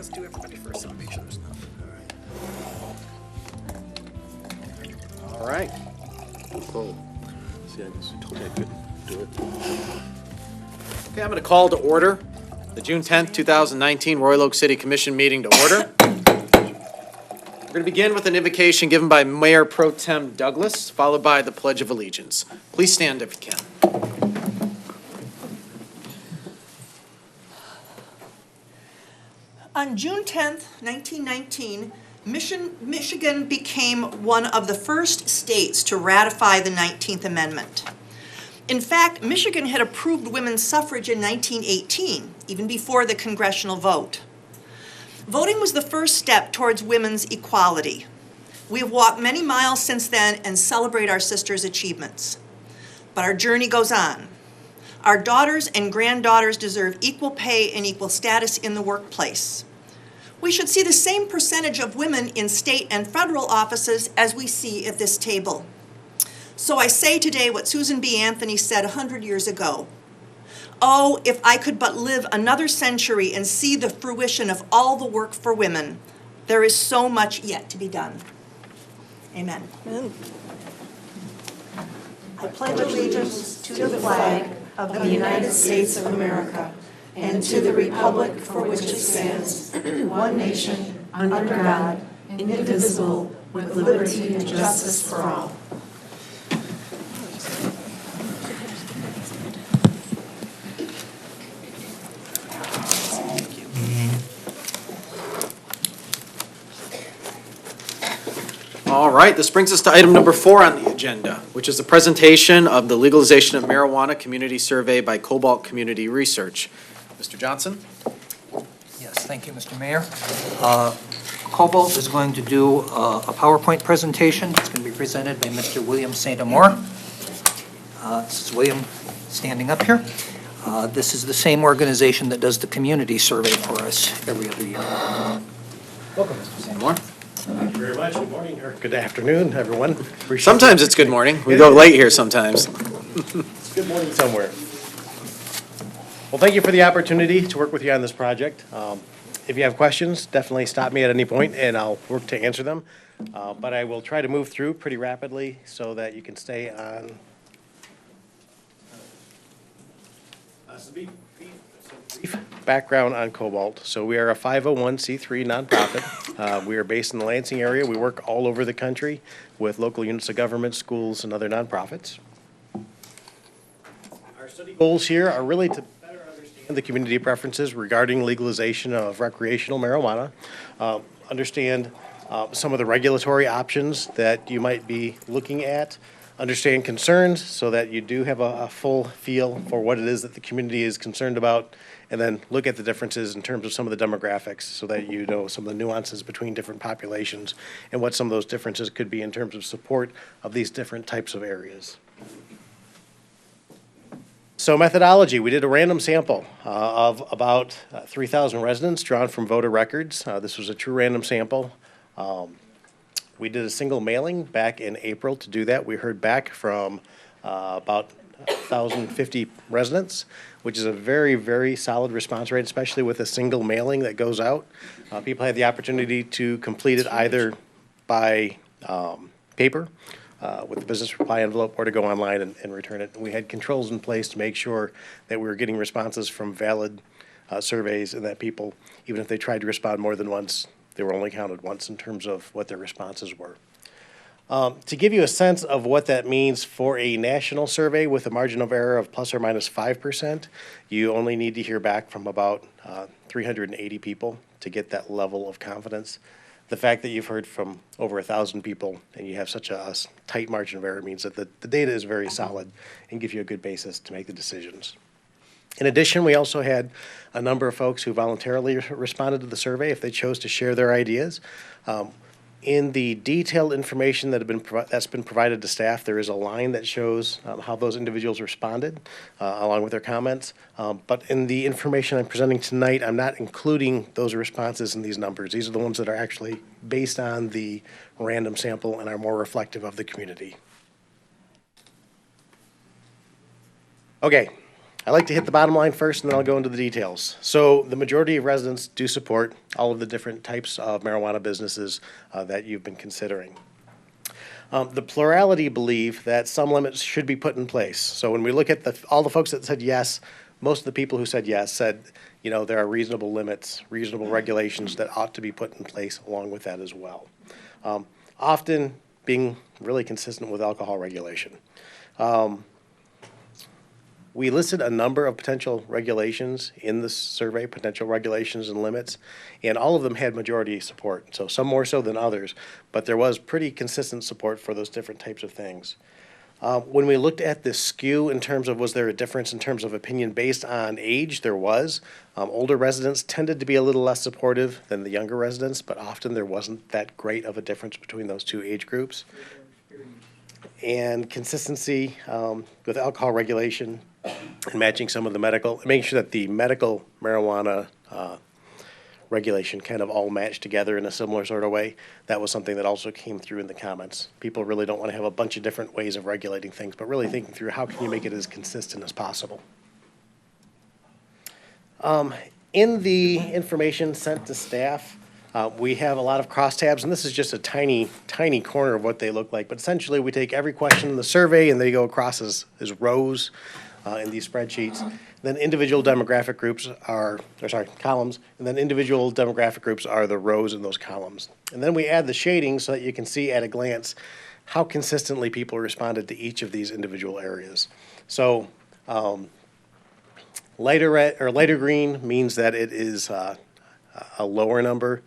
let's do everybody first. I'll make sure there's enough. All right. Cool. See, I just told you I couldn't do it. Okay, I'm going to call to order the June 10th, 2019 Royal Oak City Commission meeting to order. We're going to begin with an invocation given by Mayor Pro Tem Douglas, followed by the Pledge of Allegiance. Please stand if you can. On June 10th, 1919, Michigan became one of the first states to ratify the 19th Amendment. In fact, Michigan had approved women's suffrage in 1918, even before the congressional vote. Voting was the first step towards women's equality. We have walked many miles since then and celebrate our sisters' achievements. But our journey goes on. Our daughters and granddaughters deserve equal pay and equal status in the workplace. We should see the same percentage of women in state and federal offices as we see at this table. So I say today what Susan B. Anthony said 100 years ago. Oh, if I could but live another century and see the fruition of all the work for women, there is so much yet to be done. Amen. Amen. I pledge allegiance to the flag of the United States of America and to the republic for which it stands, one nation, under God, indivisible, with liberty and justice for all. All right, this brings us to item number 4 on the agenda, which is the presentation of the Legalization of Marijuana Community Survey by Cobalt Community Research. Mr. Johnson? Yes, thank you, Mr. Mayor. Cobalt is going to do a PowerPoint presentation. It's going to be presented by Mr. William St. Amour. This is William standing up here. This is the same organization that does the community survey for us every other year. Welcome, Mr. St. Amour. Thank you very much. Good morning, or good afternoon, everyone. Sometimes it's good morning. We go late here sometimes. It's good morning somewhere. Well, thank you for the opportunity to work with you on this project. If you have questions, definitely stop me at any point and I'll work to answer them. But I will try to move through pretty rapidly so that you can stay on. Some brief background on Cobalt. So we are a 501c3 nonprofit. We are based in the Lansing area. We work all over the country with local units of government, schools, and other nonprofits. Our study goals here are really to better understand the community preferences regarding legalization of recreational marijuana, understand some of the regulatory options that you might be looking at, understand concerns so that you do have a full feel for what it is that the community is concerned about, and then look at the differences in terms of some of the demographics so that you know some of the nuances between different populations and what some of those differences could be in terms of support of these different types of areas. So methodology, we did a random sample of about 3,000 residents drawn from voter records. This was a true random sample. We did a single mailing back in April to do that. We heard back from about 1,050 residents, which is a very, very solid response rate, especially with a single mailing that goes out. People had the opportunity to complete it either by paper with the business reply envelope or to go online and return it. And we had controls in place to make sure that we were getting responses from valid surveys and that people, even if they tried to respond more than once, they were only counted once in terms of what their responses were. To give you a sense of what that means for a national survey with a margin of error of plus or minus 5%, you only need to hear back from about 380 people to get that level of confidence. The fact that you've heard from over 1,000 people and you have such a tight margin of error means that the data is very solid and gives you a good basis to make the decisions. In addition, we also had a number of folks who voluntarily responded to the survey if they chose to share their ideas. In the detailed information that's been provided to staff, there is a line that shows how those individuals responded, along with their comments. But in the information I'm presenting tonight, I'm not including those responses in these numbers. These are the ones that are actually based on the random sample and are more reflective of the community. Okay, I like to hit the bottom line first, and then I'll go into the details. So the majority of residents do support all of the different types of marijuana businesses that you've been considering. The plurality believe that some limits should be put in place. So when we look at all the folks that said yes, most of the people who said yes said, you know, there are reasonable limits, reasonable regulations that ought to be put in place along with that as well. Often being really consistent with alcohol regulation. We listed a number of potential regulations in this survey, potential regulations and limits, and all of them had majority support. So some more so than others, but there was pretty consistent support for those different types of things. When we looked at the skew in terms of was there a difference in terms of opinion based on age, there was. Older residents tended to be a little less supportive than the younger residents, but often there wasn't that great of a difference between those two age groups. And consistency with alcohol regulation and matching some of the medical, making sure that the medical marijuana regulation kind of all matched together in a similar sort of way. That was something that also came through in the comments. People really don't want to have a bunch of different ways of regulating things, but really thinking through how can you make it as consistent as possible. In the information sent to staff, we have a lot of crosstabs, and this is just a tiny, tiny corner of what they look like. But essentially, we take every question in the survey, and they go across as rows in these spreadsheets. Then individual demographic groups are, columns, and then individual demographic groups are the rows in those columns. And then we add the shading so that you can see at a glance how consistently people responded to each of these individual areas. So lighter red or lighter green means that it is a lower number.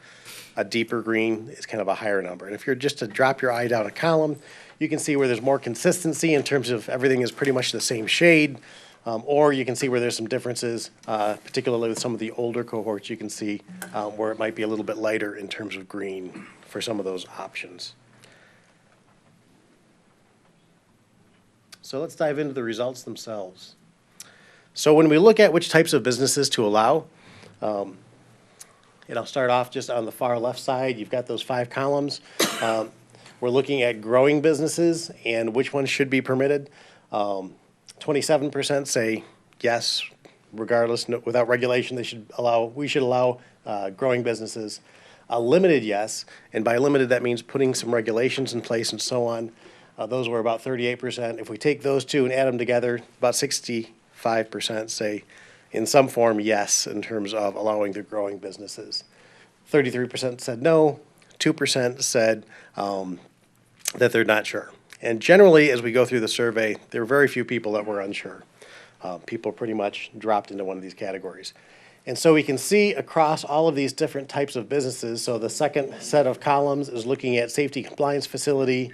A deeper green is kind of a higher number. And if you're just to drop your eye down a column, you can see where there's more consistency in terms of everything is pretty much the same shade. Or you can see where there's some differences, particularly with some of the older cohorts. You can see where it might be a little bit lighter in terms of green for some of those options. So let's dive into the results themselves. So when we look at which types of businesses to allow, and I'll start off just on the far left side. You've got those 5 columns. We're looking at growing businesses and which ones should be permitted. 27% say yes, regardless, without regulation, we should allow growing businesses. A limited yes, and by limited that means putting some regulations in place and so on. Those were about 38%. If we take those two and add them together, about 65% say in some form yes in terms of allowing the growing businesses. 33% said no, 2% said that they're not sure. And generally, as we go through the survey, there were very few people that were unsure. People pretty much dropped into one of these categories. And so we can see across all of these different types of businesses, so the second set of columns is looking at safety compliance facility,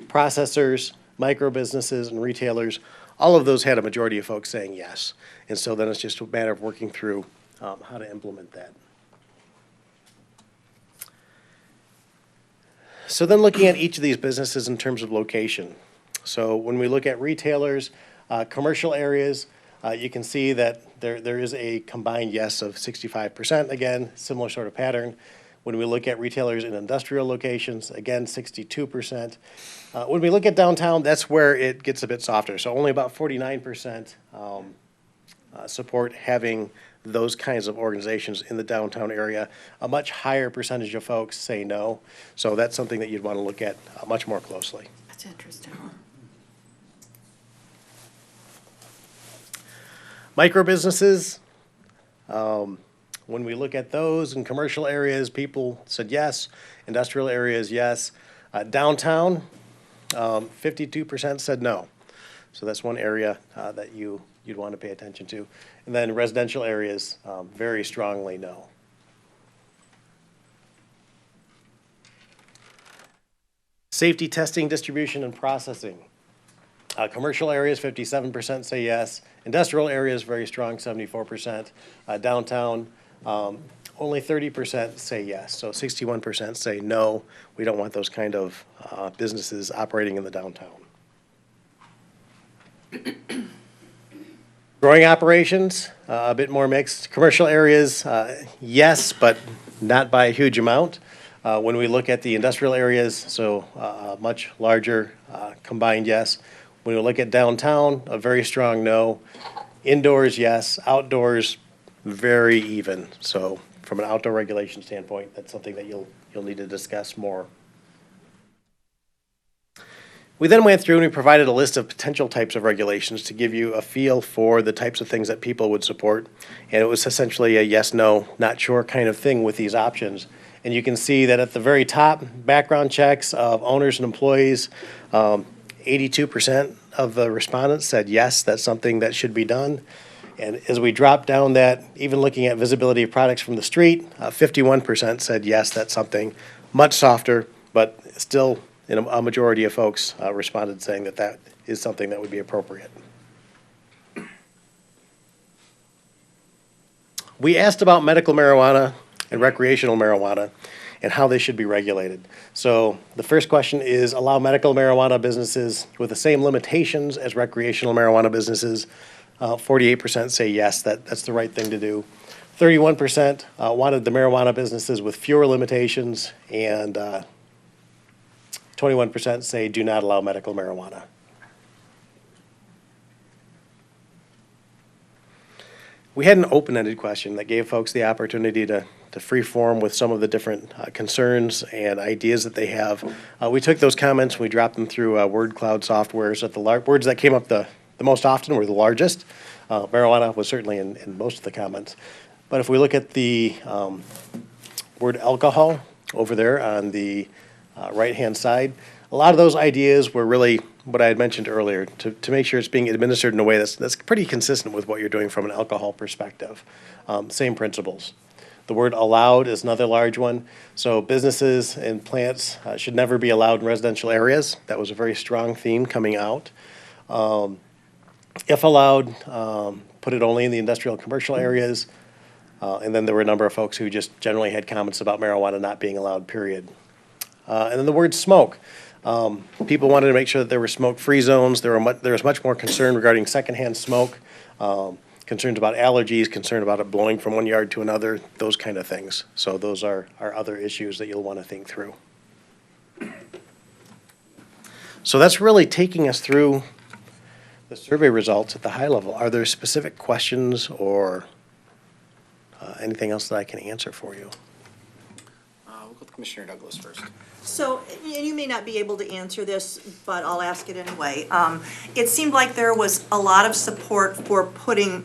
processors, micro businesses, and retailers. All of those had a majority of folks saying yes. And so then it's just a matter of working through how to implement that. So then looking at each of these businesses in terms of location. So when we look at retailers, commercial areas, you can see that there is a combined yes of 65%. Again, similar sort of pattern. When we look at retailers in industrial locations, again, 62%. When we look at downtown, that's where it gets a bit softer. So only about 49% support having those kinds of organizations in the downtown area. A much higher percentage of folks say no. So that's something that you'd want to look at much more closely. That's interesting. Micro businesses, when we look at those in commercial areas, people said yes. Industrial areas, yes. Downtown, 52% said no. So that's one area that you'd want to pay attention to. And then residential areas, very strongly no. Safety testing, distribution, and processing. Commercial areas, 57% say yes. Industrial areas, very strong, 74%. Downtown, only 30% say yes. So 61% say no. We don't want those kind of businesses operating in the downtown. Growing operations, a bit more mixed. Commercial areas, yes, but not by a huge amount. When we look at the industrial areas, so much larger combined yes. When we look at downtown, a very strong no. Indoors, yes. Outdoors, very even. So from an outdoor regulation standpoint, that's something that you'll need to discuss more. We then went through and we provided a list of potential types of regulations to give you a feel for the types of things that people would support. And it was essentially a yes, no, not sure kind of thing with these options. And you can see that at the very top, background checks of owners and employees, 82% of the respondents said yes, that's something that should be done. And as we drop down that, even looking at visibility of products from the street, 51% said yes, that's something much softer, but still a majority of folks responded saying that that is something that would be appropriate. We asked about medical marijuana and recreational marijuana and how they should be regulated. So the first question is, allow medical marijuana businesses with the same limitations as recreational marijuana businesses. 48% say yes, that's the right thing to do. 31% wanted the marijuana businesses with fewer limitations, and 21% say do not allow medical marijuana. We had an open-ended question that gave folks the opportunity to free-form with some of the different concerns and ideas that they have. We took those comments, we dropped them through word cloud software, so that the words that came up the most often were the largest. Marijuana was certainly in most of the comments. But if we look at the word alcohol over there on the right-hand side, a lot of those ideas were really what I had mentioned earlier, to make sure it's being administered in a way that's pretty consistent with what you're doing from an alcohol perspective. Same principles. The word allowed is another large one. So businesses and plants should never be allowed in residential areas. That was a very strong theme coming out. If allowed, put it only in the industrial and commercial areas. And then there were a number of folks who just generally had comments about marijuana not being allowed, period. And then the word smoke. People wanted to make sure that there were smoke-free zones. There was much more concern regarding secondhand smoke, concerns about allergies, concern about it blowing from one yard to another, those kind of things. So those are other issues that you'll want to think through. So that's really taking us through the survey results at the high level. Are there specific questions or anything else that I can answer for you? We'll go with Commissioner Douglas first. So, and you may not be able to answer this, but I'll ask it anyway. It seemed like there was a lot of support for putting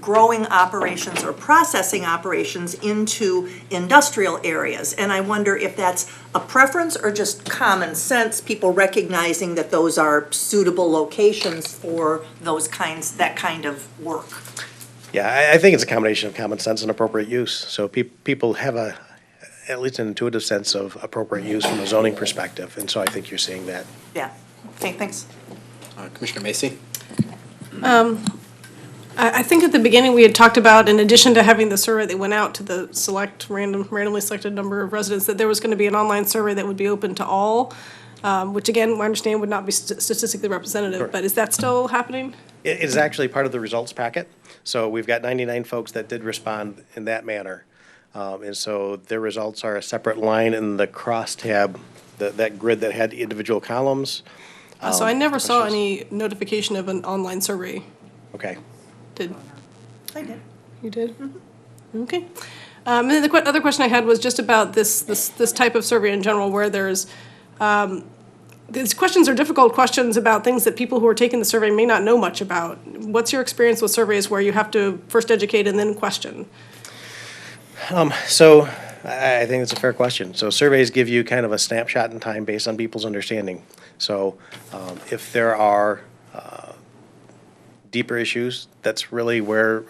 growing operations or processing operations into industrial areas. And I wonder if that's a preference or just common sense, people recognizing that those are suitable locations for that kind of work. Yeah, I think it's a combination of common sense and appropriate use. So people have at least an intuitive sense of appropriate use from a zoning perspective, and so I think you're seeing that. Yeah. Okay, thanks. Commissioner Macy? I think at the beginning we had talked about, in addition to having the survey that went out to the randomly selected number of residents, that there was going to be an online survey that would be open to all, which again, I understand would not be statistically representative, Correct. But is that still happening? It is actually part of the results packet. So we've got 99 folks that did respond in that manner. And so their results are a separate line in the crosstab, that grid that had individual columns. So I never saw any notification of an online survey. Okay. I did. You did? Mm-hmm. Okay. And then the other question I had was just about this type of survey in general, where there's these questions are difficult questions about things that people who are taking the survey may not know much about. What's your experience with surveys where you have to first educate and then question? So I think it's a fair question. So surveys give you kind of a snapshot in time based on people's understanding. So if there are deeper issues, that's really where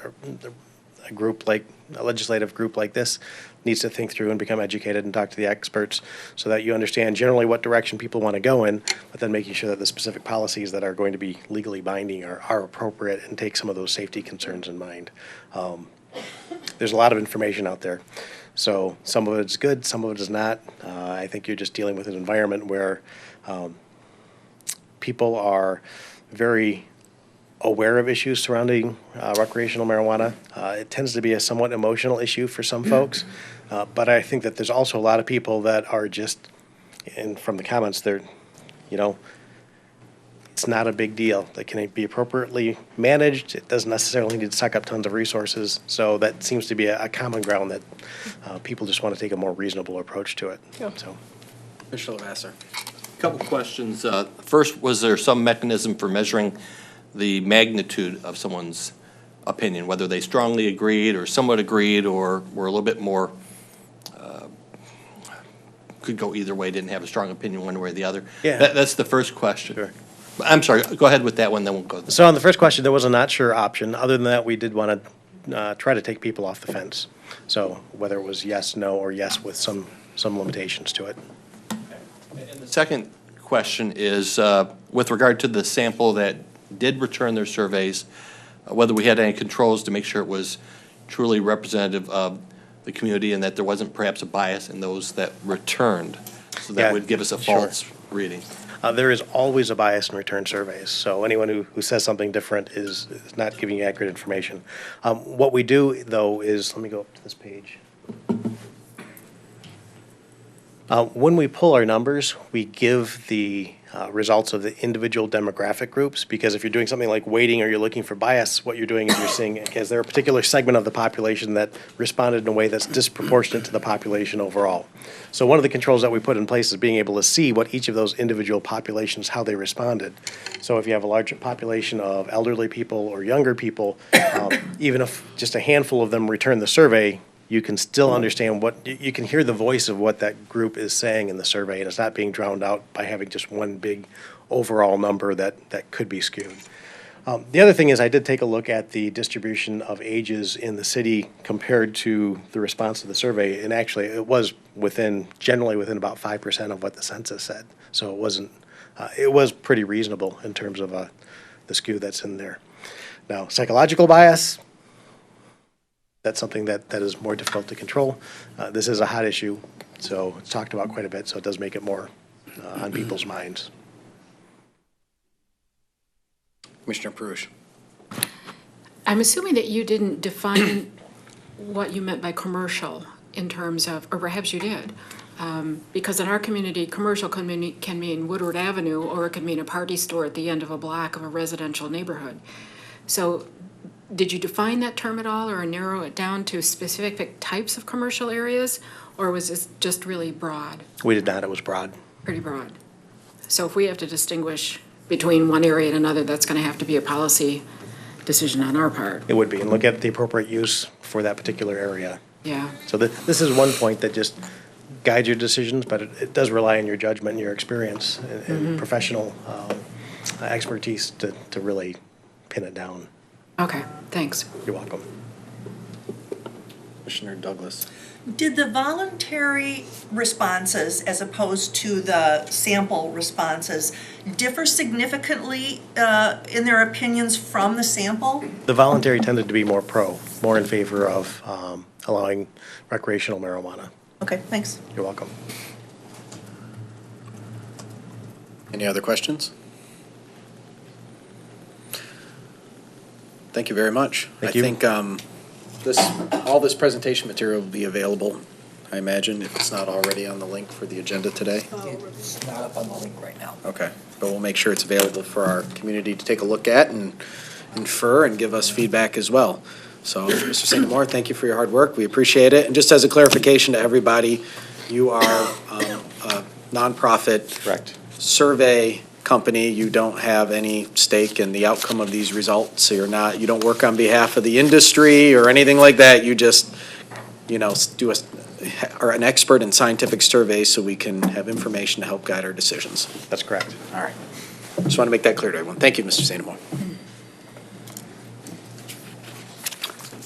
a legislative group like this needs to think through and become educated and talk to the experts so that you understand generally what direction people want to go in, but then making sure that the specific policies that are going to be legally binding are appropriate and take some of those safety concerns in mind. There's a lot of information out there. So some of it's good, some of it is not. I think you're just dealing with an environment where people are very aware of issues surrounding recreational marijuana. It tends to be a somewhat emotional issue for some folks, but I think that there's also a lot of people that are just, and from the comments, they're, It's not a big deal. It can be appropriately managed. It doesn't necessarily need to suck up tons of resources. So that seems to be a common ground that people just want to take a more reasonable approach to it. Yeah. So, Commissioner Lavasser. Couple questions. First, was there some mechanism for measuring the magnitude of someone's opinion, whether they strongly agreed or somewhat agreed or were a little bit more, could go either way, didn't have a strong opinion one way or the other? Yeah. That's the first question. Sure. I'm sorry, go ahead with that one, then we'll go. So on the first question, there was a not sure option. Other than that, we did want to try to take people off the fence. So whether it was yes, no, or yes with some limitations to it. And the second question is, with regard to the sample that did return their surveys, whether we had any controls to make sure it was truly representative of the community and that there wasn't perhaps a bias in those that returned, so that Yeah, would give us a sure. false reading. There is always a bias in return surveys, so anyone who says something different is not giving you accurate information. What we do, though, is, let me go up to this page. When we pull our numbers, we give the results of the individual demographic groups, because if you're doing something like weighting or you're looking for bias, what you're doing is you're seeing, is there a particular segment of the population that responded in a way that's disproportionate to the population overall? So one of the controls that we put in place is being able to see what each of those individual populations, how they responded. So if you have a large population of elderly people or younger people, even if just a handful of them return the survey, you can still understand you can hear the voice of what that group is saying in the survey, and it's not being drowned out by having just one big overall number that could be skewed. The other thing is I did take a look at the distribution of ages in the city compared to the response to the survey, and actually it was generally within about 5% of what the census said. So it was pretty reasonable in terms of the skew that's in there. Now, psychological bias, that's something that is more difficult to control. This is a hot issue, so it's talked about quite a bit, so it does make it more on people's minds. Commissioner Perush. I'm assuming that you didn't define what you meant by commercial in terms of, or perhaps you did. Because in our community, commercial can mean Woodward Avenue, or it could mean a party store at the end of a block of a residential neighborhood. So did you define that term at all or narrow it down to specific types of commercial areas? Or was it just really broad? We did not, it was broad. Pretty broad. So if we have to distinguish between one area and another, that's going to have to be a policy decision on our part. It would be, and look at the appropriate use for that particular area. Yeah. So this is one point that just guides your decisions, but it does rely on your judgment and your experience and professional expertise to really pin it down. Okay, thanks. You're welcome. Commissioner Douglas. Did the voluntary responses, as opposed to the sample responses, differ significantly in their opinions from the sample? The voluntary tended to be more in favor of allowing recreational marijuana. Okay, thanks. You're welcome. Any other questions? Thank you very much. Thank you. I think all this presentation material will be available, I imagine, if it's not already on the link for the agenda today. It's not up on the link right now. Okay, but we'll make sure it's available for our community to take a look at and infer and give us feedback as well. So, Mr. St. Amour, thank you for your hard work. We appreciate it. And just as a clarification to everybody, you are a nonprofit Correct. survey company. You don't have any stake in the outcome of these results. So you don't work on behalf of the industry or anything like that. You just, are an expert in scientific surveys so we can have information to help guide our decisions. That's correct. All right. Just want to make that clear to everyone. Thank you, Mr. St. Amour.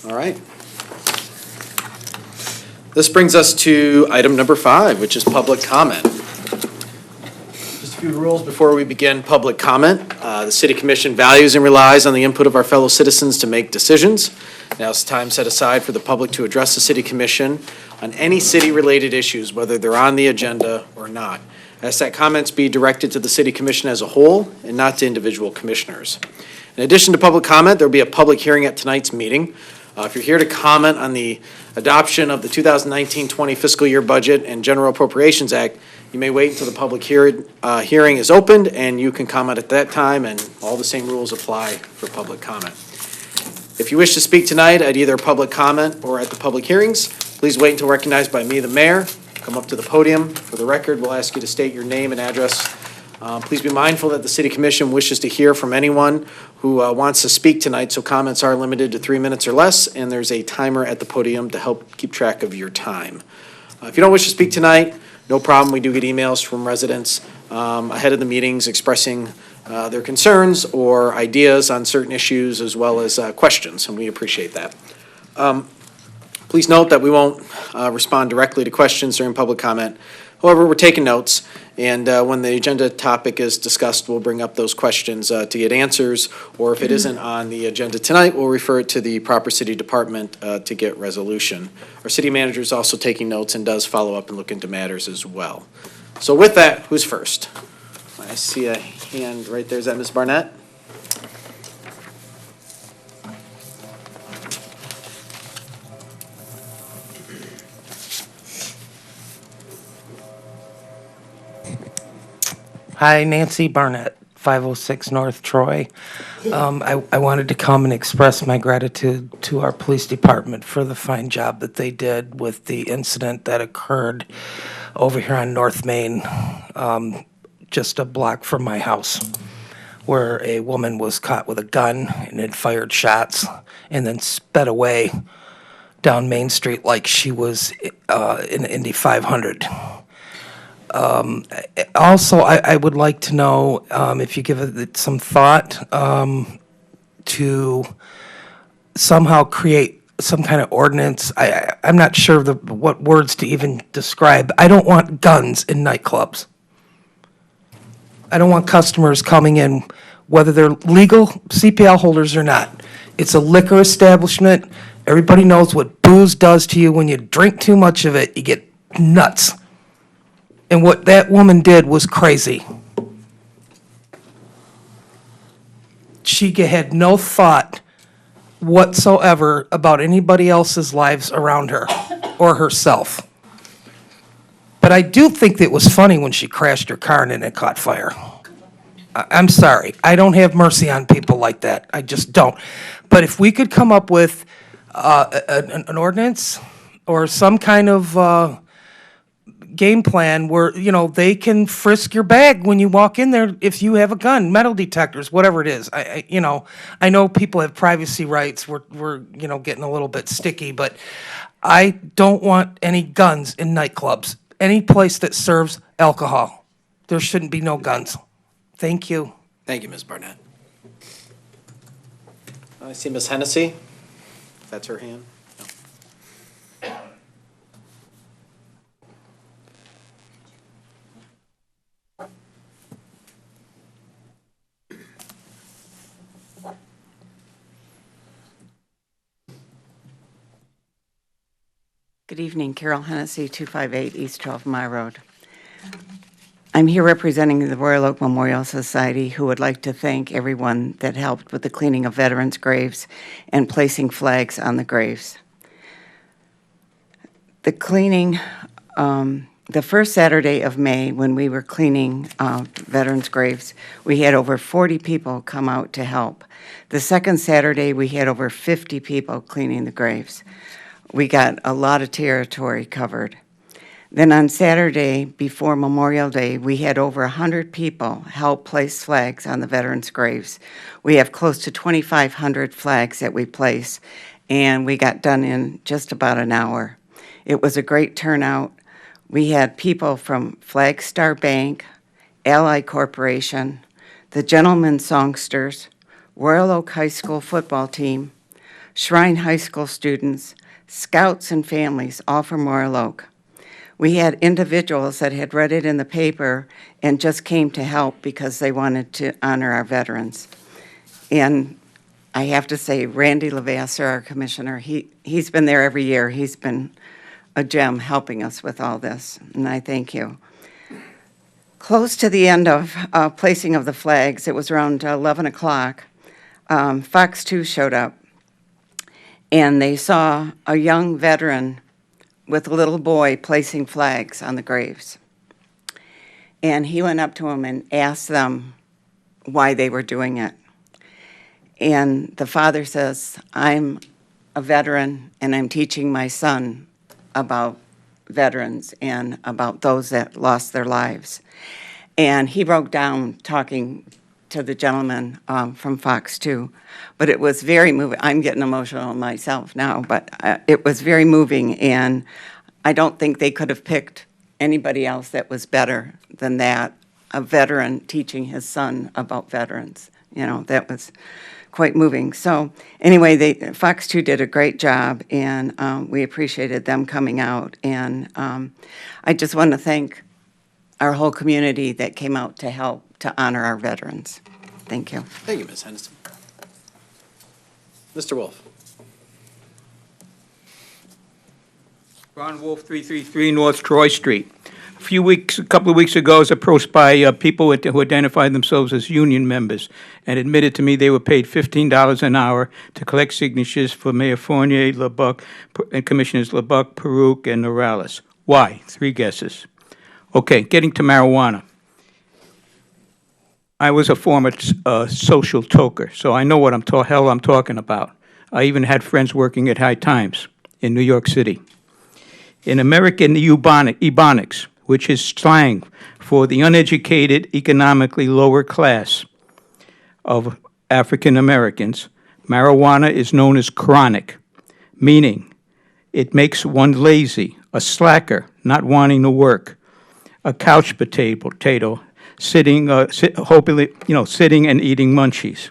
All right. This brings us to item number 5, which is public comment. Just a few rules before we begin public comment. The City Commission values and relies on the input of our fellow citizens to make decisions. Now is time set aside for the public to address the City Commission on any city-related issues, whether they're on the agenda or not. I ask that comments be directed to the City Commission as a whole and not to individual commissioners. In addition to public comment, there will be a public hearing at tonight's meeting. If you're here to comment on the adoption of the 2019-20 fiscal year budget and General Appropriations Act, You may wait until the public hearing is opened, and you can comment at that time, and all the same rules apply for public comment. If you wish to speak tonight at either public comment or at the public hearings, please wait until recognized by me, the mayor. Come up to the podium. For the record, we'll ask you to state your name and address. Please be mindful that the City Commission wishes to hear from anyone who wants to speak tonight, so comments are limited to 3 minutes or less, and there's a timer at the podium to help keep track of your time. If you don't wish to speak tonight, no problem. We do get emails from residents ahead of the meetings expressing their concerns or ideas on certain issues, as well as questions, and we appreciate that. Please note that we won't respond directly to questions during public comment. However, we're taking notes, and when the agenda topic is discussed, we'll bring up those questions to get answers, or if it isn't on the agenda tonight, we'll refer it to the proper city department to get resolution. Our city manager is also taking notes and does follow up and look into matters as well. So with that, who's first? I see a hand right there. Is that Ms. Barnett? Hi, Nancy Barnett, 506 North Troy. I wanted to come and express my gratitude to our police department for the fine job that they did with the incident that occurred over here on North Main, just a block from my house, where a woman was caught with a gun and had fired shots and then sped away down Main Street like she was in Indy 500. Also, I would like to know if you give it some thought to somehow create some kind of ordinance. I'm not sure what words to even describe. I don't want guns in nightclubs. I don't want customers coming in, whether they're legal CPL holders or not. It's a liquor establishment. Everybody knows what booze does to you. When you drink too much of it, you get nuts. And what that woman did was crazy. She had no thought whatsoever about anybody else's lives around her or herself. But I do think it was funny when she crashed her car and then it caught fire. I'm sorry. I don't have mercy on people like that. I just don't. But if we could come up with an ordinance or some kind of game plan where, you know, they can frisk your bag when you walk in there if you have a gun, metal detectors, whatever it is. I know people have privacy rights. We're getting a little bit sticky, but I don't want any guns in nightclubs. Any place that serves alcohol, there shouldn't be no guns. Thank you. Thank you, Ms. Barnett. I see Ms. Hennessy. If that's her hand. Good evening, Carol Hennessy, 258 East 12 Mile Road. I'm here representing the Royal Oak Memorial Society, who would like to thank everyone that helped with the cleaning of veterans' graves and placing flags on the graves. The cleaning, the first Saturday of May, when we were cleaning veterans' graves, we had over 40 people come out to help. The second Saturday, we had over 50 people cleaning the graves. We got a lot of territory covered. Then on Saturday, before Memorial Day, we had over 100 people help place flags on the veterans' graves. We have close to 2,500 flags that we place, and we got done in just about an hour. It was a great turnout. We had people from Flagstar Bank, Ally Corporation, the Gentlemen Songsters, Royal Oak High School football team, Shrine High School students, scouts and families, all from Royal Oak. We had individuals that had read it in the paper and just came to help because they wanted to honor our veterans. And I have to say, Randy Levasseur, our commissioner, he's been there every year. He's been a gem helping us with all this, and I thank you. Close to the end of placing of the flags, it was around 11 o'clock, Fox 2 showed up. And they saw a young veteran with a little boy placing flags on the graves. And he went up to them and asked them why they were doing it. And the father says, I'm a veteran, and I'm teaching my son about veterans and about those that lost their lives. And he broke down talking to the gentleman from Fox 2. But it was very moving. I'm getting emotional myself now, but it was very moving, and I don't think they could have picked anybody else that was better than that, a veteran teaching his son about veterans. You know, that was quite moving. So anyway, Fox 2 did a great job, and we appreciated them coming out. And I just want to thank our whole community that came out to help to honor our veterans. Thank you. Thank you, Ms. Henderson. Mr. Wolf. Ron Wolf, 333 North Troy Street. A couple of weeks ago, I was approached by people who identified themselves as union members and admitted to me they were paid $15 an hour to collect signatures for Mayor Fournier, LeBuck, and Commissioners LeBuck, Peruk, and Morales. Why? 3 guesses. Okay, getting to marijuana. I was a former social toker, so I know what hell I'm talking about. I even had friends working at High Times in New York City. In American Ebonics, which is slang for the uneducated, economically lower class of African Americans, marijuana is known as chronic, meaning it makes one lazy, a slacker, not wanting to work, a couch potato, sitting, hopefully, sitting and eating munchies.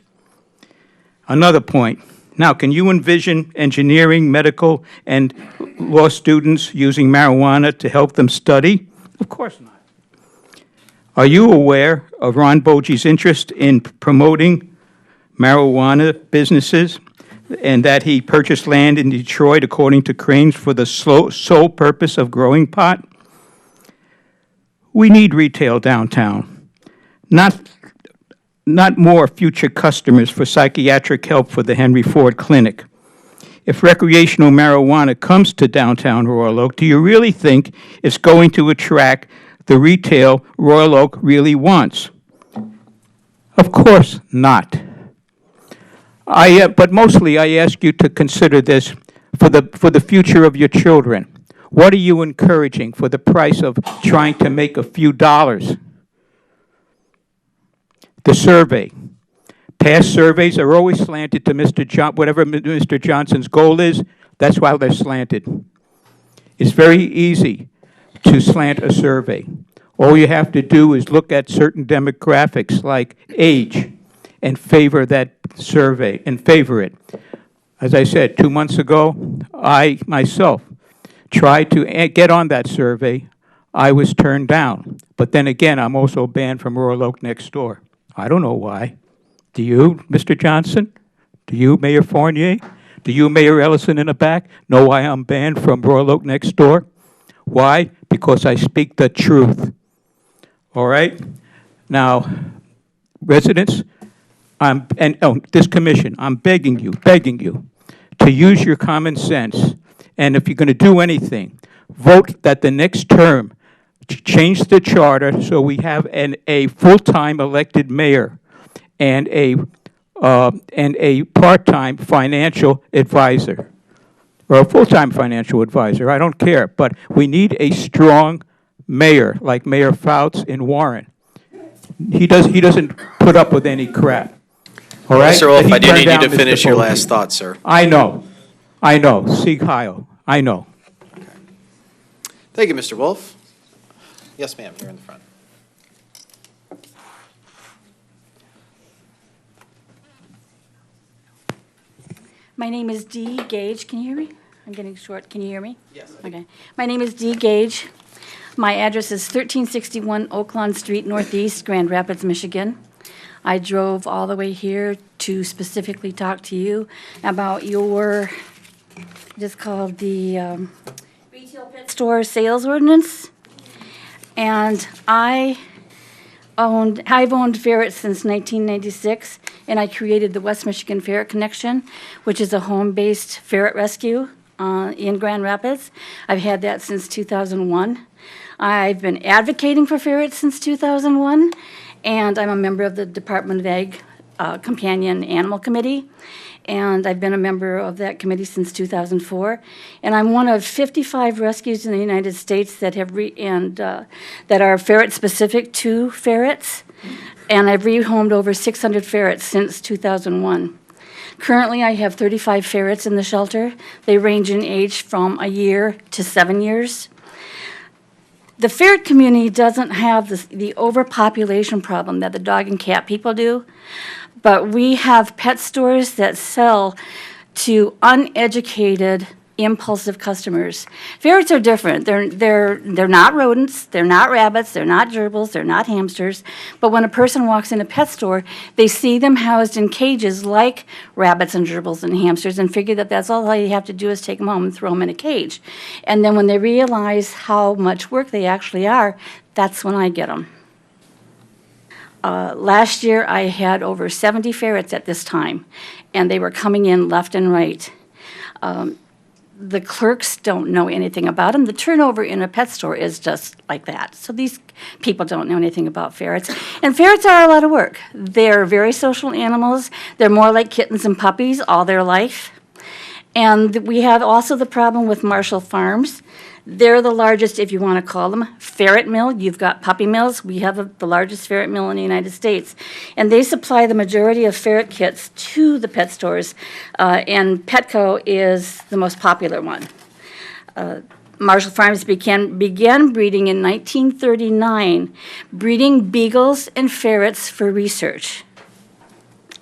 Another point. Now, can you envision engineering, medical, and law students using marijuana to help them study? Of course not. Are you aware of Ron Boji's interest in promoting marijuana businesses and that he purchased land in Detroit, according to Cranes, for the sole purpose of growing pot? We need retail downtown, not more future customers for psychiatric help for the Henry Ford Clinic. If recreational marijuana comes to downtown Royal Oak, do you really think it's going to attract the retail Royal Oak really wants? Of course not. But mostly I ask you to consider this for the future of your children. What are you encouraging for the price of trying to make a few dollars? The survey. Past surveys are always slanted to whatever Mr. Johnson's goal is, that's why they're slanted. It's very easy to slant a survey. All you have to do is look at certain demographics like age and favor that survey and favor it. As I said, 2 months ago, I myself tried to get on that survey. I was turned down. But then again, I'm also banned from Royal Oak next door. I don't know why. Do you, Mr. Johnson? Do you, Mayor Fournier? Do you, Mayor Ellison in the back, know why I'm banned from Royal Oak next door? Why? Because I speak the truth. All right? Now, residents, this commission, I'm begging you to use your common sense. And if you're going to do anything, vote that the next term change the charter so we have a full-time elected mayor and a part-time financial advisor, or a full-time financial advisor. I don't care, but we need a strong mayor like Mayor Fouts in Warren. He doesn't put up with any crap. All right? Mr. Wolf, But he I do turned need you down to Mr. finish your Boji. last thought, sir. I know. Sieg Heil. I know. Thank you, Mr. Wolf. Yes, ma'am, here in the front. My name is Dee Gage. Can you hear me? I'm getting short. Can you hear me? Yes. Okay. My name is Dee Gage. My address is 1361 Oakland Street Northeast, Grand Rapids, Michigan. I drove all the way here to specifically talk to you about your, it's called the retail pet store sales ordinance. And I've owned ferrets since 1996, and I created the West Michigan Ferret Connection, which is a home-based ferret rescue in Grand Rapids. I've had that since 2001. I've been advocating for ferrets since 2001, and I'm a member of the Department of Ag Companion Animal Committee, and I've been a member of that committee since 2004. And I'm one of 55 rescues in the United States that have that are ferret-specific to ferrets, and I've rehomed over 600 ferrets since 2001. Currently, I have 35 ferrets in the shelter. They range in age from a year to 7 years. The ferret community doesn't have the overpopulation problem that the dog and cat people do, but we have pet stores that sell to uneducated, impulsive customers. Ferrets are different. They're not rodents, they're not rabbits, they're not gerbils, they're not hamsters, but when a person walks in a pet store, they see them housed in cages like rabbits and gerbils and hamsters and figure that that's all you have to do is take them home and throw them in a cage. And then when they realize how much work they actually are, that's when I get them. Last year, I had over 70 ferrets at this time, and they were coming in left and right. The clerks don't know anything about them. The turnover in a pet store is just like that. So these people don't know anything about ferrets. And ferrets are a lot of work. They're very social animals. They're more like kittens and puppies all their life. And we have also the problem with Marshall Farms. They're the largest, if you want to call them, ferret mill. You've got puppy mills. We have the largest ferret mill in the United States. And they supply the majority of ferret kits to the pet stores. And Petco is the most popular one. Marshall Farms began breeding in 1939, breeding beagles and ferrets for research.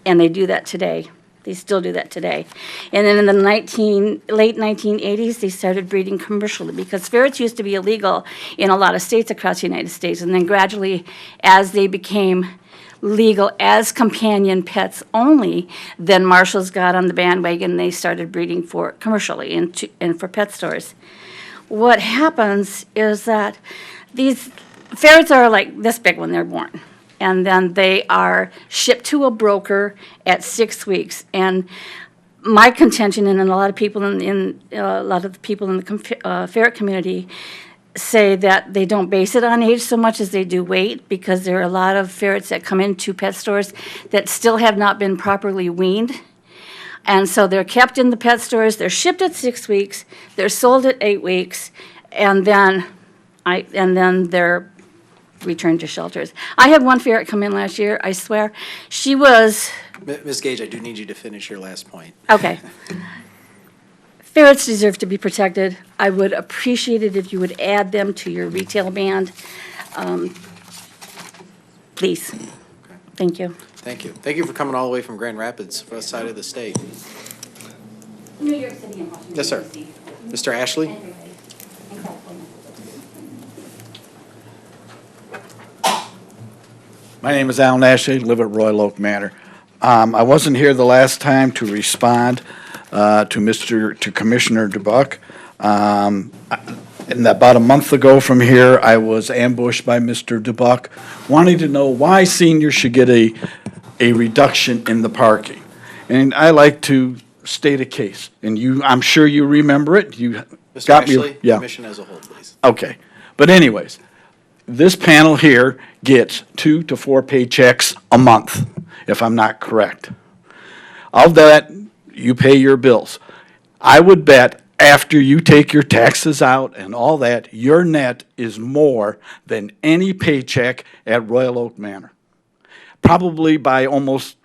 And they do that today. They still do that today. And then in the late 1980s, they started breeding commercially because ferrets used to be illegal in a lot of states across the United States. And then gradually, as they became legal as companion pets only, then Marshall's got on the bandwagon and they started breeding for commercially and for pet stores. What happens is that these ferrets are like this big when they're born. And then they are shipped to a broker at 6 weeks. And my contention, and a lot of people in the ferret community say that they don't base it on age so much as they do weight, because there are a lot of ferrets that come into pet stores that still have not been properly weaned. And so they're kept in the pet stores. They're shipped at 6 weeks. They're sold at 8 weeks, and then they're returned to shelters. I had one ferret come in last year, I swear. She was... Ms. Gage, I do need you to finish your last point. Okay. Ferrets deserve to be protected. I would appreciate it if you would add them to your retail ban. Please. Okay. Thank you. Thank you. Thank you for coming all the way from Grand Rapids, west side of the state. New York City and Washington, Yes, sir. D.C. Mr. Ashley? My name is Alan Ashley, live at Royal Oak Manor. I wasn't here the last time to respond to Commissioner DeBuck. And about a month ago from here, I was ambushed by Mr. DeBuck, wanting to know why seniors should get a reduction in the parking. And I like to state a case, and I'm sure you remember it. You Mr. got me. Ashley, Yeah. commission as a whole, please. Okay, but anyways, this panel here gets 2 to 4 paychecks a month, if I'm not correct. Of that, you pay your bills. I would bet after you take your taxes out and all that, your net is more than any paycheck at Royal Oak Manor. Probably by almost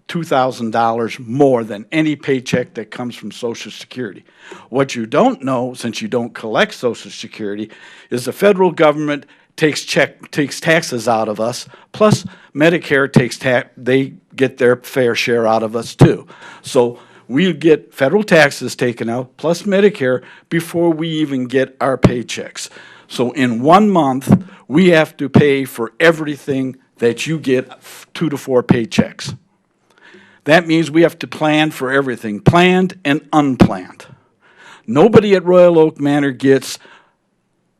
$2,000 more than any paycheck that comes from Social Security. What you don't know, since you don't collect Social Security, is the federal government takes taxes out of us, plus Medicare they get their fair share out of us too. So we get federal taxes taken out, plus Medicare, before we even get our paychecks. So in 1 month, we have to pay for everything that you get 2 to 4 paychecks. That means we have to plan for everything, planned and unplanned. Nobody at Royal Oak Manor gets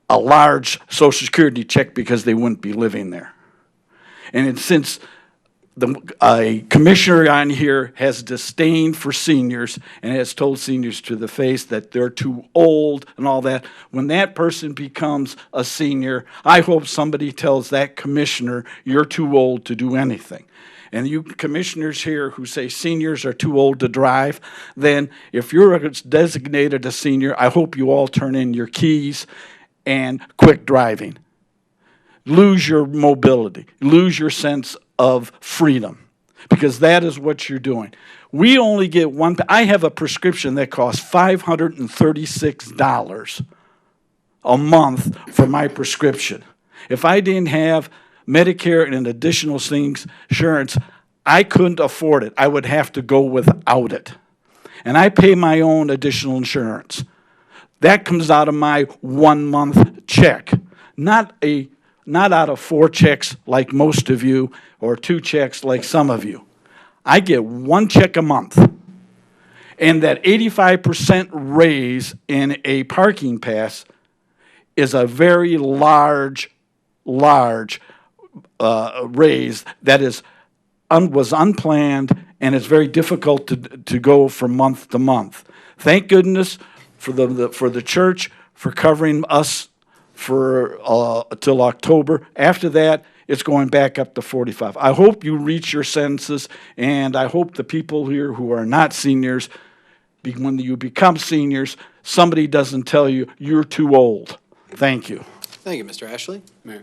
a large Social Security check because they wouldn't be living there. And since a commissioner on here has disdain for seniors and has told seniors to the face that they're too old and all that. When that person becomes a senior, I hope somebody tells that commissioner, you're too old to do anything. And you commissioners here who say seniors are too old to drive, then if you're designated a senior, I hope you all turn in your keys and quit driving. Lose your mobility, lose your sense of freedom, because that is what you're doing. We only get one. I have a prescription that costs $536 a month for my prescription. If I didn't have Medicare and additional things, insurance, I couldn't afford it. I would have to go without it. And I pay my own additional insurance. That comes out of my 1 month check, not out of 4 checks like most of you, or 2 checks like some of you. I get 1 check a month. And that 85% raise in a parking pass is a very large raise that was unplanned, and it's very difficult to go from month to month. Thank goodness for the church for covering us for till October. After that, it's going back up to 45. I hope you reach your senses, and I hope the people here who are not seniors, when you become seniors, somebody doesn't tell you you're too old. Thank you. Thank you, Mr. Ashley. Mayor,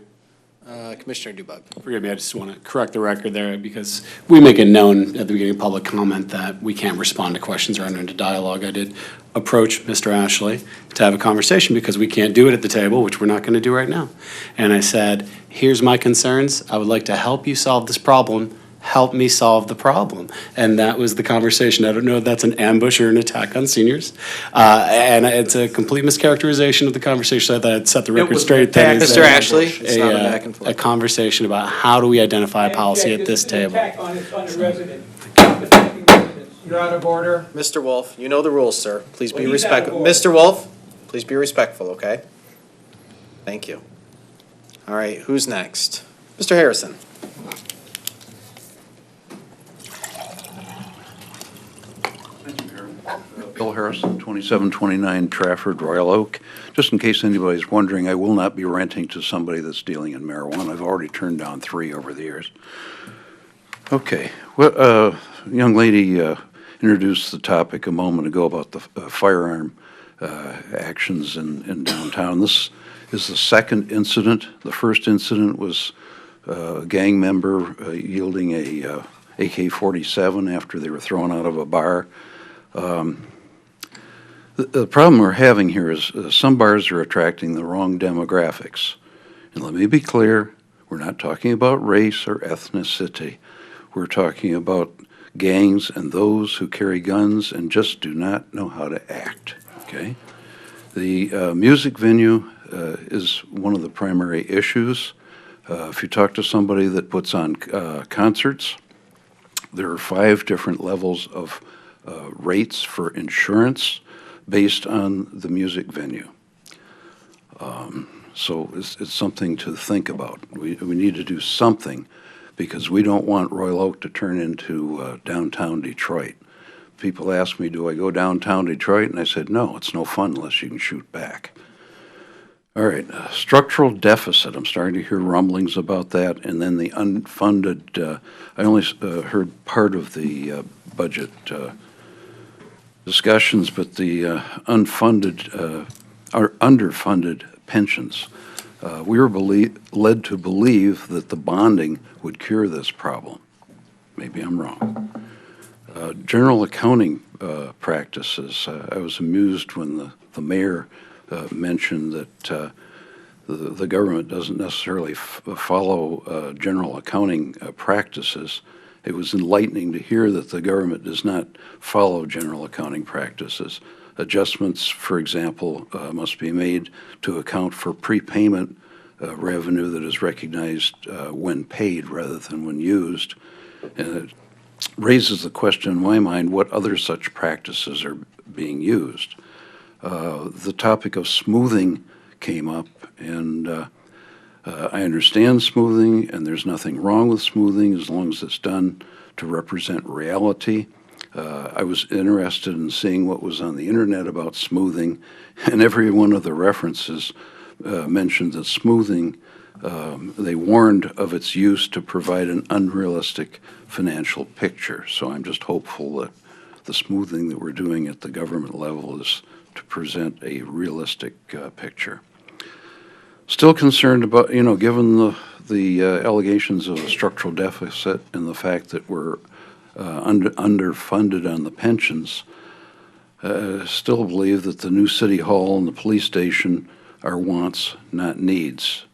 Commissioner Dubug. forgive me, I just want to correct the record there, because we make it known at the beginning of public comment that we can't respond to questions or enter into dialogue. I did approach Mr. Ashley to have a conversation because we can't do it at the table, which we're not going to do right now. And I said, here's my concerns. I would like to help you solve this problem. Help me solve the problem. And that was the conversation. I don't know if that's an ambush or an attack on seniors. And it's a complete mischaracterization of the conversation. I thought I'd set the record straight. That is Mr. Ashley, it's not a back and a forth. conversation about how do we identify policy at this table. You're out of order. Mr. Wolf, you know the rules, sir. Please be respectful. Mr. Wolf, please be respectful, okay? Thank you. All right, who's next? Mr. Harrison. Bill Harrison, 2729 Trafford, Royal Oak. Just in case anybody's wondering, I will not be renting to somebody that's dealing in marijuana. I've already turned down 3 over the years. Okay, well, young lady introduced the topic a moment ago about the firearm actions in downtown. This is the second incident. The first incident was a gang member yielding a AK-47 after they were thrown out of a bar. The problem we're having here is some bars are attracting the wrong demographics. And let me be clear, we're not talking about race or ethnicity. We're talking about gangs and those who carry guns and just do not know how to act, okay? The music venue is one of the primary issues. If you talk to somebody that puts on concerts, there are 5 different levels of rates for insurance based on the music venue. So it's something to think about. We need to do something because we don't want Royal Oak to turn into downtown Detroit. People ask me, do I go downtown Detroit? And I said, no, it's no fun unless you can shoot back. All right, structural deficit. I'm starting to hear rumblings about that. And then the unfunded, I only heard part of the budget discussions, but the unfunded or underfunded pensions. We were led to believe that the bonding would cure this problem. Maybe I'm wrong. General accounting practices. I was amused when the mayor mentioned that the government doesn't necessarily follow general accounting practices. It was enlightening to hear that the government does not follow general accounting practices. Adjustments, for example, must be made to account for prepayment revenue that is recognized when paid rather than when used. And it raises the question in my mind, what other such practices are being used? The topic of smoothing came up, and I understand smoothing, and there's nothing wrong with smoothing as long as it's done to represent reality. I was interested in seeing what was on the internet about smoothing, and every one of the references mentioned that smoothing, they warned of its use to provide an unrealistic financial picture. So I'm just hopeful that the smoothing that we're doing at the government level is to present a realistic picture. Still concerned about, given the allegations of a structural deficit and the fact that we're underfunded on the pensions, still believe that the new city hall and the police station are wants, not needs,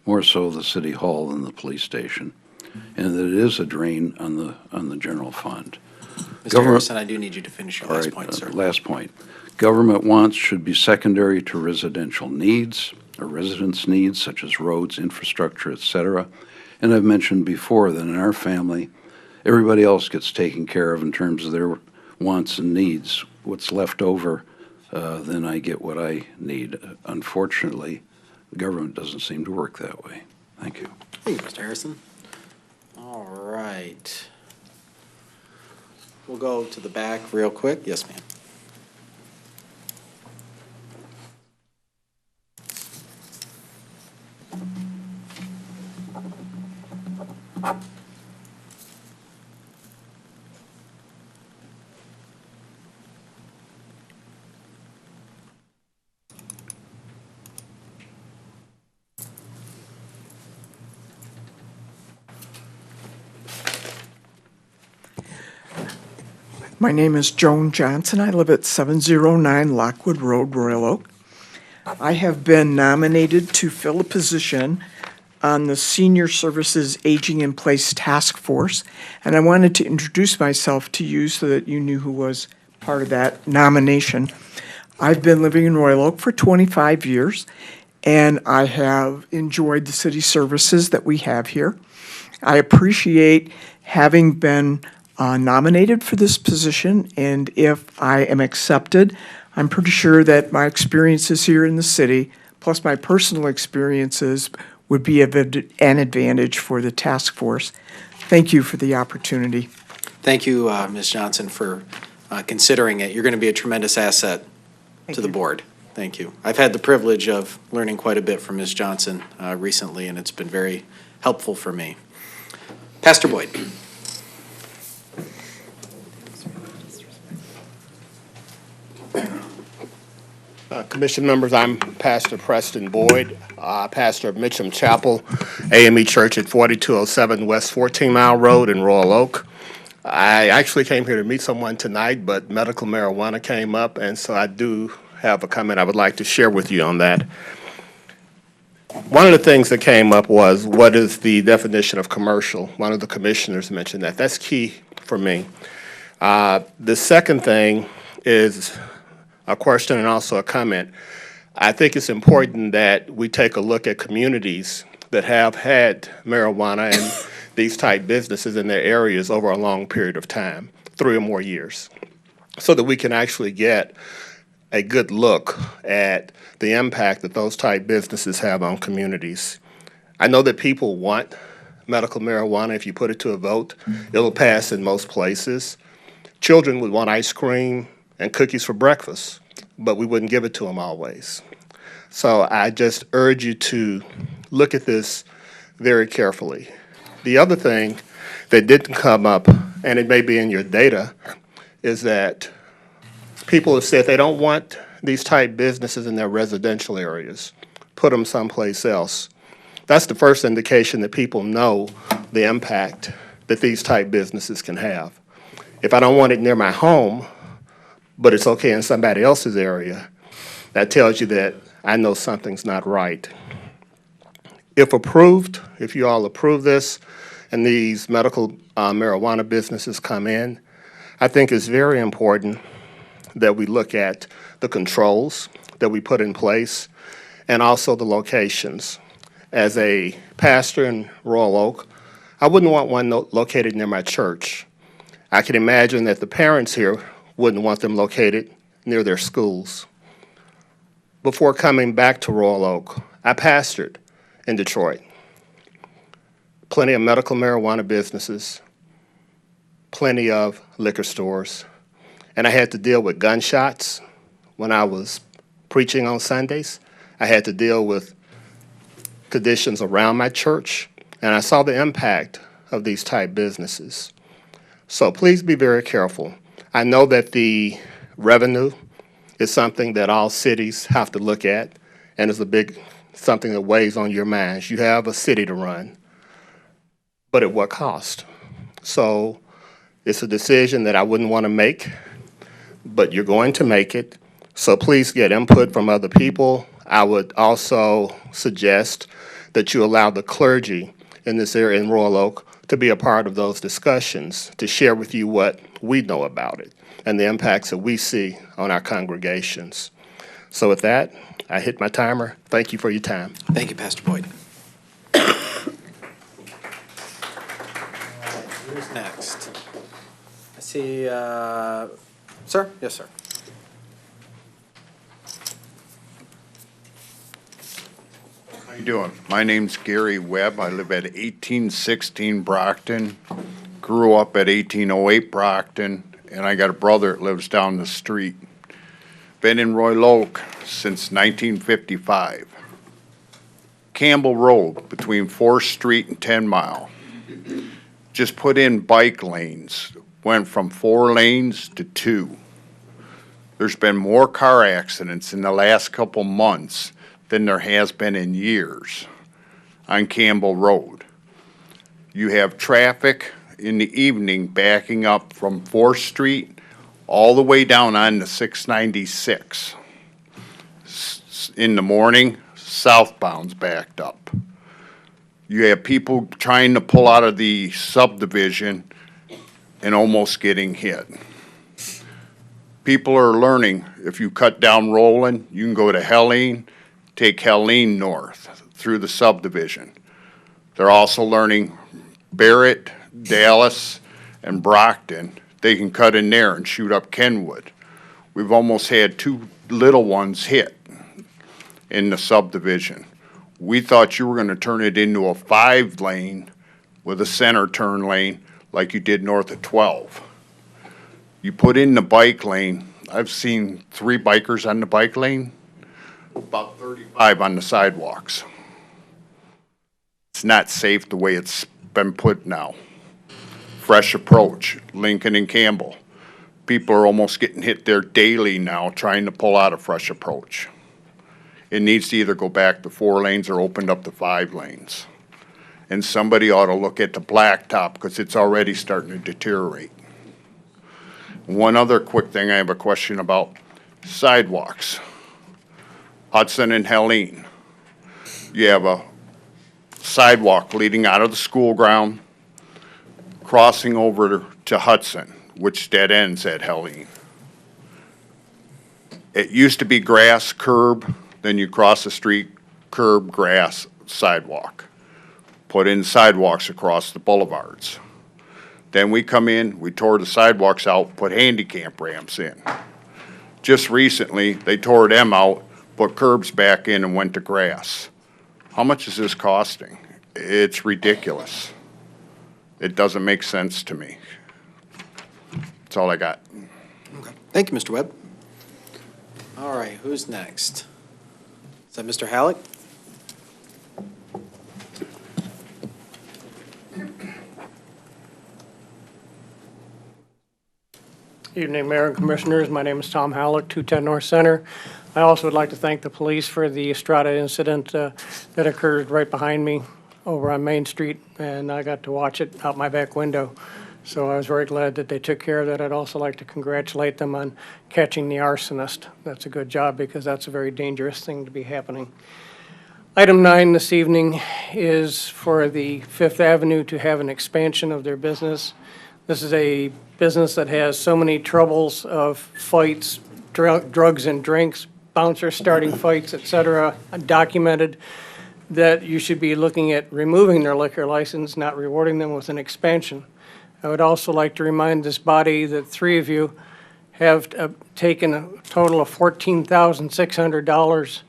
more so the city hall than the police station, and that it is a drain on the general fund. Mr. Harrison, I do need you to finish your last point, sir. Last point. Government wants should be secondary to residential needs or residents' needs, such as roads, infrastructure, et cetera. And I've mentioned before that in our family, everybody else gets taken care of in terms of their wants and needs. What's left over, then I get what I need. Unfortunately, the government doesn't seem to work that way. Thank you. Thank you, Mr. Harrison. All right. We'll go to the back real quick. Yes, ma'am. My name is Joan Johnson. I live at 709 Lockwood Road, Royal Oak. I have been nominated to fill a position on the Senior Services Aging in Place Task Force, and I wanted to introduce myself to you so that you knew who was part of that nomination. I've been living in Royal Oak for 25 years, and I have enjoyed the city services that we have here. I appreciate having been nominated for this position, and if I am accepted, I'm pretty sure that my experiences here in the city, plus my personal experiences, would be an advantage for the task force. Thank you for the opportunity. Thank you, Ms. Johnson, for considering it. You're going to be a tremendous asset to the board. Thank you. I've had the privilege of learning quite a bit from Ms. Johnson recently, and it's been very helpful for me. Pastor Boyd. Commission members, I'm Pastor Preston Boyd, pastor of Mitcham Chapel AME Church at 4207 West 14 Mile Road in Royal Oak. I actually came here to meet someone tonight, but medical marijuana came up, and so I do have a comment I would like to share with you on that. One of the things that came up was, what is the definition of commercial? One of the commissioners mentioned that. That's key for me. The second thing is a question and also a comment. I think it's important that we take a look at communities that have had marijuana and these type businesses in their areas over a long period of time, 3 or more years, so that we can actually get a good look at the impact that those type businesses have on communities. I know that people want medical marijuana. If you put it to a vote, it'll pass in most places. Children would want ice cream and cookies for breakfast, but we wouldn't give it to them always. So I just urge you to look at this very carefully. The other thing that didn't come up, and it may be in your data, is that people have said they don't want these type businesses in their residential areas. Put them someplace else. That's the first indication that people know the impact that these type businesses can have. If I don't want it near my home, but it's okay in somebody else's area, that tells you that I know something's not right. If approved, if you all approve this, and these medical marijuana businesses come in, I think it's very important that we look at the controls that we put in place and also the locations. As a pastor in Royal Oak, I wouldn't want one located near my church. I can imagine that the parents here wouldn't want them located near their schools. Before coming back to Royal Oak, I pastored in Detroit. Plenty of medical marijuana businesses, plenty of liquor stores, and I had to deal with gunshots when I was preaching on Sundays. I had to deal with conditions around my church, and I saw the impact of these type businesses. So please be very careful. I know that the revenue is something that all cities have to look at, and it's something that weighs on your minds. You have a city to run, but at what cost? So it's a decision that I wouldn't want to make, but you're going to make it. So please get input from other people. I would also suggest that you allow the clergy in this area in Royal Oak to be a part of those discussions, to share with you what we know about it and the impacts that we see on our congregations. So with that, I hit my timer. Thank you for your time. Thank you, Pastor Boyd. Who's next? I see, sir? Yes, sir. How you doing? My name's Gary Webb. I live at 1816 Brockton. Grew up at 1808 Brockton, and I got a brother that lives down the street. Been in Royal Oak since 1955. Campbell Road between 4th Street and 10 Mile. Just put in bike lanes. Went from 4 lanes to 2. There's been more car accidents in the last couple months than there has been in years on Campbell Road. You have traffic in the evening backing up from 4th Street all the way down on to 696. In the morning, southbound's backed up. You have people trying to pull out of the subdivision and almost getting hit. People are learning, if you cut down Roland, you can go to Helene, take Helene north through the subdivision. They're also learning Barrett, Dallas, and Brockton. They can cut in there and shoot up Kenwood. We've almost had 2 little ones hit in the subdivision. We thought you were going to turn it into a 5-lane with a center turn lane like you did north of 12. You put in the bike lane. I've seen 3 bikers on the bike lane, about 35 on the sidewalks. It's not safe the way it's been put now. Fresh approach, Lincoln and Campbell. People are almost getting hit there daily now trying to pull out a fresh approach. It needs to either go back to 4 lanes or opened up to 5 lanes. And somebody ought to look at the blacktop because it's already starting to deteriorate. One other quick thing I have a question about, sidewalks. Hudson and Helene. You have a sidewalk leading out of the school ground, crossing over to Hudson, which dead ends at Helene. It used to be grass, curb, then you cross the street, curb, grass, sidewalk. Put in sidewalks across the boulevards. Then we come in, we tore the sidewalks out, put handicap ramps in. Just recently, they tore them out, put curbs back in and went to grass. How much is this costing? It's ridiculous. It doesn't make sense to me. That's all I got. Okay. Thank you, Mr. Webb. All right, who's next? Is that Mr. Halleck? Evening, Mayor and Commissioners. My name is Tom Halleck, 210 North Center. I also would like to thank the police for the Estrada incident that occurred right behind me over on Main Street, and I got to watch it out my back window. So I was very glad that they took care of that. I'd also like to congratulate them on catching the arsonist. That's a good job because that's a very dangerous thing to be happening. Item 9 this evening is for the Fifth Avenue to have an expansion of their business. This is a business that has so many troubles of fights, drugs and drinks, bouncers starting fights, et cetera, documented, that you should be looking at removing their liquor license, not rewarding them with an expansion. I would also like to remind this body that 3 of you have taken a total of $14,600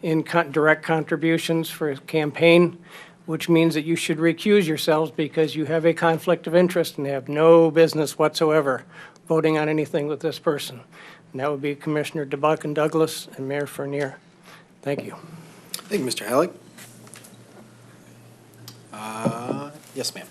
in direct contributions for a campaign, which means that you should recuse yourselves because you have a conflict of interest and have no business whatsoever voting on anything with this person. And that would be Commissioner DeBuck and Douglas and Mayor Fournier. Thank you. Thank you, Mr. Halleck. Yes, ma'am.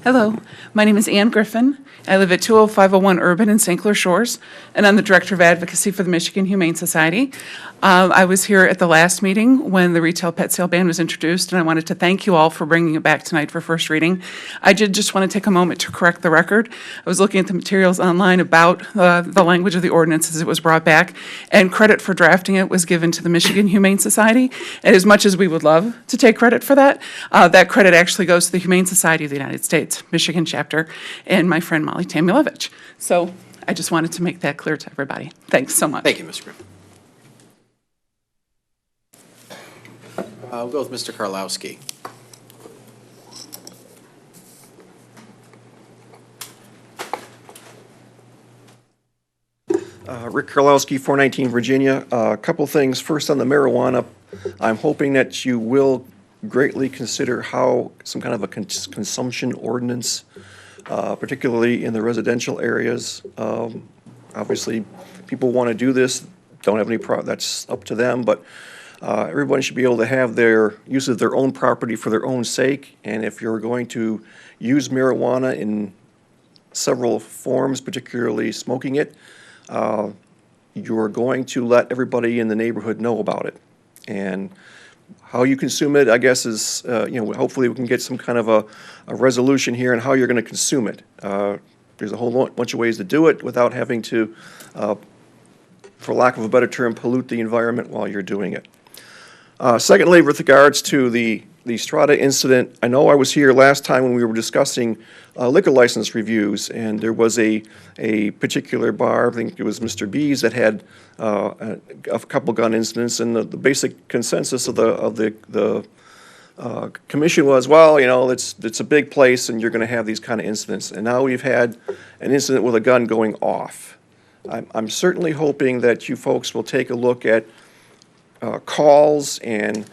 Hello, my name is Ann Griffin. I live at 20501 Urban in St. Clair Shores, and I'm the Director of Advocacy for the Michigan Humane Society. I was here at the last meeting when the retail pet sale ban was introduced, and I wanted to thank you all for bringing it back tonight for first reading. I did just want to take a moment to correct the record. I was looking at the materials online about the language of the ordinance as it was brought back, and credit for drafting it was given to the Michigan Humane Society. And as much as we would love to take credit for that, that credit actually goes to the Humane Society of the United States, Michigan chapter, and my friend Molly Tamulevich. So I just wanted to make that clear to everybody. Thanks so much. Thank you, Ms. Griffin. We'll go with Mr. Karlowski. Rick Karlowski, 419 Virginia. A couple things. First, on the marijuana, I'm hoping that you will greatly consider how some kind of a consumption ordinance, particularly in the residential areas. Obviously, people want to do this, don't have any that's up to them, but everybody should be able to have their use of their own property for their own sake. And if you're going to use marijuana in several forms, particularly smoking it, you're going to let everybody in the neighborhood know about it. And how you consume it, I guess, is, hopefully we can get some kind of a resolution here on how you're going to consume it. There's a whole bunch of ways to do it without having to, for lack of a better term, pollute the environment while you're doing it. Secondly, with regards to the Strata incident, I know I was here last time when we were discussing liquor license reviews, and there was a particular bar, I think it was Mr. B's, that had a couple gun incidents, and the basic consensus of the commission was, well, it's a big place, and you're going to have these kind of incidents. And now we've had an incident with a gun going off. I'm certainly hoping that you folks will take a look at calls and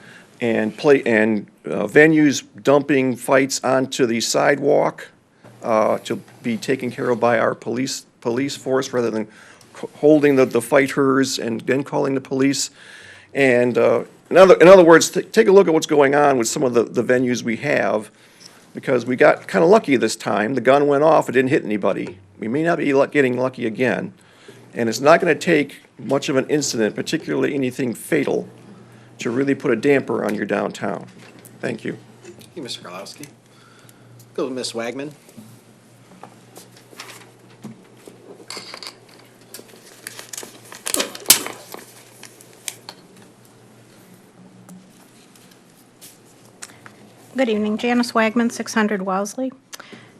venues dumping fights onto the sidewalk to be taken care of by our police force rather than holding the fighters and then calling the police. And in other words, take a look at what's going on with some of the venues we have, because we got kind of lucky this time. The gun went off, it didn't hit anybody. We may not be getting lucky again. And it's not going to take much of an incident, particularly anything fatal, to really put a damper on your downtown. Thank you. Thank you, Mr. Karlowski. Go with Ms. Wagman. Good evening, Janice Wagman, 600 Wellesley.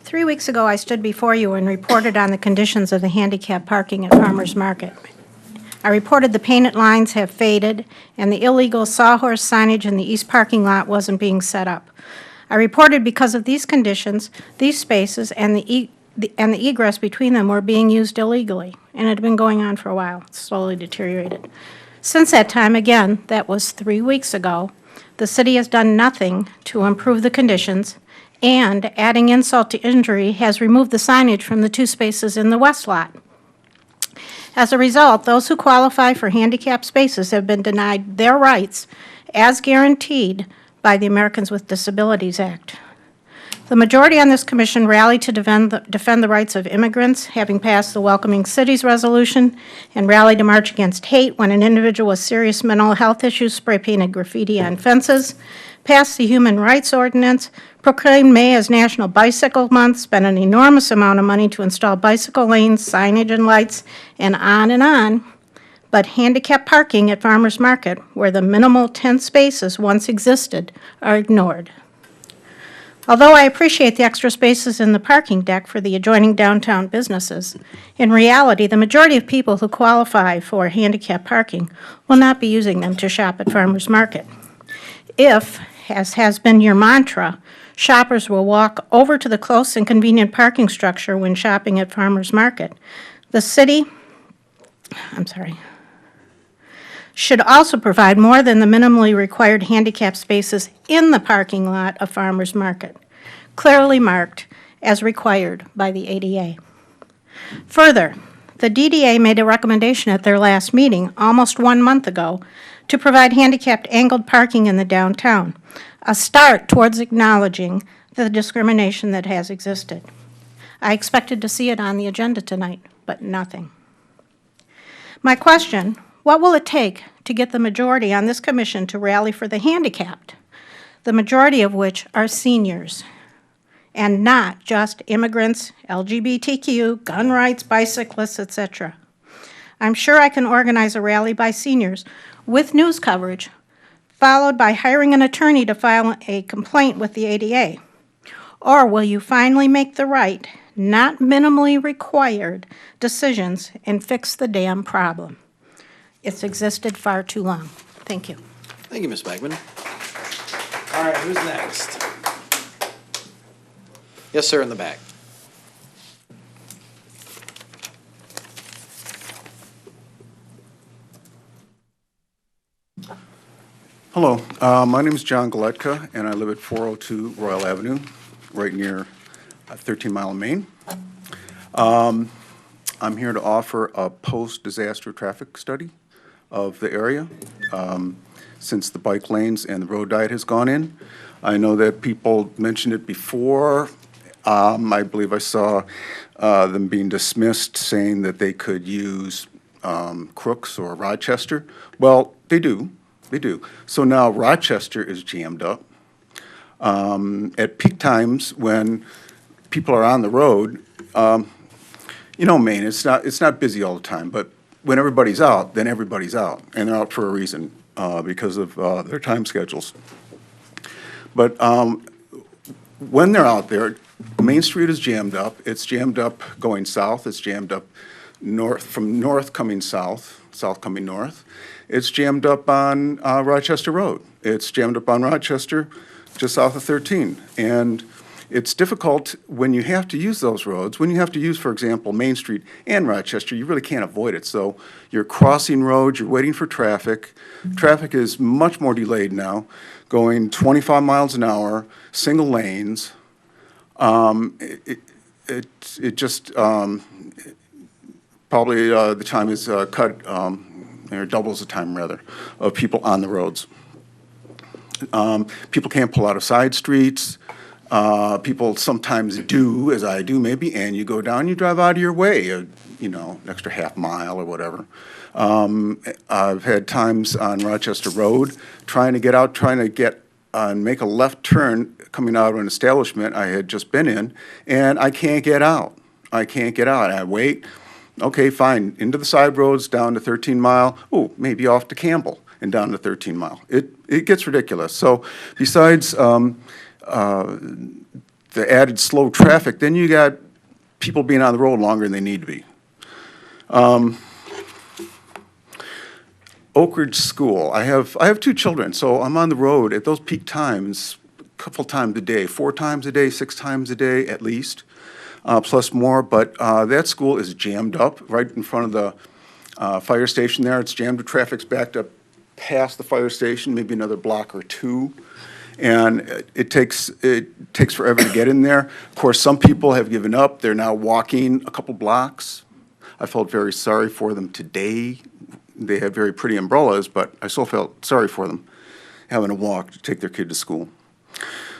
3 weeks ago, I stood before you and reported on the conditions of the handicap parking at Farmers Market. I reported the painted lines have faded and the illegal sawhorse signage in the east parking lot wasn't being set up. I reported because of these conditions, these spaces and the egress between them were being used illegally, and it had been going on for a while. It slowly deteriorated. Since that time, again, that was 3 weeks ago, the city has done nothing to improve the conditions, and adding insult to injury, has removed the signage from the 2 spaces in the west lot. As a result, those who qualify for handicap spaces have been denied their rights as guaranteed by the Americans with Disabilities Act. The majority on this commission rallied to defend the rights of immigrants, having passed the Welcoming Cities Resolution, and rallied to march against hate when an individual with serious mental health issues spray-painted graffiti on fences, passed the Human Rights Ordinance, proclaimed May as National Bicycle Month, spent an enormous amount of money to install bicycle lanes, signage, and lights, and on, but handicap parking at Farmers Market, where the minimal 10 spaces once existed, are ignored. Although I appreciate the extra spaces in the parking deck for the adjoining downtown businesses, in reality, the majority of people who qualify for handicap parking will not be using them to shop at Farmers Market. If, as has been your mantra, Shoppers will walk over to the close and convenient parking structure when shopping at Farmers Market. The city, should also provide more than the minimally required handicap spaces in the parking lot of Farmers Market, clearly marked as required by the ADA. Further, the DDA made a recommendation at their last meeting, almost 1 month ago, to provide handicapped angled parking in the downtown, a start towards acknowledging the discrimination that has existed. I expected to see it on the agenda tonight, but nothing. My question, what will it take to get the majority on this commission to rally for the handicapped, the majority of which are seniors, and not just immigrants, LGBTQ, gun rights, bicyclists, etc.? I'm sure I can organize a rally by seniors with news coverage, followed by hiring an attorney to file a complaint with the ADA. Or will you finally make the right, not minimally required, decisions and fix the damn problem? It's existed far too long. Thank you. Thank you, Ms. Bagman. All right, who's next? Yes, sir, in the back. Hello, my name is John Galetka, and I live at 402 Royal Avenue, right near 13 Mile in Maine. I'm here to offer a post-disaster traffic study of the area since the bike lanes and the road diet has gone in. I know that people mentioned it before. I believe I saw them being dismissed, saying that they could use Crooks or Rochester. Well, they do. They do. So now Rochester is jammed up. At peak times when people are on the road, you know, Maine, it's not busy all the time, but when everybody's out, then everybody's out, and they're out for a reason because of their time schedules. But when they're out there, Main Street is jammed up. It's jammed up going south. It's jammed up north, from north coming south, south coming north. It's jammed up on Rochester Road. It's jammed up on Rochester just south of 13. And it's difficult when you have to use those roads. When you have to use, for example, Main Street and Rochester, you really can't avoid it. So you're crossing roads, you're waiting for traffic. Traffic is much more delayed now, going 25 miles an hour, single lanes. It just probably the time is cut, or doubles the time rather, of people on the roads. People can't pull out of side streets. People sometimes do, as I do maybe, and you go down, you drive out of your way, you know, an extra half mile or whatever. I've had times on Rochester Road trying to get out, trying to get and make a left turn coming out of an establishment I had just been in, and I can't get out. I can't get out. I wait. Okay, fine. Into the side roads, down to 13 Mile. Oh, maybe off to Campbell and down to 13 Mile. It gets ridiculous. So besides the added slow traffic, then you got people being on the road longer than they need to be. Oak Ridge School. I have 2 children, so I'm on the road at those peak times, a couple times a day, 4 times a day, 6 times a day at least, plus more. But that school is jammed up right in front of the fire station there. It's jammed. The traffic's backed up past the fire station, maybe another block or 2. And it takes forever to get in there. Of course, some people have given up. They're now walking a couple blocks. I felt very sorry for them today. They had very pretty umbrellas, but I still felt sorry for them having to walk to take their kid to school.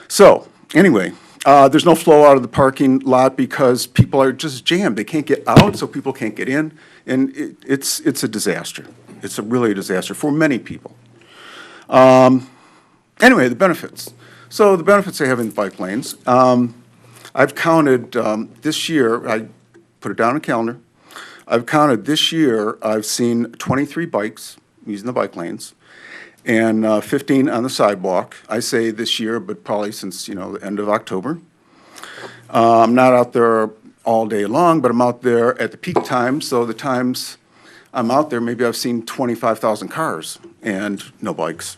So anyway, there's no flow out of the parking lot because people are just jammed. They can't get out, so people can't get in, and it's a disaster. It's really a disaster for many people. Anyway, the benefits. So the benefits they have in bike lanes. I've counted this year, I put it down on a calendar, I've counted this year, I've seen 23 bikes using the bike lanes and 15 on the sidewalk. I say this year, but probably since, you know, the end of October. I'm not out there all day long, but I'm out there at the peak times. So the times I'm out there, maybe I've seen 25,000 cars and no bikes.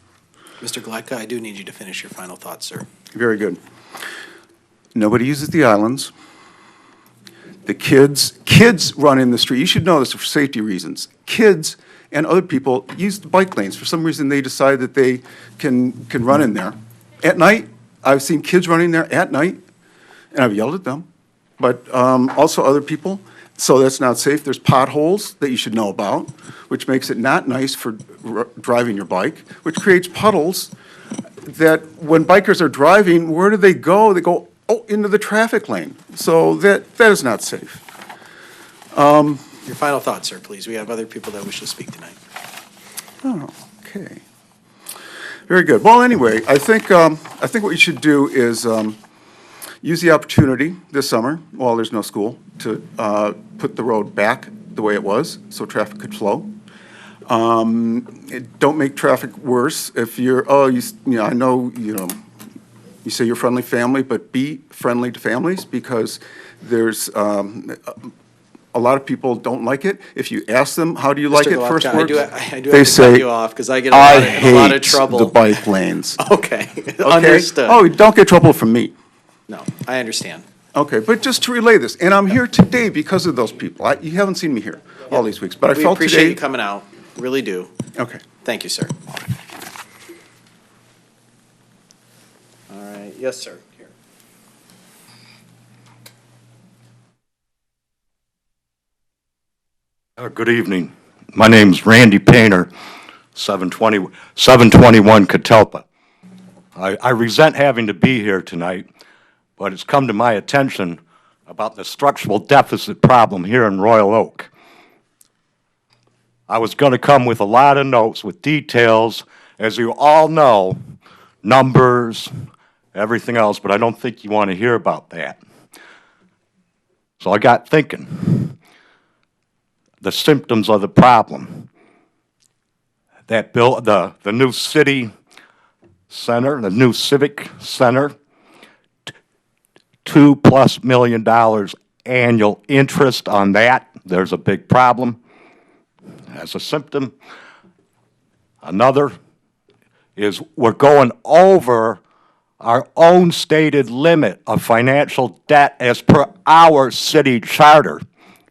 Mr. Gletka, I do need you to finish your final thoughts, sir. Very good. Nobody uses the islands. The kids run in the street. You should know this for safety reasons. Kids and other people use the bike lanes. For some reason, they decide that they can run in there. At night, I've seen kids running there at night, and I've yelled at them, but also other people. So that's not safe. There's potholes that you should know about, which makes it not nice for driving your bike, which creates puddles that when bikers are driving, where do they go? They go into the traffic lane. So that is not safe. Your final thoughts, sir, please. We have other people that wish to speak tonight. Oh, okay. Very good. Well, anyway, I think what you should do is use the opportunity this summer, while there's no school, to put the road back the way it was so traffic could flow. Don't make traffic worse. If you're, I know, you say you're friendly family, but be friendly to families, because there's a lot of people don't like it. If you ask them, how do you like it, first words, I do they have to say, cut you off because I get I in a lot of hate trouble. the bike lanes. Okay, understood. Oh, don't get trouble from me. No, I understand. Okay, but just to relay this, and I'm here today because of those people. You haven't seen me here all these weeks, but I We felt appreciate today. you coming out, really do. Okay. Thank you, sir. All right, yes, sir. Here. Good evening. My name's Randy Painter, 721 Catalpa. I resent having to be here tonight, but it's come to my attention about the structural deficit problem here in Royal Oak. I was going to come with a lot of notes with details, as you all know, numbers, everything else, but I don't think you want to hear about that. So I got thinking. The symptoms of the problem. That the new city center, the new civic center, $2+ million annual interest on that. There's a big problem as a symptom. Another is we're going over our own stated limit of financial debt as per our city charter.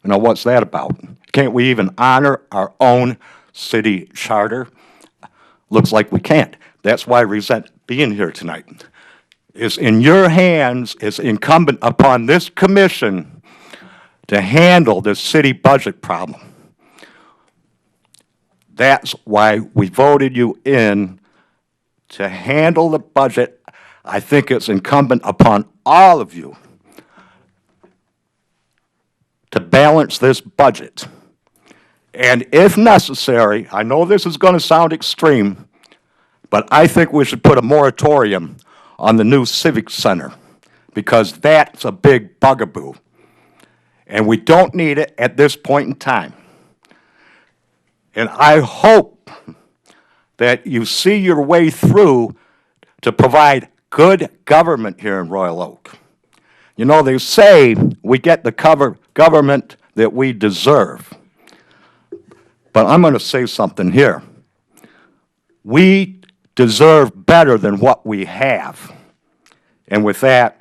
You know, what's that about? Can't we even honor our own city charter? Looks like we can't. That's why I resent being here tonight. It's in your hands, it's incumbent upon this commission to handle the city budget problem. That's why we voted you in to handle the budget. I think it's incumbent upon all of you to balance this budget. And if necessary, I know this is going to sound extreme, but I think we should put a moratorium on the new civic center, because that's a big bugaboo. And we don't need it at this point in time. And I hope that you see your way through to provide good government here in Royal Oak. You know, they say we get the government that we deserve. But I'm going to say something here. We deserve better than what we have. And with that,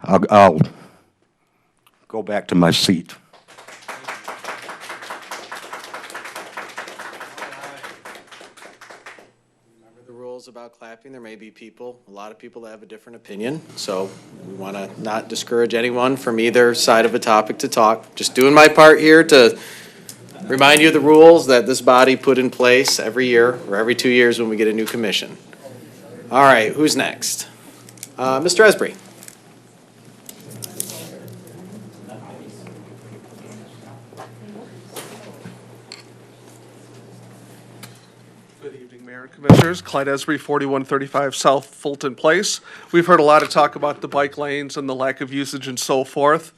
I'll go back to my seat. Remember the rules about clapping. There may be a lot of people that have a different opinion. So we want to not discourage anyone from either side of a topic to talk. Just doing my part here to remind you of the rules that this body put in place every year or every 2 years when we get a new commission. All right, who's next? Mr. Esbree. Good evening, Mayor and Commissioners. Clyde Esbree, 4135 South Fulton Place. We've heard a lot of talk about the bike lanes and the lack of usage and so forth.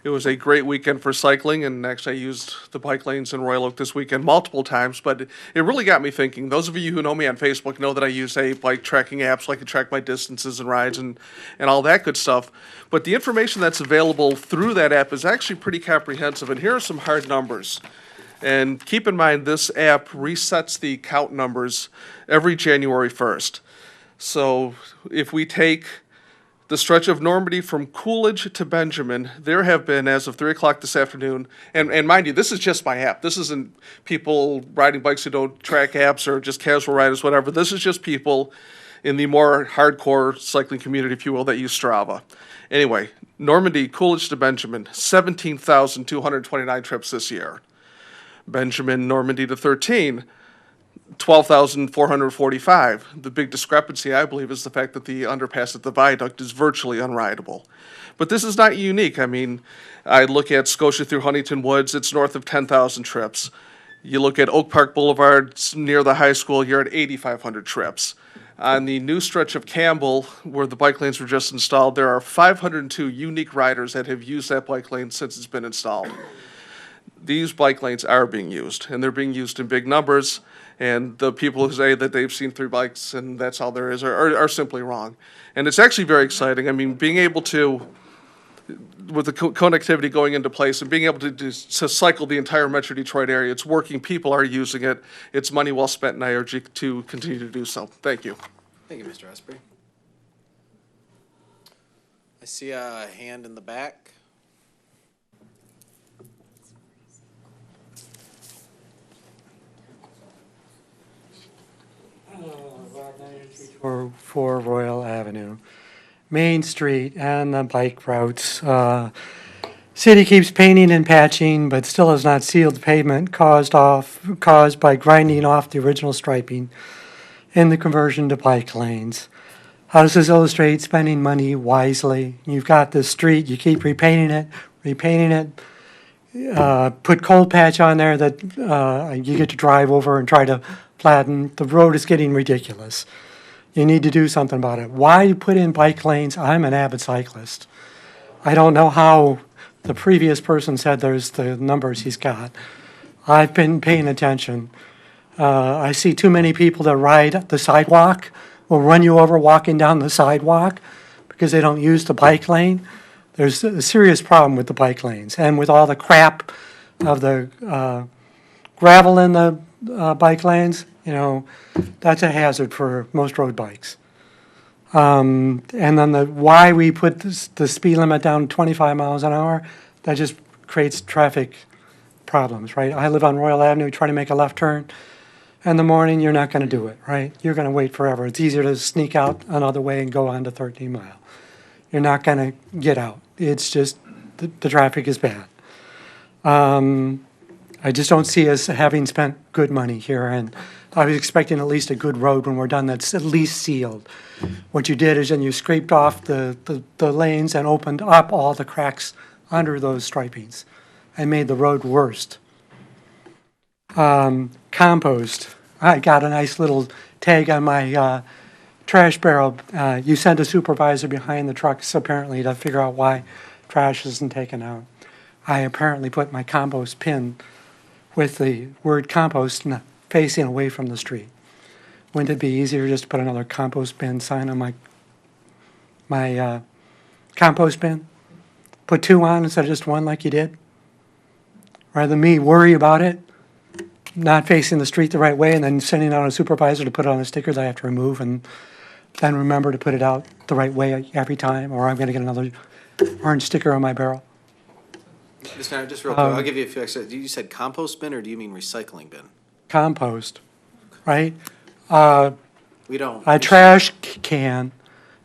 It was a great weekend for cycling, and actually I used the bike lanes in Royal Oak this weekend multiple times, but it really got me thinking. Those of you who know me on Facebook know that I use bike tracking apps, so I can track my distances and rides and all that good stuff. But the information that's available through that app is actually pretty comprehensive, and here are some hard numbers. And keep in mind, this app resets the count numbers every January 1st. So if we take the stretch of Normandy from Coolidge to Benjamin, there have been, as of 3 o'clock this afternoon, and mind you, this is just my app. This isn't people riding bikes who don't track apps or just casual riders, whatever. This is just people in the more hardcore cycling community, if you will, that use Strava. Anyway, Normandy, Coolidge to Benjamin, 17,229 trips this year. Benjamin, Normandy to 13, 12,445. The big discrepancy, I believe, is the fact that the underpass at the viaduct is virtually unrideable. But this is not unique. I mean, I look at Scotia through Huntington Woods, it's north of 10,000 trips. You look at Oak Park Boulevard, it's near the high school, you're at 8,500 trips. On the new stretch of Campbell, where the bike lanes were just installed, there are 502 unique riders that have used that bike lane since it's been installed. These bike lanes are being used, and they're being used in big numbers, and the people who say that they've seen 3 bikes and that's all there is are simply wrong. And it's actually very exciting. I mean, being able to, with the connectivity going into place and being able to cycle the entire Metro Detroit area, it's working, people are using it, it's money well spent, and I urge you to continue to do so. Thank you. Thank you, Mr. Esprey. I see a hand in the back. For Royal Avenue, Main Street, and the bike routes. City keeps painting and patching, but still has not sealed the pavement caused by grinding off the original striping in the conversion to bike lanes. How does this illustrate spending money wisely? You've got this street, you keep repainting it, put cold patch on there that you get to drive over and try to flatten. The road is getting ridiculous. You need to do something about it. Why put in bike lanes? I'm an avid cyclist. I don't know how the previous person said there's the numbers he's got. I've been paying attention. I see too many people that ride the sidewalk, will run you over walking down the sidewalk because they don't use the bike lane. There's a serious problem with the bike lanes, and with all the crap of the gravel in the bike lanes, you know, that's a hazard for most road bikes. And then why we put the speed limit down 25 miles an hour, that just creates traffic problems, right? I live on Royal Avenue, try to make a left turn. In the morning, you're not going to do it, right? You're going to wait forever. It's easier to sneak out another way and go on to 13 Mile. You're not going to get out. It's just, the traffic is bad. I just don't see us having spent good money here, and I was expecting at least a good road when we're done that's at least sealed. What you did is then you scraped off the lanes and opened up all the cracks under those stripings and made the road worse. Compost. I got a nice little tag on my trash barrel. You sent a supervisor behind the trucks apparently to figure out why trash isn't taken out. I apparently put my compost pin with the word compost facing away from the street. Wouldn't it be easier just to put another compost bin sign on my compost bin? Put 2 on instead of just 1 like you did? Rather than me worry about it, not facing the street the right way, and then sending out a supervisor to put it on a sticker that I have to remove, and then remember to put it out the right way every time, or I'm going to get another orange sticker on my barrel. Just real quick, I'll give you a few extra. You said compost bin, or do you mean recycling bin? Compost, right? We don't. A trash can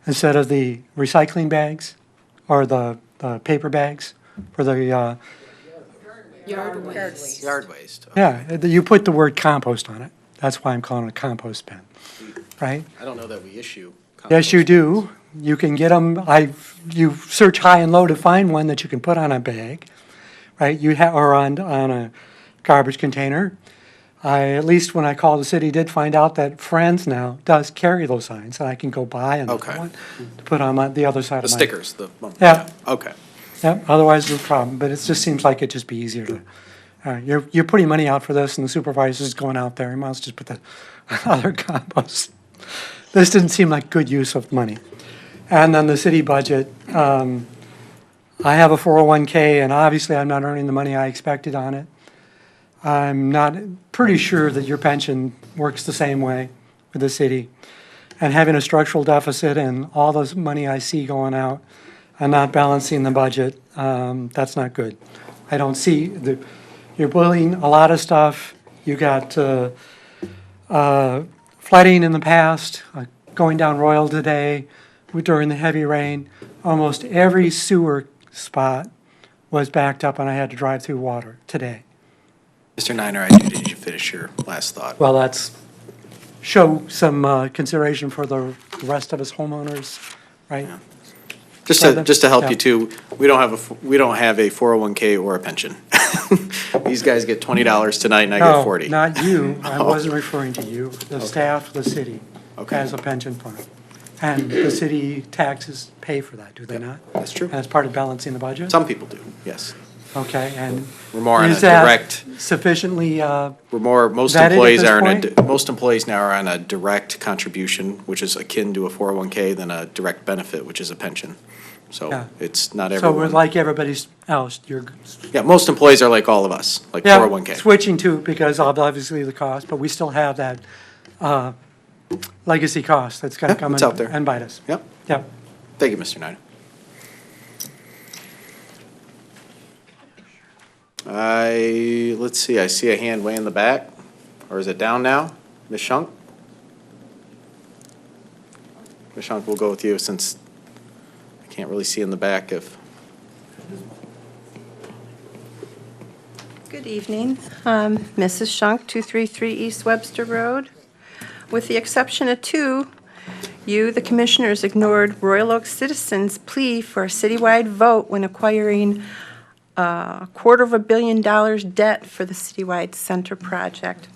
instead of the recycling bags or the paper bags for the Yard waste. Yard waste. yeah. You put the word compost on it. That's why I'm calling it a compost bin, right? I don't know that we issue compost. Yes, you do. You can get them. You search high and low to find one that you can put on a bag, right? Or on a garbage container. At least when I called the city, did find out that Friends now does carry those signs, and I can go buy another one to put on the other side The of my... stickers. Yeah. Okay. Yeah, otherwise there's a problem, but it just seems like it'd just be easier to... You're putting money out for this, and the supervisor's going out there, you might as well just put the other compost. This didn't seem like good use of money. And then the city budget, I have a 401k, and obviously I'm not earning the money I expected on it. I'm not pretty sure that your pension works the same way with the city. and having a structural deficit and all this money I see going out and not balancing the budget, that's not good. I don't see, you're building a lot of stuff. You got flooding in the past, going down Royal today during the heavy rain. Almost every sewer spot was backed up and I had to drive through water today. Mr. Niner, I did you finish your last thought? Well, that's show some consideration for the rest of us homeowners, right? Yeah. Just to help you too, we don't have a 401k or a pension. These guys get $20 tonight and I get 40. No, not you. I wasn't referring to you. The staff of the city has a pension fund. And the city taxes pay for that, do they not? That's true. As part of balancing the budget? Some people do, yes. Okay, and We're more on a is that direct, sufficiently most vetted at employees this are point? most employees now are on a direct contribution, which is akin to a 401k, than a direct benefit, which is a pension. So Yeah. it's not So everyone. we're like everybody else, you're, Yeah, most employees are like all of us, like yeah, 401k. switching to, because of obviously the cost, but we still have that legacy cost that's gonna Yeah, come it's out there. and bite us. Yep. Yep. Thank you, Mr. Niner. Let's see, I see a hand way in the back, or is it down now? Ms. Shunk? Ms. Shunk, we'll go with you since I can't really see in the back if. Good evening. Mrs. Shunk, 233 East Webster Road. With the exception of two, you, the commissioners, ignored Royal Oak citizens' plea for a citywide vote when acquiring $250 million debt for the citywide center project.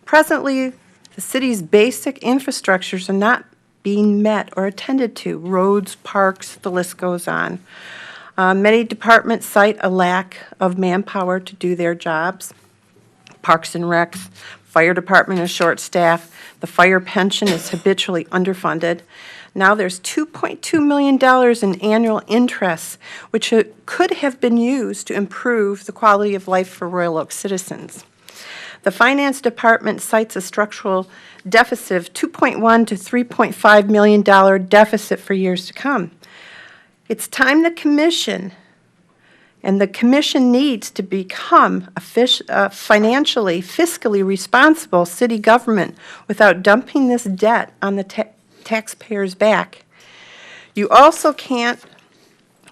Presently, the city's basic infrastructures are not being met or attended to. Roads, parks, the list goes on. Many departments cite a lack of manpower to do their jobs. Parks and Recs, fire department is short-staffed. The fire pension is habitually underfunded. Now there's $2.2 million in annual interest, which could have been used to improve the quality of life for Royal Oak citizens. The finance department cites a structural deficit of $2.1 to $3.5 million deficit for years to come. It's time the commission, and the commission needs to become a financially, fiscally responsible city government without dumping this debt on the taxpayers' back. You also can't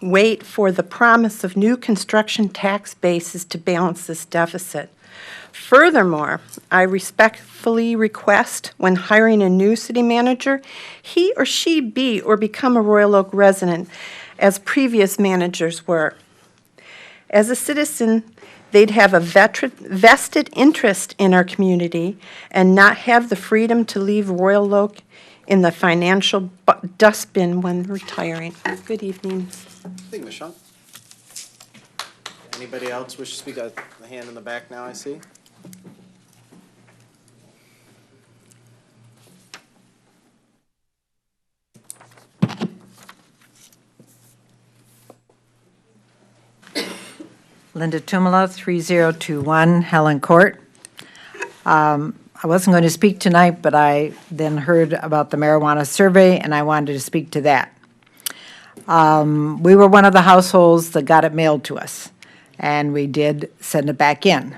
wait for the promise of new construction tax bases to balance this deficit. Furthermore, I respectfully request when hiring a new city manager, he or she be or become a Royal Oak resident, as previous managers were. As a citizen, they'd have a vested interest in our community and not have the freedom to leave Royal Oak in the financial dustbin when retiring. Good evening. Thank you, Ms. Shunk. Anybody else wish to speak? The hand in the back now, I see. Linda Tumala, 3021 Helen Court. I wasn't going to speak tonight, but I then heard about the marijuana survey, and I wanted to speak to that. We were one of the households that got it mailed to us, and we did send it back in.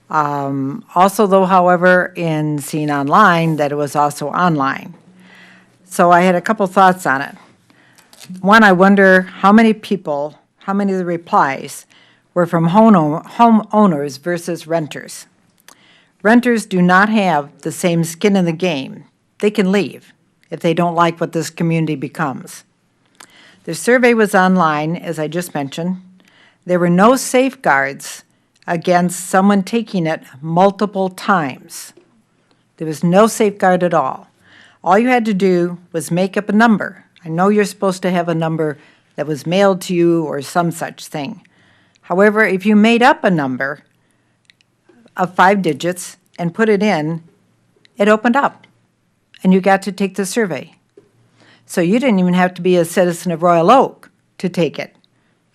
Also, though, however, in seeing online, that it was also online. So I had a couple thoughts on it. One, I wonder how many people, how many of the replies were from homeowners versus renters. Renters do not have the same skin in the game. They can leave if they don't like what this community becomes. The survey was online, as I just mentioned. There were no safeguards against someone taking it multiple times. There was no safeguard at all. All you had to do was make up a number. I know you're supposed to have a number that was mailed to you or some such thing. However, if you made up a number of 5 digits and put it in, it opened up, and you got to take the survey. So you didn't even have to be a citizen of Royal Oak to take it.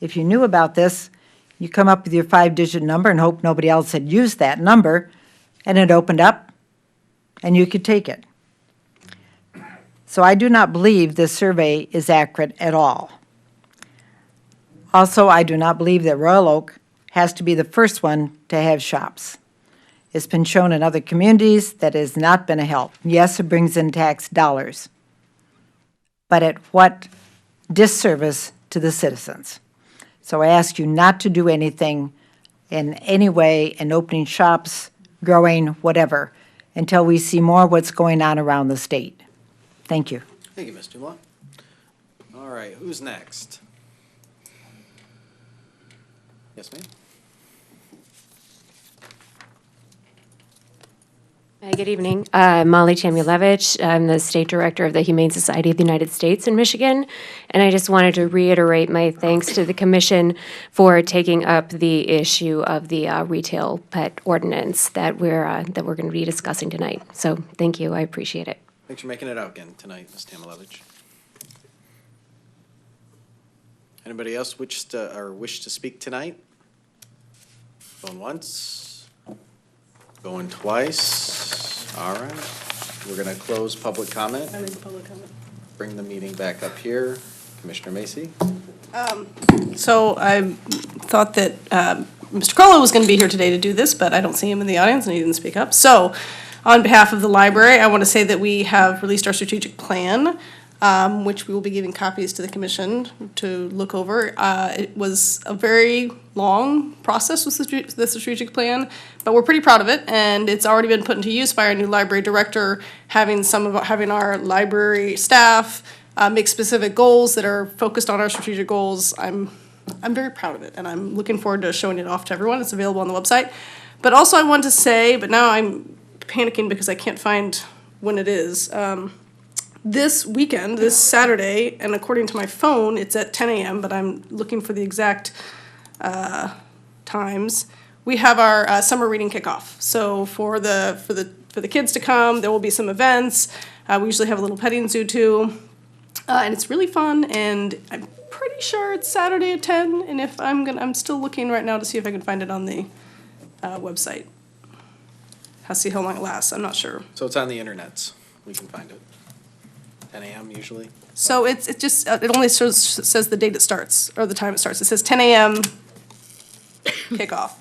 If you knew about this, you come up with your 5-digit number and hope nobody else had used that number, and it opened up, and you could take it. So I do not believe this survey is accurate at all. Also, I do not believe that Royal Oak has to be the first one to have shops. It's been shown in other communities that it has not been a help. Yes, it brings in tax dollars, but at what disservice to the citizens? So I ask you not to do anything in any way in opening shops, growing, whatever, until we see more what's going on around the state. Thank you. Thank you, Ms. Dumois. All right, who's next? Yes, ma'am? Good evening. Molly Chamulevich. I'm the State Director of the Humane Society of the United States in Michigan, and I just wanted to reiterate my thanks to the Commission for taking up the issue of the retail pet ordinance that we're going to be discussing tonight. So thank you. I appreciate it. Thanks for making it out again tonight, Ms. Tamilevich. Anybody else wish to speak tonight? Going once? Going twice? All right. We're going to close public comment. I'm in public comment. Bring the meeting back up here. Commissioner Macy? So I thought that Mr. Crowell was going to be here today to do this, but I don't see him in the audience and he didn't speak up. So on behalf of the library, I want to say that we have released our strategic plan, which we will be giving copies to the commission to look over. It was a very long process with the strategic plan, but we're pretty proud of it, and it's already been put into use by our new library director, having our library staff make specific goals that are focused on our strategic goals. I'm very proud of it, and I'm looking forward to showing it off to everyone. It's available on the website. But also I want to say, but now I'm panicking because I can't find when it is. This weekend, this Saturday, and according to my phone, it's at 10 a.m., but I'm looking for the exact times. We have our summer reading kickoff. So for the kids to come, there will be some events. We usually have a little petting zoo too, and it's really fun. And I'm pretty sure it's Saturday at 10. And if I'm still looking right now to see if I can find it on the website. I'll see how long it lasts. I'm not sure. So it's on the internets. We can find it. 10 a.m. usually? So it only says the date it starts, or the time it starts. It says 10 a.m. kickoff.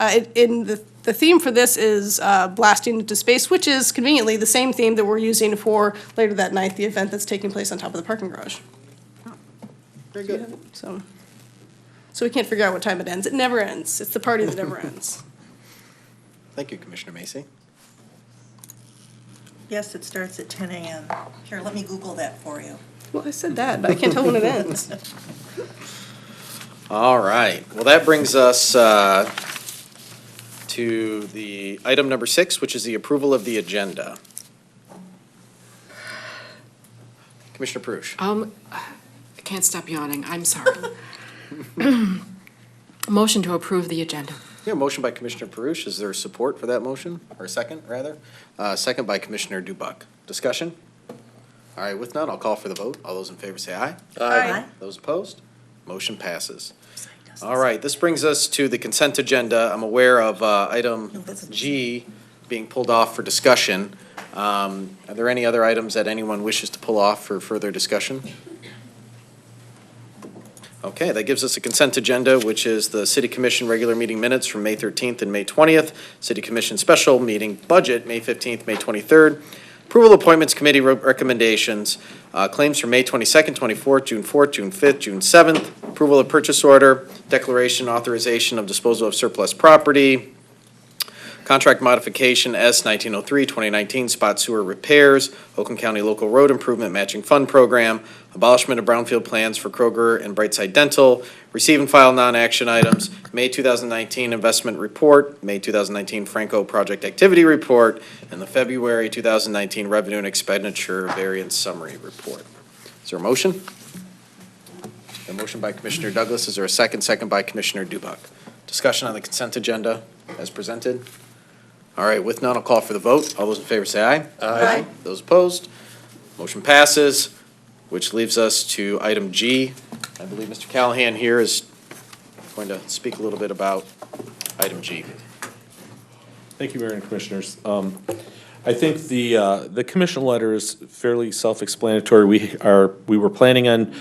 The theme for this is blasting into space, which is conveniently the same theme that we're using for later that night, the event that's taking place on top of the parking garage. Very good. So we can't figure out what time it ends. It never ends. It's the party that never ends. Thank you, Commissioner Macy. Yes, it starts at 10 a.m. Here, let me Google that for you. Well, I said that, but I can't tell when it ends. All right. Well, that brings us to the item number 6, which is the approval of the agenda. Commissioner Perush. I can't stop yawning. I'm sorry. Motion to approve the agenda. Yeah, motion by Commissioner Perush. Is there support for that motion? Or a second, rather? Second by Commissioner Dubuck. Discussion? All right, with none, I'll call for the vote. All those in favor say aye. Aye. Those opposed? Motion passes. All right, this brings us to the consent agenda. I'm aware of item G being pulled off for discussion. Are there any other items that anyone wishes to pull off for further discussion? Okay, that gives us a consent agenda, which is the City Commission regular meeting minutes from May 13th and May 20th, City Commission special meeting budget, May 15th, May 23rd, approval appointments committee recommendations, claims from May 22nd, 24th, June 4th, June 5th, June 7th, approval of purchase order, declaration, authorization of disposal of surplus property, contract modification S-1903, 2019, spot sewer repairs, Oakland County Local Road Improvement Matching Fund Program, abolishment of brownfield plans for Kroger and Brightside Dental, receive and file non-action items, May 2019 investment report, May 2019 Franco project activity report, and the February 2019 revenue and expenditure variance summary report. Is there a motion? A motion by Commissioner Douglas. Is there a second? Second by Commissioner Dubuck. Discussion on the consent agenda as presented. All right, with none, I'll call for the vote. All those in favor say aye. Aye. Those opposed? Motion passes, which leaves us to item G. I believe Mr. Callahan here is going to speak a little bit about item G. Thank you, Mayor and Commissioners. I think the commission letter is fairly self-explanatory. We were planning on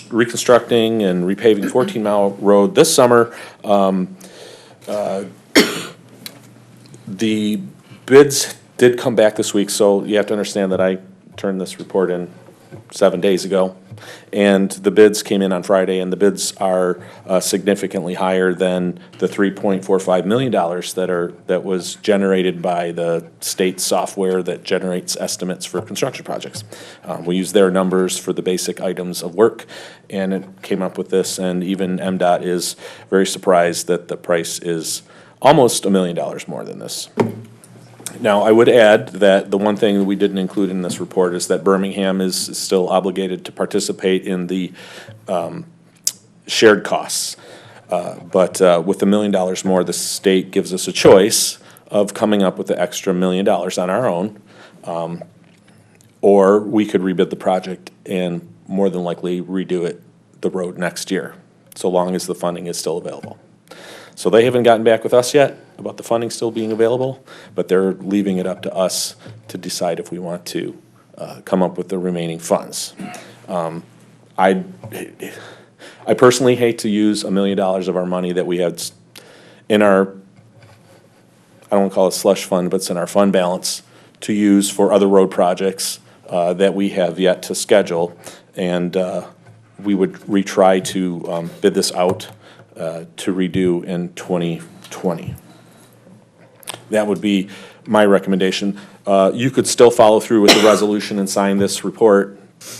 reconstructing and repaving 14 Mile Road this summer. The bids did come back this week, so you have to understand that I turned this report in 7 days ago. And the bids came in on Friday, and the bids are significantly higher than the $3.45 million that was generated by the state software that generates estimates for construction projects. We used their numbers for the basic items of work, and it came up with this, and even MDOT is very surprised that the price is almost $1 million more than this. Now, I would add that the one thing we didn't include in this report is that Birmingham is still obligated to participate in the shared costs. But with $1 million more, the state gives us a choice of coming up with the extra $1 million on our own, or we could rebid the project and more than likely redo the road next year, so long as the funding is still available. So they haven't gotten back with us yet about the funding still being available, but they're leaving it up to us to decide if we want to come up with the remaining funds. I personally hate to use $1 million of our money that we had in our, I don't want to call it slush fund, but it's in our fund balance, to use for other road projects that we have yet to schedule. And we would retry to bid this out to redo in 2020. That would be my recommendation. You could still follow through with the resolution and sign this report,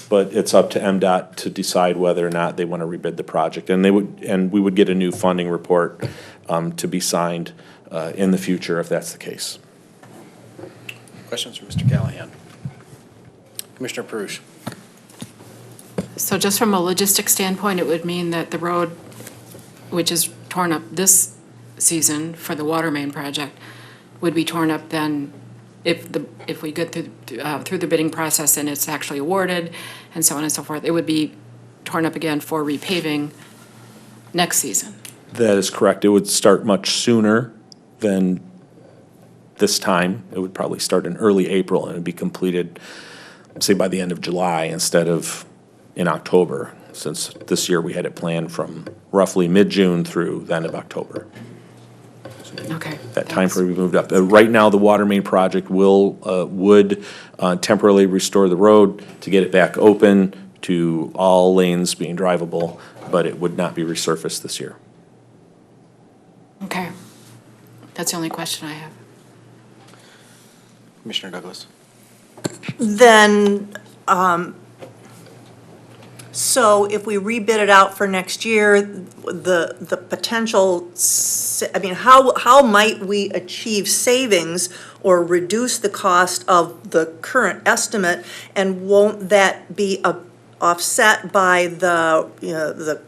but it's up to MDOT to decide whether or not they want to rebid the project. And we would get a new funding report to be signed in the future if that's the case. Questions from Mr. Callahan? Commissioner Perush. So just from a logistics standpoint, it would mean that the road, which is torn up this season for the water main project, would be torn up then if we get through the bidding process and it's actually awarded and so on and so forth. It would be torn up again for repaving next season. That is correct. It would start much sooner than this time. It would probably start in early April and it'd be completed, say, by the end of July instead of in October, since this year we had it planned from roughly mid-June through the end of October. Okay. That time frame we moved up. Right now, the water main project would temporarily restore the road to get it back open to all lanes being drivable, but it would not be resurfaced this year. Okay. That's the only question I have. Commissioner Douglas. Then, so if we rebid it out for next year, the potential, I mean, how might we achieve savings or reduce the cost of the current estimate? And won't that be offset by the, the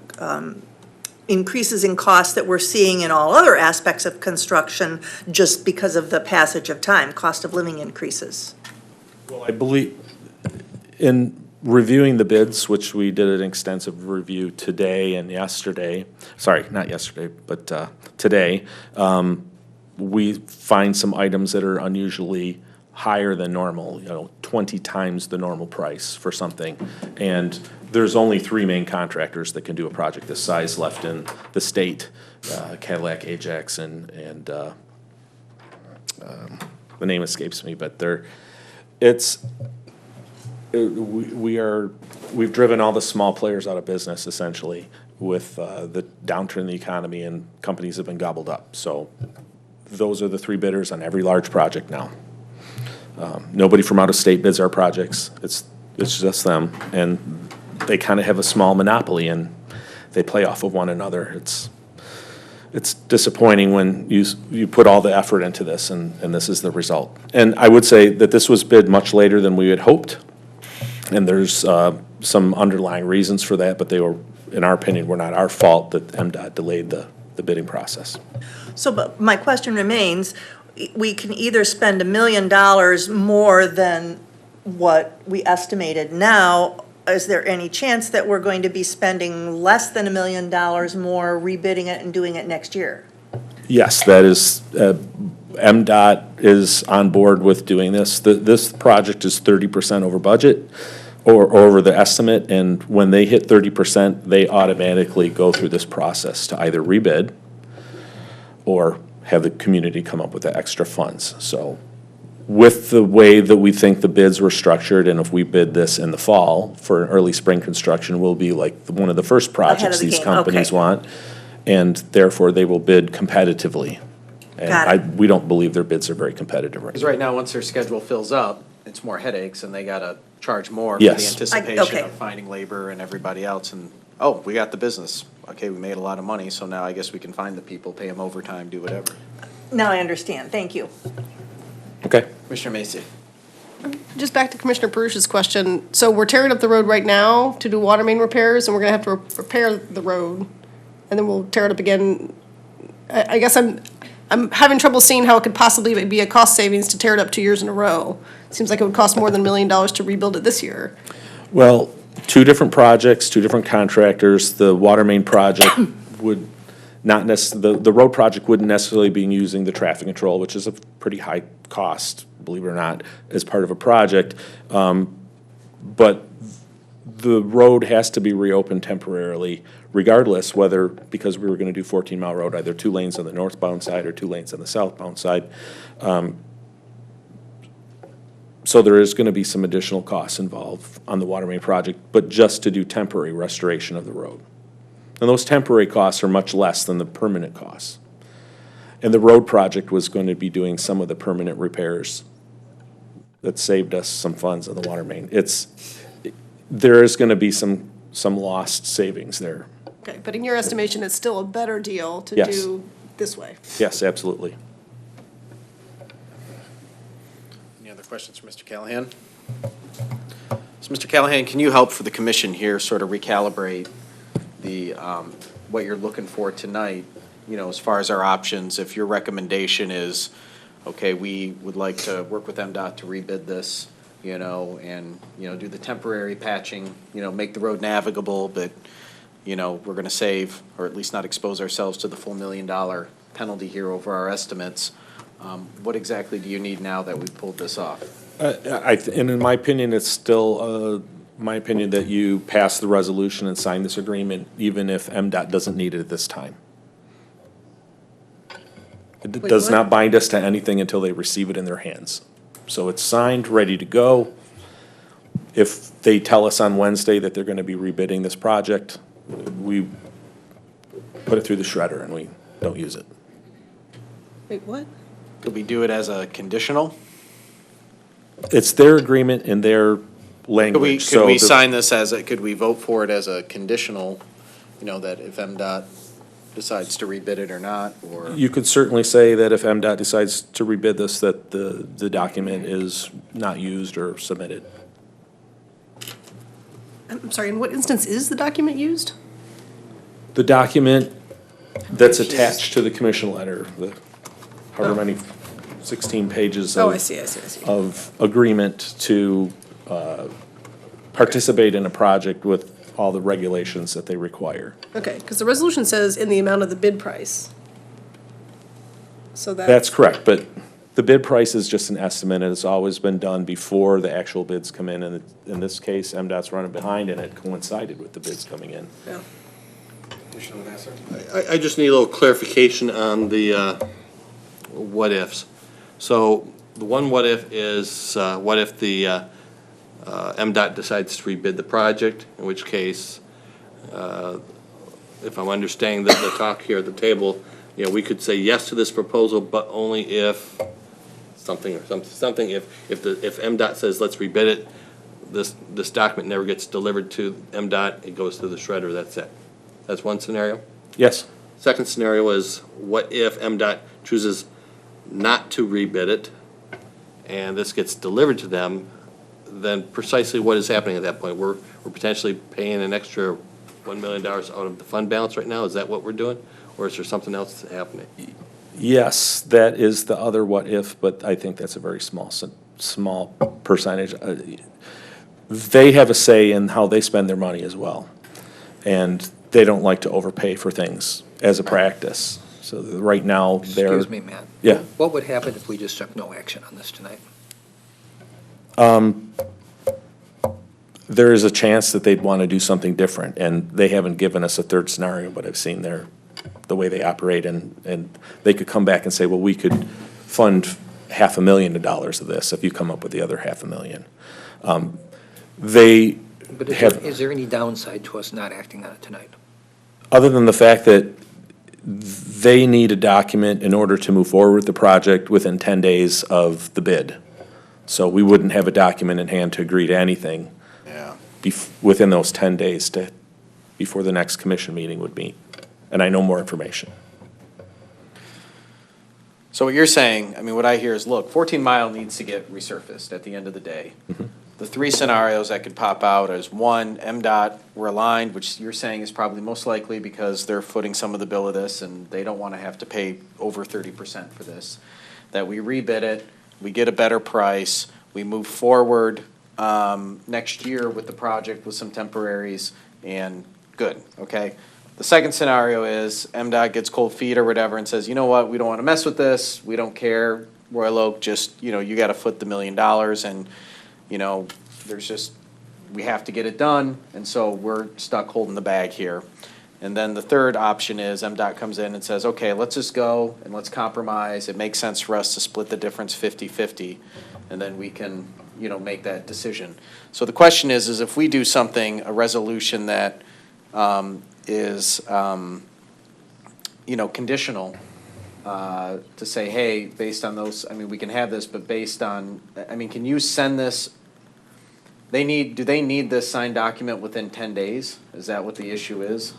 increases in costs that we're seeing in all other aspects of construction just because of the passage of time, cost of living increases? Well, I believe in reviewing the bids, which we did an extensive review today and yesterday, sorry, not yesterday, but today, we find some items that are unusually higher than normal, 20 times the normal price for something. And there's only 3 main contractors that can do a project this size left in the state, Cadillac, Ajax, and the name escapes me, but we've driven all the small players out of business essentially with the downturn in the economy, and companies have been gobbled up. So those are the 3 bidders on every large project now. Nobody from out of state bids our projects. It's just them, and they kind of have a small monopoly and they play off of one another. It's disappointing when you put all the effort into this and this is the result. And I would say that this was bid much later than we had hoped. And there's some underlying reasons for that, but they were, in our opinion, were not our fault that MDOT delayed the bidding process. So, but my question remains, we can either spend $1 million more than what we estimated now. Is there any chance that we're going to be spending less than $1 million more rebidding it and doing it next year? Yes, that is MDOT is on board with doing this. This project is 30% over budget or over the estimate, and when they hit 30%, they automatically go through this process to either rebid or have the community come up with the extra funds. So with the way that we think the bids were structured, and if we bid this in the fall for an early spring construction, we'll be like one of the first projects the these game, companies okay. want, and therefore they will bid competitively. And Got it. we don't believe their bids are very competitive right Because now. right now, once their schedule fills up, it's more headaches, and they gotta charge more for the Yes. anticipation okay. of finding labor and everybody else, and, oh, we got the business. Okay, we made a lot of money, so now I guess we can find the people, pay them overtime, do whatever. Now I understand, thank you. Okay. Commissioner Macy? Just back to Commissioner Perush's question. So we're tearing up the road right now to do water main repairs, and we're gonna have to repair the road, and then we'll tear it up again. I guess I'm having trouble seeing how it could possibly be a cost savings to tear it up 2 years in a row. Seems like it would cost more than $1 million to rebuild it this year. Well, two different projects, two different contractors. The water main project would not the road project wouldn't necessarily be using the traffic control, which is a pretty high cost, believe it or not, as part of a project. But the road has to be reopened temporarily, regardless whether, because we were gonna do 14-mile road, either 2 lanes on the northbound side or 2 lanes on the southbound side. So there is gonna be some additional costs involved on the water main project, but just to do temporary restoration of the road. And those temporary costs are much less than the permanent costs. And the road project was going to be doing some of the permanent repairs that saved us some funds on the water main. There is gonna be some lost savings there. Okay, but in your estimation, it's still a better deal to Yes. do this way? Yes, absolutely. Any other questions for Mr. Callahan? So, Mr. Callahan, can you help for the commission here sort of recalibrate the, what you're looking for tonight, you know, as far as our options? If your recommendation is, okay, we would like to work with MDOT to rebid this, you know, and, you know, do the temporary patching, you know, make the road navigable, but, you know, we're gonna save, or at least not expose ourselves to the full $1 million penalty here over our estimates. What exactly do you need now that we've pulled this off? And in my opinion, it's still, my opinion that you pass the resolution and sign this agreement, even if MDOT doesn't need it at this time. It does not bind us to anything until they receive it in their hands. So it's signed, ready to go. If they tell us on Wednesday that they're gonna be rebidding this project, we put it through the shredder and we don't use it. Wait, what? Could we do it as a conditional? It's their agreement and their Could we, language, so. could we the- sign this could we vote for it as a conditional, you know, that if MDOT decides to rebid it or not, or? You could certainly say that if MDOT decides to rebid this, that the document is not used or submitted. I'm sorry, in what instance is the document used? The document that's attached to the commission letter, the however many, 16 pages Oh, of. I see. Of agreement to participate in a project with all the regulations that they require. Okay, because the resolution says in the amount of the bid price. So That's correct, but the bid price is just an estimate, and it's always been done before the actual bids come in, and in this case, MDOT's running behind, and it coincided with the bids coming in. Yeah. Commissioner Lavasser? I just need a little clarification on the what-ifs. So the one what-if is, what if the MDOT decides to rebid the project, in which case, if I'm understanding the talk here at the table, you know, we could say yes to this proposal, but only if something, if MDOT says, let's rebid it, this document never gets delivered to MDOT, it goes to the shredder, that's it. That's one scenario? Yes. Second scenario is, what if MDOT chooses not to rebid it, and this gets delivered to them, then precisely what is happening at that point? We're potentially paying an extra $1 million out of the fund balance right now? Is that what we're doing? Or is there something else happening? Yes, that is the other what-if, but I think that's a very small percentage. They have a say in how they spend their money as well, and they don't like to overpay for things as a practice. So right now, they're. Excuse me, Matt. Yeah. What would happen if we just took no action on this tonight? There is a chance that they'd want to do something different, and they haven't given us a third scenario, but I've seen the way they operate, and they could come back and say, well, we could fund $500,000 of this if you come up with the other $500,000. They But have. is there any downside to us not acting on it tonight? Other than the fact that they need a document in order to move forward with the project within 10 days of the bid. So we wouldn't have a document in hand to agree to anything within those 10 days before the next commission meeting would meet. And I know more information. So what you're saying, I mean, what I hear is, look, 14 Mile needs to get resurfaced at the end of the day. The three scenarios that could pop out is, one, MDOT, we're aligned, which you're saying is probably most likely because they're footing some of the bill of this and they don't want to have to pay over 30% for this. That we rebid it, we get a better price, we move forward next year with the project with some temporaries, and good, okay? The second scenario is MDOT gets cold feet or whatever and says, you know what, we don't want to mess with this, we don't care, Royal Oak, just, you got to foot the $1 million and, there's just, we have to get it done, and so we're stuck holding the bag here. And then the third option is MDOT comes in and says, okay, let's just go and let's compromise. It makes sense for us to split the difference 50-50, and then we can, make that decision. So the question is if we do something, a resolution that is, conditional, to say, hey, based on those, we can have this, but based on, can you send this? Do they need this signed document within 10 days? Is that what the issue is?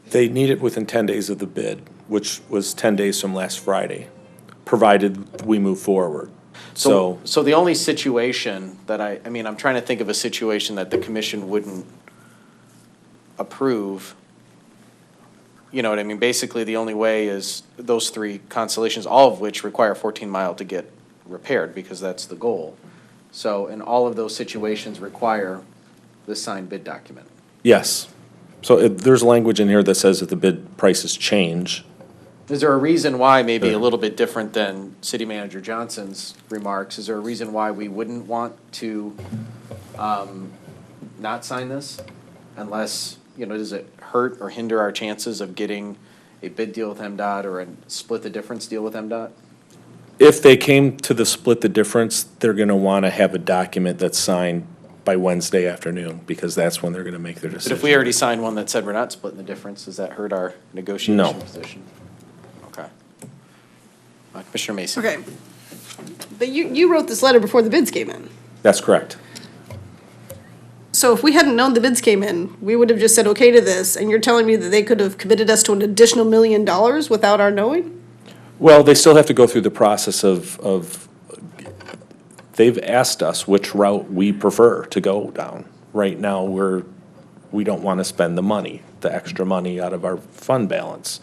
They need it within 10 days of the bid, which was 10 days from last Friday, provided we move forward. So the only situation that I'm trying to think of a situation that the commission wouldn't approve. You know what I mean? Basically, the only way is those three constellations, all of which require 14 Mile to get repaired because that's the goal. So, and all of those situations require the signed bid document. Yes. So there's language in here that says that the bid prices change. Is there a reason why, maybe a little bit different than City Manager Johnson's remarks, is there a reason why we wouldn't want to not sign this? Unless, does it hurt or hinder our chances of getting a bid deal with MDOT or a split the difference deal with MDOT? If they came to the split the difference, they're going to want to have a document that's signed by Wednesday afternoon, because that's when they're going to make their decision. But if we already signed one that said we're not splitting the difference, does that hurt our negotiation position? Okay. Commissioner Mason. Okay. But you wrote this letter before the bids came in. That's correct. So if we hadn't known the bids came in, we would have just said okay to this, and you're telling me that they could have committed us to an additional $1 million without our knowing? Well, they still have to go through the process of they've asked us which route we prefer to go down. Right now, we don't want to spend the money, the extra money out of our fund balance.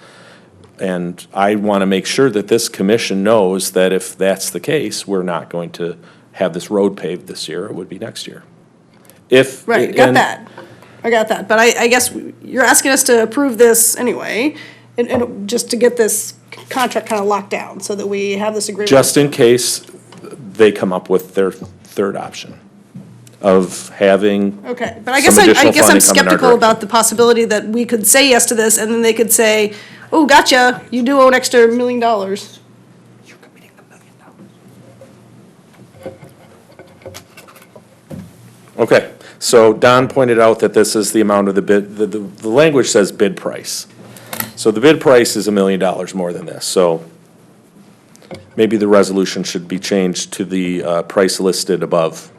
And I want to make sure that this commission knows that if that's the case, we're not going to have this road paved this year, it would be next year. Right, got that. I got that. But I guess you're asking us to approve this anyway, and just to get this contract kind of locked down so that we have this agreement. Just in case they come up with their third option of having. Okay, but I guess I'm skeptical about the possibility that we could say yes to this and then they could say, oh, gotcha, you do owe an extra $1 million. You're committing $1 million. Okay, so Don pointed out that this is the amount of the bid, the language says bid price. So the bid price is $1 million more than this, so maybe the resolution should be changed to the price listed above,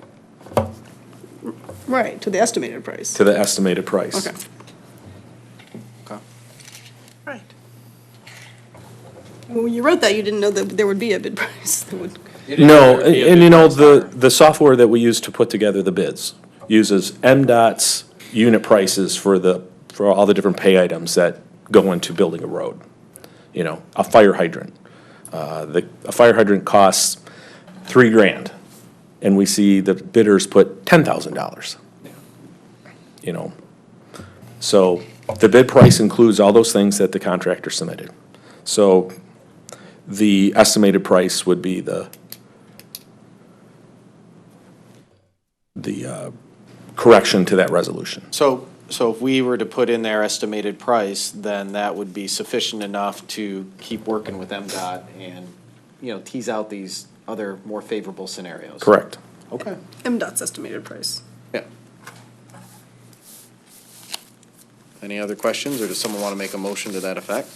Right, to the estimated price. to the estimated price. Okay. Right. When you wrote that, you didn't know that there would be a bid price that would. No, and the software that we use to put together the bids uses MDOT's unit prices for all the different pay items that go into building a road. A fire hydrant. A fire hydrant costs $3,000, and we see the bidders put $10,000. So the bid price includes all those things that the contractor submitted. So the estimated price would be the correction to that resolution. So if we were to put in their estimated price, then that would be sufficient enough to keep working with MDOT and, tease out these other more favorable scenarios? Correct. Okay. MDOT's estimated price. Yeah. Any other questions, or does someone want to make a motion to that effect?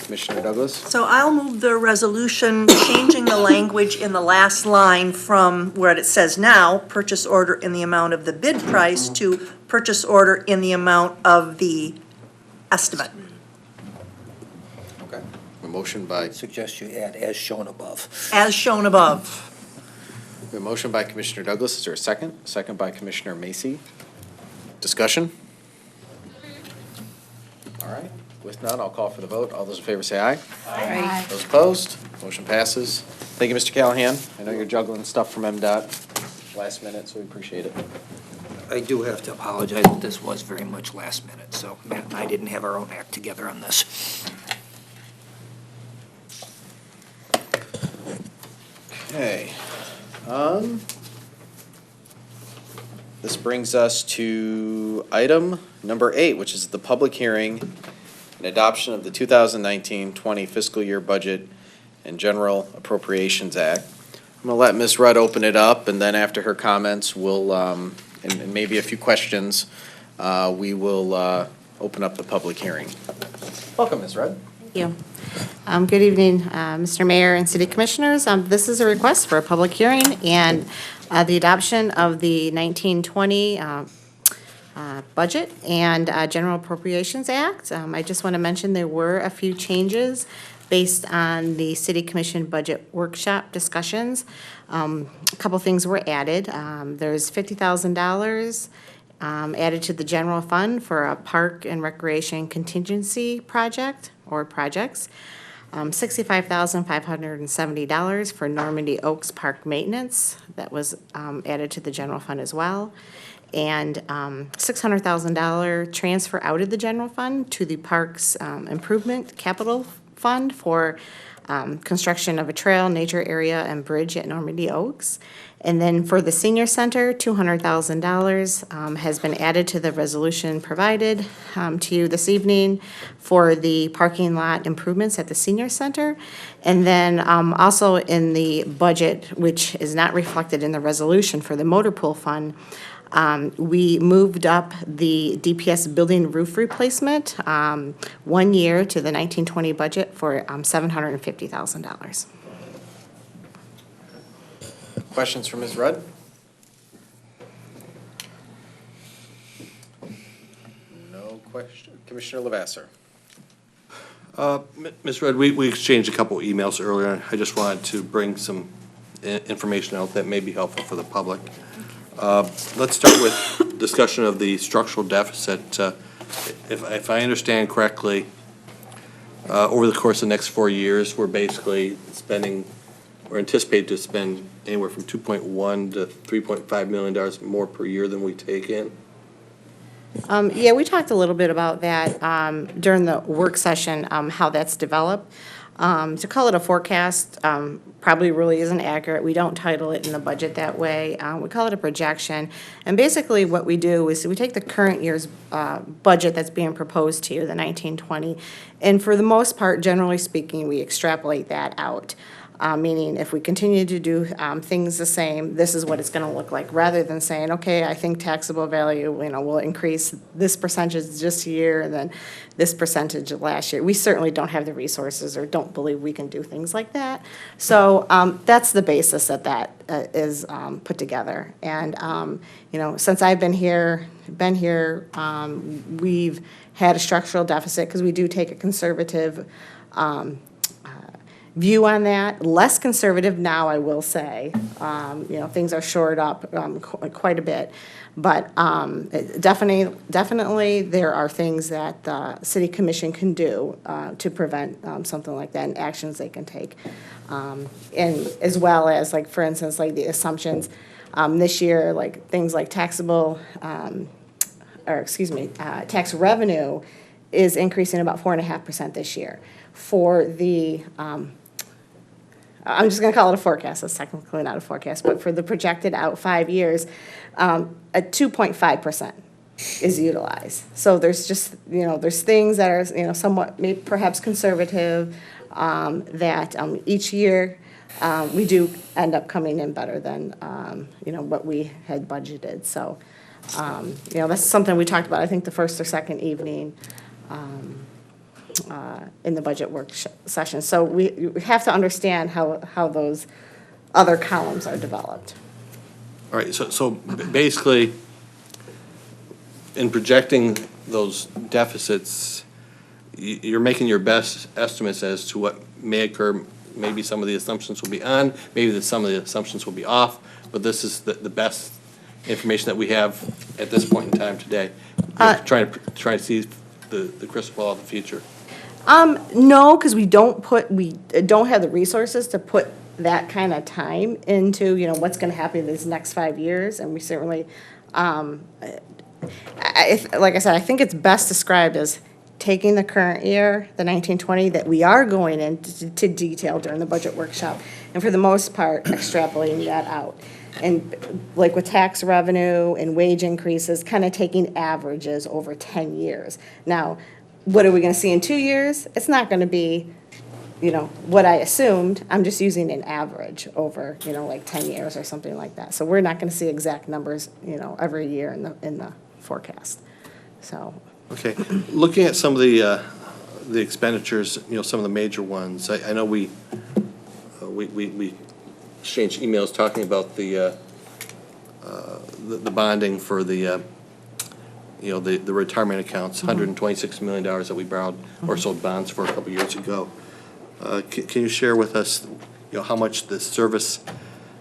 Commissioner Douglas? So I'll move the resolution changing the language in the last line from where it says now, purchase order in the amount of the bid price, to purchase order in the amount of the estimate. Okay. A motion by, I suggest you add as shown above. As shown above. a motion by Commissioner Douglas. Is there a second? Second by Commissioner Macy. Discussion? All right. With none, I'll call for the vote. All those in favor say aye. Aye. Those opposed? Motion passes. Thank you, Mr. Callahan. I know you're juggling stuff from MDOT last minute, so we appreciate it. I do have to apologize that this was very much last minute, so Matt and I didn't have our own act together on this. Okay. This brings us to item number 8, which is the public hearing and adoption of the 2019-20 fiscal year budget and General Appropriations Act. I'm going to let Ms. Rudd open it up, and then after her comments, we'll, and maybe a few questions, we will open up the public hearing. Welcome, Ms. Rudd. Thank you. Good evening, Mr. Mayor and City Commissioners. This is a request for a public hearing and the adoption of the 1920 budget and General Appropriations Act. I just want to mention there were a few changes based on the City Commission budget workshop discussions. A couple things were added. There's $50,000 added to the general fund for a park and recreation contingency project or projects. $65,570 for Normandy Oaks Park maintenance. That was added to the general fund as well. And $600,000 transfer out of the general fund to the Parks Improvement Capital Fund for construction of a trail, nature area, and bridge at Normandy Oaks. And then for the senior center, $200,000 has been added to the resolution provided to you this evening for the parking lot improvements at the senior center. And then also in the budget, which is not reflected in the resolution for the motor pool fund, we moved up the DPS building roof replacement 1 year to the 1920 budget for $750,000. Questions for Ms. Rudd? No question. Commissioner Lavasser. Ms. Rudd, we exchanged a couple emails earlier. I just wanted to bring some information out that may be helpful for the public. Let's start with discussion of the structural deficit. If I understand correctly, over the course of the next 4 years, we're basically spending, or anticipate to spend anywhere from $2.1 to $3.5 million more per year than we take in. Yeah, we talked a little bit about that during the work session, how that's developed. To call it a forecast probably really isn't accurate. We don't title it in the budget that way. We call it a projection. And basically what we do is we take the current year's budget that's being proposed to you, the 1920, and for the most part, generally speaking, we extrapolate that out. Meaning if we continue to do things the same, this is what it's going to look like, rather than saying, okay, I think taxable value, will increase this percentage this year and then this percentage last year. We certainly don't have the resources or don't believe we can do things like that. So that's the basis that is put together. And, since I've been here, we've had a structural deficit because we do take a conservative view on that. Less conservative now, I will say. Things are shored up quite a bit. But definitely there are things that the City Commission can do to prevent something like that and actions they can take. And as well as, like, for instance, like the assumptions this year, like things like tax revenue is increasing about 4.5% this year. For the, I'm just going to call it a forecast, it's technically not a forecast, but for the projected out 5 years, a 2.5% is utilized. So there's just, there's things that are, somewhat, maybe perhaps conservative, that each year we do end up coming in better than, what we had budgeted. So, that's something we talked about, I think, the first or second evening in the budget work session. So we have to understand how those other columns are developed. All right, so basically, in projecting those deficits, you're making your best estimates as to what may occur. Maybe some of the assumptions will be on, maybe some of the assumptions will be off, but this is the best information that we have at this point in time today. Trying to see the crystal ball of the future. No, because we don't have the resources to put that kind of time into, what's going to happen in these next 5 years, and we certainly, like I said, I think it's best described as taking the current year, the 1920, that we are going into detail during the budget workshop, and for the most part, extrapolating that out. And like with tax revenue and wage increases, kind of taking averages over 10 years. Now, what are we going to see in 2 years? It's not going to be, what I assumed. I'm just using an average over, like 10 years or something like that. So we're not going to see exact numbers, every year in the forecast. So. Okay, looking at some of the expenditures, some of the major ones. I know we exchanged emails talking about the bonding for the retirement accounts, $126 million that we borrowed or sold bonds for a couple years ago. Can you share with us, how much the service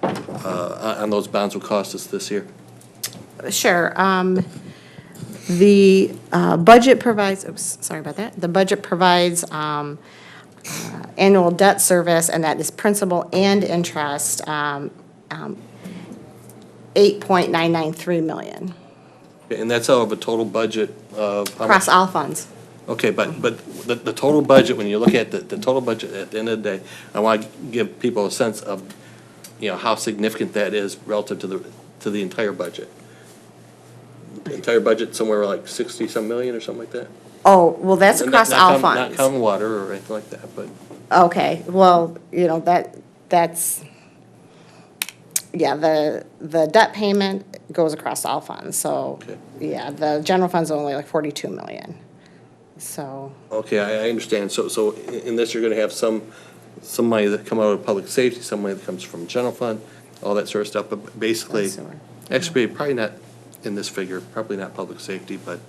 on those bonds will cost us this year? Sure. The budget provides, sorry about that. The budget provides annual debt service, and that is principal and interest, $8.993 million. And that's out of a total budget of how much? Across all funds. Okay, but the total budget, when you look at the total budget at the end of the day, I want to give people a sense of, how significant that is relative to the entire budget. The entire budget somewhere like 60-some million or something like that? Oh, well, that's across all funds. Not counting water or anything like that, but. Okay, well, that's, yeah, the debt payment goes across all funds, so, Okay. yeah, the general fund's only like 42 million, so. Okay, I understand. So in this, you're gonna have some money that come out of public safety, some money that comes from general fund, all that sort of stuff, but basically, actually, probably not in this figure, probably not public safety, but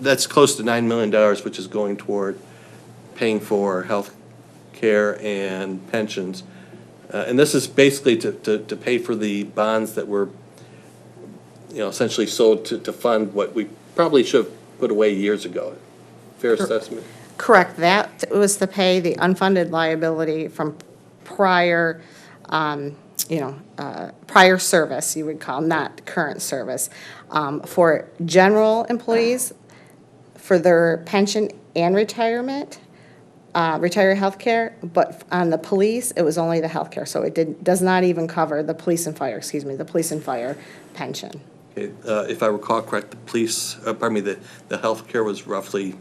that's close to $9 million, which is going toward paying for health care and pensions. And this is basically to pay for the bonds that were, essentially sold to fund what we probably should have put away years ago. Fair assessment? Correct, that was to pay the unfunded liability from prior, prior service, you would call, not current service, for general employees, for their pension and retirement, retiree health care, but on the police, it was only the health care, so it does not even cover the police and fire, the police and fire pension. Okay, if I recall correct, the police, the health care was roughly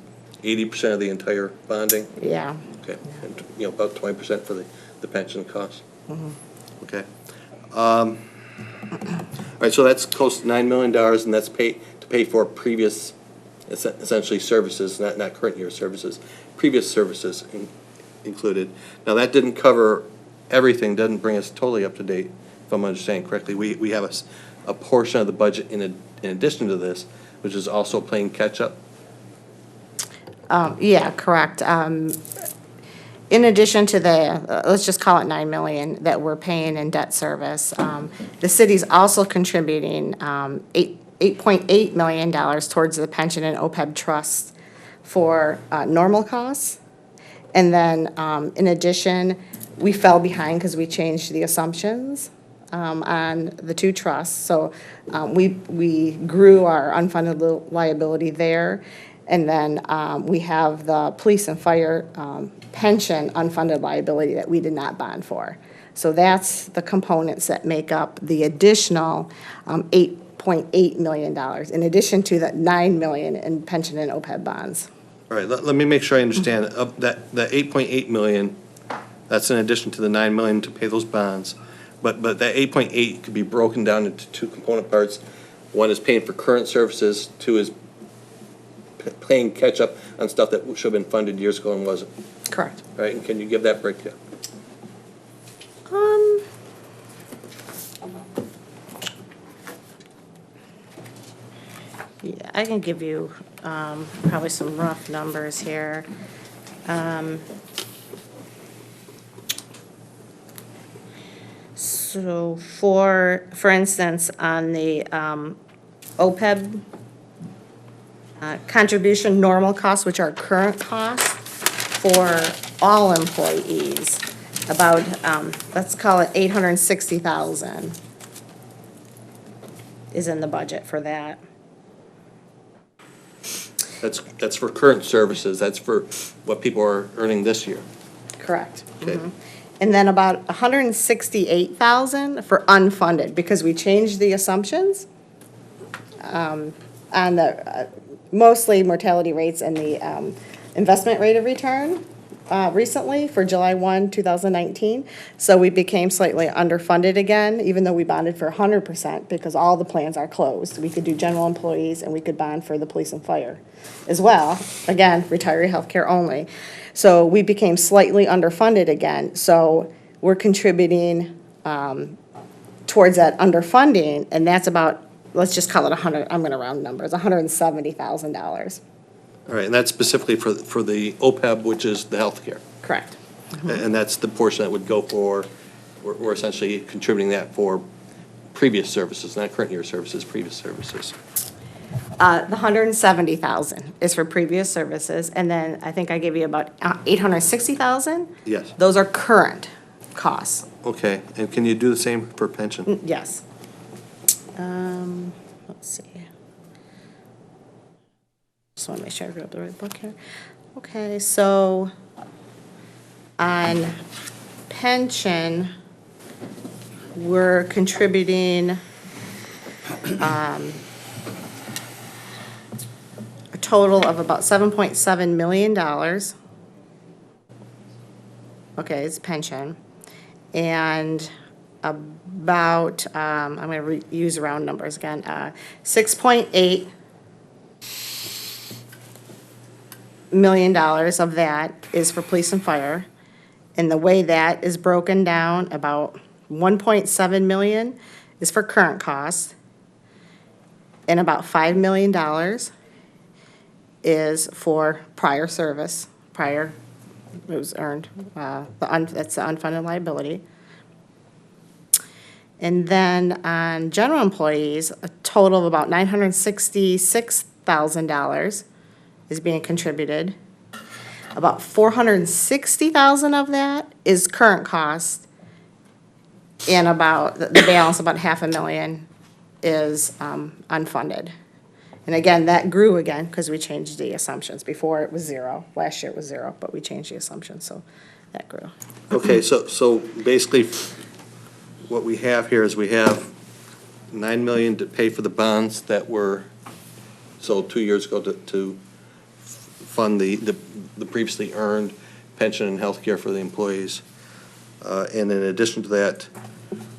80% of the entire bonding? Yeah. Okay, and, about 20% for the pension cost? Mhm. Okay. All right, so that's close to $9 million, and that's to pay for previous, essentially services, not current year services, previous services included. Now, that didn't cover everything, doesn't bring us totally up to date, if I'm understanding correctly. We have a portion of the budget in addition to this, which is also playing catch-up. Yeah, correct. In addition to the, let's just call it 9 million that we're paying in debt service, the city's also contributing $8.8 million towards the pension and OPEB trusts for normal costs. And then, in addition, we fell behind because we changed the assumptions on the two trusts. So we grew our unfunded liability there. And then we have the police and fire pension unfunded liability that we did not bond for. So that's the components that make up the additional $8.8 million, in addition to the $9 million in pension and OPEB bonds. All right, let me make sure I understand. That 8.8 million, that's in addition to the 9 million to pay those bonds. But that 8.8 could be broken down into two component parts. One is paying for current services, two is playing catch up on stuff that should have been funded years ago and wasn't. Correct. Right, and can you give that breakdown? Yeah, I can give you probably some rough numbers here. So for instance, on the OPEB contribution normal costs, which are current costs for all employees, about, let's call it 860,000 is in the budget for that. That's for current services, that's for what people are earning this year. Correct. Okay. And then about 168,000 for unfunded, because we changed the assumptions on the, mostly mortality rates and the investment rate of return recently for July 1, 2019. So we became slightly underfunded again, even though we bonded for 100%, because all the plans are closed. We could do general employees and we could bond for the police and fire as well. Again, retiree healthcare only. So we became slightly underfunded again. So we're contributing towards that underfunding, and that's about, let's just call it 100, I'm going to round numbers, $170,000. All right, and that's specifically for the OPEB, which is the healthcare. Correct. And that's the portion that would go for, we're essentially contributing that for previous services, not current year services, previous services. The 170,000 is for previous services, and then I think I gave you about 860,000. Yes. Those are current costs. Okay, and can you do the same for pension? Yes. Let's see. Just want to make sure I grabbed the right book here. Okay, so on pension, we're contributing a total of about $7.7 million. Okay, it's pension. And about, I'm going to use round numbers again, $6.8 million of that is for police and fire. And the way that is broken down, about 1.7 million is for current costs. And about $5 million is for prior service, prior, it was earned, that's the unfunded liability. And then on general employees, a total of about $966,000 is being contributed. About $460,000 of that is current cost, and about, the balance, about $500,000 is unfunded. And again, that grew again because we changed the assumptions. Before it was zero, last year it was zero, but we changed the assumptions, so that grew. Okay, so basically, what we have here is we have 9 million to pay for the bonds that were sold 2 years ago to fund the previously earned pension and health care for the employees. And in addition to that,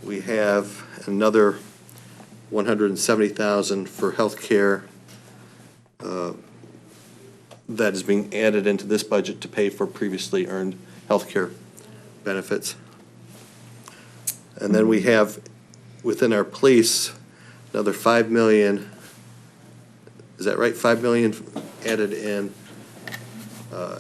we have another 170,000 for health care that is being added into this budget to pay for previously earned health care benefits. And then we have, within our police, another 5 million, is that right? 5 million added in.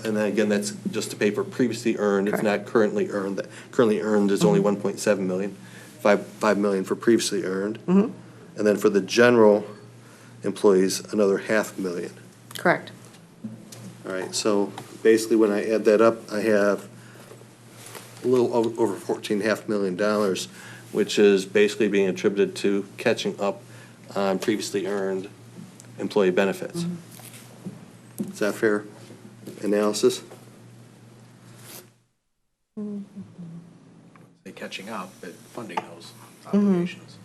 And then again, that's just to pay for previously earned, it's not currently earned. Currently earned is only 1.7 million, 5 million for previously earned. And then for the general employees, another $500,000. Correct. All right, so basically when I add that up, I have a little over $14.5 million, which is basically being attributed to catching up on previously earned employee benefits. Is that fair analysis? They're catching up at funding those obligations.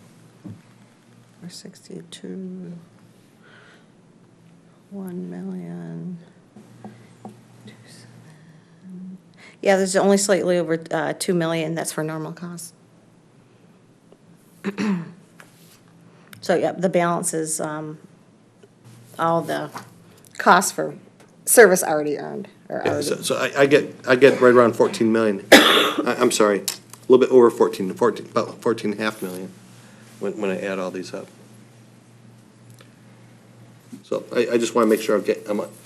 462, 1 million. Yeah, there's only slightly over 2 million, that's for normal costs. So, yeah, the balance is all the costs for service already earned, or Yeah, already. so I get right around 14 million. I'm sorry, a little bit over 14, about 14.5 million when I add all these up. So I just want to make sure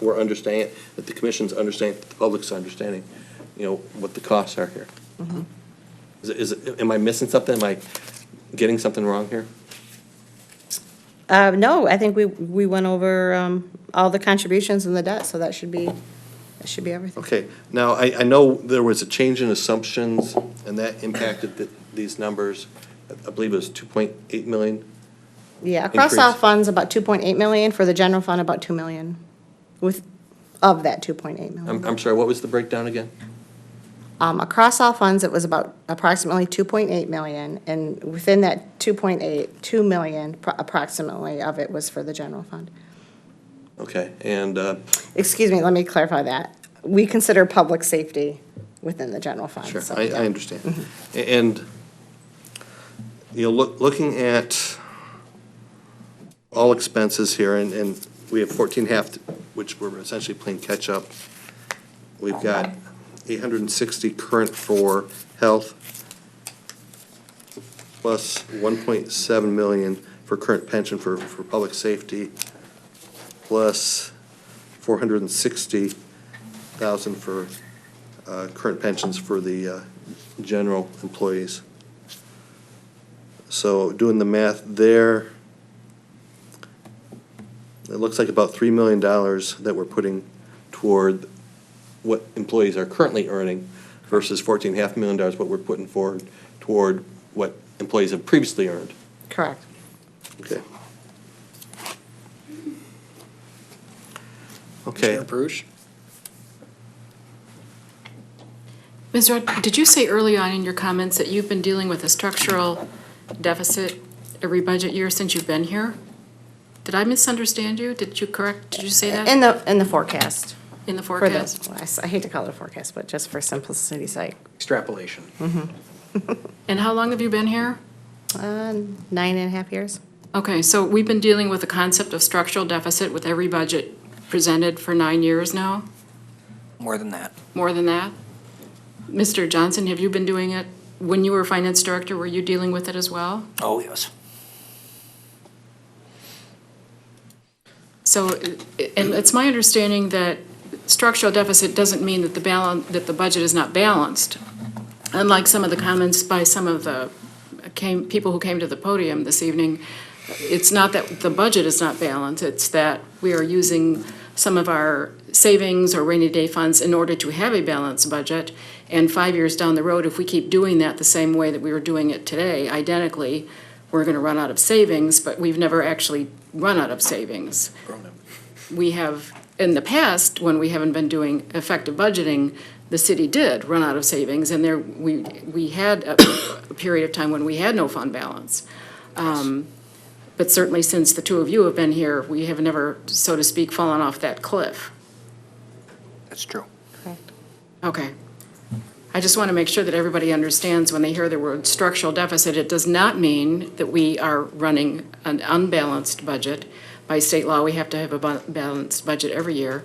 we're understanding it, that the commission's understanding, that the public's understanding, what the costs are here. Am I missing something? Am I getting something wrong here? No, I think we went over all the contributions and the debt, so that should be everything. Okay, now, I know there was a change in assumptions, and that impacted these numbers. I believe it was 2.8 million. Yeah, across all Increase. funds, about 2.8 million, for the general fund, about 2 million, of that 2.8 million. I'm sorry, what was the breakdown again? Across all funds, it was about approximately 2.8 million, and within that 2.8, 2 million approximately of it was for the general fund. Okay, and, Excuse me, let me clarify that. We consider public safety within the general fund. sure, so, I yeah. understand. And, looking at all expenses here, and we have 14.5, which we're essentially playing catch-up. We've got 860 current for health, plus 1.7 million for current pension for public safety, plus 460,000 for current pensions for the general employees. So doing the math there, it looks like about $3 million that we're putting toward what employees are currently earning versus $14.5 million what we're putting forward toward what employees have previously earned. Correct. Okay. Okay. Chair Perush? Ms. Rudd, did you say early on in your comments that you've been dealing with a structural deficit every budget year since you've been here? Did I misunderstand you? Did you say that? In the forecast. In the For forecast? I hate to call it a forecast, but just for simplicity's sake. Extrapolation. And how long have you been here? 9.5 years. Okay, so we've been dealing with the concept of structural deficit with every budget presented for 9 years now? More than that. More than that? Mr. Johnson, have you been doing it? When you were finance director, were you dealing with it as well? Oh, yes. So, and it's my understanding that structural deficit doesn't mean that the budget is not balanced. Unlike some of the comments by some of the people who came to the podium this evening, it's not that the budget is not balanced, it's that we are using some of our savings or rainy day funds in order to have a balanced budget. And 5 years down the road, if we keep doing that the same way that we were doing it today, identically, we're going to run out of savings, but we've never actually run out of savings. We have, in the past, when we haven't been doing effective budgeting, the city did run out of savings, and we had a period of time when we had no fund balance. But certainly since the two of you have been here, we have never, so to speak, fallen off that cliff. That's true. Correct. Okay. I just want to make sure that everybody understands when they hear the word structural deficit, it does not mean that we are running an unbalanced budget. By state law, we have to have a balanced budget every year.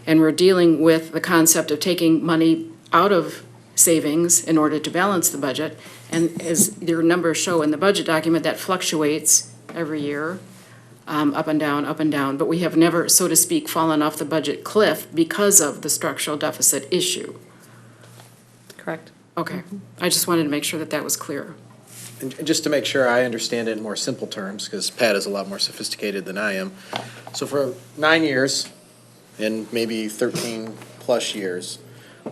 And we're dealing with the concept of taking money out of savings in order to balance the budget. And as your numbers show in the budget document, that fluctuates every year, up and down. But we have never, so to speak, fallen off the budget cliff because of the structural deficit issue. Correct. Okay. I just wanted to make sure that that was clear. And just to make sure I understand it in more simple terms, because Pat is a lot more sophisticated than I am. So for 9 years, and maybe 13-plus years,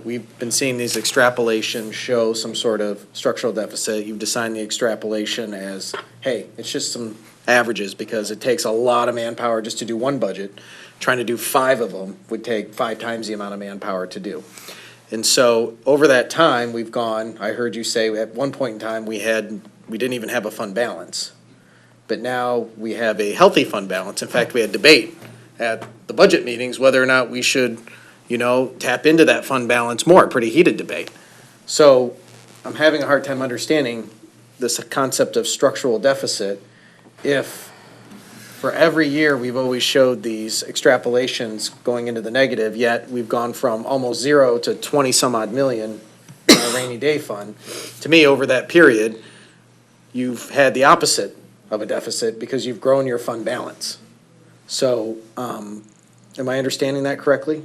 we've been seeing these extrapolations show some sort of structural deficit. You've defined the extrapolation as, hey, it's just some averages, because it takes a lot of manpower just to do one budget. Trying to do 5 of them would take 5 times the amount of manpower to do. And so over that time, we've gone, I heard you say at one point in time, we didn't even have a fund balance. But now we have a healthy fund balance. In fact, we had debate at the budget meetings whether or not we should, tap into that fund balance more, pretty heated debate. So I'm having a hard time understanding this concept of structural deficit if for every year we've always showed these extrapolations going into the negative, yet we've gone from almost 0 to 20 some odd million in a rainy day fund. To me, over that period, you've had the opposite of a deficit because you've grown your fund balance. So, am I understanding that correctly?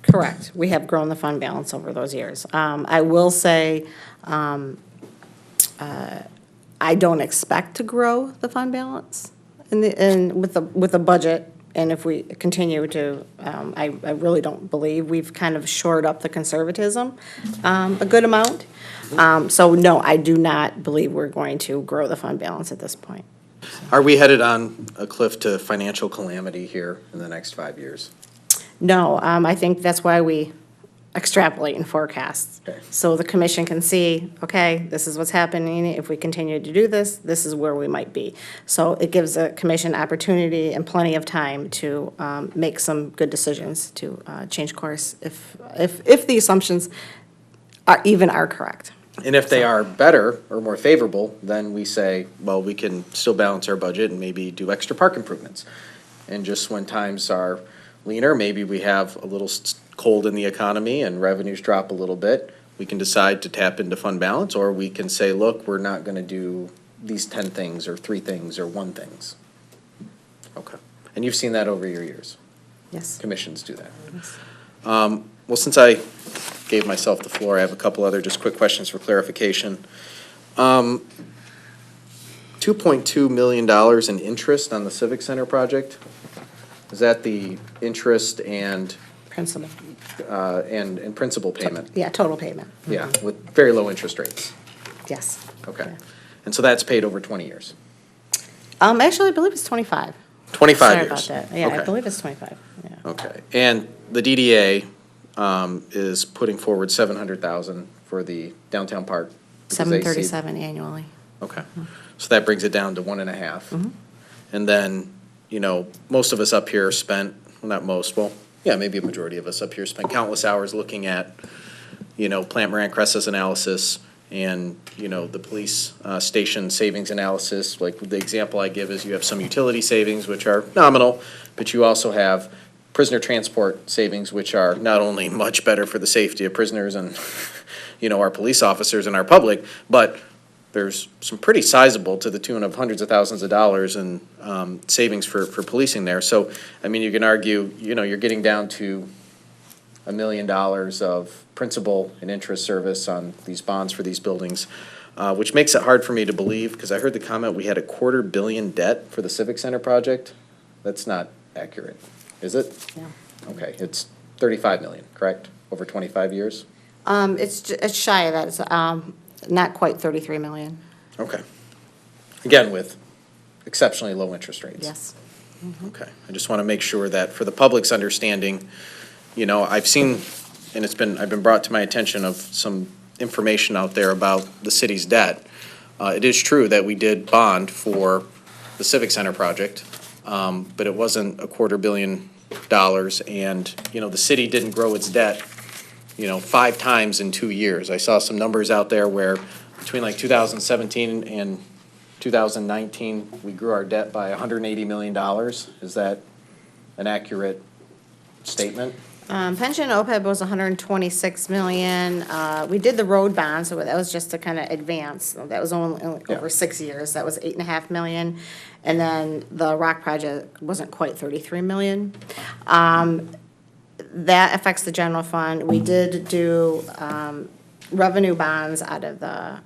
Correct. We have grown the fund balance over those years. I will say, I don't expect to grow the fund balance with the budget. And if we continue to, I really don't believe we've kind of shored up the conservatism a good amount. So no, I do not believe we're going to grow the fund balance at this point. Are we headed on a cliff to financial calamity here in the next 5 years? No, I think that's why we extrapolate and forecast. Okay. So the commission can see, okay, this is what's happening. If we continue to do this, this is where we might be. So it gives the commission opportunity and plenty of time to make some good decisions to change course if the assumptions are correct. And if they are better or more favorable, then we say, well, we can still balance our budget and maybe do extra park improvements. And just when times are leaner, maybe we have a little cold in the economy and revenues drop a little bit, we can decide to tap into fund balance, or we can say, look, we're not gonna do these 10 things or 3 things or 1 things. Okay. And you've seen that over your years? Yes. Commissions do that. Yes. Well, since I gave myself the floor, I have a couple other just quick questions for clarification. $2.2 million in interest on the Civic Center project? Is that the interest and Principal. and principal payment? Yeah, total payment. Yeah, with very low interest rates. Yes. Okay. And so that's paid over 20 years? Actually, I believe it's 25. 25 Sorry years? about that. Yeah, I Okay. believe it's 25, yeah. Okay. And the DDA is putting forward $700,000 for the downtown park? because they see- 737 annually. Okay. So that brings it down to 1.5. And then, most of us up here spent, well, not most, well, yeah, maybe a majority of us up here spent countless hours looking at, Plant Moran Cressa's analysis and, the police station savings analysis. Like, the example I give is you have some utility savings, which are nominal, but you also have prisoner transport savings, which are not only much better for the safety of prisoners and, our police officers and our public, but there's some pretty sizable, to the tune of hundreds of thousands of dollars in savings for policing there. So, you can argue, you're getting down to $1 million of principal and interest service on these bonds for these buildings, which makes it hard for me to believe, because I heard the comment we had $250 million debt for the Civic Center project. That's not accurate, is it? Yeah. Okay, it's 35 million, correct, over 25 years? It's shy of that. It's not quite 33 million. Okay. Again, with exceptionally low interest rates. Yes. Okay, I just want to make sure that for the public's understanding, I've seen, and I've been brought to my attention of some information out there about the city's debt. It is true that we did bond for the Civic Center project, but it wasn't $250 million, and, the city didn't grow its debt 5 times in 2 years. I saw some numbers out there where between like 2017 and 2019, we grew our debt by $180 million. Is that an accurate statement? Pension OPEB was 126 million. We did the road bond, so that was just to kind of advance. That was only over 6 years. That was 8.5 million. And then the WROK project wasn't quite 33 million. That affects the general fund. We did do revenue bonds out of the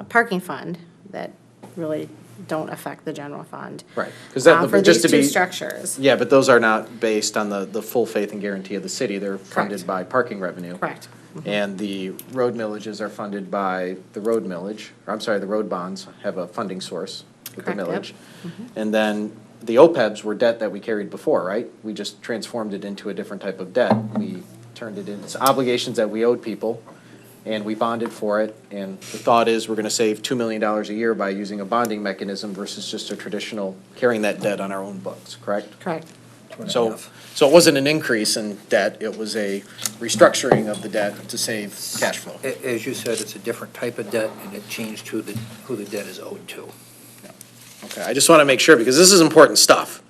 parking fund that really don't affect the general fund. Right, because that, For just these to be. two structures. Yeah, but those are not based on the full faith and guarantee of the city. They're funded by parking revenue. Correct. And the road millages are funded by the road millage, or I'm sorry, the road bonds have a funding source. with the Correct, yep. millage. And then the OPEBs were debt that we carried before, right? We just transformed it into a different type of debt. We turned it into obligations that we owed people, and we bonded for it. And the thought is we're gonna save $2 million a year by using a bonding mechanism versus just a traditional carrying that debt on our own books, correct? Correct. So it wasn't an increase in debt, it was a restructuring of the debt to save cash flow. As you said, it's a different type of debt, and it changed who the debt is owed to. Okay, I just want to make sure, because this is important stuff.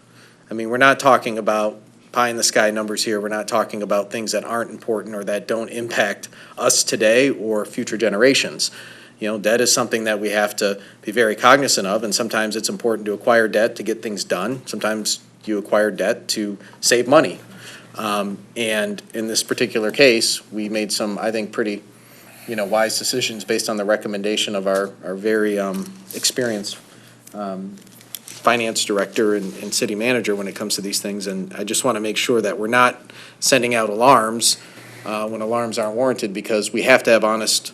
I mean, we're not talking about pie-in-the-sky numbers here. We're not talking about things that aren't important or that don't impact us today or future generations. You know, debt is something that we have to be very cognizant of, and sometimes it's important to acquire debt to get things done. Sometimes you acquire debt to save money. And in this particular case, we made some, I think, pretty, wise decisions based on the recommendation of our very experienced finance director and city manager when it comes to these things. And I just want to make sure that we're not sending out alarms when alarms aren't warranted, because we have to have honest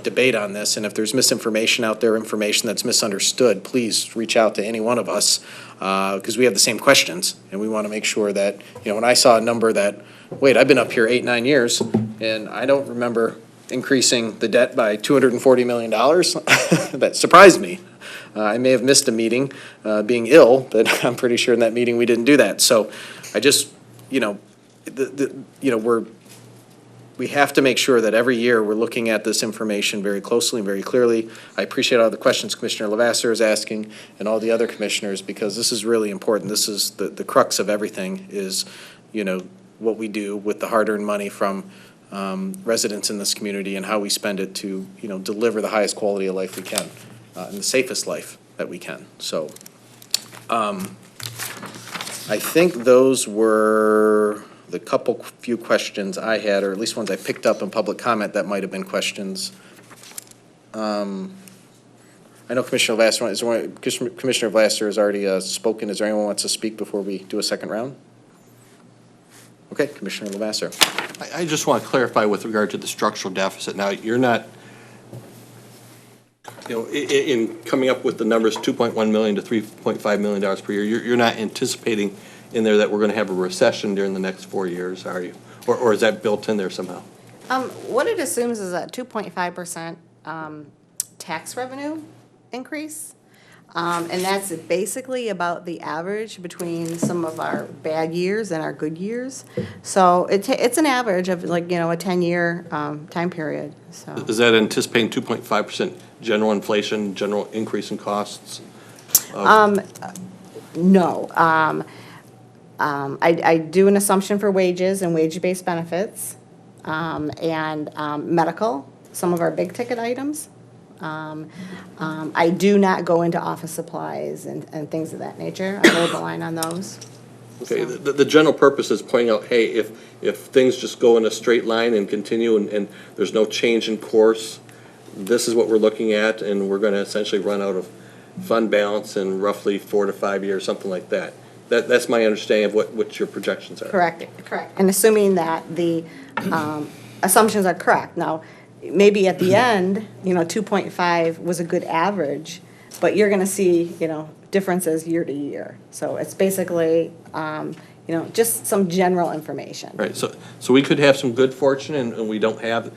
debate on this. And if there's misinformation out there, information that's misunderstood, please reach out to any one of us, because we have the same questions. And we want to make sure that, when I saw a number that, wait, I've been up here 8-9 years, and I don't remember increasing the debt by $240 million, that surprised me. I may have missed a meeting, being ill, but I'm pretty sure in that meeting we didn't do that. So I just, we have to make sure that every year we're looking at this information very closely and very clearly. I appreciate all the questions Commissioner Lavasser is asking and all the other commissioners, because this is really important. This is the crux of everything is, what we do with the hard-earned money from residents in this community and how we spend it to, deliver the highest quality of life we can. And the safest life that we can. So, I think those were the few questions I had, or at least ones I picked up in public comment that might have been questions. I know Commissioner Lavasser has already spoken. Is there anyone who wants to speak before we do a second round? Okay, Commissioner Lavasser. I just want to clarify with regard to the structural deficit. Now, you're not, in coming up with the numbers, $2.1 million to $3.5 million per year, you're not anticipating in there that we're going to have a recession during the next 4 years, are you? Or is that built in there somehow? What it assumes is a 2.5% tax revenue increase. And that's basically about the average between some of our bad years and our good years. So it's an average of, like, a 10-year time period, so. Is that anticipating 2.5% general inflation, general increase in costs? No. I do an assumption for wages and wage-based benefits, and medical, some of our big-ticket items. I do not go into office supplies and things of that nature. I hold the line on those. Okay, the general purpose is pointing out, hey, if things just go in a straight line and continue and there's no change in course, this is what we're looking at, and we're going to essentially run out of fund balance in roughly 4 to 5 years, something like that. That's my understanding of what your projections are. Correct. And assuming that the assumptions are correct. Now, maybe at the end, 2.5 was a good average, but you're going to see, differences year to year. So it's basically, just some general information. Right, so we could have some good fortune and we don't have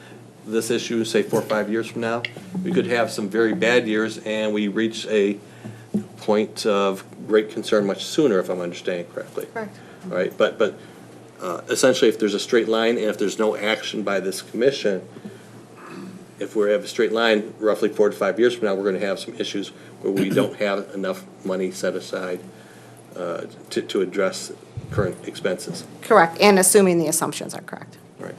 this issue, say 4 or 5 years from now. We could have some very bad years and we reach a point of great concern much sooner, if I'm understanding correctly. Correct. All right, but essentially, if there's a straight line and if there's no action by this commission, if we have a straight line, roughly 4 to 5 years from now, we're going to have some issues where we don't have enough money set aside to address current expenses. Correct, and assuming the assumptions are correct. Right.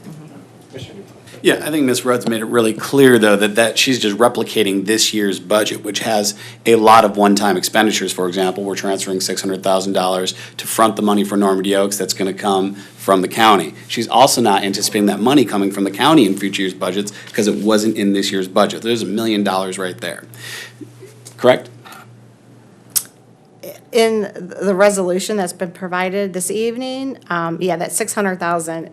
Yeah, I think Ms. Rudd's made it really clear, though, that she's just replicating this year's budget, which has a lot of one-time expenditures. For example, we're transferring $600,000 to front the money for Normandy Oaks that's going to come from the county. She's also not anticipating that money coming from the county in future years' budgets because it wasn't in this year's budget. There's $1 million right there. Correct? In the resolution that's been provided this evening, that $600,000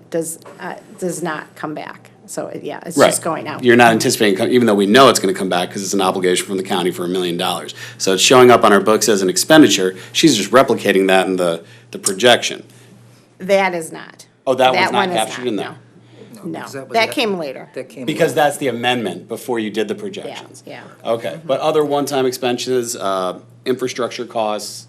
does not come back. So, yeah, it's Right. just going out. You're not anticipating, even though we know it's going to come back because it's an obligation from the county for $1 million. So it's showing up on our books as an expenditure. She's just replicating that in the projection. That is not. Oh, that one's one not is captured in there? No, because that was that that- came later. That came. Because that's the amendment before you did the projections. Yeah. Okay, but other one-time expenses, infrastructure costs,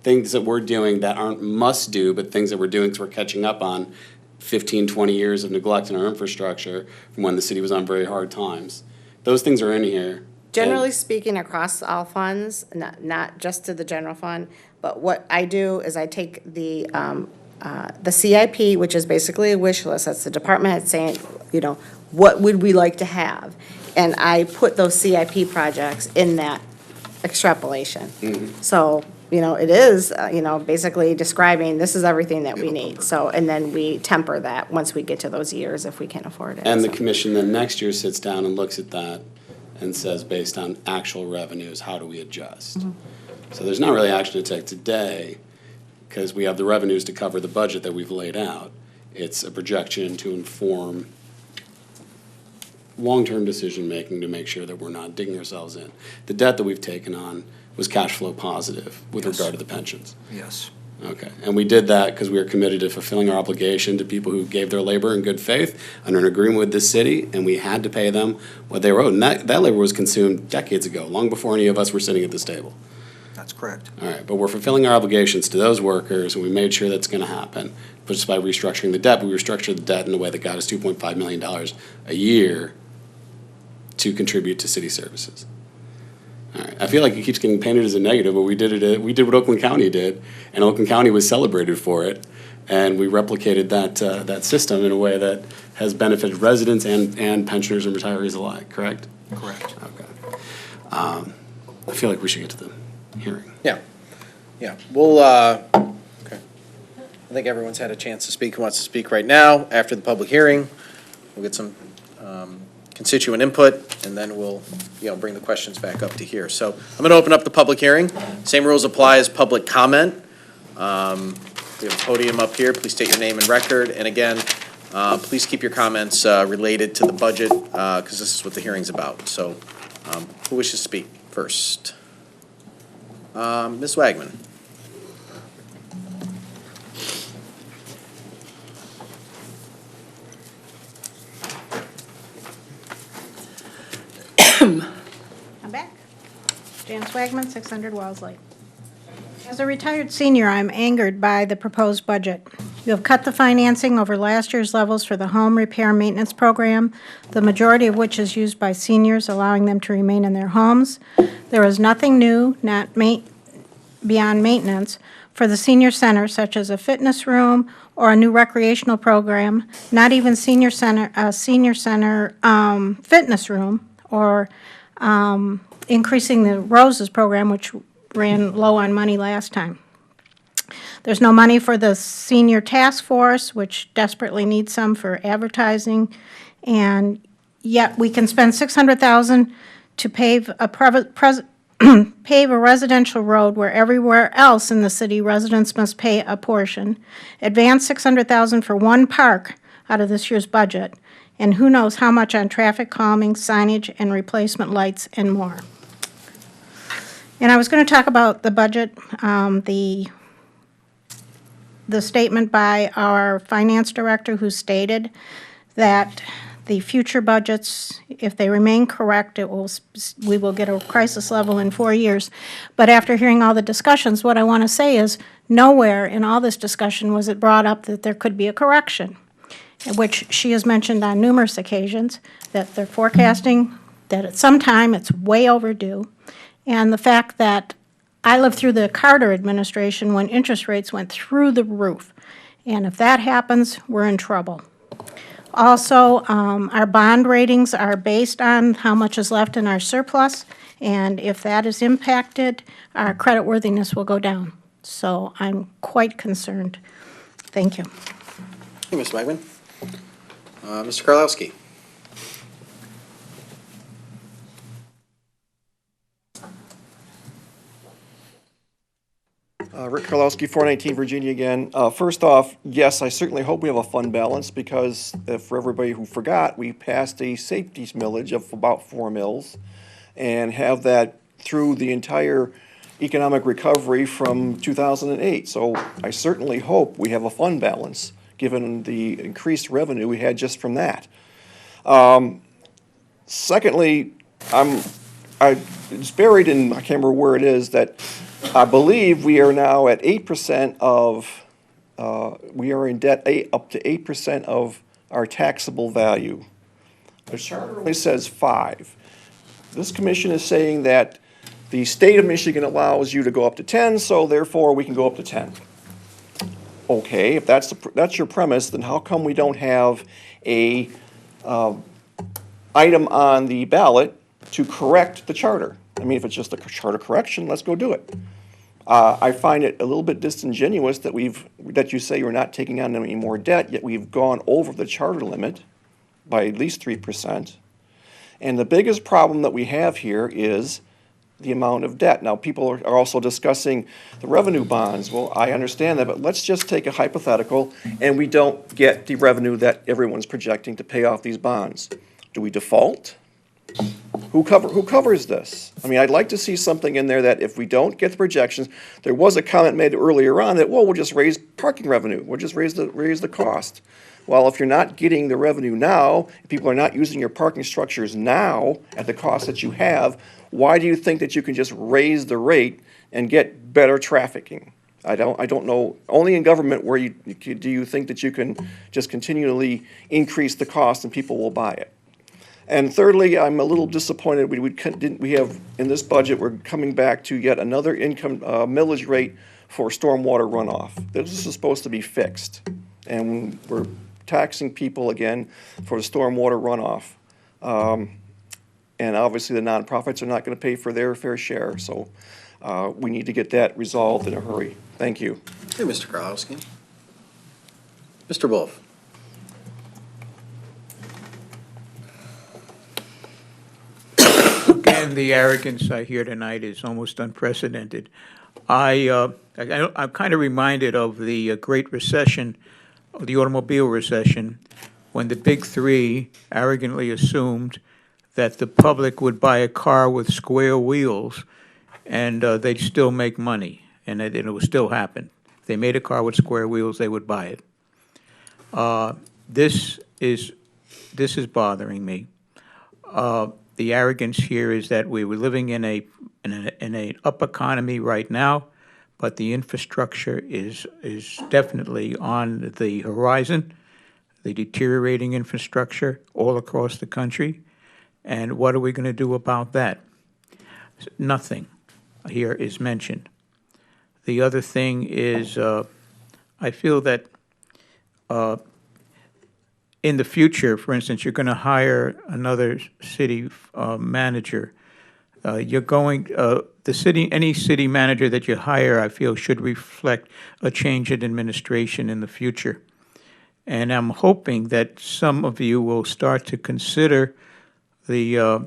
things that we're doing that aren't must-do, but things that we're doing because we're catching up on 15, 20 years of neglect in our infrastructure from when the city was on very hard times. Those things are in here. Generally speaking, across all funds, not just to the general fund, but what I do is I take the CIP, which is basically a wish list, that's the department head saying, you know, what would we like to have? And I put those CIP projects in that extrapolation. So, you know, it is, basically describing, this is everything that we need. So, and then we temper that once we get to those years if we can afford it. And the So. commission then next year sits down and looks at that and says, based on actual revenues, how do we adjust? So there's not really action to take today, because we have the revenues to cover the budget that we've laid out. It's a projection to inform long-term decision-making to make sure that we're not digging ourselves in. The debt that we've taken on was cash flow positive with regard to the pensions. Yes. Okay, and we did that because we were committed to fulfilling our obligation to people who gave their labor in good faith under an agreement with this city, and we had to pay them what they were owed. And that labor was consumed decades ago, long before any of us were sitting at this table. That's correct. All right, but we're fulfilling our obligations to those workers, and we made sure that's going to happen. But just by restructuring the debt, we restructured the debt in a way that got us $2.5 million a year to contribute to city services. All right, I feel like it keeps getting painted as a negative, but we did what Oakland County did, and Oakland County was celebrated for it, and we replicated that system in a way that has benefited residents and pensioners and retirees alike. Correct? Correct. Okay. I feel like we should get to the hearing. Yeah, we'll, okay. I think everyone's had a chance to speak, who wants to speak right now. After the public hearing, we'll get some constituent input, and then we'll, bring the questions back up to here. So I'm going to open up the public hearing. Same rules apply as public comment. We have a podium up here. Please state your name and record. And again, please keep your comments related to the budget, because this is what the hearing's about. So who wishes to speak first? Ms. Wagman. I'm back. Jan Swagman, 600 Wellesley. As a retired senior, I'm angered by the proposed budget. You have cut the financing over last year's levels for the home repair maintenance program, the majority of which is used by seniors, allowing them to remain in their homes. There is nothing new, beyond maintenance, for the senior center, such as a fitness room or a new recreational program, not even senior center fitness room, or increasing the Roses program, which ran low on money last time. There's no money for the senior task force, which desperately needs some for advertising, and yet we can spend $600,000 to pave a residential road where everywhere else in the city residents must pay a portion, advance $600,000 for one park out of this year's budget, and who knows how much on traffic calming, signage, and replacement lights, and more. And I was going to talk about the budget, the statement by our finance director, who stated that the future budgets, if they remain correct, we will get a crisis level in 4 years. But after hearing all the discussions, what I want to say is nowhere in all this discussion was it brought up that there could be a correction, which she has mentioned on numerous occasions, that they're forecasting that at some time it's way overdue. And the fact that I lived through the Carter administration when interest rates went through the roof. And if that happens, we're in trouble. Also, our bond ratings are based on how much is left in our surplus. And if that is impacted, our creditworthiness will go down. So I'm quite concerned. Thank you. Hey, Ms. Wagman. Mr. Karlowski. Rick Karlowski, 419 Virginia again. First off, yes, I certainly hope we have a fund balance because for everybody who forgot, we passed a safety millage of about 4 mils and have that through the entire economic recovery from 2008. So I certainly hope we have a fund balance given the increased revenue we had just from that. Secondly, it's buried in, I can't remember where it is, that I believe we are now at 8% of, we are in debt up to 8% of our taxable value. The charter only says 5. This commission is saying that the state of Michigan allows you to go up to 10, so therefore we can go up to 10. Okay, if that's your premise, then how come we don't have a item on the ballot to correct the charter? I mean, if it's just a charter correction, let's go do it. I find it a little bit disingenuous that you say you're not taking on any more debt, yet we've gone over the charter limit by at least 3%. And the biggest problem that we have here is the amount of debt. Now, people are also discussing the revenue bonds. Well, I understand that, but let's just take a hypothetical and we don't get the revenue that everyone's projecting to pay off these bonds. Do we default? Who covers this? I mean, I'd like to see something in there that if we don't get the projections, there was a comment made earlier on that, well, we'll just raise parking revenue. We'll just raise the cost. Well, if you're not getting the revenue now, if people are not using your parking structures now at the cost that you have, why do you think that you can just raise the rate and get better trafficking? I don't know. Only in government do you think that you can just continually increase the cost and people will buy it. And thirdly, I'm a little disappointed we have in this budget, we're coming back to yet another income millage rate for stormwater runoff. This is supposed to be fixed. And we're taxing people again for the stormwater runoff. And obviously the nonprofits are not going to pay for their fair share. So we need to get that resolved in a hurry. Thank you. Hey, Mr. Krowski. Mr. Wolf. Again, the arrogance I hear tonight is almost unprecedented. I'm kind of reminded of the Great Recession, the automobile recession, when the big three arrogantly assumed that the public would buy a car with square wheels and they'd still make money, and it would still happen. If they made a car with square wheels, they would buy it. This is bothering me. The arrogance here is that we were living in an up economy right now, but the infrastructure is definitely on the horizon, the deteriorating infrastructure all across the country. And what are we going to do about that? Nothing here is mentioned. The other thing is I feel that in the future, for instance, you're going to hire another city manager. Any city manager that you hire, I feel, should reflect a change in administration in the future. And I'm hoping that some of you will start to consider the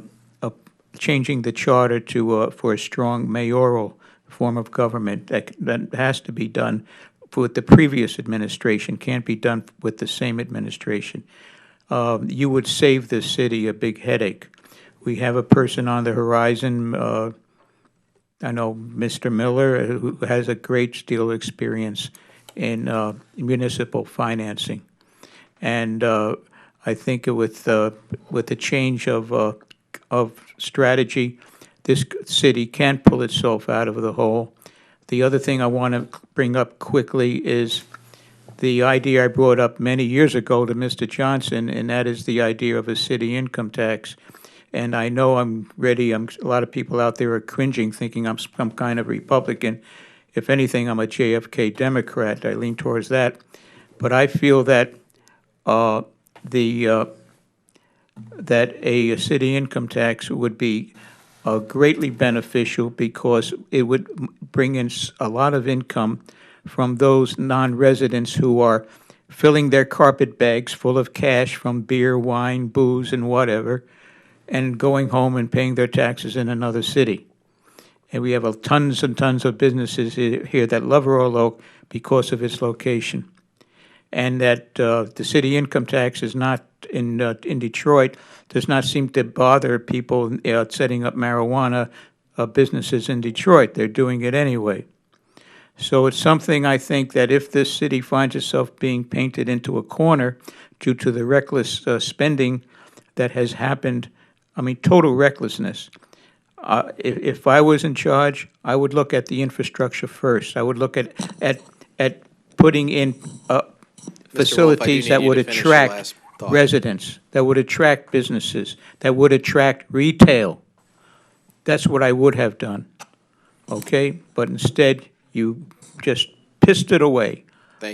changing the charter to for a strong mayoral form of government that has to be done with the previous administration, can't be done with the same administration. You would save the city a big headache. We have a person on the horizon, I know Mr. Miller, who has a great deal of experience in municipal financing. And I think with the change of strategy, this city can pull itself out of the hole. The other thing I want to bring up quickly is the idea I brought up many years ago to Mr. Johnson, and that is the idea of a city income tax. And I know I'm ready. A lot of people out there are cringing, thinking I'm some kind of Republican. If anything, I'm a JFK Democrat. I lean towards that. But I feel that that a city income tax would be greatly beneficial because it would bring in a lot of income from those non-residents who are filling their carpet bags full of cash from beer, wine, booze, and whatever, and going home and paying their taxes in another city. And we have tons and tons of businesses here that love Royal Oak because of its location. And that the city income tax is not in Detroit, does not seem to bother people setting up marijuana businesses in Detroit. They're doing it anyway. So it's something I think that if this city finds itself being painted into a corner due to the reckless spending that has happened, I mean, total recklessness. If I was in charge, I would look at the infrastructure first. I would look at putting in facilities that would attract residents, that would attract businesses, that would attract retail. That's what I would have done, okay? But instead, you just pissed it away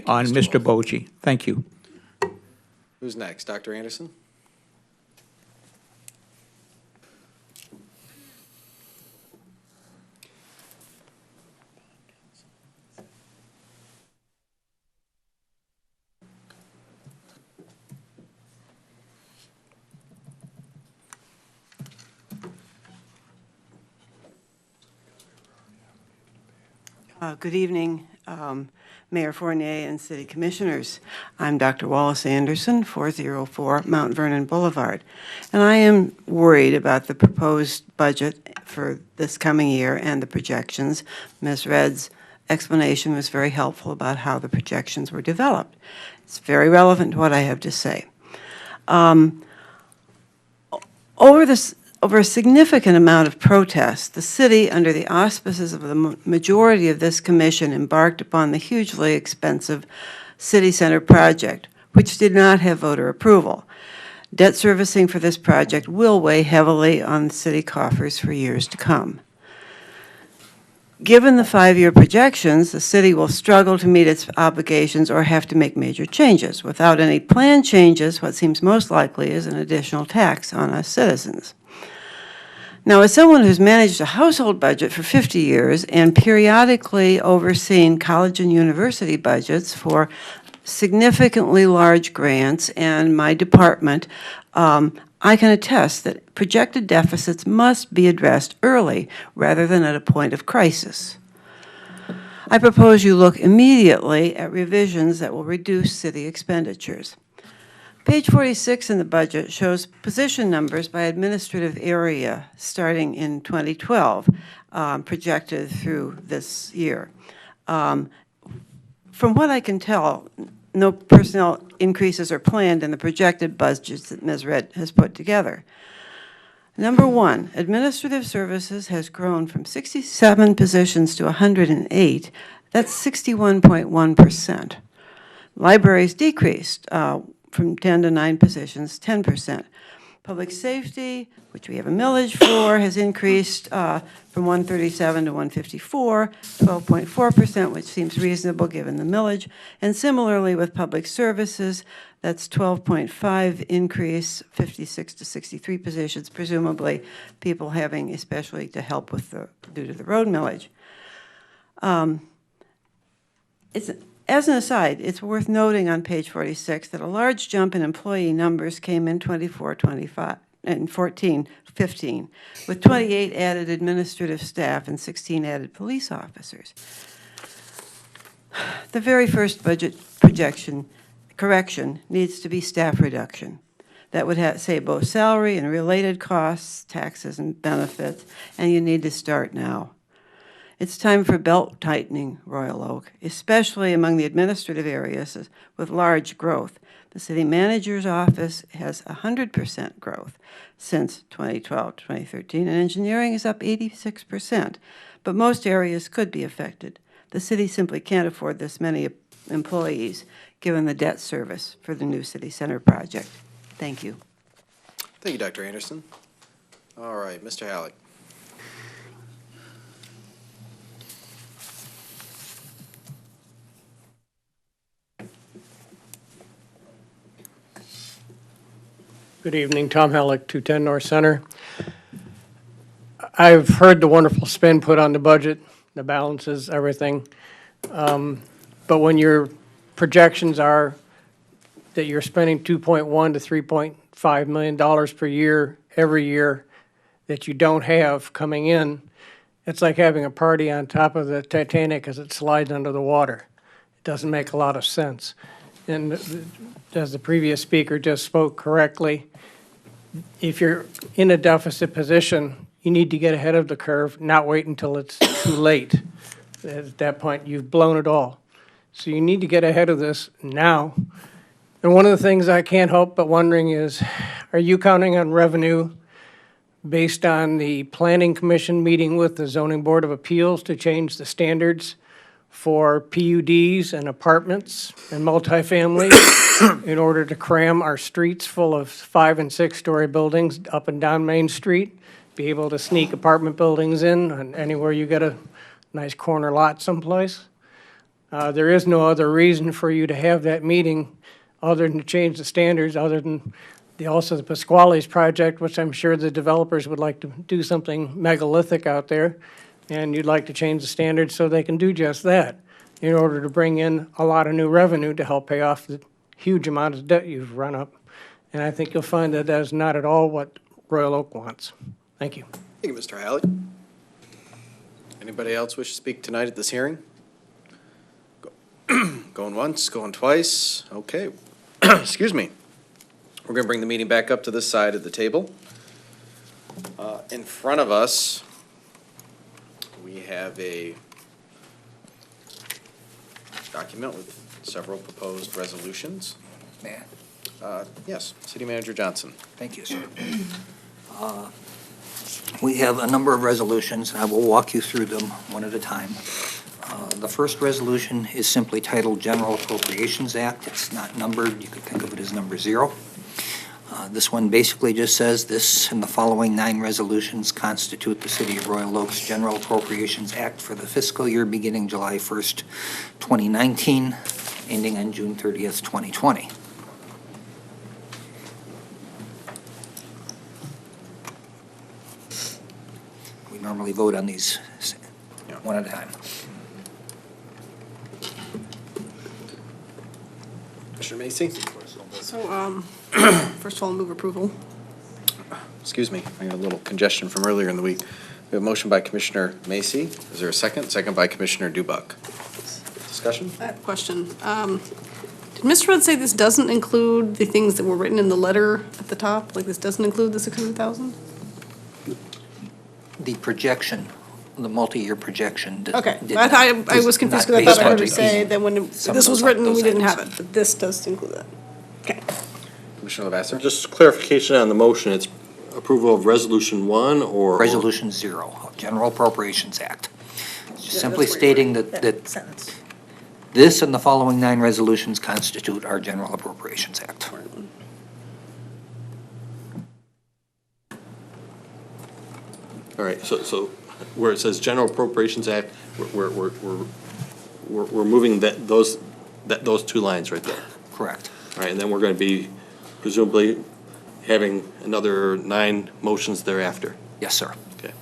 on Mr. Boji. Thank you. Who's next? Dr. Anderson? Good evening, Mayor Fournier and City Commissioners. I'm Dr. Wallace Anderson, 404 Mount Vernon Boulevard, and I am worried about the proposed budget for this coming year and the projections. Ms. Red's explanation was very helpful about how the projections were developed. It's very relevant to what I have to say. Over a significant amount of protest, the city, under the auspices of the majority of this commission, embarked upon the hugely expensive city center project, which did not have voter approval. Debt servicing for this project will weigh heavily on the city coffers for years to come. Given the 5-year projections, the city will struggle to meet its obligations or have to make major changes. Without any planned changes, what seems most likely is an additional tax on us citizens. Now, as someone who's managed a household budget for 50 years and periodically overseen college and university budgets for significantly large grants and my department, I can attest that projected deficits must be addressed early rather than at a point of crisis. I propose you look immediately at revisions that will reduce city expenditures. Page 46 in the budget shows position numbers by administrative area starting in 2012, projected through this year. From what I can tell, no personnel increases are planned in the projected budgets that Ms. Red has put together. Number one, administrative services has grown from 67 positions to 108. That's 61.1%. Libraries decreased from 10 to 9 positions, 10%. Public safety, which we have a millage for, has increased from 137 to 154, 12.4%, which seems reasonable given the millage. And similarly with public services, that's 12.5 increase, 56 to 63 positions, presumably people having especially to help with due to the road millage. As an aside, it's worth noting on page 46 that a large jump in employee numbers came in 24-25 and 14-15, with 28 added administrative staff and 16 added police officers. The very first budget correction needs to be staff reduction. That would save both salary and related costs, taxes and benefits, and you need to start now. It's time for belt tightening, Royal Oak, especially among the administrative areas with large growth. The city manager's office has 100% growth since 2012 to 2013, and engineering is up 86%. But most areas could be affected. The city simply can't afford this many employees, given the debt service for the new city center project. Thank you. Thank you, Dr. Anderson. All right, Mr. Halleck. Good evening, Tom Halleck, 210 North Center. I've heard the wonderful spin put on the budget, the balances, everything. But when your projections are that you're spending $2.1 to $3.5 million per year, every year, that you don't have coming in, it's like having a party on top of the Titanic as it slides under the water. It doesn't make a lot of sense. And as the previous speaker just spoke correctly, if you're in a deficit position, you need to get ahead of the curve, not wait until it's too late. At that point, you've blown it all. So you need to get ahead of this now. And one of the things I can't help but wondering is, are you counting on revenue based on the Planning Commission meeting with the Zoning Board of Appeals to change the standards for PUDs and apartments and multifamily in order to cram our streets full of 5- and 6-story buildings up and down Main Street, be able to sneak apartment buildings in and anywhere you get a nice corner lot someplace? There is no other reason for you to have that meeting other than to change the standards, other than also the Pasquale's project, which I'm sure the developers would like to do something megalithic out there, and you'd like to change the standards so they can do just that in order to bring in a lot of new revenue to help pay off the huge amount of debt you've run up. And I think you'll find that that is not at all what Royal Oak wants. Thank you. Thank you, Mr. Halley. Anybody else wish to speak tonight at this hearing? Going once, going twice. Okay. Excuse me. We're going to bring the meeting back up to this side of the table. In front of us, we have a document with several proposed resolutions. Matt? Yes, City Manager Johnson. Thank you, sir. We have a number of resolutions, and I will walk you through them one at a time. The first resolution is simply titled General Appropriations Act. It's not numbered. You could think of it as number 0. This one basically just says this and the following 9 resolutions constitute the City of Royal Oak's General Appropriations Act for the fiscal year beginning July 1st, 2019, ending on June 30th, 2020. We normally vote on these one at a time. Commissioner Macy? So, first of all, move approval. Excuse me, I got a little congestion from earlier in the week. We have a motion by Commissioner Macy. Is there a second? Second by Commissioner Dubak. Discussion? I have a question. Did Mr. Rudd say this doesn't include the things that were written in the letter at the top? Like this doesn't include the 600,000? The projection, the multi-year projection. Okay, I was confused because I thought I heard her say that when this was written, we didn't have it, but this does include that. Okay. Commissioner Lavasser? Just clarification on the motion, it's approval of Resolution 1 or? Resolution 0, General Appropriations Act. Just simply stating that Sentence. this and the following 9 resolutions constitute our General Appropriations Act. All right, so where it says General Appropriations Act, we're moving those 2 lines right there. Correct. All right, and then we're going to be presumably having another 9 motions thereafter. Yes, sir. Okay.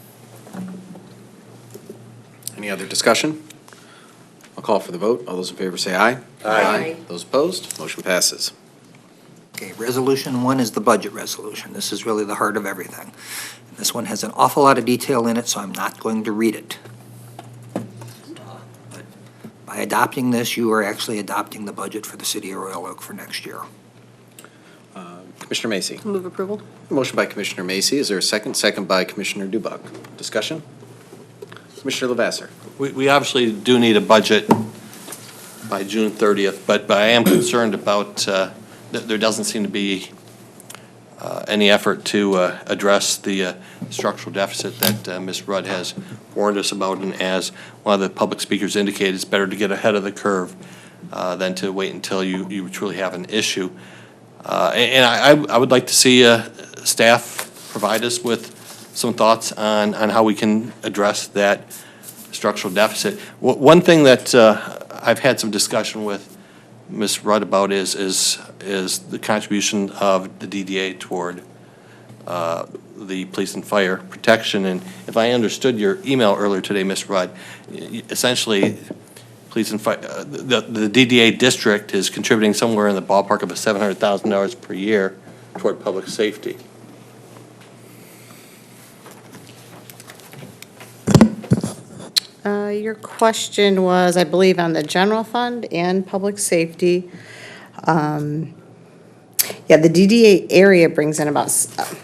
Any other discussion? I'll call for the vote. All those in favor say aye. Aye. Those opposed, motion passes. Okay, Resolution 1 is the budget resolution. This is really the heart of everything. This one has an awful lot of detail in it, so I'm not going to read it. But by adopting this, you are actually adopting the budget for the City of Royal Oak for next year. Commissioner Macy. Move approval. Motion by Commissioner Macy. Is there a second? Second by Commissioner Dubak. Discussion? Commissioner Lavasser. We obviously do need a budget by June 30th, but I am concerned about that there doesn't seem to be any effort to address the structural deficit that Ms. Rudd has warned us about, and as one of the public speakers indicated, it's better to get ahead of the curve than to wait until you truly have an issue. And I would like to see staff provide us with some thoughts on how we can address that structural deficit. One thing that I've had some discussion with Ms. Rudd about is the contribution of the DDA toward the police and fire protection. And if I understood your email earlier today, Ms. Rudd, essentially police and fire, the DDA district is contributing somewhere in the ballpark of $700,000 per year toward public safety. Your question was, I believe, on the general fund and public safety. Yeah, the DDA area brings in about,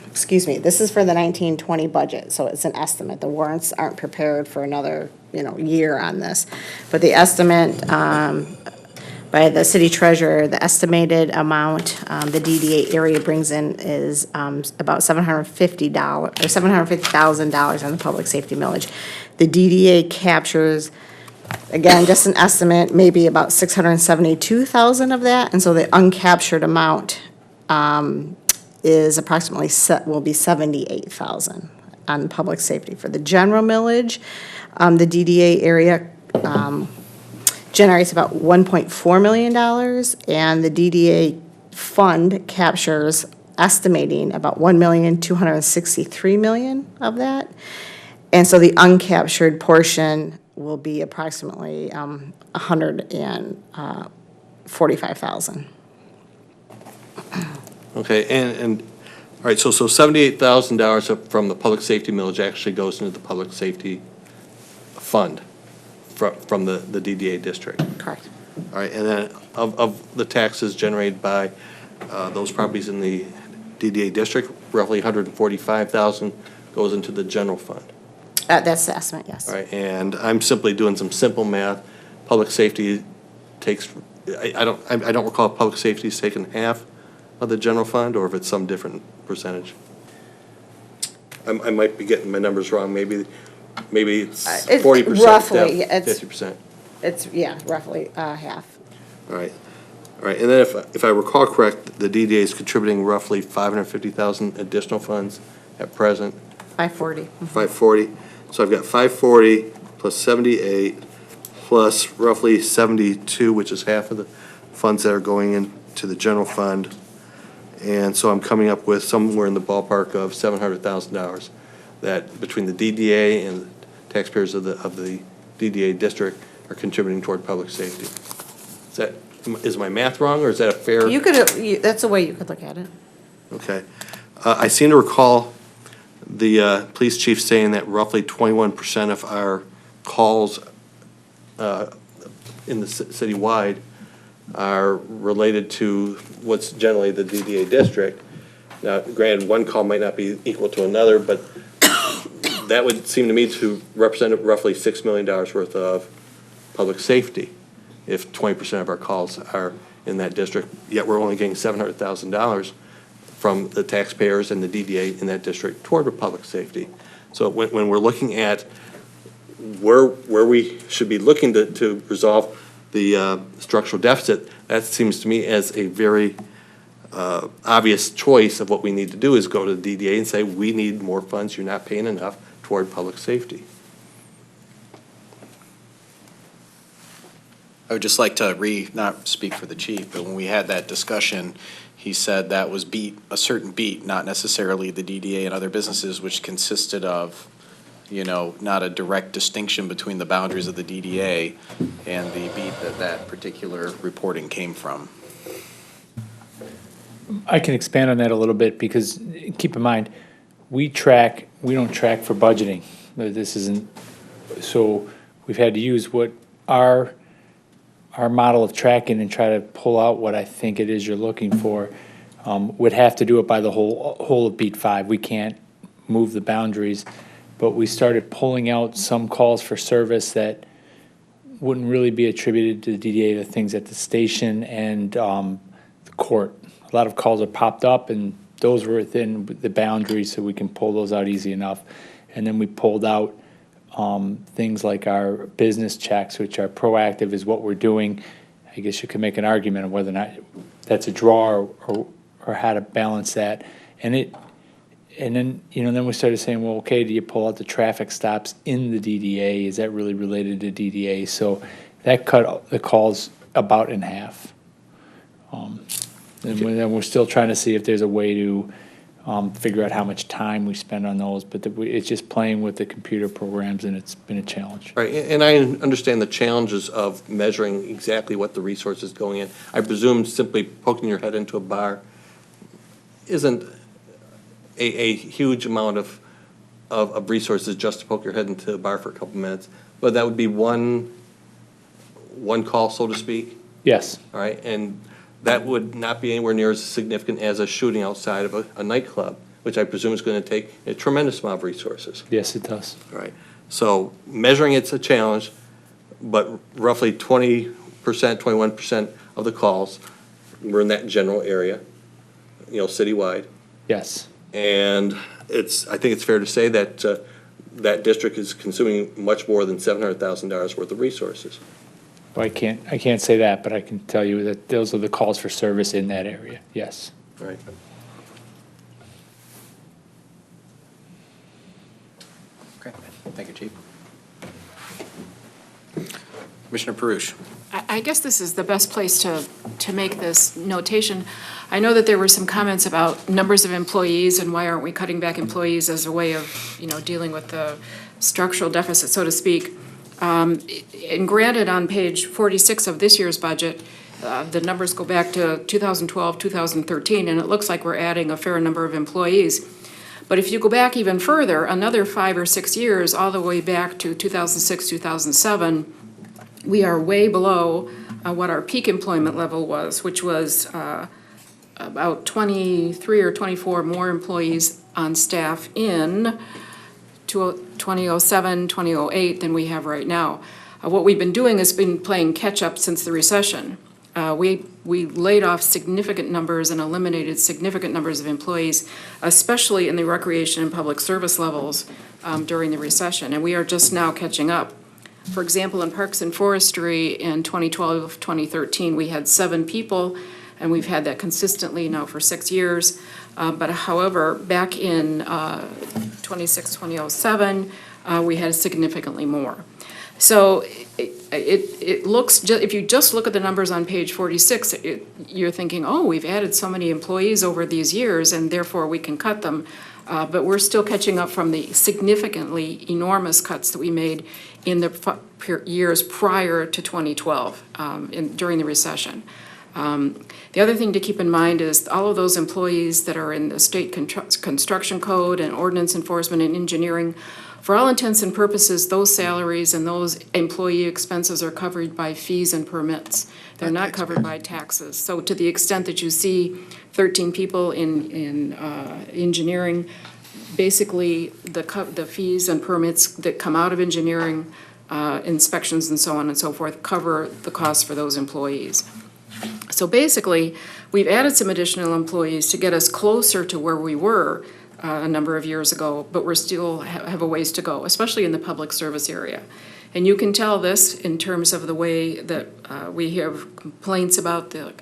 excuse me, this is for the 1920 budget, so it's an estimate. The warrants aren't prepared for another, year on this. But the estimate by the city treasurer, the estimated amount the DDA area brings in is about $750 or $750,000 on the public safety millage. The DDA captures, again, just an estimate, maybe about 672,000 of that, and so the uncaptured amount is approximately will be 78,000 on public safety. For the general millage, the DDA area generates about $1.4 million, and the DDA fund captures estimating about $1,263,000 of that. And so the uncaptured portion will be approximately 145,000. Okay, and, all right, so $78,000 from the public safety millage actually goes into the public safety fund from the DDA district. Correct. All right, and then of the taxes generated by those properties in the DDA district, roughly 145,000 goes into the general fund. That's the estimate, yes. All right, and I'm simply doing some simple math. Public safety takes, I don't recall if public safety is taking half of the general fund, or if it's some different percentage. I might be getting my numbers wrong, maybe it's 40%. Roughly, it's 50%. It's, yeah, roughly half. All right, and then if I recall correct, the DDA is contributing roughly 550,000 additional funds at present. 540. 540, so I've got 540 plus 78 plus roughly 72, which is half of the funds that are going into the general fund. And so I'm coming up with somewhere in the ballpark of $700,000 that between the DDA and the taxpayers of the DDA district are contributing toward public safety. Is my math wrong, or is that a fair? That's a way you could look at it. Okay. I seem to recall the police chief saying that roughly 21% of our calls in the citywide are related to what's generally the DDA district. Now, granted, one call might not be equal to another, but that would seem to me to represent roughly $6 million worth of public safety if 20% of our calls are in that district, yet we're only getting $700,000 from the taxpayers and the DDA in that district toward public safety. So when we're looking at where we should be looking to resolve the structural deficit, that seems to me as a very obvious choice of what we need to do is go to the DDA and say, we need more funds, you're not paying enough toward public safety. I would just like to not speak for the chief, but when we had that discussion, he said that was a certain beat, not necessarily the DDA and other businesses, which consisted of, not a direct distinction between the boundaries of the DDA and the beat that particular reporting came from. I can expand on that a little bit because keep in mind, we don't track for budgeting. This isn't, so we've had to use what our model of tracking and try to pull out what I think it is you're looking for. Would have to do it by the whole of beat 5. We can't move the boundaries, but we started pulling out some calls for service that wouldn't really be attributed to the DDA, the things at the station and the court. A lot of calls are popped up, and those were within the boundaries, so we can pull those out easy enough. And then we pulled out things like our business checks, which are proactive, is what we're doing. I guess you could make an argument of whether or not that's a draw or how to balance that. And then we started saying, well, okay, do you pull out the traffic stops in the DDA? Is that really related to DDA? So that cut the calls about in half. And then we're still trying to see if there's a way to figure out how much time we spend on those, but it's just playing with the computer programs, and it's been a challenge. Right, and I understand the challenges of measuring exactly what the resource is going in. I presume simply poking your head into a bar isn't a huge amount of resources just to poke your head into a bar for a couple minutes. But that would be one call, so to speak, Yes, all right? And that would not be anywhere near as significant as a shooting outside of a nightclub, which I presume is going to take a tremendous amount of resources. yes, it does. All right, so measuring it's a challenge, but roughly 20%, 21% of the calls were in that general area, citywide. Yes. And I think it's fair to say that that district is consuming much more than $700,000 worth of resources. Well, I can't say that, but I can tell you that those are the calls for service in that area, yes. Right. Okay, thank you, Chief. Commissioner Perush. I guess this is the best place to make this notation. I know that there were some comments about numbers of employees and why aren't we cutting back employees as a way of, dealing with the structural deficit, so to speak. And granted, on page 46 of this year's budget, the numbers go back to 2012, 2013, and it looks like we're adding a fair number of employees. But if you go back even further, another 5 or 6 years, all the way back to 2006, 2007, we are way below what our peak employment level was, which was about 23 or 24 more employees on staff in 2007, 2008 than we have right now. What we've been doing has been playing catch-up since the recession. We laid off significant numbers and eliminated significant numbers of employees, especially in the recreation and public service levels during the recession, and we are just now catching up. For example, in Parks and Forestry in 2012, 2013, we had 7 people, and we've had that consistently now for 6 years. But however, back in 2007, we had significantly more. So it looks, if you just look at the numbers on page 46, you're thinking, oh, we've added so many employees over these years, and therefore we can cut them. But we're still catching up from the significantly enormous cuts that we made in the years prior to 2012, during the recession. The other thing to keep in mind is all of those employees that are in the state construction code and ordinance enforcement and engineering, for all intents and purposes, those salaries and those employee expenses are covered by fees and permits. They're not covered by taxes. So to the extent that you see 13 people in engineering, basically the fees and permits that come out of engineering, inspections and so on and so forth, cover the costs for those employees. So basically, we've added some additional employees to get us closer to where we were a number of years ago, but we're still have a ways to go, especially in the public service area. And you can tell this in terms of the way that we have complaints about the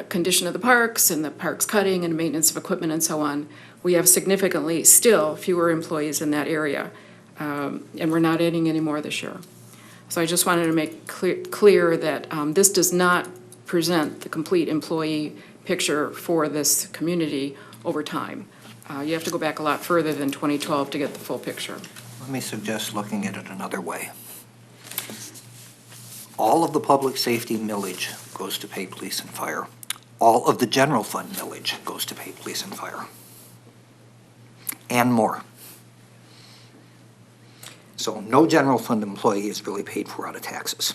condition of the parks and the parks cutting and maintenance of equipment and so on. We have significantly still fewer employees in that area, and we're not adding any more this year. So I just wanted to make clear that this does not present the complete employee picture for this community over time. You have to go back a lot further than 2012 to get the full picture. Let me suggest looking at it another way. All of the public safety millage goes to pay police and fire. All of the general fund millage goes to pay police and fire. And more. So no general fund employee is really paid for out of taxes.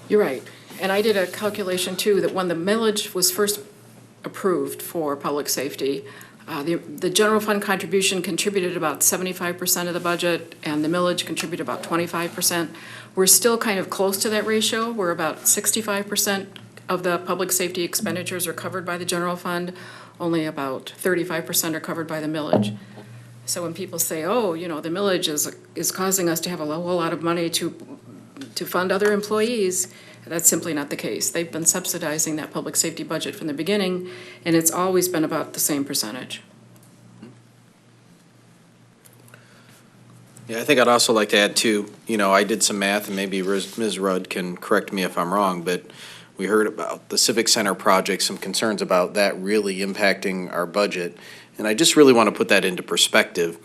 You're right. And I did a calculation too, that when the millage was first approved for public safety, the general fund contribution contributed about 75% of the budget, and the millage contributed about 25%. We're still kind of close to that ratio. We're about 65% of the public safety expenditures are covered by the general fund. Only about 35% are covered by the millage. So when people say, oh, the millage is causing us to have a whole lot of money to fund other employees, that's simply not the case. They've been subsidizing that public safety budget from the beginning, and it's always been about the same percentage. Yeah, I think I'd also like to add too, I did some math, and maybe Ms. Rudd can correct me if I'm wrong, but we heard about the Civic Center project, some concerns about that really impacting our budget. And I just really want to put that into perspective.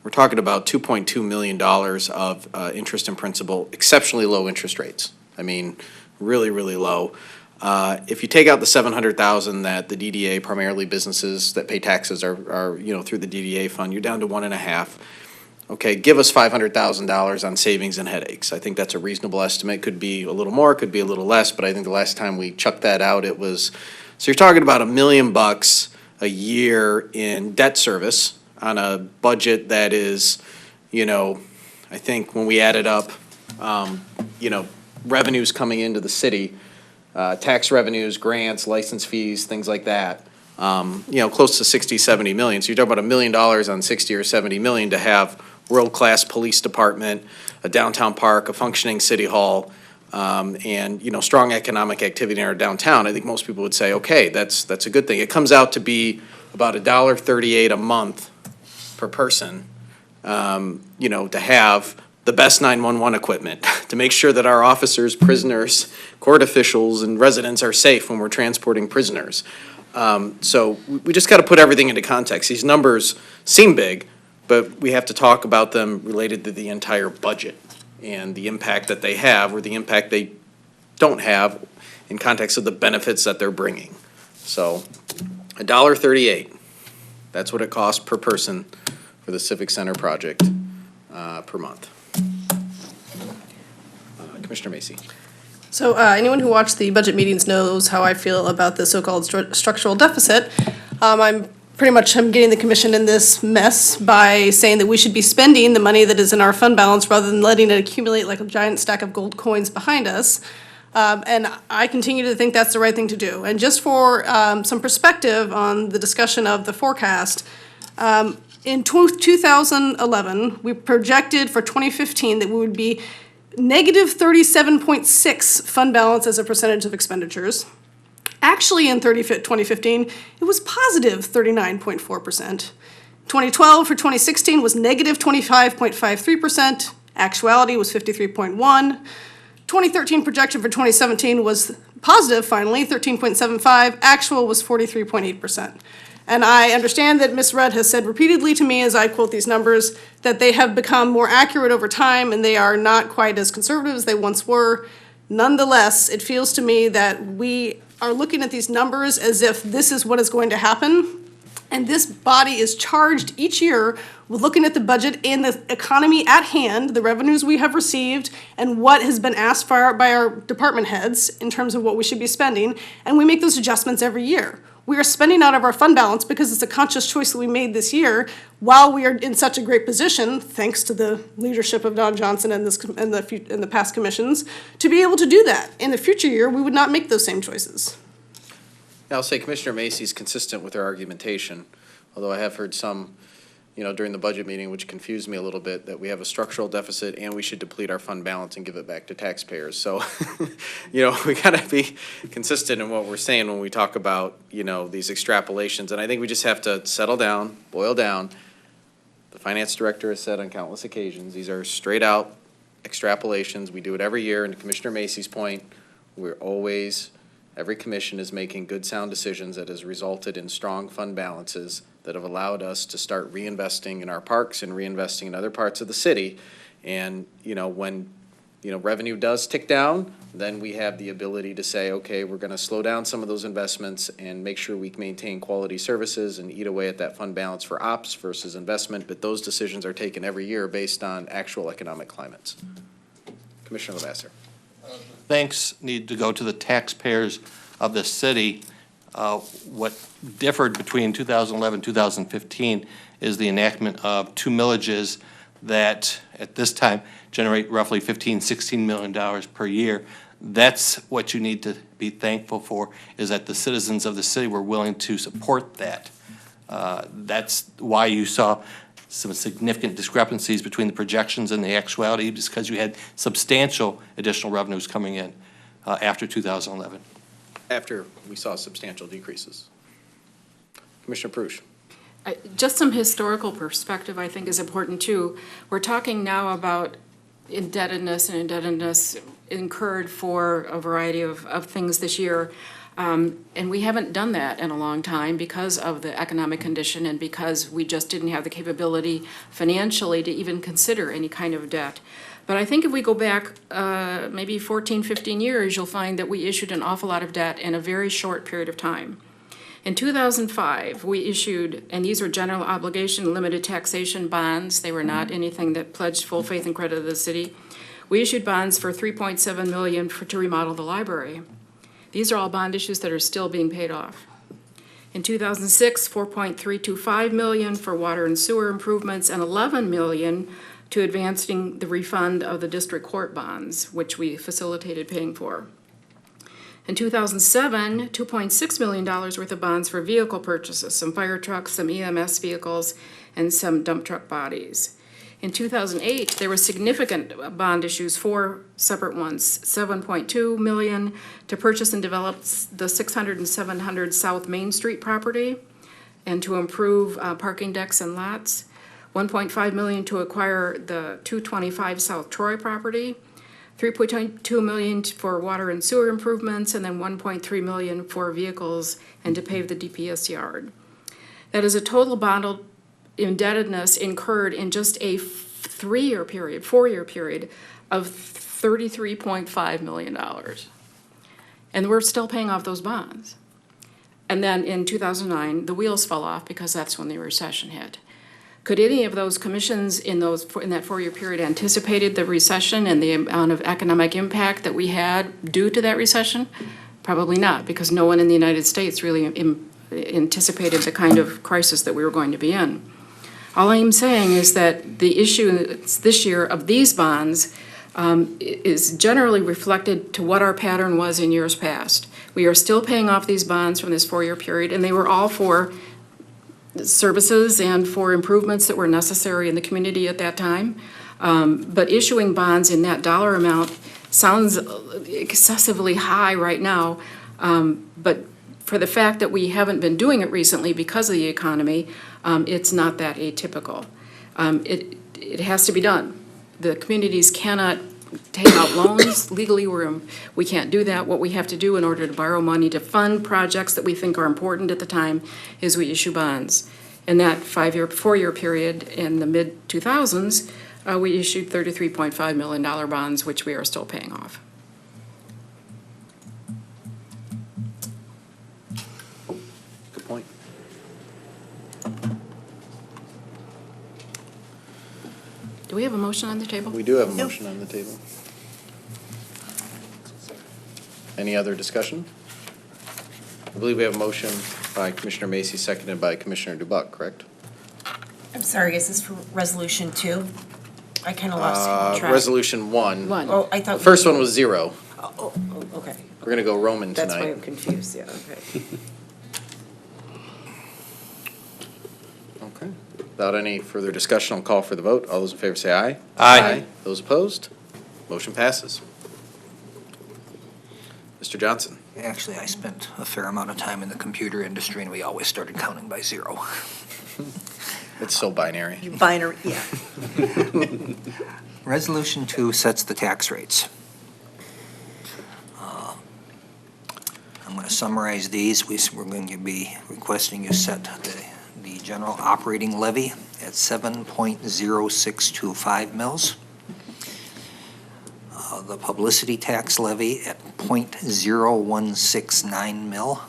We're talking about $2.2 million of interest and principal, exceptionally low interest rates. I mean, really, really low. If you take out the $700,000 that the DDA, primarily businesses that pay taxes are through the DDA fund, you're down to 1.5. okay, give us $500,000 on savings and headaches. I think that's a reasonable estimate. Could be a little more, could be a little less, but I think the last time we chucked that out, it was, so you're talking about $1 million a year in debt service on a budget that is, I think when we added up, revenues coming into the city, tax revenues, grants, license fees, things like that, close to 60, 70 million. So you're talking about $1 million on 60 or 70 million to have world-class police department, a downtown park, a functioning city hall, and, strong economic activity in our downtown. I think most people would say, okay, that's a good thing. It comes out to be about $1.38 a month per person, to have the best 911 equipment, to make sure that our officers, prisoners, court officials, and residents are safe when we're transporting prisoners. So we just got to put everything into context. These numbers seem big, but we have to talk about them related to the entire budget and the impact that they have or the impact they don't have in context of the benefits that they're bringing. So $1.38, that's what it costs per person for the Civic Center project per month. Commissioner Macy. So anyone who watched the budget meetings knows how I feel about the so-called structural deficit. I'm getting the commission in this mess by saying that we should be spending the money that is in our fund balance rather than letting it accumulate like a giant stack of gold coins behind us. And I continue to think that's the right thing to do. And just for some perspective on the discussion of the forecast, in 2011, we projected for 2015 that we would be negative 37.6 fund balance as a percentage of expenditures. Actually, in 2015, it was positive 39.4%. 2012 for 2016 was negative 25.53%. Actuality was 53.1%. 2013 projection for 2017 was positive, finally, 13.75%. Actual was 43.8%. And I understand that Ms. Rudd has said repeatedly to me as I quote these numbers that they have become more accurate over time and they are not quite as conservative as they once were. Nonetheless, it feels to me that we are looking at these numbers as if this is what is going to happen. And this body is charged each year with looking at the budget and the economy at hand, the revenues we have received, and what has been asked for by our department heads in terms of what we should be spending. And we make those adjustments every year. We are spending out of our fund balance because it's a conscious choice that we made this year while we are in such a great position, thanks to the leadership of Don Johnson and the past commissions, to be able to do that. In the future year, we would not make those same choices. I'll say Commissioner Macy's consistent with her argumentation, although I have heard some, during the budget meeting, which confused me a little bit, that we have a structural deficit and we should deplete our fund balance and give it back to taxpayers. So, we gotta be consistent in what we're saying when we talk about, these extrapolations. And I think we just have to settle down, boil down. The finance director has said on countless occasions, these are straight out extrapolations. We do it every year. And to Commissioner Macy's point, every commission is making good, sound decisions that has resulted in strong fund balances that have allowed us to start reinvesting in our parks and reinvesting in other parts of the city. And, when, revenue does tick down, then we have the ability to say, okay, we're going to slow down some of those investments and make sure we maintain quality services and eat away at that fund balance for ops versus investment. But those decisions are taken every year based on actual economic climates. Commissioner Lavasser. Thanks need to go to the taxpayers of the city. What differed between 2011 and 2015 is the enactment of 2 millages that at this time generate roughly $16 million per year. That's what you need to be thankful for, is that the citizens of the city were willing to support that. That's why you saw some significant discrepancies between the projections and the actuality, just because you had substantial additional revenues coming in after 2011. After we saw substantial decreases. Commissioner Prush. Just some historical perspective, I think, is important too. We're talking now about indebtedness incurred for a variety of things this year. And we haven't done that in a long time because of the economic condition and because we just didn't have the capability financially to even consider any kind of debt. But I think if we go back maybe 14, 15 years, you'll find that we issued an awful lot of debt in a very short period of time. In 2005, we issued, and these are general obligation limited taxation bonds. They were not anything that pledged full faith and credit of the city. We issued bonds for $3.7 million to remodel the library. These are all bond issues that are still being paid off. In 2006, $4.325 million for water and sewer improvements and $11 million to advancing the refund of the district court bonds, which we facilitated paying for. In 2007, $2.6 million worth of bonds for vehicle purchases, some fire trucks, some EMS vehicles, and some dump truck bodies. In 2008, there were significant bond issues, 4 separate ones, $7.2 million to purchase and develop the 600 and 700 South Main Street property and to improve parking decks and lots, $1.5 million to acquire the 225 South Troy property, $3.2 million for water and sewer improvements, and then $1.3 million for vehicles and to pave the DPS yard. That is a total bond indebtedness incurred in just a 4-year period of $33.5 million. And we're still paying off those bonds. And then in 2009, the wheels fell off because that's when the recession hit. Could any of those commissions in that 4-year period anticipated the recession and the amount of economic impact that we had due to that recession? Probably not, because no one in the United States really anticipated the kind of crisis that we were going to be in. All I'm saying is that the issue this year of these bonds is generally reflected to what our pattern was in years past. We are still paying off these bonds from this 4-year period, and they were all for services and for improvements that were necessary in the community at that time. But issuing bonds in that dollar amount sounds excessively high right now, but for the fact that we haven't been doing it recently because of the economy, it's not that atypical. It has to be done. The communities cannot take out loans. Legally, we can't do that. What we have to do in order to borrow money to fund projects that we think are important at the time is we issue bonds. In that 4-year period in the mid-2000s, we issued $33.5 million bonds, which we are still paying off. Good point. Do we have a motion on the table? We do have a motion on the table. Any other discussion? I believe we have a motion by Commissioner Macy, seconded by Commissioner Dubuck, correct? I'm sorry, is this for Resolution 2? I kind of lost track. Resolution 1. Oh, I thought. The first one was 0. Oh, okay. We're going to go Roman tonight. That's why I'm confused, yeah, okay. Okay. Without any further discussion, I'll call for the vote. All those in favor say aye. Aye. Those opposed? Motion passes. Mr. Johnson. Actually, I spent a fair amount of time in the computer industry, and we always started counting by 0. It's so binary. Binary, yeah. Resolution 2 sets the tax rates. I'm going to summarize these. We're going to be requesting you set the general operating levy at 7.0625 mils. The publicity tax levy at 0.0169 mil.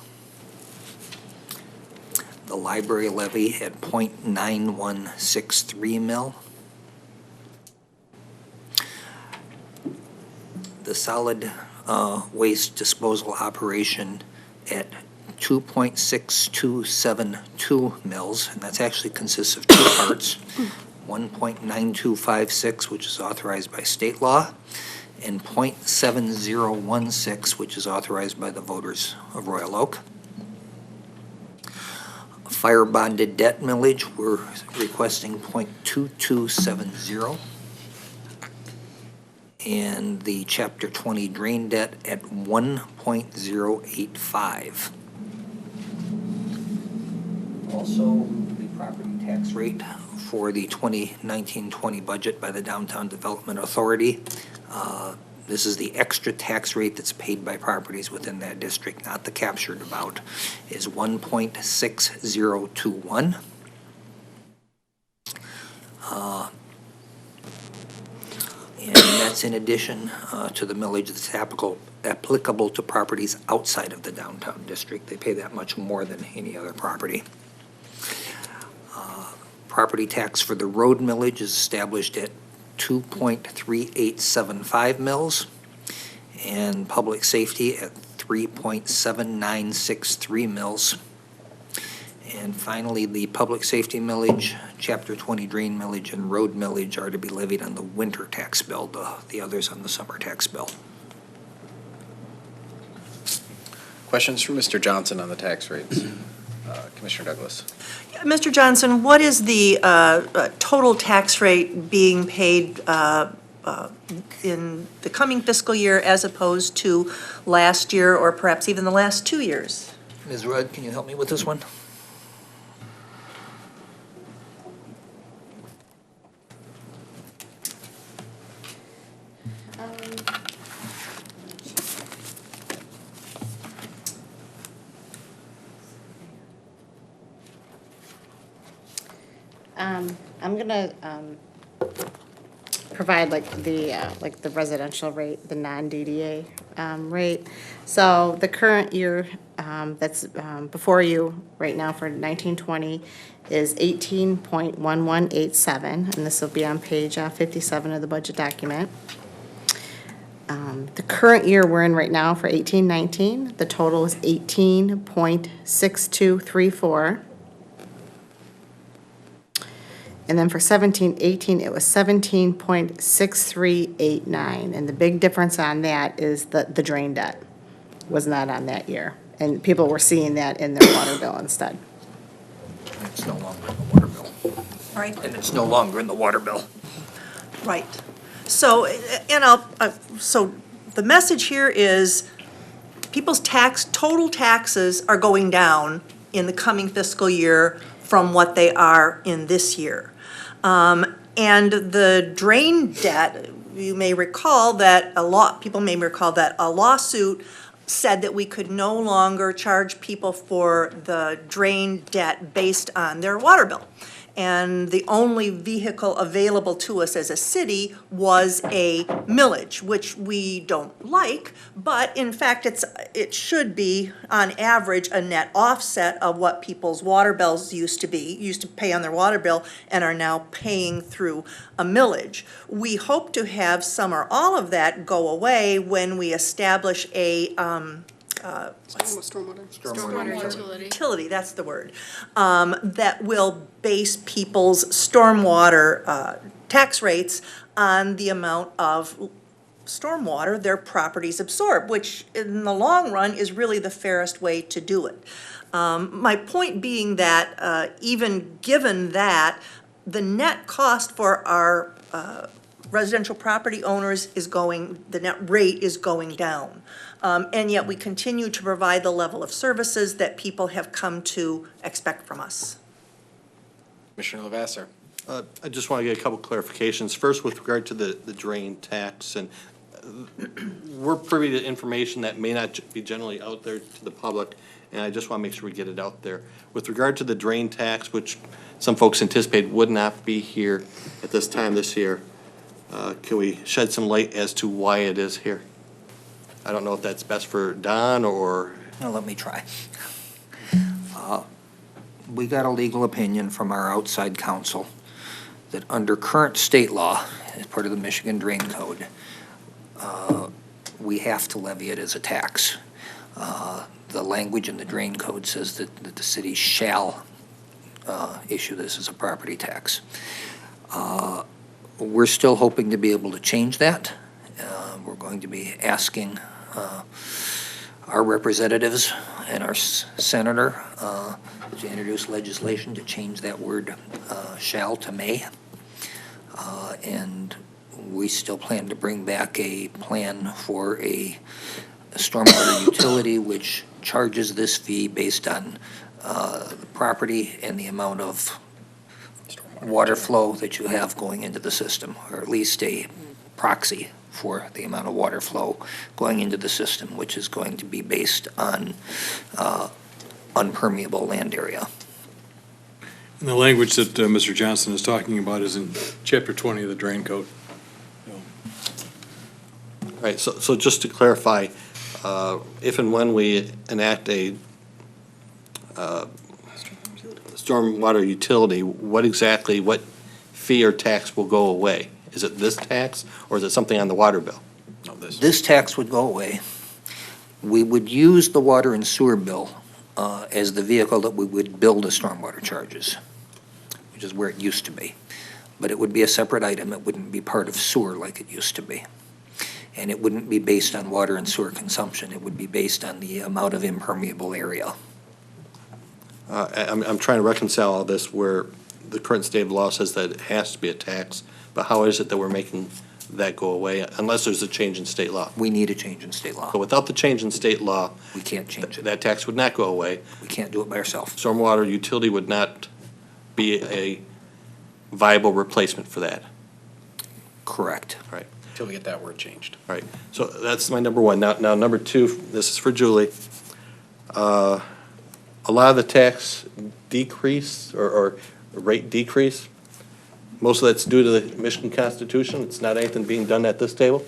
The library levy at 0.9163 mil. The solid waste disposal operation at 2.6272 mils, and that's actually consists of 2 parts. 1.9256, which is authorized by state law, and 0.7016, which is authorized by the voters of Royal Oak. Fire bonded debt millage, we're requesting 0.2270. And the Chapter 20 drain debt at 1.085. Also, the property tax rate for the 2019-20 budget by the Downtown Development Authority. This is the extra tax rate that's paid by properties within that district, not the captured amount, is 1.6021. And that's in addition to the millage that's applicable to properties outside of the downtown district. They pay that much more than any other property. Property tax for the road millage is established at 2.3875 mils, and public safety at 3.7963 mils. And finally, the public safety millage, Chapter 20 drain millage, and road millage are to be levied on the winter tax bill, the others on the summer tax bill. Questions for Mr. Johnson on the tax rates? Commissioner Douglas. Mr. Johnson, what is the total tax rate being paid in the coming fiscal year as opposed to last year or perhaps even the last 2 years? Ms. Rudd, can you help me with this one? I'm gonna provide like the residential rate, the non-DDA rate. So the current year that's before you right now for 1920 is 18.1187, and this will be on page 57 of the budget document. The current year we're in right now for 1819, the total is 18.6234. And then for 1718, it was 17.6389. And the big difference on that is the drain debt was not on that year. And people were seeing that in their water bill instead. It's no longer in the water bill. Right. And it's no longer in the water bill. Right. So, so the message here is people's total taxes are going down in the coming fiscal year from what they are in this year. And the drain debt, you may recall that people may recall that a lawsuit said that we could no longer charge people for the drain debt based on their water bill. And the only vehicle available to us as a city was a millage, which we don't like, but in fact, it should be, on average, a net offset of what people's water bills used to pay on their water bill, and are now paying through a millage. We hope to have some or all of that go away when we establish a Stormwater utility, that's the word, that will base people's stormwater tax rates on the amount of stormwater their properties absorb, which in the long run is really the fairest way to do it. My point being that even given that, the net cost for our residential property owners the net rate is going down. And yet we continue to provide the level of services that people have come to expect from us. Commissioner Lavasser. I just want to get a couple clarifications. First, with regard to the drain tax, and we're privy to information that may not be generally out there to the public, and I just want to make sure we get it out there. With regard to the drain tax, which some folks anticipate would not be here at this time this year, can we shed some light as to why it is here? I don't know if that's best for Don or... Now, let me try. We got a legal opinion from our outside counsel that under current state law, as part of the Michigan Drain Code, we have to levy it as a tax. The language in the Drain Code says that the city shall issue this as a property tax. We're still hoping to be able to change that. We're going to be asking our representatives and our senator to introduce legislation to change that word shall to may. And we still plan to bring back a plan for a stormwater utility which charges this fee based on the property and the amount of water flow that you have going into the system, or at least a proxy for the amount of water flow going into the system, which is going to be based on unpermeable land area. And the language that Mr. Johnson is talking about is in Chapter 20 of the Drain Code. Right, so just to clarify, if and when we enact a stormwater utility, what fee or tax will go away? Is it this tax, or is it something on the water bill? No, this. This tax would go away. We would use the water and sewer bill as the vehicle that we would bill the stormwater charges, which is where it used to be. But it would be a separate item. It wouldn't be part of sewer like it used to be. And it wouldn't be based on water and sewer consumption. It would be based on the amount of impermeable area. I'm trying to reconcile all this where the current state of law says that it has to be a tax, but how is it that we're making that go away unless there's a change in state law? We need a change in state law. But without the change in state law, We can't change it. that tax would not go away. We can't do it by ourselves. Stormwater utility would not be a viable replacement for that. Correct. Right. Until we get that word changed. Right. So that's my number one. Now number two, this is for Julie. A lot of the tax decrease or rate decrease, most of that's due to the Michigan Constitution. It's not anything being done at this table?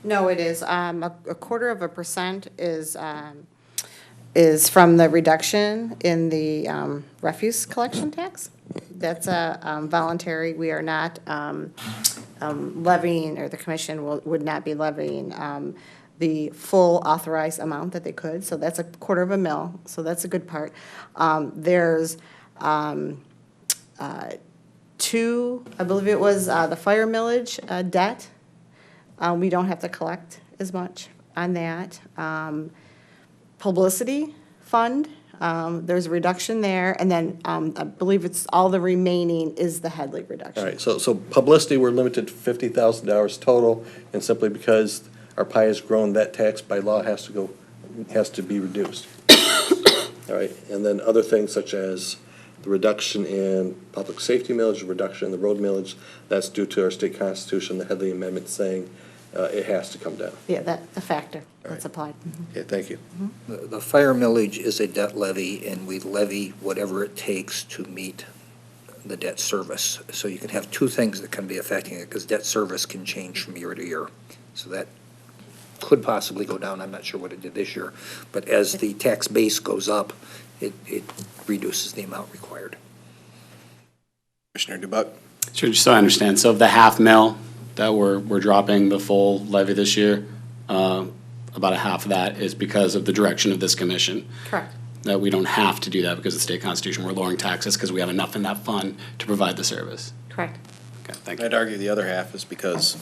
No, it is. A 1/4% is from the reduction in the refuse collection tax. That's a voluntary. We are not levying, or the commission would not be levying the full authorized amount that they could. So that's a 1/4 mil. So that's a good part. There's two, I believe it was the fire millage debt. We don't have to collect as much on that. Publicity fund, there's a reduction there, and then I believe it's all the remaining is the Headley reduction. All right, so publicity, we're limited to $50,000 total, and simply because our pie has grown, that tax by law has to be reduced. All right, and then other things such as the reduction in public safety millage, the reduction in the road millage, that's due to our state constitution, the Headley Amendment saying it has to come down. Yeah, that's a factor that's applied. Okay, thank you. The fire millage is a debt levy, and we levy whatever it takes to meet the debt service. So you can have two things that can be affecting it, because debt service can change from year to year. So that could possibly go down. I'm not sure what it did this year. But as the tax base goes up, it reduces the amount required. Commissioner DeBuck? Sure, just so I understand, so of the $500,000 that we're dropping the full levy this year, about a half of that is because of the direction of this commission. Correct. That we don't have to do that because of the state constitution. We're lowering taxes because we have enough in that fund to provide the service. Correct. Okay, thank you. I'd argue the other half is because,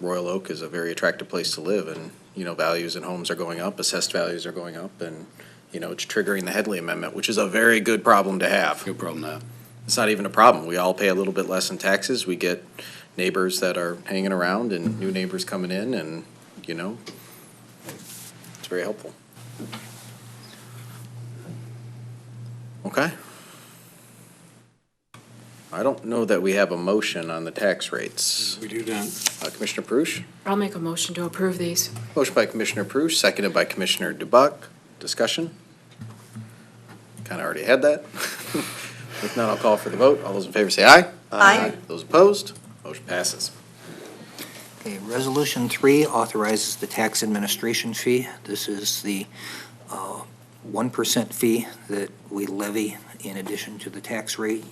Royal Oak is a very attractive place to live, and, values in homes are going up, assessed values are going up, and, it's triggering the Headley Amendment, which is a very good problem to have. Good problem to have. It's not even a problem. We all pay a little bit less in taxes. We get neighbors that are hanging around and new neighbors coming in, and, it's very helpful. Okay. I don't know that we have a motion on the tax rates. We do not. Commissioner Perush? I'll make a motion to approve these. Motion by Commissioner Perush, seconded by Commissioner DeBuck. Discussion? Kind of already had that. If not, I'll call for the vote. All those in favor say aye. Aye. Those opposed, motion passes. Okay, Resolution 3 authorizes the tax administration fee. This is the 1% fee that we levy in addition to the tax rate.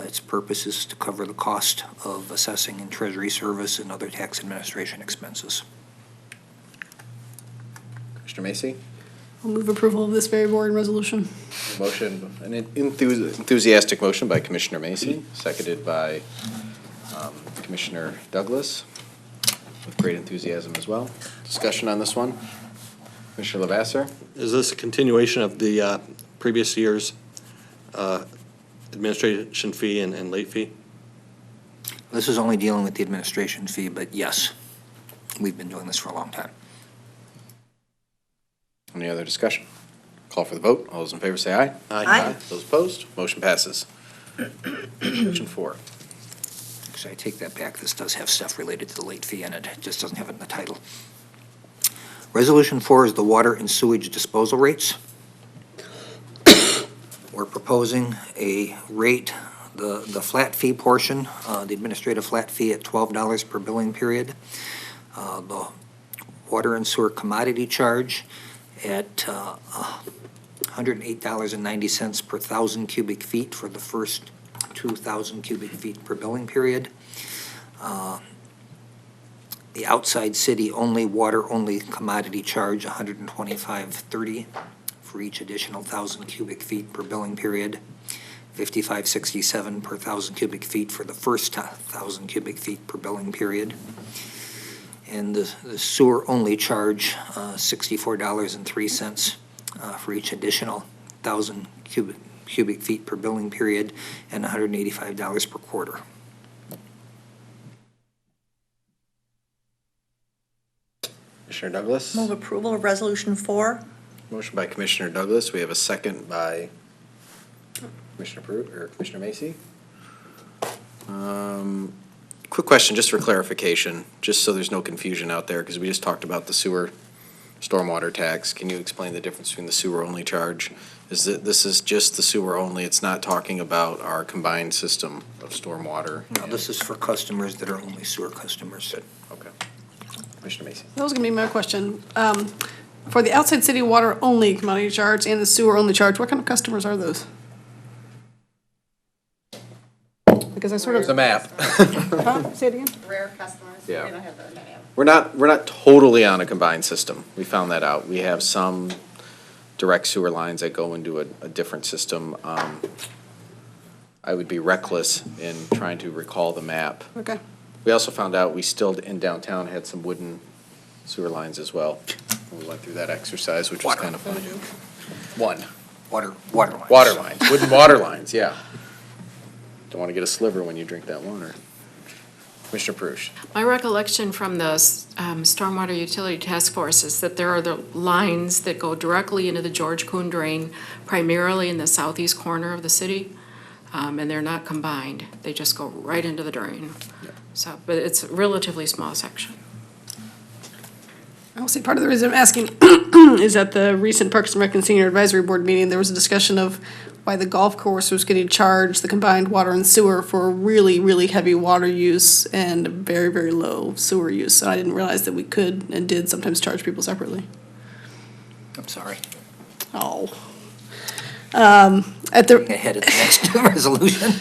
Its purpose is to cover the cost of assessing and treasury service and other tax administration expenses. Commissioner Macy? I'll move approval of this very boring resolution. Motion, an enthusiastic motion by Commissioner Macy, seconded by Commissioner Douglas, with great enthusiasm as well. Discussion on this one? Commissioner Lavasser? Is this a continuation of the previous year's administration fee and late fee? This is only dealing with the administration fee, but yes, we've been doing this for a long time. Any other discussion? Call for the vote. All those in favor say aye. Aye. Those opposed, motion passes. Resolution 4. Actually, I take that back. This does have stuff related to the late fee in it. It just doesn't have it in the title. Resolution 4 is the water and sewage disposal rates. We're proposing a rate, the flat fee portion, the administrative flat fee at $12 per billing period. The water and sewer commodity charge at $108.90 per 1,000 cubic feet for the first 2,000 cubic feet per billing period. The outside city only, water only commodity charge, $125.30 for each additional 1,000 cubic feet per billing period. $55.67 per 1,000 cubic feet for the first 1,000 cubic feet per billing period. And the sewer only charge, $64.03 for each additional 1,000 cubic feet per billing period, and $185 per quarter. Commissioner Douglas? Move approval of Resolution 4. Motion by Commissioner Douglas. We have a second by Commissioner Macy. Quick question, just for clarification, just so there's no confusion out there, because we just talked about the sewer stormwater tax. Can you explain the difference between the sewer only charge? Is that this is just the sewer only? It's not talking about our combined system of stormwater? No, this is for customers that are only sewer customers. Good, okay. Commissioner Macy. That was gonna be my question. For the outside city water only commodity charge and the sewer only charge, what kind of customers are those? Because I sort of. The map. Huh? Say it again? Rare customers. Yeah. We don't have the name. We're not totally on a combined system. We found that out. We have some direct sewer lines that go into a different system. I would be reckless in trying to recall the map. Okay. We also found out we still, in downtown, had some wooden sewer lines as well. We went through that exercise, which was kind of fun. Water lines. Water lines, wooden water lines, yeah. Don't want to get a sliver when you drink that water. Commissioner Perush. My recollection from the Stormwater Utility Task Force is that there are the lines that go directly into the George Kuhn drain, primarily in the southeast corner of the city, and they're not combined. They just go right into the drain. So, but it's a relatively small section. I will say part of the reason I'm asking is at the recent Parks and Rec and Senior Advisory Board meeting, there was a discussion of why the golf course was getting charged the combined water and sewer for really, really heavy water use and very, very low sewer use. And I didn't realize that we could and did sometimes charge people separately. I'm sorry. Oh. At the. Ahead of the next resolution.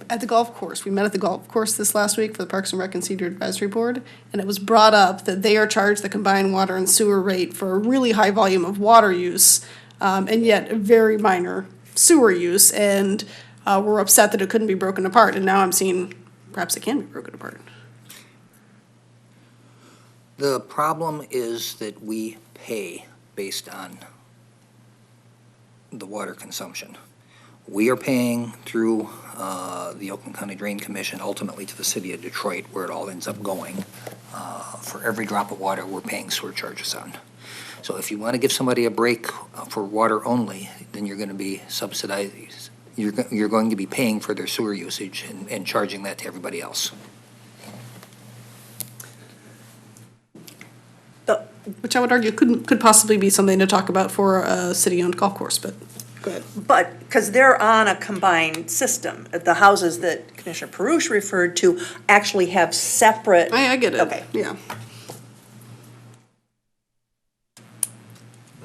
At the golf course, we met at the golf course this last week for the Parks and Rec and Senior Advisory Board, and it was brought up that they are charged the combined water and sewer rate for a really high volume of water use, and yet a very minor sewer use, and we're upset that it couldn't be broken apart, and now I'm seeing perhaps it can be broken apart. The problem is that we pay based on the water consumption. We are paying through the Oakland County Drain Commission, ultimately to the city of Detroit, where it all ends up going. For every drop of water, we're paying surcharges on. So if you want to give somebody a break for water only, then you're going to be subsidized. You're going to be paying for their sewer usage and charging that to everybody else. Which I would argue could possibly be something to talk about for a city-owned golf course, but go ahead. But, because they're on a combined system, the houses that Commissioner Perush referred to actually have separate. I get it. Okay. Yeah.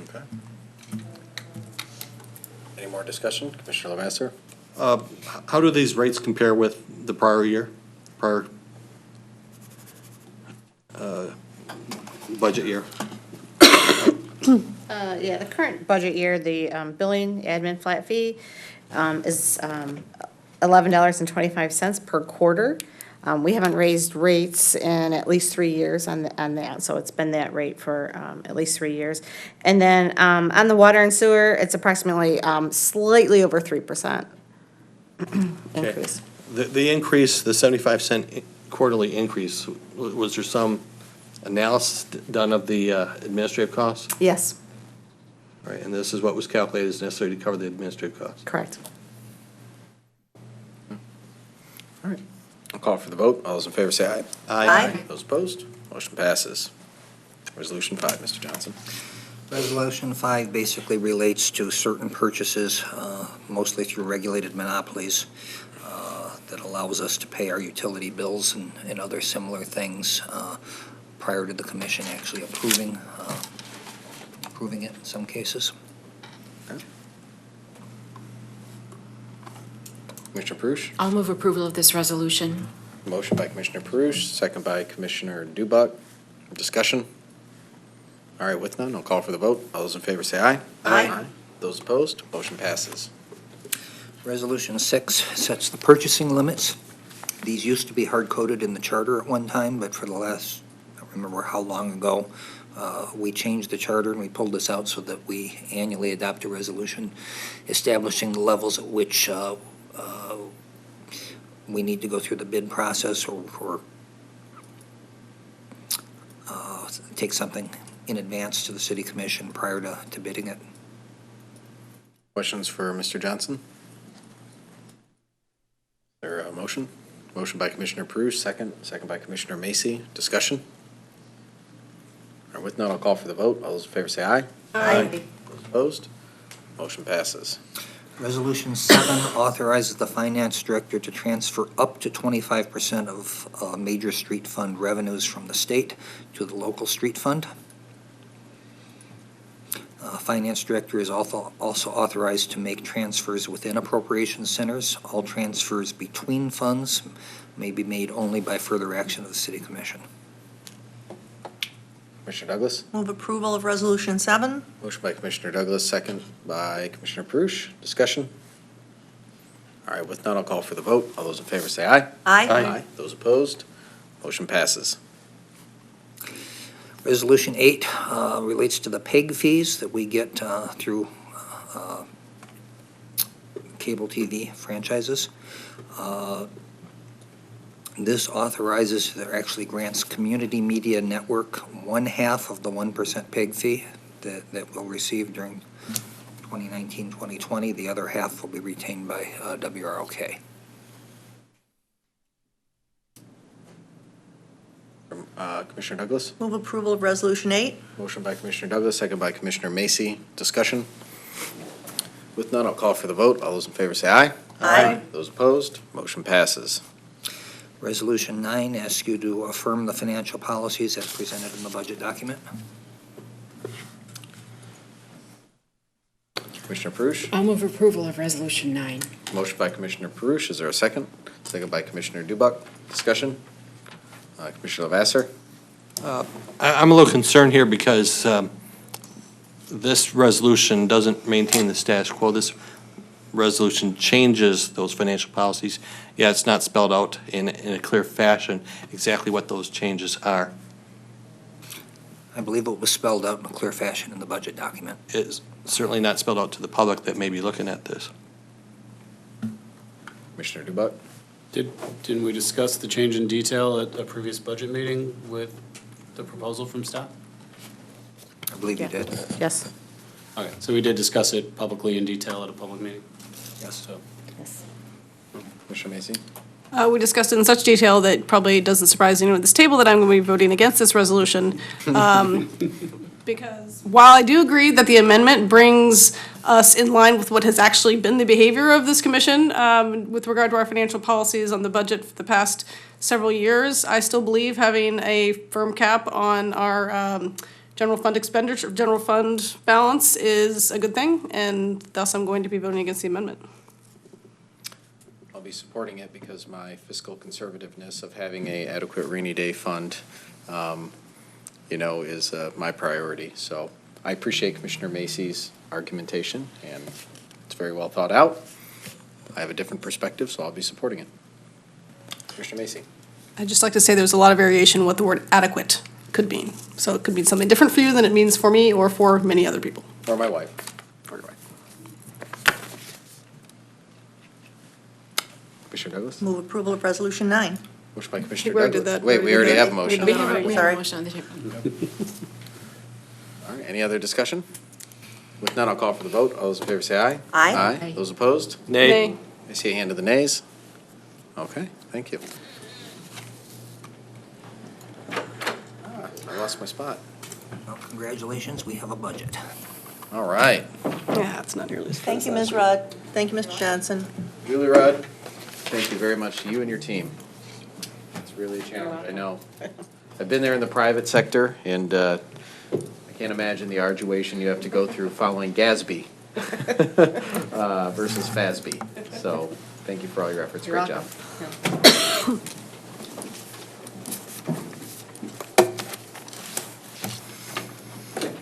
Okay. Any more discussion? Commissioner Lavasser? How do these rates compare with the prior year, budget year? Yeah, the current budget year, the billing admin flat fee is $11.25 per quarter. We haven't raised rates in at least 3 years on that, so it's been that rate for at least 3 years. And then on the water and sewer, it's approximately slightly over 3% increase. The increase, the 75-cent quarterly increase, was there some analysis done of the administrative costs? Yes. All right, and this is what was calculated as necessary to cover the administrative costs? Correct. All right. I'll call for the vote. All those in favor say aye. Aye. Those opposed? Motion passes. Resolution 5, Mr. Johnson. Resolution 5 basically relates to certain purchases, mostly through regulated monopolies. that allows us to pay our utility bills and other similar things prior to the commission actually approving it in some cases. Commissioner Perush? I'll move approval of this resolution. Motion by Commissioner Perush, second by Commissioner Dubak. Discussion? All right, with none, I'll call for the vote. All those in favor say aye. Aye. Those opposed, motion passes. Resolution 6 sets the purchasing limits. These used to be hard-coded in the charter at one time, but for the last, I don't remember how long ago, we changed the charter and we pulled this out so that we annually adopt a resolution establishing the levels at which we need to go through the bid process or take something in advance to the city commission prior to bidding it. Questions for Mr. Johnson? Is there a motion? Motion by Commissioner Perush, second by Commissioner Macy. Discussion? All right, with none, I'll call for the vote. All those in favor say aye. Aye. Those opposed, motion passes. Resolution 7 authorizes the finance director to transfer up to 25% of major street fund revenues from the state to the local street fund. Finance director is also authorized to make transfers within appropriation centers. All transfers between funds may be made only by further action of the city commission. Commissioner Douglas? Move approval of Resolution 7. Motion by Commissioner Douglas, second by Commissioner Perush. Discussion? All right, with none, I'll call for the vote. All those in favor say aye. Aye. Those opposed, motion passes. Resolution 8 relates to the PEG fees that we get through cable TV franchises. This authorizes, or actually grants Community Media Network 1/2 of the 1% PEG fee that we'll receive during 2019-2020. The other half will be retained by WROK. Commissioner Douglas? Move approval of Resolution 8. Motion by Commissioner Douglas, second by Commissioner Macy. Discussion? With none, I'll call for the vote. All those in favor say aye. Aye. Those opposed, motion passes. Resolution 9 asks you to affirm the financial policies as presented in the budget document. Commissioner Perush? I'll move approval of Resolution 9. Motion by Commissioner Perush. Is there a second? Second by Commissioner Dubak. Discussion? Commissioner Lavasser? I'm a little concerned here because this resolution doesn't maintain the status quo. This resolution changes those financial policies. Yeah, it's not spelled out in a clear fashion exactly what those changes are. I believe it was spelled out in a clear fashion in the budget document. It's certainly not spelled out to the public that may be looking at this. Commissioner Dubak? Didn't we discuss the change in detail at a previous budget meeting with the proposal from staff? I believe you did. Yes. Okay, so we did discuss it publicly in detail at a public meeting? Yes. So, Yes. Commissioner Macy? We discussed it in such detail that probably doesn't surprise anyone at this table that I'm going to be voting against this resolution. Because while I do agree that the amendment brings us in line with what has actually been the behavior of this commission with regard to our financial policies on the budget for the past several years, I still believe having a firm cap on our general fund expenditure, general fund balance is a good thing, and thus I'm going to be voting against the amendment. I'll be supporting it because my fiscal conservativeness of having a adequate rainy day fund, is my priority. So I appreciate Commissioner Macy's argumentation, and it's very well thought out. I have a different perspective, so I'll be supporting it. Commissioner Macy? I'd just like to say there's a lot of variation in what the word adequate could mean. So it could mean something different for you than it means for me or for many other people. Or my wife. For your wife. Commissioner Douglas? Move approval of Resolution 9. Motion by Commissioner We already Douglas. did that. Wait, we already have a motion. We All have a Sorry. Motion on the table. right, any other discussion? With none, I'll call for the vote. All those in favor say aye. Aye. Aye. Those opposed? Nay. I see a hand of the nays. Okay, thank you. I lost my spot. Well, congratulations, we have a budget. All right. Yeah, it's not nearly as Thank you, Ms. Rudd. Thank you, Mr. Johnson. Julie Rudd. Thank you very much to you and your team. It's really a challenge, I know. I've been there in the private sector, and I can't imagine the arduation you have to go through following GASB versus FASB. So, thank you for all your efforts. You're Great welcome. job.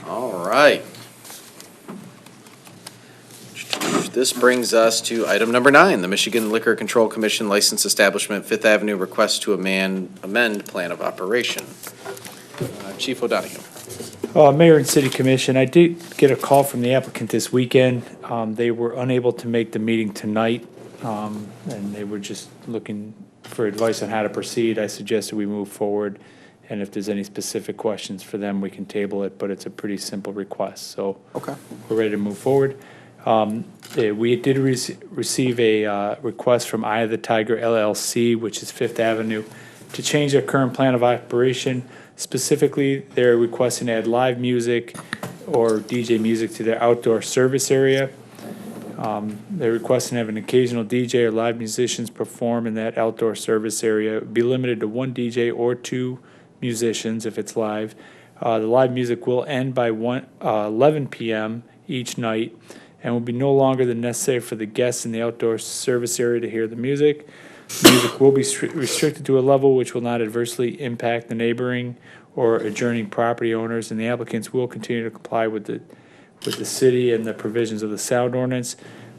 All right. This brings us to item number 9, the Michigan Liquor Control Commission License Establishment, Fifth Avenue request to amend plan of operation. Chief O'Donoghue. Mayor and City Commission, I did get a call from the applicant this weekend. They were unable to make the meeting tonight, and they were just looking for advice on how to proceed. I suggested we move forward, and if there's any specific questions for them, we can table it, but it's a pretty simple request, so. Okay. We're ready to move forward. We did receive a request from Eye of the Tiger LLC, which is Fifth Avenue, to change their current plan of operation. Specifically, they're requesting to add live music or DJ music to their outdoor service area. They're requesting to have an occasional DJ or live musicians perform in that outdoor service area. Be limited to 1 DJ or 2 musicians if it's live. The live music will end by 11 p.m. each night and will be no longer than necessary for the guests in the outdoor service area to hear the music. Music will be restricted to a level which will not adversely impact the neighboring or adjoining property owners, and the applicants will continue to comply with the city and the provisions of the sound ordinance.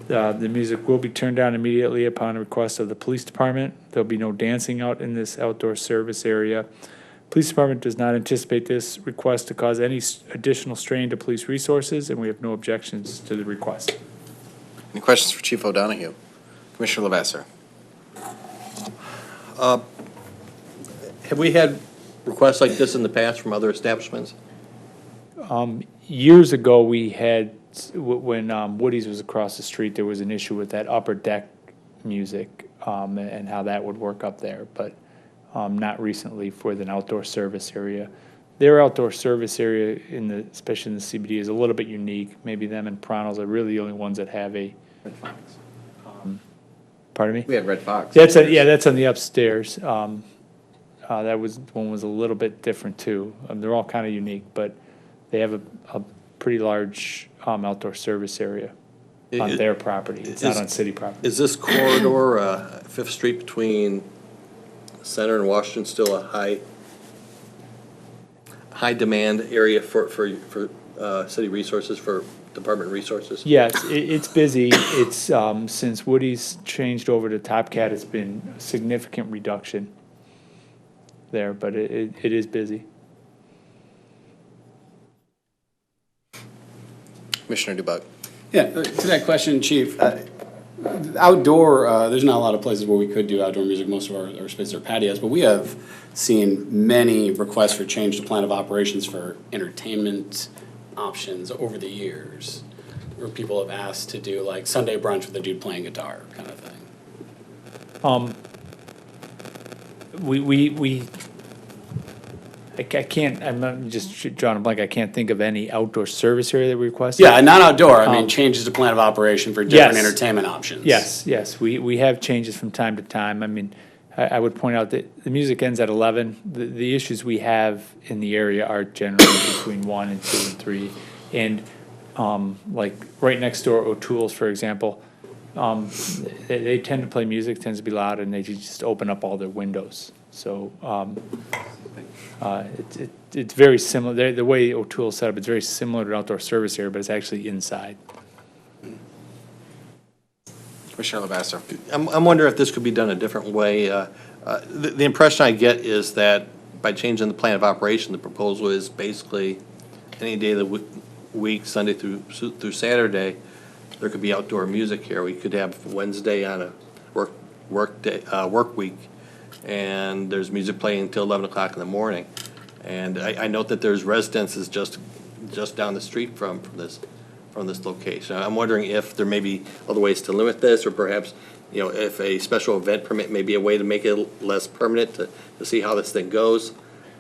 The music will be turned down immediately upon request of the police department. There'll be no dancing out in this outdoor service area. Police department does not anticipate this request to cause any additional strain to police resources, and we have no objections to the request. Any questions for Chief O'Donoghue? Commissioner Lavasser. Have we had requests like this in the past from other establishments? Years ago, we had, when Woody's was across the street, there was an issue with that upper deck music and how that would work up there, but not recently for an outdoor service area. Their outdoor service area, especially in the CBD, is a little bit unique. Maybe them and Prono's are really the only ones that have a. Pardon me? We had Red Fox. That's on the upstairs. One was a little bit different too. They're all kind of unique, but they have a pretty large outdoor service area on their property. It's not on city property. Is this corridor, Fifth Street between Center and Washington, still a high demand area for city resources, for department resources? Yes, it's busy. It's since Woody's changed over to Top Cat, it's been a significant reduction there, but it is busy. Commissioner DuBois. Yeah, to that question, Chief, outdoor, there's not a lot of places where we could do outdoor music. Most of our spaces are patios, but we have seen many requests for change to plan of operations for entertainment options over the years, where people have asked to do like Sunday brunch with a dude playing guitar kind of thing. I can't, I'm not just drawing a blank, I can't think of any outdoor service area that we requested. Yeah, not outdoor, I mean changes to plan of operation for different entertainment options. Yes, we have changes from time to time. I mean, I would point out that the music ends at 11. The issues we have in the area are generally between 1 and 2 and 3. And like right next door, O'Toole's, for example, they tend to play music, tends to be loud, and they just open up all their windows. So it's very similar. The way O'Toole's set up, it's very similar to an outdoor service area, but it's actually inside. Commissioner Lavasser. I'm wondering if this could be done a different way. The impression I get is that by changing the plan of operation, the proposal is basically any day of the week, Sunday through Saturday, there could be outdoor music here. We could have Wednesday on a work week, and there's music playing until 11 o'clock in the morning. And I note that there's residences just down the street from this location. I'm wondering if there may be other ways to limit this, or perhaps, if a special event permit may be a way to make it less permanent, to see how this thing goes,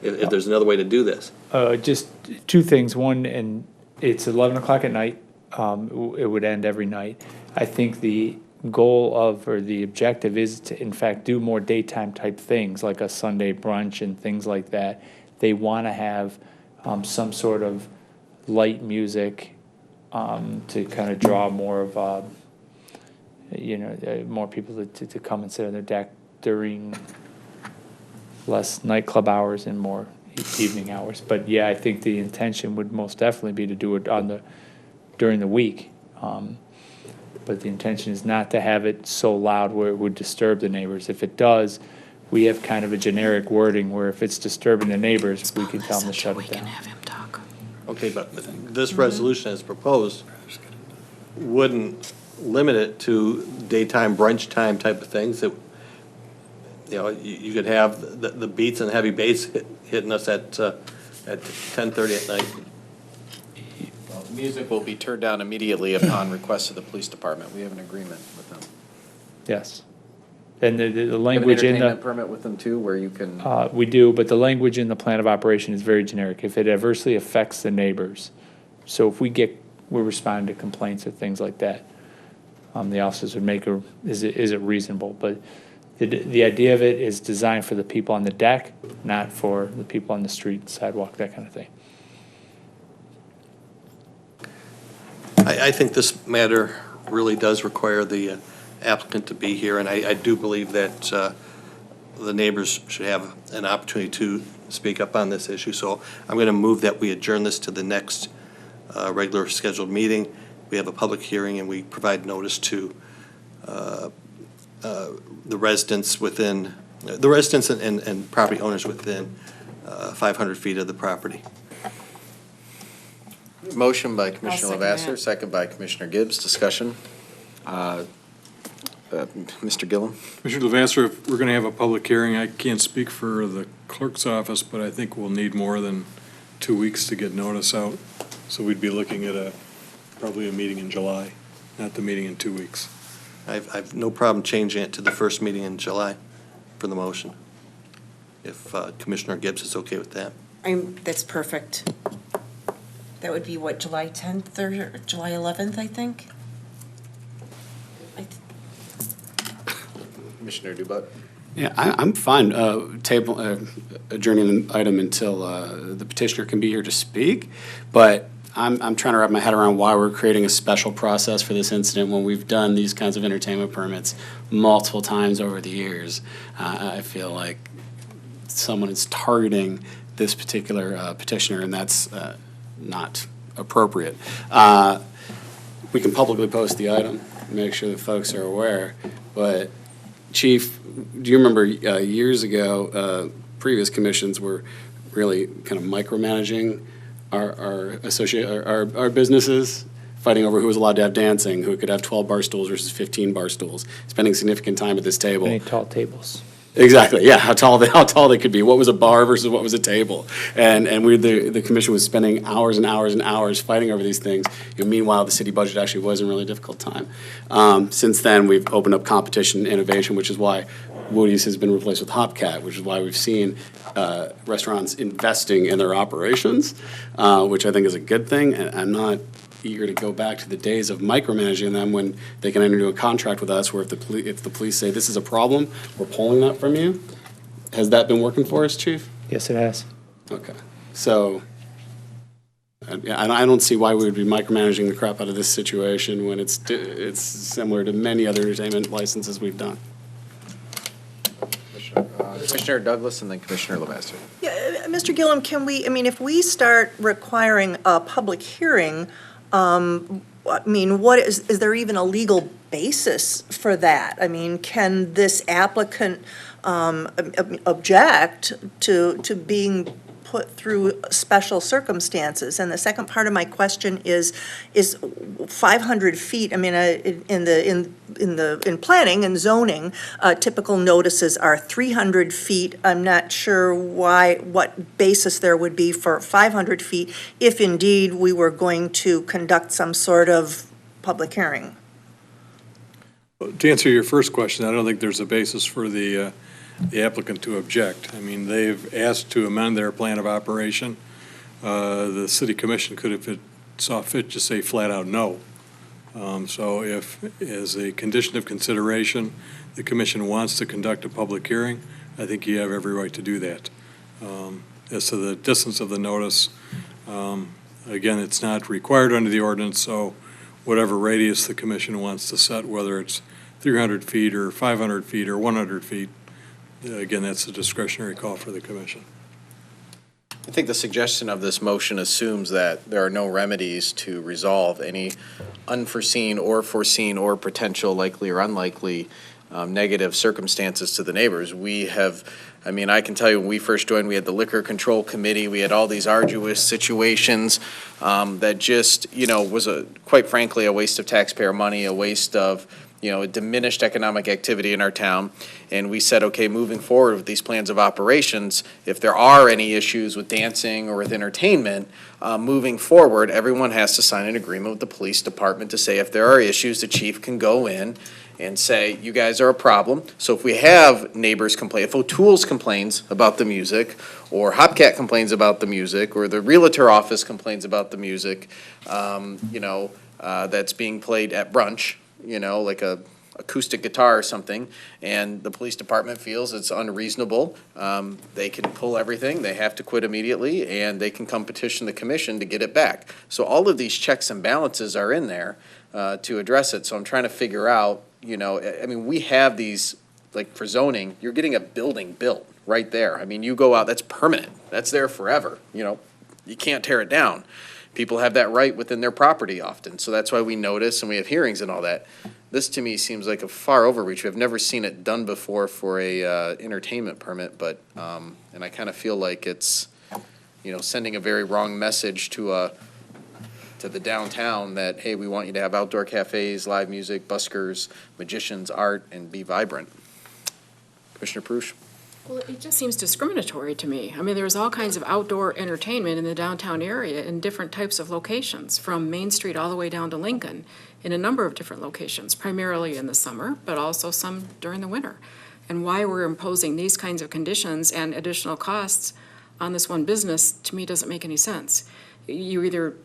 if there's another way to do this. Just two things. One, and it's 11 o'clock at night. It would end every night. I think the goal of, or the objective is to, in fact, do more daytime type things, like a Sunday brunch and things like that. They want to have some sort of light music to kind of draw more of, more people to come and sit on their deck during less nightclub hours and more evening hours. But yeah, I think the intention would most definitely be to do it during the week. But the intention is not to have it so loud where it would disturb the neighbors. If it does, we have kind of a generic wording where if it's disturbing the neighbors, we can tell them to shut it down. Okay, but this resolution as proposed wouldn't limit it to daytime brunch time type of things. That, you could have the beats and heavy bass hitting us at 10:30 at night. Well, the music will be turned down immediately upon request of the police department. We have an agreement with them. Yes. And the You have an language in entertainment the, permit with them too, where you can. we do, but the language in the plan of operation is very generic. If it adversely affects the neighbors, so if we're responding to complaints or things like that, the officers would make is it reasonable? But the idea of it is designed for the people on the deck, not for the people on the street, sidewalk, that kind of thing. I think this matter really does require the applicant to be here, and I do believe that the neighbors should have an opportunity to speak up on this issue. So I'm going to move that we adjourn this to the next regular scheduled meeting. We have a public hearing, and we provide notice to the residents within, and property owners within 500 feet of the property. Motion by Commissioner second Lavasser, that. second by Commissioner Gibbs. Discussion. Mr. Gillum? Commissioner Lavasser, if we're going to have a public hearing, I can't speak for the clerk's office, but I think we'll need more than 2 weeks to get notice out. So we'd be looking at probably a meeting in July, not the meeting in 2 weeks. I've no problem changing it to the first meeting in July for the motion, if Commissioner Gibbs is okay with that. That's perfect. That would be what, July 10th or July 11th, I think? Commissioner Dubak? Yeah, I'm fine adjourning the item until the petitioner can be here to speak, but I'm trying to wrap my head around why we're creating a special process for this incident when we've done these kinds of entertainment permits multiple times over the years. I feel like someone is targeting this particular petitioner, and that's not appropriate. We can publicly post the item, make sure that folks are aware, but Chief, do you remember years ago, previous commissions were really kind of micromanaging our businesses, fighting over who was allowed to have dancing, who could have 12 bar stools versus 15 bar stools, spending significant time at this table. Any tall tables. Exactly, yeah, how tall they could be, what was a bar versus what was a table. And the commission was spending hours and hours and hours fighting over these things. Meanwhile, the city budget actually was in a really difficult time. Since then, we've opened up competition and innovation, which is why Woody's has been replaced with Hopcat, which is why we've seen restaurants investing in their operations, which I think is a good thing. And I'm not eager to go back to the days of micromanaging them when they can enter into a contract with us where if the police say this is a problem, we're pulling that from you. Has that been working for us, Chief? Yes, it has. Okay. So I don't see why we would be micromanaging the crap out of this situation when it's similar to many other entertainment licenses we've done. Commissioner Douglas and then Commissioner Lavasser. Yeah, Mr. Gillum, if we start requiring a public hearing, what is there even a legal basis for that? Can this applicant object to being put through special circumstances? And the second part of my question is 500 feet, in planning and zoning, typical notices are 300 feet. I'm not sure what basis there would be for 500 feet if indeed we were going to conduct some sort of public hearing. To answer your first question, I don't think there's a basis for the applicant to object. They've asked to amend their plan of operation. The city commission could, if it saw fit, just say flat out no. So if, as a condition of consideration, the commission wants to conduct a public hearing, I think you have every right to do that. As to the distance of the notice, again, it's not required under the ordinance, so whatever radius the commission wants to set, whether it's 300 feet or 500 feet or 100 feet, again, that's a discretionary call for the commission. I think the suggestion of this motion assumes that there are no remedies to resolve any unforeseen or foreseen or potential likely or unlikely negative circumstances to the neighbors. We have, I mean, I can tell you when we first joined, we had the Liquor Control Committee, we had all these arduous situations that just, you know, was quite frankly, a waste of taxpayer money, a waste of, you know, diminished economic activity in our town. And we said, okay, moving forward with these plans of operations, if there are any issues with dancing or with entertainment, moving forward, everyone has to sign an agreement with the police department to say if there are issues, the chief can go in and say, you guys are a problem. So if we have neighbors complain, if O'Toole's complains about the music, or Hopcat complains about the music, or the Realtor office complains about the music, you know, that's being played at brunch, you know, like a acoustic guitar or something, and the police department feels it's unreasonable, they can pull everything, they have to quit immediately, and they can come petition the commission to get it back. So all of these checks and balances are in there to address it. So I'm trying to figure out, you know, I mean, we have these, like for zoning, you're getting a building built right there. I mean, you go out, that's permanent, that's there forever, you know, you can't tear it down. People have that right within their property often, so that's why we notice and we have hearings and all that. This to me seems like a far overreach. I've never seen it done before for a entertainment permit, but and I kind of feel like it's, you know, sending a very wrong message to the downtown that, hey, we want you to have outdoor cafes, live music, buskers, magicians, art, and be vibrant. Commissioner Prush? Well, it just seems discriminatory to me. I mean, there's all kinds of outdoor entertainment in the downtown area in different types of locations, from Main Street all the way down to Lincoln, in a number of different locations, primarily in the summer, but also some during the winter. And why we're imposing these kinds of conditions and additional costs on this one business, to me, doesn't make any sense. You either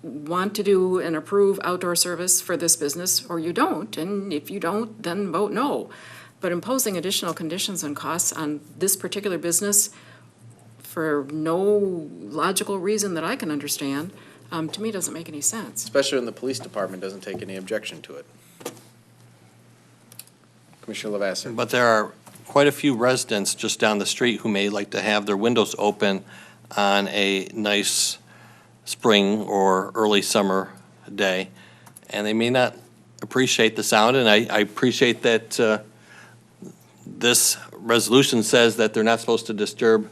want to do and approve outdoor service for this business, or you don't, and if you don't, then vote no. But imposing additional conditions and costs on this particular business for no logical reason that I can understand, to me, doesn't make any sense. Especially when the police department doesn't take any objection to it. Commissioner Lavasser. But there are quite a few residents just down the street who may like to have their windows open on a nice spring or early summer day, and they may not appreciate the sound, and I appreciate that this resolution says that they're not supposed to disturb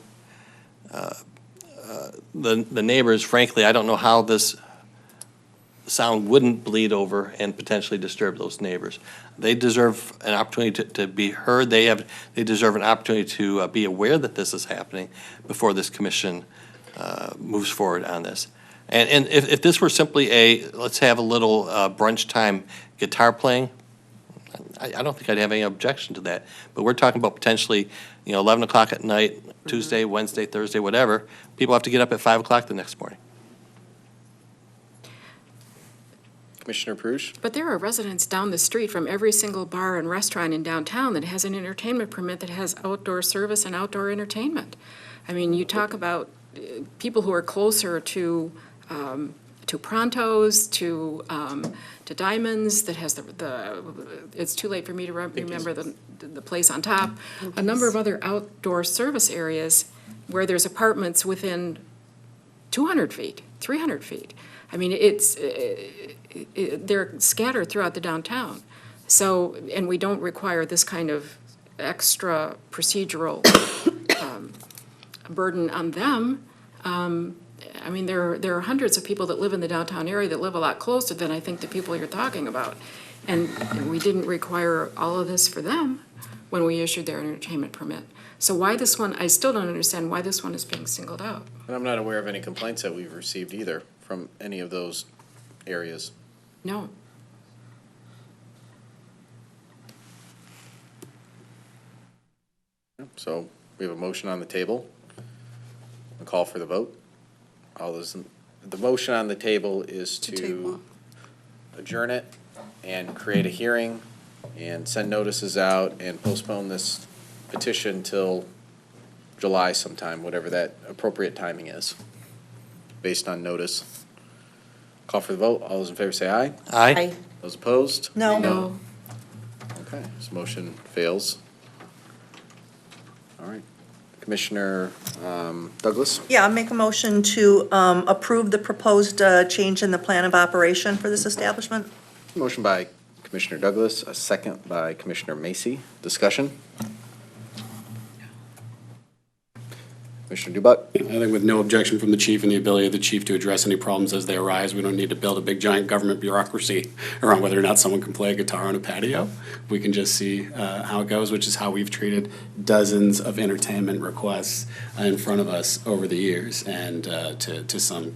the neighbors. Frankly, I don't know how this sound wouldn't bleed over and potentially disturb those neighbors. They deserve an opportunity to be heard. They deserve an opportunity to be aware that this is happening before this commission moves forward on this. And if this were simply let's have a little brunch time guitar playing, I don't think I'd have any objection to that. But we're talking about potentially, 11 o'clock at night, Tuesday, Wednesday, Thursday, whatever. People have to get up at 5 o'clock the next morning. Commissioner Prush? But there are residents down the street from every single bar and restaurant in downtown that has an entertainment permit that has outdoor service and outdoor entertainment. I mean, you talk about people who are closer to Pronto's, to Diamonds, that has it's too late for me to remember the place on top. A number of other outdoor service areas where there's apartments within 200 feet, 300 feet. I mean, they're scattered throughout the downtown. So, and we don't require this kind of extra procedural burden on them. I mean, there are hundreds of people that live in the downtown area that live a lot closer than I think the people you're talking about. And we didn't require all of this for them when we issued their entertainment permit. So why this one, I still don't understand why this one is being singled out. And I'm not aware of any complaints that we've received either from any of those areas. No. So we have a motion on the table. A call for the vote. The motion on the table is to adjourn it and create a hearing and send notices out and postpone this petition till July sometime, whatever that appropriate timing is, based on notice. Call for the vote. All those in favor say aye. Aye. Those opposed? No. No. Okay, this motion fails. All right. Commissioner Douglas? Yeah, I'll make a motion to approve the proposed change in the plan of operation for this establishment. Motion by Commissioner Douglas, a second by Commissioner Macy. Discussion? Commissioner Dubak? I think with no objection from the chief and the ability of the chief to address any problems as they arise, we don't need to build a big giant government bureaucracy around whether or not someone can play a guitar on a patio. We can just see how it goes, which is how we've treated dozens of entertainment requests in front of us over the years, and to some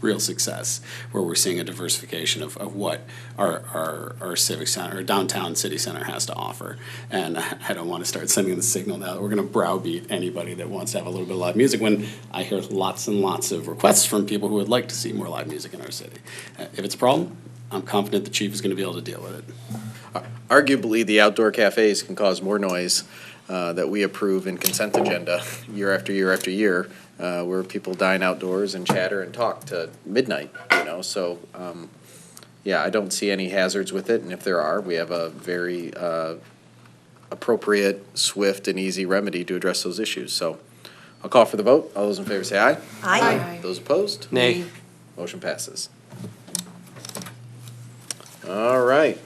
real success, where we're seeing a diversification of what our civic center, or downtown city center has to offer. And I don't want to start sending the signal now that we're going to browbeat anybody that wants to have a little bit of live music, when I hear lots and lots of requests from people who would like to see more live music in our city. If it's a problem, I'm confident the chief is going to be able to deal with it. Arguably, the outdoor cafes can cause more noise that we approve in consent agenda year after year after year, where people dine outdoors and chatter and talk to midnight, so, yeah, I don't see any hazards with it, and if there are, we have a very appropriate, swift, and easy remedy to address those issues, so I'll call for the vote. All those in favor say aye. Aye. Those opposed? Nay. Motion passes. All right.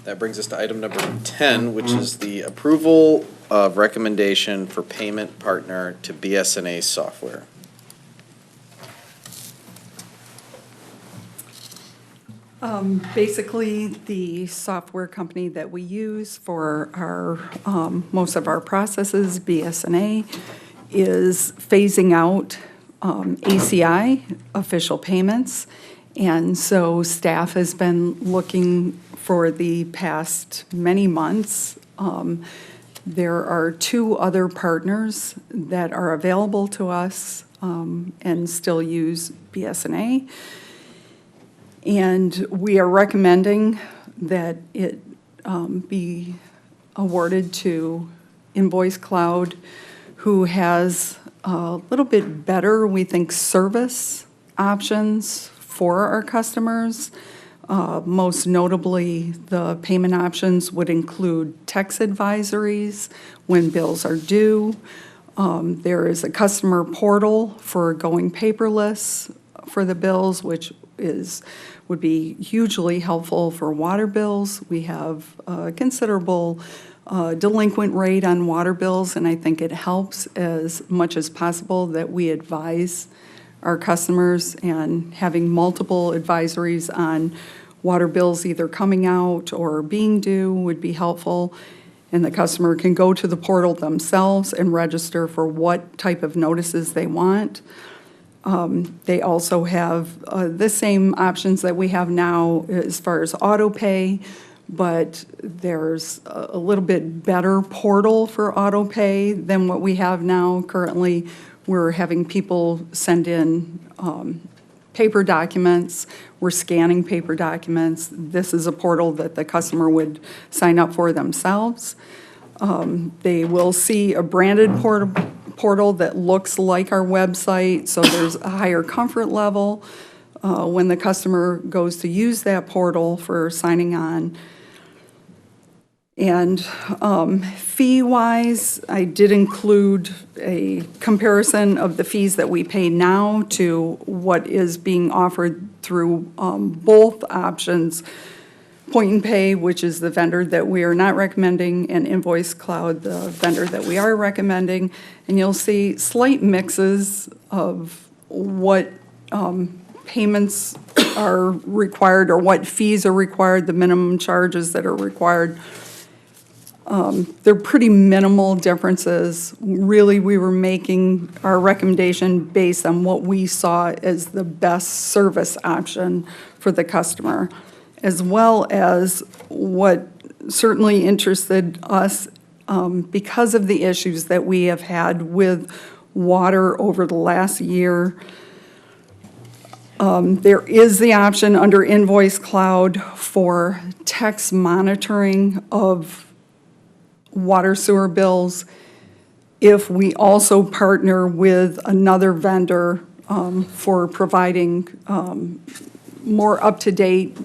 That brings us to item number 10, which is the approval of recommendation for payment partner to BSNA software. Basically, the software company that we use for our, most of our processes, BSNA, is phasing out ACI, official payments. And so staff has been looking for the past many months. There are 2 other partners that are available to us and still use BSNA. And we are recommending that it be awarded to Invoice Cloud, who has a little bit better, we think, service options for our customers. Most notably, the payment options would include text advisories when bills are due. There is a customer portal for going paperless for the bills, which would be hugely helpful for water bills. We have a considerable delinquent rate on water bills, and I think it helps as much as possible that we advise our customers, and having multiple advisories on water bills either coming out or being due would be helpful. And the customer can go to the portal themselves and register for what type of notices they want. They also have the same options that we have now as far as auto pay, but there's a little bit better portal for auto pay than what we have now. Currently, we're having people send in paper documents. We're scanning paper documents. This is a portal that the customer would sign up for themselves. They will see a branded portal that looks like our website, so there's a higher comfort level when the customer goes to use that portal for signing on. And fee-wise, I did include a comparison of the fees that we pay now to what is being offered through both options. Point and Pay, which is the vendor that we are not recommending, and Invoice Cloud, the vendor that we are recommending. And you'll see slight mixes of what payments are required or what fees are required, the minimum charges that are required. They're pretty minimal differences. Really, we were making our recommendation based on what we saw as the best service option for the customer, as well as what certainly interested us because of the issues that we have had with water over the last year. There is the option under Invoice Cloud for text monitoring of water sewer bills if we also partner with another vendor for providing more up-to-date,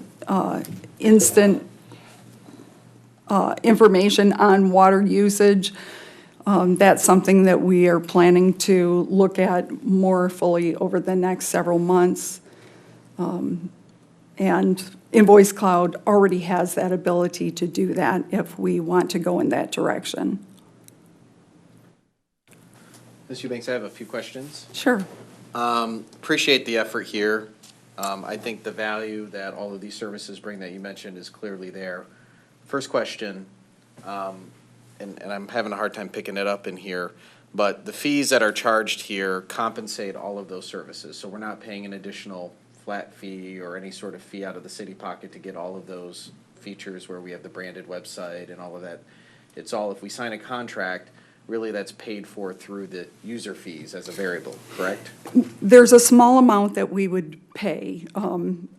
instant information on water usage. That's something that we are planning to look at more fully over the next several months. And Invoice Cloud already has that ability to do that if we want to go in that direction. Ms. Eubanks, I have a few questions. Sure. Appreciate the effort here. I think the value that all of these services bring that you mentioned is clearly there. First question, and I'm having a hard time picking it up in here, but the fees that are charged here compensate all of those services. So we're not paying an additional flat fee or any sort of fee out of the city pocket to get all of those features where we have the branded website and all of that. It's all, if we sign a contract, really that's paid for through the user fees as a variable, correct? There's a small amount that we would pay.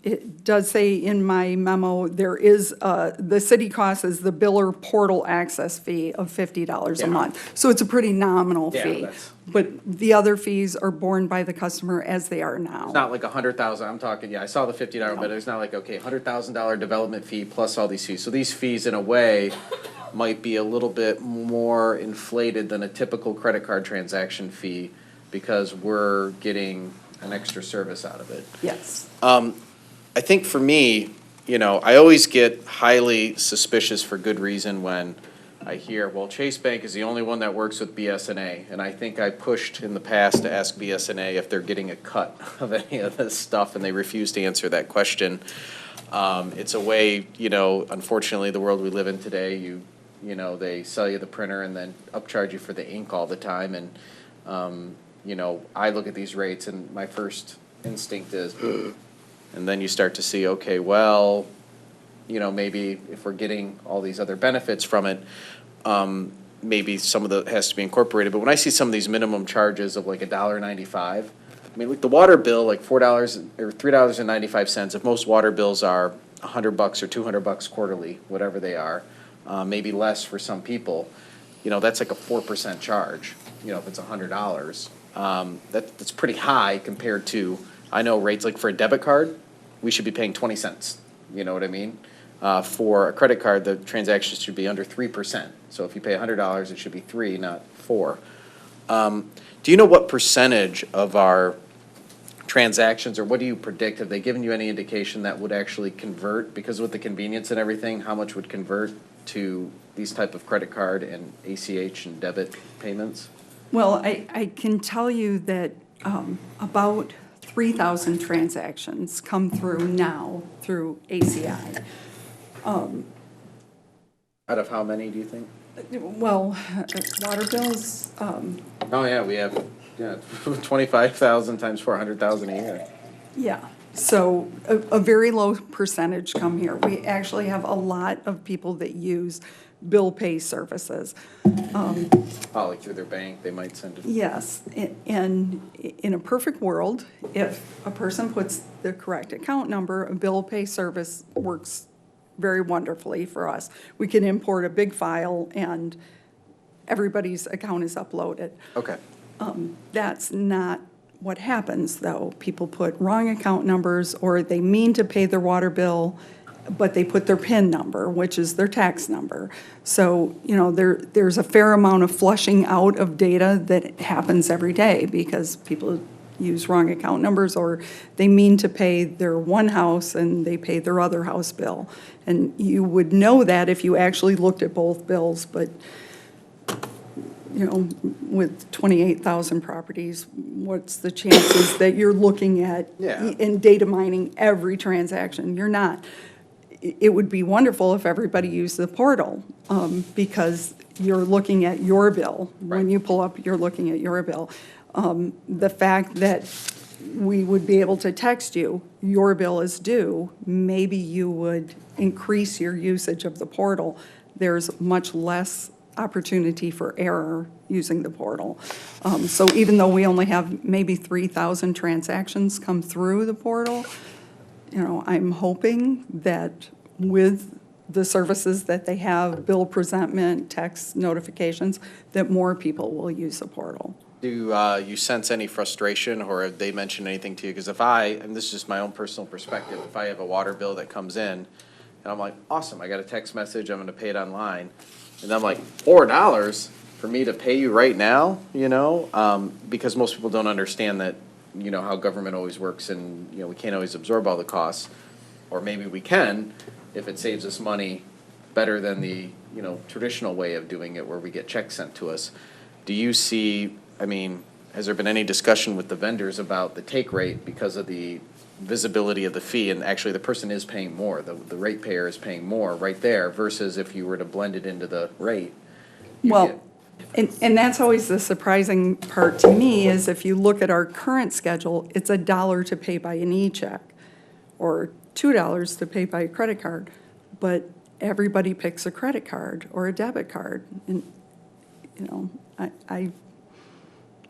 It does say in my memo, there is, the city cost is the biller portal access fee of $50 a month. So it's a pretty nominal fee. But the other fees are borne by the customer as they are now. It's not like $100,000, I'm talking, I saw the $50, but it's not like, okay, $100,000 development fee plus all these fees. So these fees, in a way, might be a little bit more inflated than a typical credit card transaction fee because we're getting an extra service out of it. Yes. I think for me, you know, I always get highly suspicious for good reason when I hear, well, Chase Bank is the only one that works with BSNA. And I think I pushed in the past to ask BSNA if they're getting a cut of any of this stuff, and they refuse to answer that question. It's a way, you know, unfortunately, the world we live in today, you know, they sell you the printer and then upcharge you for the ink all the time. And, you know, I look at these rates and my first instinct is, and then you start to see, okay, well, you know, maybe if we're getting all these other benefits from it, maybe some of the has to be incorporated. But when I see some of these minimum charges of like $1.95, I mean, like the water bill, like $4 or $3.95. If most water bills are $100 or $200 quarterly, whatever they are, maybe less for some people, you know, that's like a 4% charge. You know, if it's $100, that's pretty high compared to, I know rates like for a debit card, we should be paying 20 cents. You know what I mean? For a credit card, the transactions should be under 3%. So if you pay $100, it should be 3, not 4. Do you know what percentage of our transactions, or what do you predict? Have they given you any indication that would actually convert? Because with the convenience and everything, how much would convert to these type of credit card and ACH and debit payments? Well, I can tell you that about 3,000 transactions come through now through ACI. Out of how many do you think? Well, water bills, Oh, yeah, we have 25,000 times 400,000 a year. yeah. So a very low percentage come here. We actually have a lot of people that use bill pay services. Oh, like through their bank, they might send it. Yes, and in a perfect world, if a person puts the correct account number, a bill pay service works very wonderfully for us. We can import a big file and everybody's account is uploaded. Okay. That's not what happens, though. People put wrong account numbers, or they mean to pay their water bill, but they put their PIN number, which is their tax number. So, you know, there's a fair amount of flushing out of data that happens every day because people use wrong account numbers, or they mean to pay their one house and they pay their other house bill. And you would know that if you actually looked at both bills, but you know, with 28,000 properties, what's the chances that you're looking at in data mining every transaction? You're not. It would be wonderful if everybody used the portal because you're looking at your bill. When you pull up, you're looking at your bill. The fact that we would be able to text you, your bill is due, maybe you would increase your usage of the portal. There's much less opportunity for error using the portal. So even though we only have maybe 3,000 transactions come through the portal, I'm hoping that with the services that they have, bill presentment, text notifications, that more people will use the portal. Do you sense any frustration, or have they mentioned anything to you? Because and this is just my own personal perspective, if I have a water bill that comes in, and I'm like, awesome, I got a text message, I'm gonna pay it online, and I'm like, $4 for me to pay you right now, because most people don't understand that, how government always works, and, we can't always absorb all the costs, or maybe we can, if it saves us money better than the, traditional way of doing it, where we get checks sent to us. Do you see, has there been any discussion with the vendors about the take rate because of the visibility of the fee, and actually the person is paying more, the ratepayer is paying more right there, versus if you were to blend it into the rate? Well, and that's always the surprising part to me, is if you look at our current schedule, it's $1 to pay by an e-check, or $2 to pay by a credit card, but everybody picks a credit card or a debit card, and,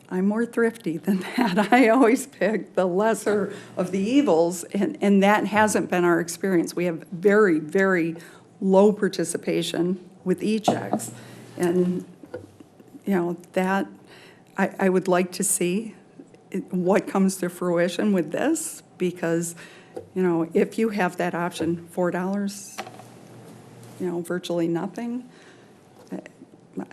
I'm more thrifty than that. I always pick the lesser of the evils, and that hasn't been our experience. We have very, very low participation with e-checks, and, that, I would like to see what comes to fruition with this, because, if you have that option, $4, virtually nothing,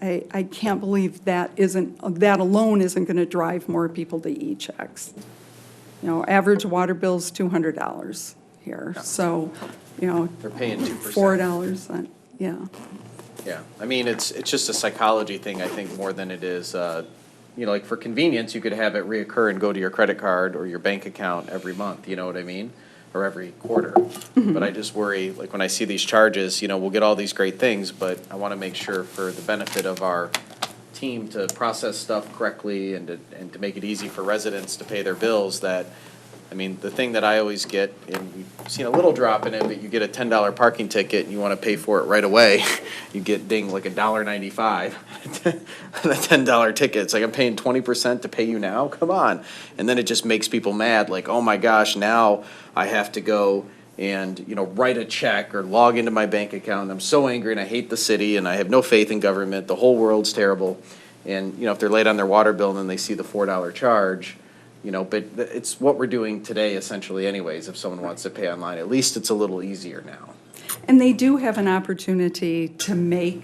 I can't believe that alone isn't going to drive more people to e-checks. Average water bill's $200 here, so, They're paying 2%. $4, yeah. Yeah, it's just a psychology thing, I think, more than it is, like for convenience, you could have it reoccur and go to your credit card or your bank account every month, you know what I mean? Or every quarter. But I just worry, like when I see these charges, we'll get all these great things, but I want to make sure for the benefit of our team to process stuff correctly and to make it easy for residents to pay their bills, that, the thing that I always get, and we've seen a little drop in it, but you get a $10 parking ticket and you want to pay for it right away, you get dinged like $1.95, the $10 ticket. It's like, I'm paying 20% to pay you now? Come on. And then it just makes people mad, like, oh my gosh, now I have to go and, write a check or log into my bank account. And I'm so angry and I hate the city and I have no faith in government. The whole world's terrible. And, if they're late on their water bill and then they see the $4 charge, but it's what we're doing today essentially anyways. If someone wants to pay online, at least it's a little easier now. And they do have an opportunity to make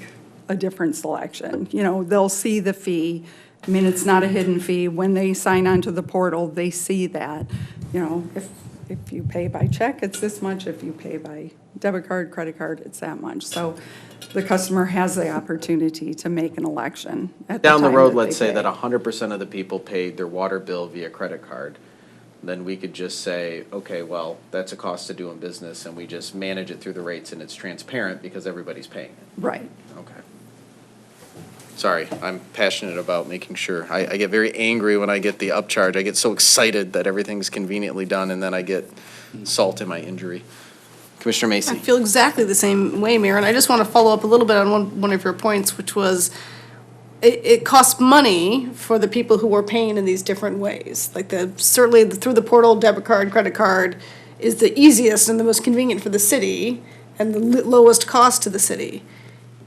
a different selection. They'll see the fee. It's not a hidden fee. When they sign onto the portal, they see that, if you pay by check, it's this much. If you pay by debit card, credit card, it's that much. So the customer has the opportunity to make an election at the Down the time road, that let's they say pay. that 100% of the people paid their water bill via credit card. Then we could just say, okay, well, that's a cost of doing business, and we just manage it through the rates, and it's transparent because everybody's paying it. Right. Okay. Sorry, I'm passionate about making sure. I get very angry when I get the upcharge. I get so excited that everything's conveniently done, and then I get salt in my injury. Commissioner I Macy. feel exactly the same way, Mayor, and I just want to follow up a little bit on one of your points, which was it costs money for the people who are paying in these different ways. Like certainly through the portal, debit card, credit card is the easiest and the most convenient for the city and the lowest cost to the city.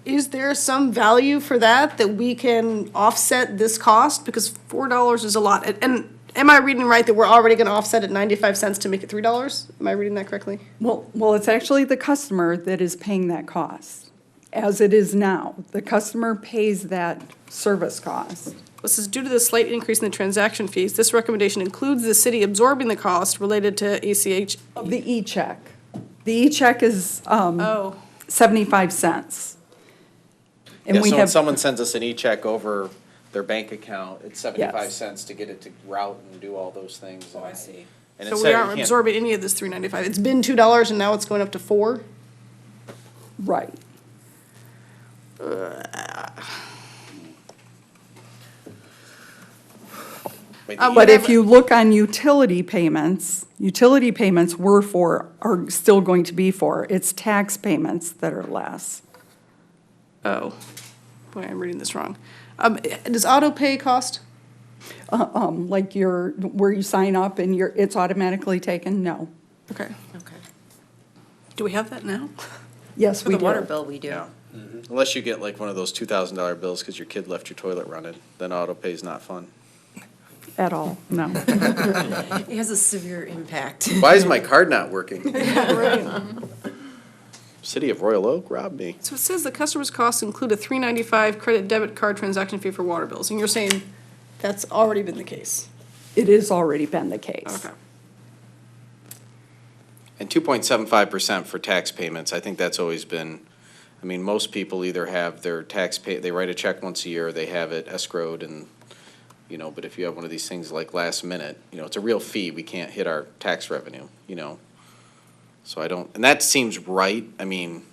Is there some value for that we can offset this cost? Because $4 is a lot. And am I reading right that we're already going to offset at 95 cents to make it $3? Am I reading that correctly? Well, it's actually the customer that is paying that cost, as it is now. The customer pays that service cost. This is due to the slight increase in the transaction fees. This recommendation includes the city absorbing the cost related to ACH. The e-check. The e-check is 75 cents. And Yeah, we so when have, someone sends us an e-check over their bank account, it's 75 Yes. cents to get it to route and do all those things. Oh, I see. And So instead we you aren't can't- absorbing any of this $3.95. It's been $2 and now it's going up to $4? right. But if you look on utility payments are still going to be for, it's tax payments that are less. Oh. boy, I'm reading this wrong. Does auto pay cost? Like where you sign up and it's automatically taken? No. Okay. Okay. Do we have that now? Yes, For we the water do. bill, we do. Unless you get like one of those $2,000 bills because your kid left your toilet running, then auto pay's not fun. At all, no. It has a severe impact. Why is my card not working? City of Royal Oak robbed me. So it says the customer's costs include a $3.95 credit debit card transaction fee for water bills, and you're saying that's already been the case? It has already been the case. Okay. And 2.75% for tax payments, I think that's always been, I mean, most people either have their they write a check once a year, they have it escrowed and, but if you have one of these things like last minute, it's a real fee, we can't hit our tax revenue, So and that seems right. I mean,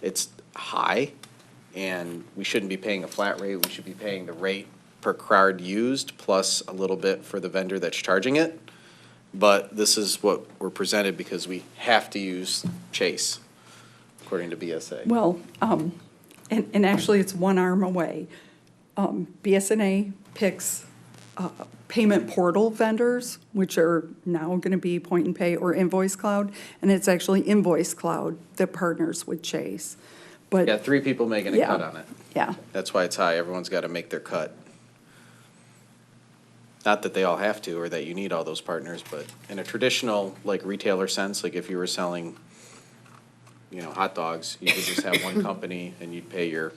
it's high and we shouldn't be paying a flat rate, we should be paying the rate per card used plus a little bit for the vendor that's charging it. But this is what we're presented because we have to use Chase, according to BSA. Well, and actually it's one arm away. BSNA picks payment portal vendors, which are now going to be Point and Pay or Invoice Cloud, and it's actually Invoice Cloud that partners with Chase. But Yeah, 3 people making a Yeah. cut on it. yeah, That's why it's high. Everyone's got to make their cut. Not that they all have to or that you need all those partners, but in a traditional like retailer sense, like if you were selling, hot dogs, you could just have one company and you'd pay your,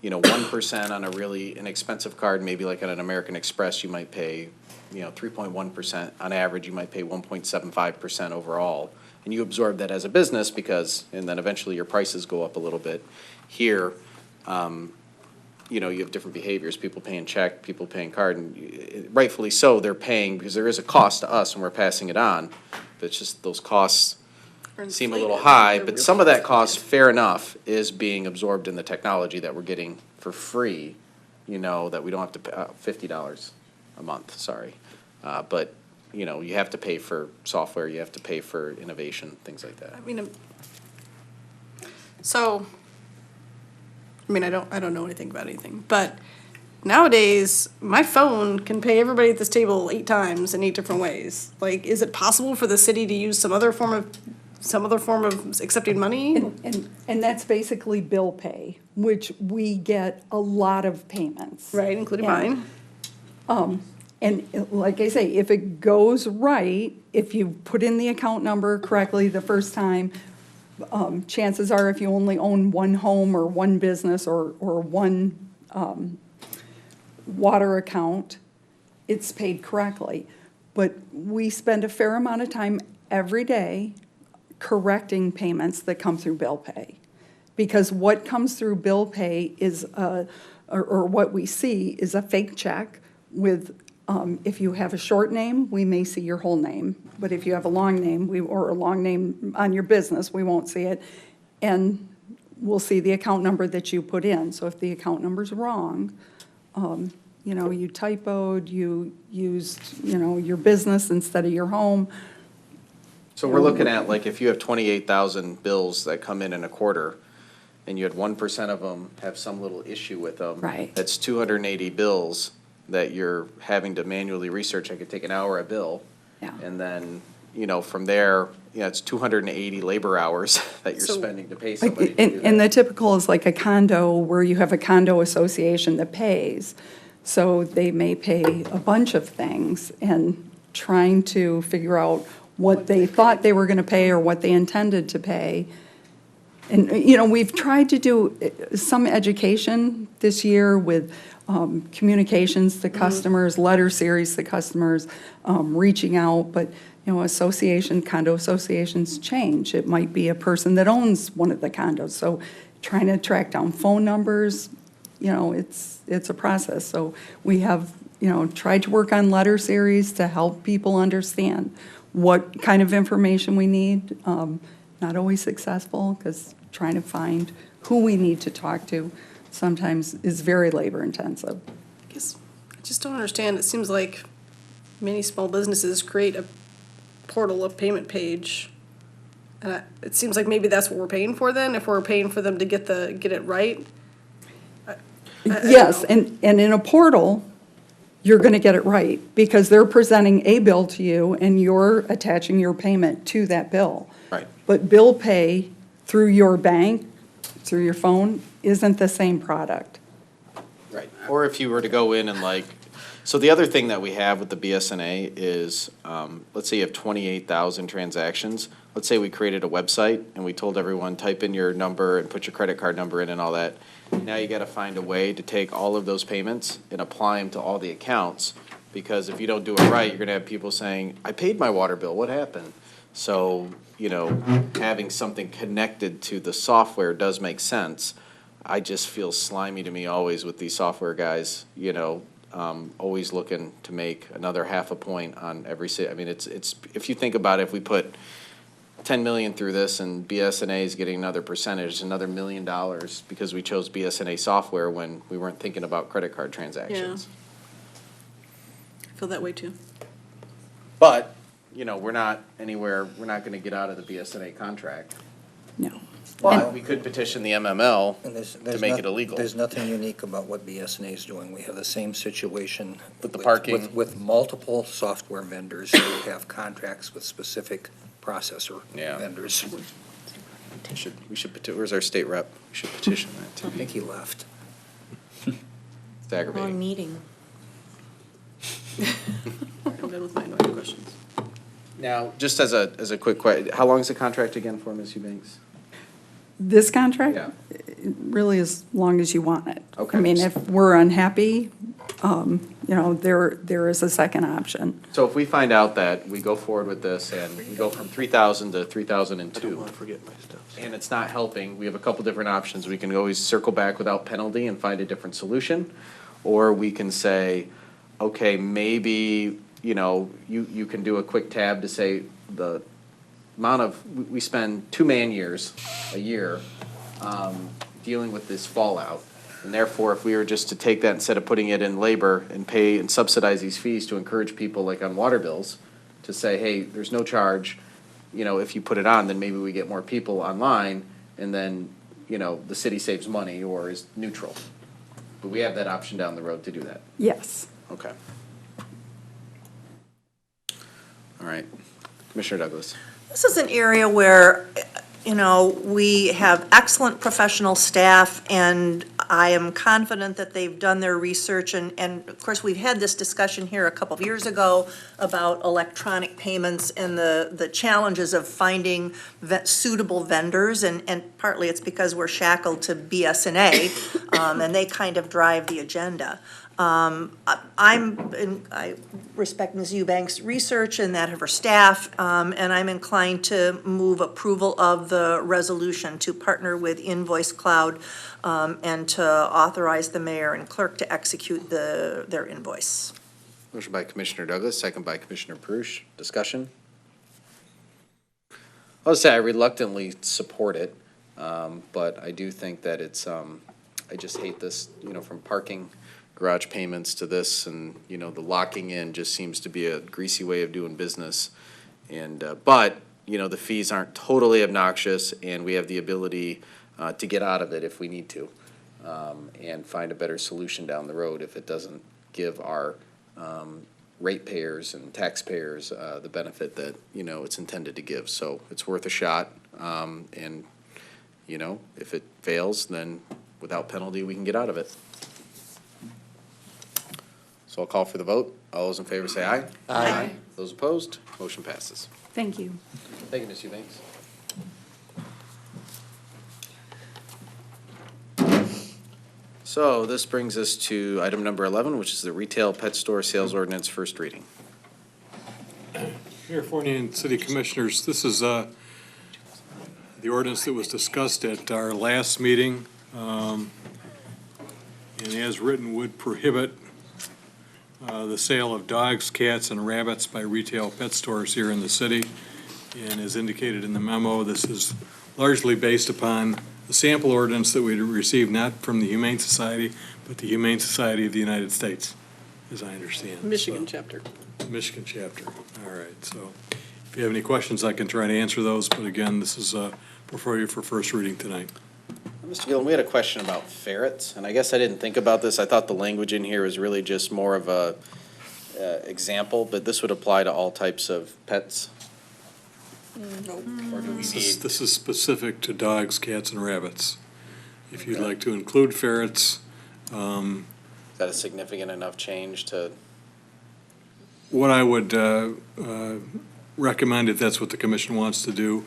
1% on a really inexpensive card, maybe like at an American Express, you might pay, 3.1%. On average, you might pay 1.75% overall. And you absorb that as a business and then eventually your prices go up a little bit. Here, you have different behaviors, people paying check, people paying card, and rightfully so, they're paying because there is a cost to us and we're passing it on. But it's just those costs seem a little high, but some of that cost, fair enough, is being absorbed in the technology that we're getting for free, that we don't have to pay, $50 a month, sorry. But, you have to pay for software, you have to pay for innovation, things like that. I don't know anything about anything, but nowadays, my phone can pay everybody at this table 8 times in 8 different ways. Like, is it possible for the city to use some other form of accepting money? and that's basically bill pay, which we get a lot of payments. Right, including mine. And like I say, if it goes right, if you put in the account number correctly the first time, chances are if you only own one home or one business or one water account, it's paid correctly. But we spend a fair amount of time every day correcting payments that come through bill pay. Because what comes through bill pay is, or what we see is a fake check with, if you have a short name, we may see your whole name. But if you have a long name, or a long name on your business, we won't see it. And we'll see the account number that you put in. So if the account number's wrong, you typoed, you used, your business instead of your home. So we're looking at, like, if you have 28,000 bills that come in a quarter, and you had 1% of them have some little issue with them. Right. That's 280 bills that you're having to manually research. I could take an hour a bill. Yeah. And then, from there, it's 280 labor hours that you're spending to pay somebody to do that. And the typical is like a condo where you have a condo association that pays. So they may pay a bunch of things and trying to figure out what they thought they were going to pay or what they intended to pay. And, we've tried to do some education this year with communications to customers, letter series to customers, reaching out, but, condo associations change. It might be a person that owns one of the condos, so trying to track down phone numbers, it's a process. So we have, tried to work on letter series to help people understand what kind of information we need. Not always successful, because trying to find who we need to talk to sometimes is very labor intensive. I guess I just don't understand. It seems like many small businesses create a portal, a payment page. And it seems like maybe that's what we're paying for then, if we're paying for them to get it right. Yes, and in a portal, you're going to get it right, because they're presenting a bill to you, and you're attaching your payment to that bill. Right. But bill pay through your bank, through your phone, isn't the same product. Right. Or if you were to go in and like, so the other thing that we have with the BSNA is, let's say you have 28,000 transactions. Let's say we created a website and we told everyone, type in your number and put your credit card number in and all that. Now you got to find a way to take all of those payments and apply them to all the accounts, because if you don't do it right, you're going to have people saying, I paid my water bill, what happened? So, you know, having something connected to the software does make sense. I just feel slimy to me always with these software guys, you know, always looking to make another half a point on every I mean, it's if you think about it, if we put 10 million through this and BSNA is getting another percentage, another $1 million because we chose BSNA software when we weren't thinking about credit card transactions. I feel that way too. But, you know, we're not going to get out of the BSNA contract. No. But we could petition the MML And to make it illegal. There's nothing unique about what BSNA is doing. We have the same situation. With the parking? With multiple software vendors who have contracts with specific processor Yeah. vendors. We should where's our state rep? We should petition that too. I think he left. It's aggravating. Long meeting. I'm good with my other questions. Now, just as a quick question, how long is the contract again for, Ms. Eubanks? This contract? Yeah. Really as long as you want it. Okay. I mean, if we're unhappy, you know, there is a second option. So if we find out that we go forward with this and we go from 3,000 to 3,002. I don't want to forget my stuff. And it's not helping, we have a couple different options. We can always circle back without penalty and find a different solution. Or we can say, okay, maybe, you know, you can do a quick tab to say the amount of, we spend 2 man-years a year dealing with this fallout. And therefore, if we were just to take that instead of putting it in labor and pay and subsidize these fees to encourage people like on water bills, to say, hey, there's no charge, you know, if you put it on, then maybe we get more people online and then, you know, the city saves money or is neutral. But we have that option down the road to do that. Yes. Okay. All right. Commissioner Douglas. This is an area where, you know, we have excellent professional staff, and I am confident that they've done their research. And of course, we've had this discussion here a couple of years ago about electronic payments and the challenges of finding suitable vendors. And partly it's because we're shackled to BSNA, and they kind of drive the agenda. I respect Ms. Eubanks' research and that of her staff, and I'm inclined to move approval of the resolution to partner with Invoice Cloud, and to authorize the mayor and clerk to execute their invoice. Motion by Commissioner Douglas, second by Commissioner Perush. Discussion? I'll say I reluctantly support it, but I do think that it's, I just hate this, you know, from parking garage payments to this, and, you know, the locking in just seems to be a greasy way of doing business. And, but, you know, the fees aren't totally obnoxious, and we have the ability to get out of it if we need to, and find a better solution down the road if it doesn't give our ratepayers and taxpayers the benefit that, you know, it's intended to give. So it's worth a shot, and, you know, if it fails, then without penalty, we can get out of it. So I'll call for the vote. All those in favor say aye. Aye. Those opposed, motion passes. Thank you. Thank you, Ms. Eubanks. So this brings us to item number 11, which is the retail pet store sales ordinance, first reading. Mayor Fournier and City Commissioners, this is the ordinance that was discussed at our last meeting, and as written would prohibit the sale of dogs, cats, and rabbits by retail pet stores here in the city. And as indicated in the memo, this is largely based upon the sample ordinance that we received, not from the Humane Society, but the Humane Society of the United States, as I understand. Michigan chapter. Michigan chapter. All right, so if you have any questions, I can try to answer those, but again, this is before you for first reading tonight. Mr. Gillen, we had a question about ferrets, and I guess I didn't think about this. I thought the language in here was really just more of a example, but this would apply to all types of pets? Or do we need? This is specific to dogs, cats, and rabbits. If you'd like to include ferrets, Is that a significant enough change to? what I would recommend, if that's what the commission wants to do,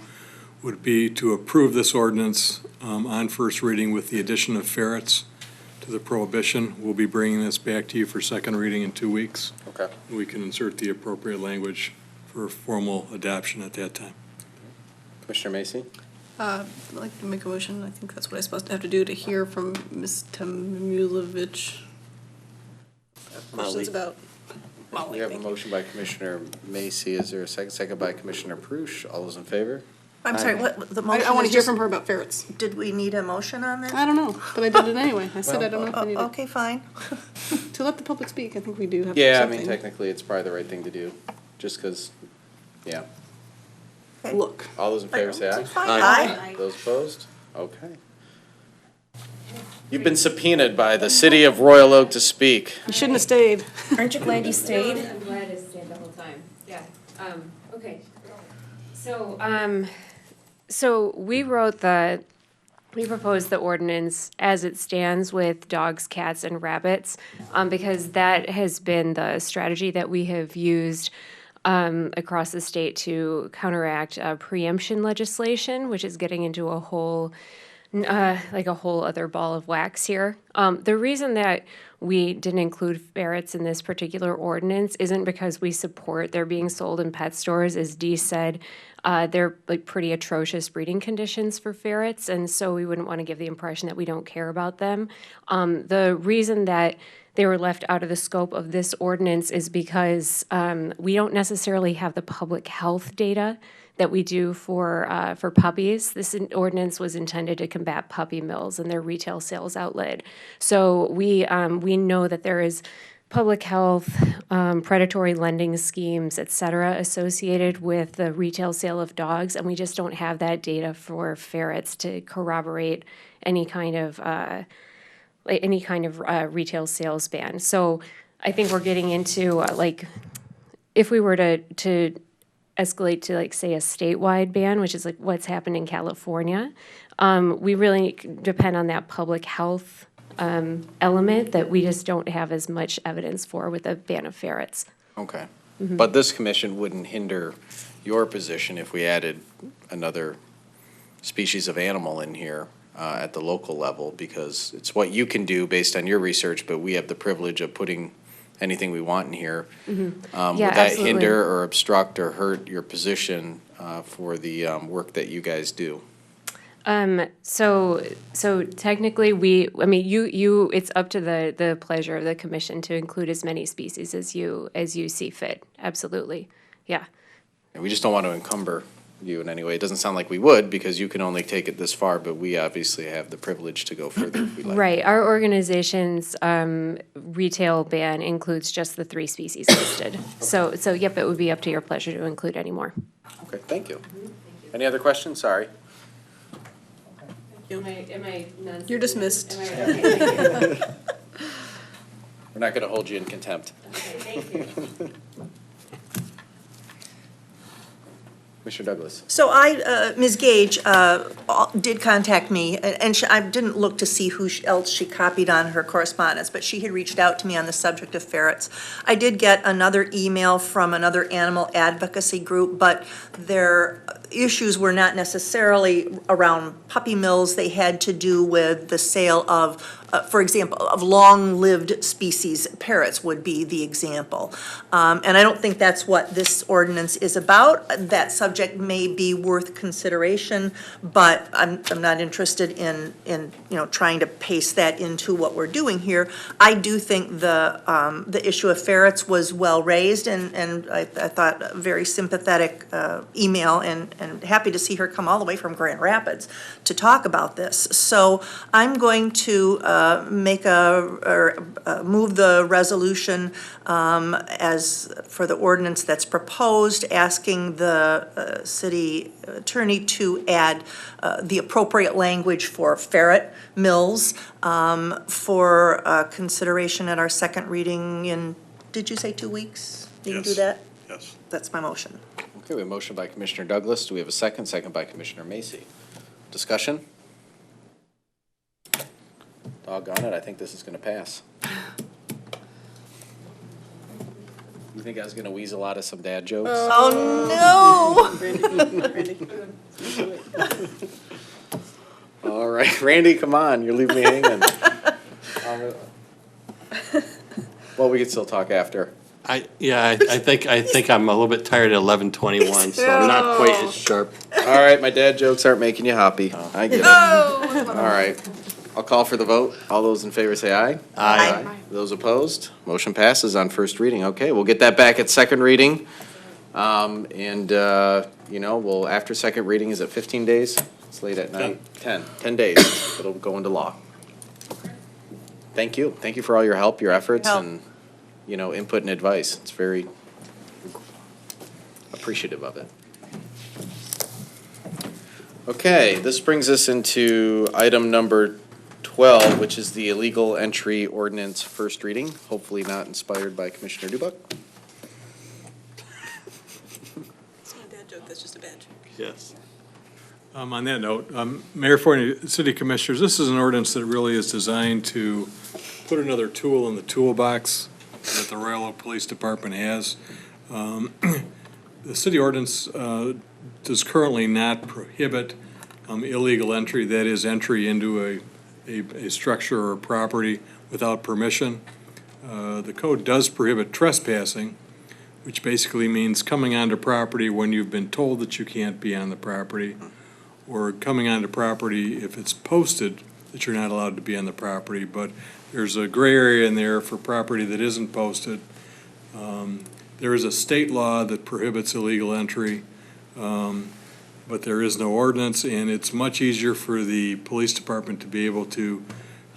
would be to approve this ordinance on first reading with the addition of ferrets to the prohibition. We'll be bringing this back to you for second reading in 2 weeks. Okay. We can insert the appropriate language for formal adoption at that time. Commissioner Macy? I'd like to make a motion. I think that's what I'm supposed to have to do to hear from Ms. Tamulovich. Questions about We have a motion by Commissioner Macy. Is there a second? Second by Commissioner Prush. All those in favor? I'm sorry, what, the motion I want to is hear just- from her about ferrets. Did we need a motion on that? I don't know, but I did it anyway. I said I don't know if I need it. Okay, fine. To let the public speak, I think we do have Yeah, I something. mean, technically, it's probably the right thing to do, just because, yeah. Okay. Look. All those in favor say aye. Fine. Aye. Those opposed? Okay. You've been subpoenaed by the city of Royal Oak to speak. You shouldn't have stayed. Aren't you glad you stayed? I'm glad I stayed the whole time, yeah. Okay. So we proposed the ordinance as it stands with dogs, cats, and rabbits, because that has been the strategy that we have used across the state to counteract preemption legislation, which is getting into a whole other ball of wax here. The reason that we didn't include ferrets in this particular ordinance isn't because we support their being sold in pet stores. As Dee said, they're like pretty atrocious breeding conditions for ferrets, and so we wouldn't want to give the impression that we don't care about them. The reason that they were left out of the scope of this ordinance is because we don't necessarily have the public health data that we do for puppies. This ordinance was intended to combat puppy mills and their retail sales outlet. So we know that there is public health, predatory lending schemes, et cetera, associated with the retail sale of dogs, and we just don't have that data for ferrets to corroborate any kind of retail sales ban. So I think we're getting into if we were to escalate to say a statewide ban, which is like what's happened in California, we really depend on that public health element that we just don't have as much evidence for with a ban of ferrets. Okay. But this commission wouldn't hinder your position if we added another species of animal in here at the local level, because it's what you can do based on your research, but we have the privilege of putting anything we want in here. Would that absolutely. hinder or obstruct or hurt your position for the work that you guys do? So technically, it's up to the pleasure of the commission to include as many species as you see fit. Absolutely, yeah. And we just don't want to encumber you in any way. It doesn't sound like we would, because you can only take it this far, but we obviously have the privilege to go further if we like. Right. Our organization's retail ban includes just the 3 species listed. So yep, it would be up to your pleasure to include any more. Okay, thank you. Any other questions? Sorry. Am I none? You're dismissed. We're not going to hold you in contempt. Okay, thank you. Commissioner Douglas. So Ms. Gage did contact me, and I didn't look to see who else she copied on her correspondence, but she had reached out to me on the subject of ferrets. I did get another email from another animal advocacy group, but their issues were not necessarily around puppy mills. They had to do with the sale of, for example, of long-lived species. Parrots would be the example. And I don't think that's what this ordinance is about. That subject may be worth consideration, but I'm not interested in trying to paste that into what we're doing here. I do think the issue of ferrets was well raised, and I thought a very sympathetic email, and and happy to see her come all the way from Grand Rapids to talk about this. So I'm going to move the resolution as for the ordinance that's proposed, asking the city attorney to add the appropriate language for ferret mills for consideration at our second reading in, did you say 2 weeks? You can do Yes. that? Yes. That's my motion. Okay, we have a motion by Commissioner Douglas. Do we have a second? Second by Commissioner Macy. Discussion? Doggone it, I think this is gonna pass. You think I was gonna weasel out of some dad jokes? Oh, no! All right, Randy, come on, you're leaving me hanging. Well, we can still talk after. I think I'm a little bit tired at 11:21, so I'm not quite as sharp. All right, my dad jokes aren't making you happy. I get it. All right, I'll call for the vote. All those in favor say aye. Aye. Those opposed? Motion passes on first reading. Okay, we'll get that back at second reading. We'll, after second reading, is it 15 days? It's late at night. 10 days. It'll go into law. Thank you. Thank you for all your help, your efforts, and, input and advice. It's very appreciative of it. Okay, this brings us into item number 12, which is the illegal entry ordinance first reading, hopefully not inspired by Commissioner Dubuck. It's not a bad joke, that's just a bad joke. Yes. On that note, Mayor Fournier, City Commissioners, this is an ordinance that really is designed to put another tool in the toolbox that the Royal Oak Police Department has. The city ordinance does currently not prohibit illegal entry, that is, entry into a structure or property without permission. The code does prohibit trespassing, which basically means coming onto property when you've been told that you can't be on the property, or coming onto property if it's posted that you're not allowed to be on the property. But there's a gray area in there for property that isn't posted. There is a state law that prohibits illegal entry, but there is no ordinance, and it's much easier for the police department to be able to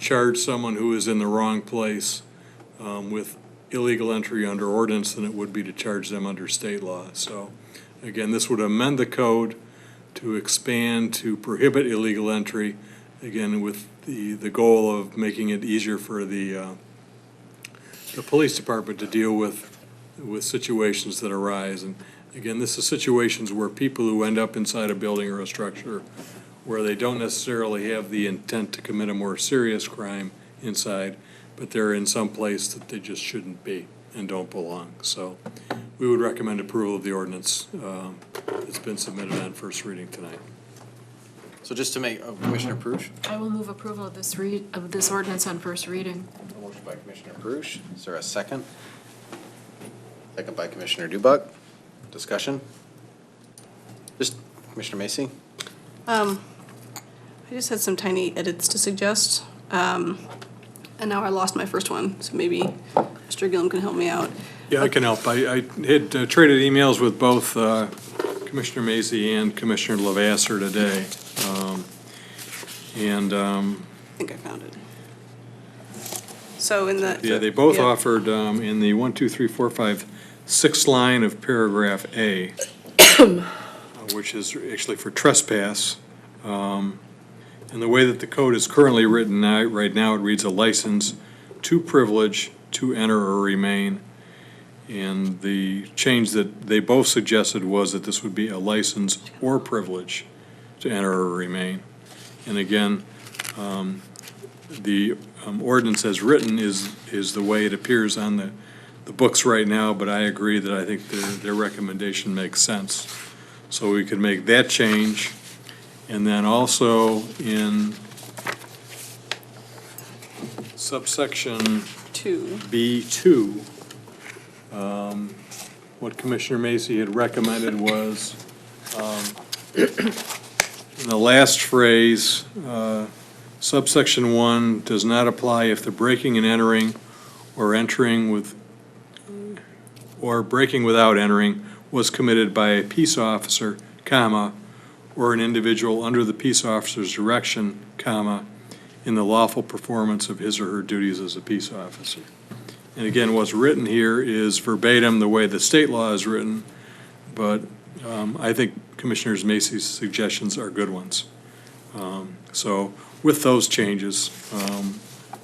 charge someone who is in the wrong place with illegal entry under ordinance than it would be to charge them under state law. So, again, this would amend the code to expand to prohibit illegal entry, again, with the goal of making it easier for the police department to deal with situations that arise. And again, this is situations where people who end up inside a building or a structure where they don't necessarily have the intent to commit a more serious crime inside, but they're in some place that they just shouldn't be and don't belong. So we would recommend approval of the ordinance that's been submitted on first reading tonight. So just to make, Commissioner Prush? I will move approval of this ordinance on first reading. A motion by Commissioner Prush. Is there a second? Second by Commissioner Dubuck. Discussion? Just Commissioner Macy? I just had some tiny edits to suggest, and now I lost my first one, so maybe Mr. Gillum can help me out. Yeah, I can help. I had traded emails with both Commissioner Macy and Commissioner Lavasser today. I think I found it. So in the. Yeah, they both offered in the 1, 2, 3, 4, 5, 6th line of paragraph A, which is actually for trespass. And the way that the code is currently written now, right now, it reads a license to privilege to enter or remain. And the change that they both suggested was that this would be a license or privilege to enter or remain. And again, the ordinance as written is the way it appears on the books right now, but I agree that I think their recommendation makes sense. So we could make that change. And then also in subsection 2. B2, what Commissioner Macy had recommended was in the last phrase, subsection 1 does not apply if the breaking and entering or entering with or breaking without entering was committed by a peace officer comma, or an individual under the peace officer's direction, comma, in the lawful performance of his or her duties as a peace officer. And again, what's written here is verbatim the way the state law is written, but I think Commissioner Macy's suggestions are good ones. So with those changes,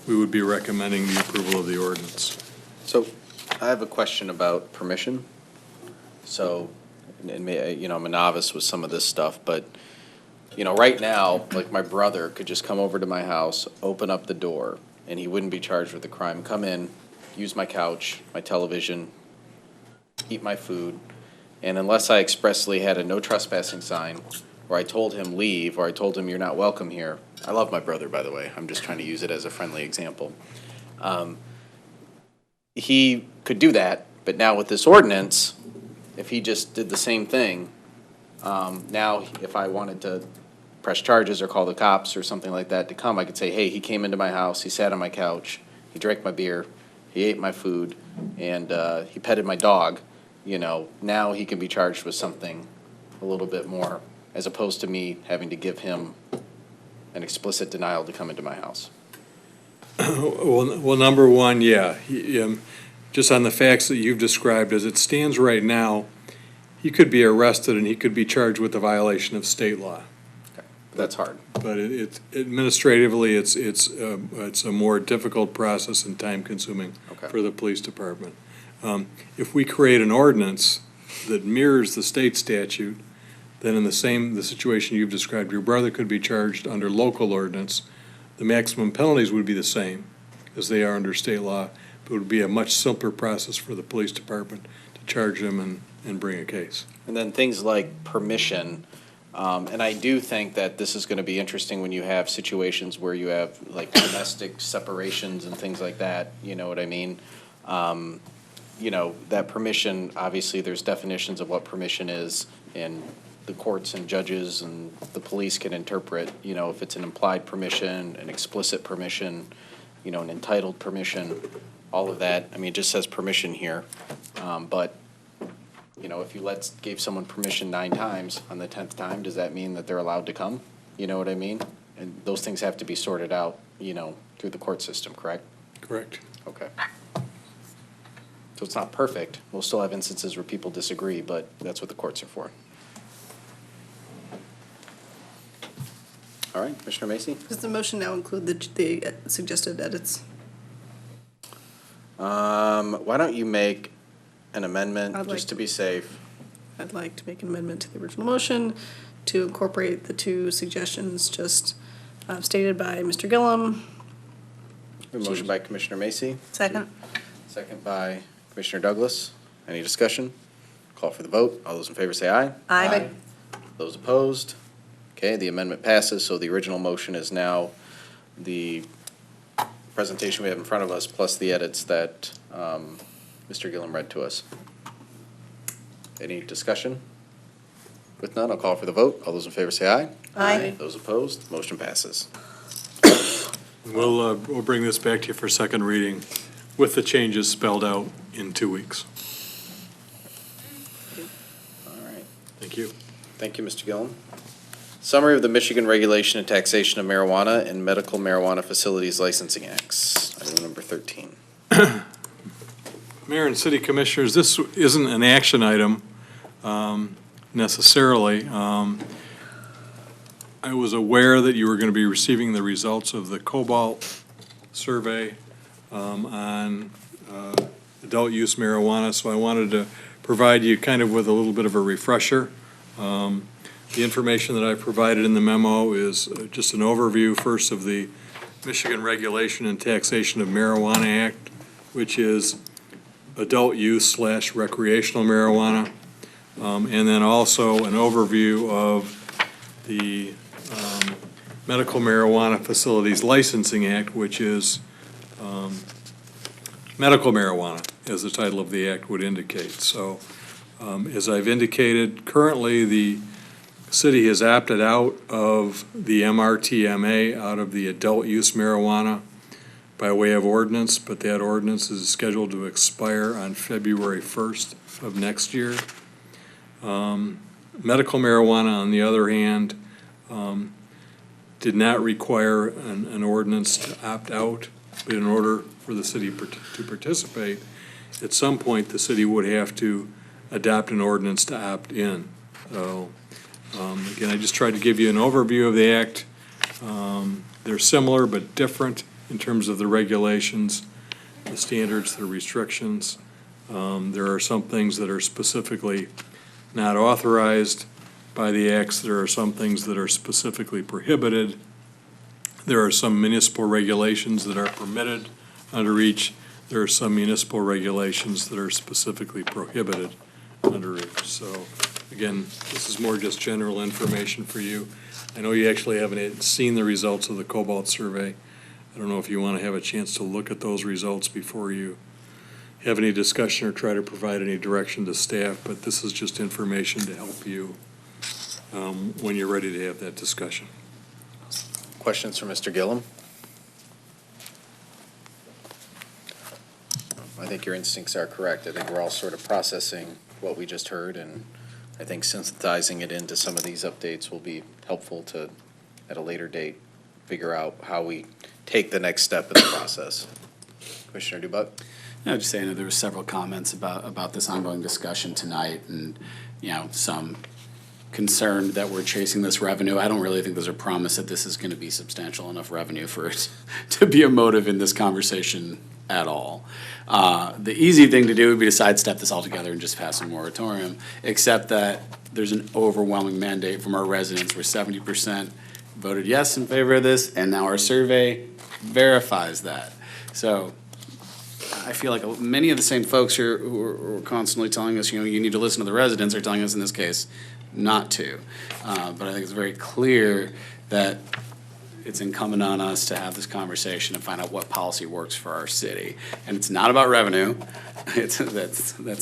we would be recommending the approval of the ordinance. So I have a question about permission. So, and I'm a novice with some of this stuff, but, right now, like my brother could just come over to my house, open up the door, and he wouldn't be charged with a crime. Come in, use my couch, my television, eat my food, and unless I expressly had a no trespassing sign, or I told him leave, or I told him you're not welcome here. I love my brother, by the way. I'm just trying to use it as a friendly example. He could do that, but now with this ordinance, if he just did the same thing, now if I wanted to press charges or call the cops or something like that to come, I could say, hey, he came into my house, he sat on my couch, he drank my beer, he ate my food, and he petted my dog. Now he can be charged with something a little bit more, as opposed to me having to give him an explicit denial to come into my house. Well, number one, yeah. Just on the facts that you've described, as it stands right now, he could be arrested and he could be charged with a violation of state law. Okay. That's hard. But administratively, it's a more difficult process and time-consuming for the police department. If we create an ordinance that mirrors the state statute, then in the situation you've described, your brother could be charged under local ordinance. The maximum penalties would be the same as they are under state law, but it would be a much simpler process for the police department to charge them and bring a case. And then things like permission, and I do think that this is going to be interesting when you have situations where you have like domestic separations and things like that, you know what I mean? That permission, obviously there's definitions of what permission is, and the courts and judges and the police can interpret, if it's an implied permission, an explicit permission, an entitled permission, all of that. I mean, it just says permission here. But, if you gave someone permission 9 times, on the 10th time, does that mean that they're allowed to come? You know what I mean? And those things have to be sorted out, through the court system, correct? Correct. Okay. So it's not perfect. We'll still have instances where people disagree, but that's what the courts are for. All right, Commissioner Macy? Does the motion now include the suggested edits? Why don't you make an amendment, just to be safe? I'd like to make an amendment to the original motion to incorporate the 2 suggestions just stated by Mr. Gillum. A motion by Commissioner Macy. Second. Second by Commissioner Douglas. Any discussion? Call for the vote. All those in favor say aye. Aye. Those opposed? Okay, the amendment passes, so the original motion is now the presentation we have in front of us, plus the edits that Mr. Gillum read to us. Any discussion? With none, I'll call for the vote. All those in favor say aye. Aye. Those opposed? Motion passes. We'll bring this back to you for second reading with the changes spelled out in 2 weeks. All right. Thank you. Thank you, Mr. Gillum. Summary of the Michigan Regulation and Taxation of Marijuana and Medical Marijuana Facilities Licensing Acts, item number 13. Mayor and City Commissioners, this isn't an action item necessarily. I was aware that you were going to be receiving the results of the Cobalt survey on adult use marijuana, so I wanted to provide you kind of with a little bit of a refresher. The information that I provided in the memo is just an overview first of the Michigan Regulation and Taxation of Marijuana Act, which is adult use / recreational marijuana, and then also an overview of the Medical Marijuana Facilities Licensing Act, which is medical marijuana, as the title of the act would indicate. So, as I've indicated, currently the city has opted out of the MRTMA, out of the adult use marijuana by way of ordinance, but that ordinance is scheduled to expire on February 1st of next year. Medical marijuana, on the other hand, did not require an ordinance to opt out, but in order for the city to participate, at some point, the city would have to adopt an ordinance to opt in. So, again, I just tried to give you an overview of the act. They're similar but different in terms of the regulations, the standards, the restrictions. There are some things that are specifically not authorized by the acts. There are some things that are specifically prohibited. There are some municipal regulations that are permitted under each. There are some municipal regulations that are specifically prohibited under each. So, again, this is more just general information for you. I know you actually haven't seen the results of the Cobalt survey. I don't know if you want to have a chance to look at those results before you have any discussion or try to provide any direction to staff, but this is just information to help you when you're ready to have that discussion. Questions for Mr. Gillum? I think your instincts are correct. I think we're all sort of processing what we just heard, and I think synthesizing it into some of these updates will be helpful to, at a later date, figure out how we take the next step in the process. Commissioner Dubak? No, just saying that there were several comments about this ongoing discussion tonight, and, some concern that we're chasing this revenue. I don't really think there's a promise that this is going to be substantial enough revenue for it to be a motive in this conversation at all. The easy thing to do would be to sidestep this altogether and just pass a moratorium, except that there's an overwhelming mandate from our residents where 70% voted yes in favor of this, and now our survey verifies that. So I feel like many of the same folks who are constantly telling us, you need to listen to the residents, are telling us in this case not to. But I think it's very clear that it's incumbent on us to have this conversation and find out what policy works for our city. And it's not about revenue. That's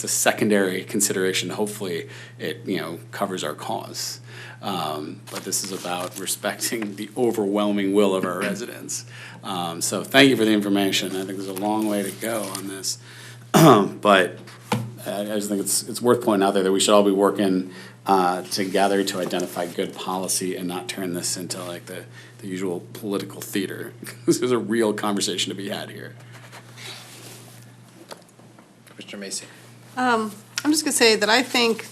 a secondary consideration. Hopefully it, covers our cause. But this is about respecting the overwhelming will of our residents. So thank you for the information. I think there's a long way to go on this. But I just think it's worth pointing out there that we should all be working together to identify good policy and not turn this into like the usual political theater. This is a real conversation to be had here. Commissioner Macy? I'm just gonna say that I think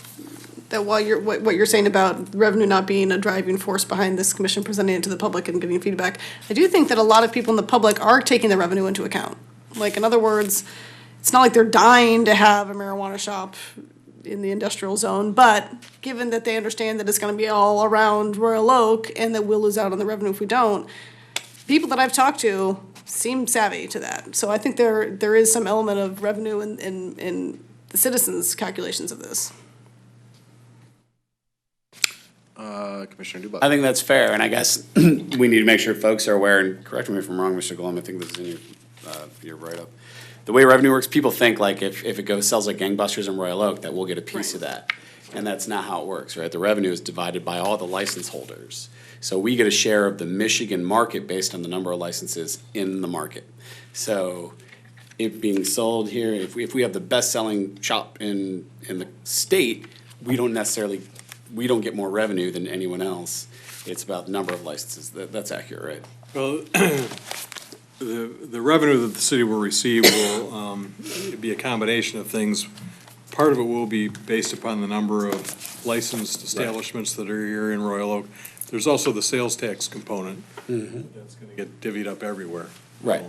that while what you're saying about revenue not being a driving force behind this commission presenting it to the public and giving feedback, I do think that a lot of people in the public are taking the revenue into account. Like, in other words, it's not like they're dying to have a marijuana shop in the industrial zone, but given that they understand that it's gonna be all around Royal Oak and that we'll lose out on the revenue if we don't, people that I've talked to seem savvy to that. So I think there is some element of revenue in the citizens' calculations of this. Commissioner Dubak? I think that's fair, and I guess we need to make sure folks are aware, and correct me if I'm wrong, Mr. Glum, I think this is in your write-up. The way revenue works, people think like if it sells like gangbusters in Royal Oak, that we'll get a piece of that. And that's not how it works, right? The revenue is divided by all the license holders. So we get a share of the Michigan market based on the number of licenses in the market. So it being sold here, if we have the best-selling shop in the state, we don't get more revenue than anyone else. It's about the number of licenses. That's accurate, right? Well, the revenue that the city will receive will be a combination of things. Part of it will be based upon the number of licensed establishments that are here in Royal Oak. There's also the sales tax component. That's going to get divvied up everywhere. Right.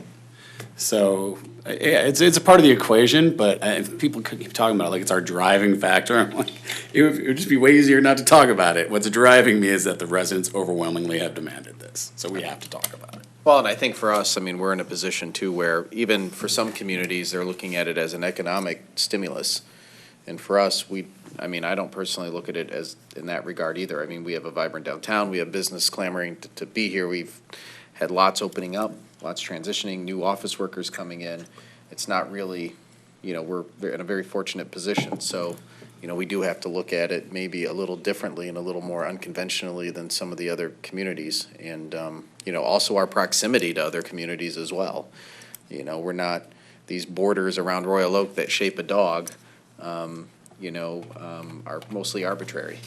So, yeah, it's a part of the equation, but if people keep talking about it like it's our driving factor, I'm like, it would just be way easier not to talk about it. What's driving me is that the residents overwhelmingly have demanded this, so we have to talk about it. Well, and I think for us, we're in a position too where even for some communities, they're looking at it as an economic stimulus. And for us, I don't personally look at it as in that regard either. We have a vibrant downtown, we have business clamoring to be here, we've had lots opening up, lots transitioning, new office workers coming in. It's not really, we're in a very fortunate position. So, we do have to look at it maybe a little differently and a little more unconventionally than some of the other communities. And, also our proximity to other communities as well. We're not these borders around Royal Oak that shape a dog, are mostly arbitrary.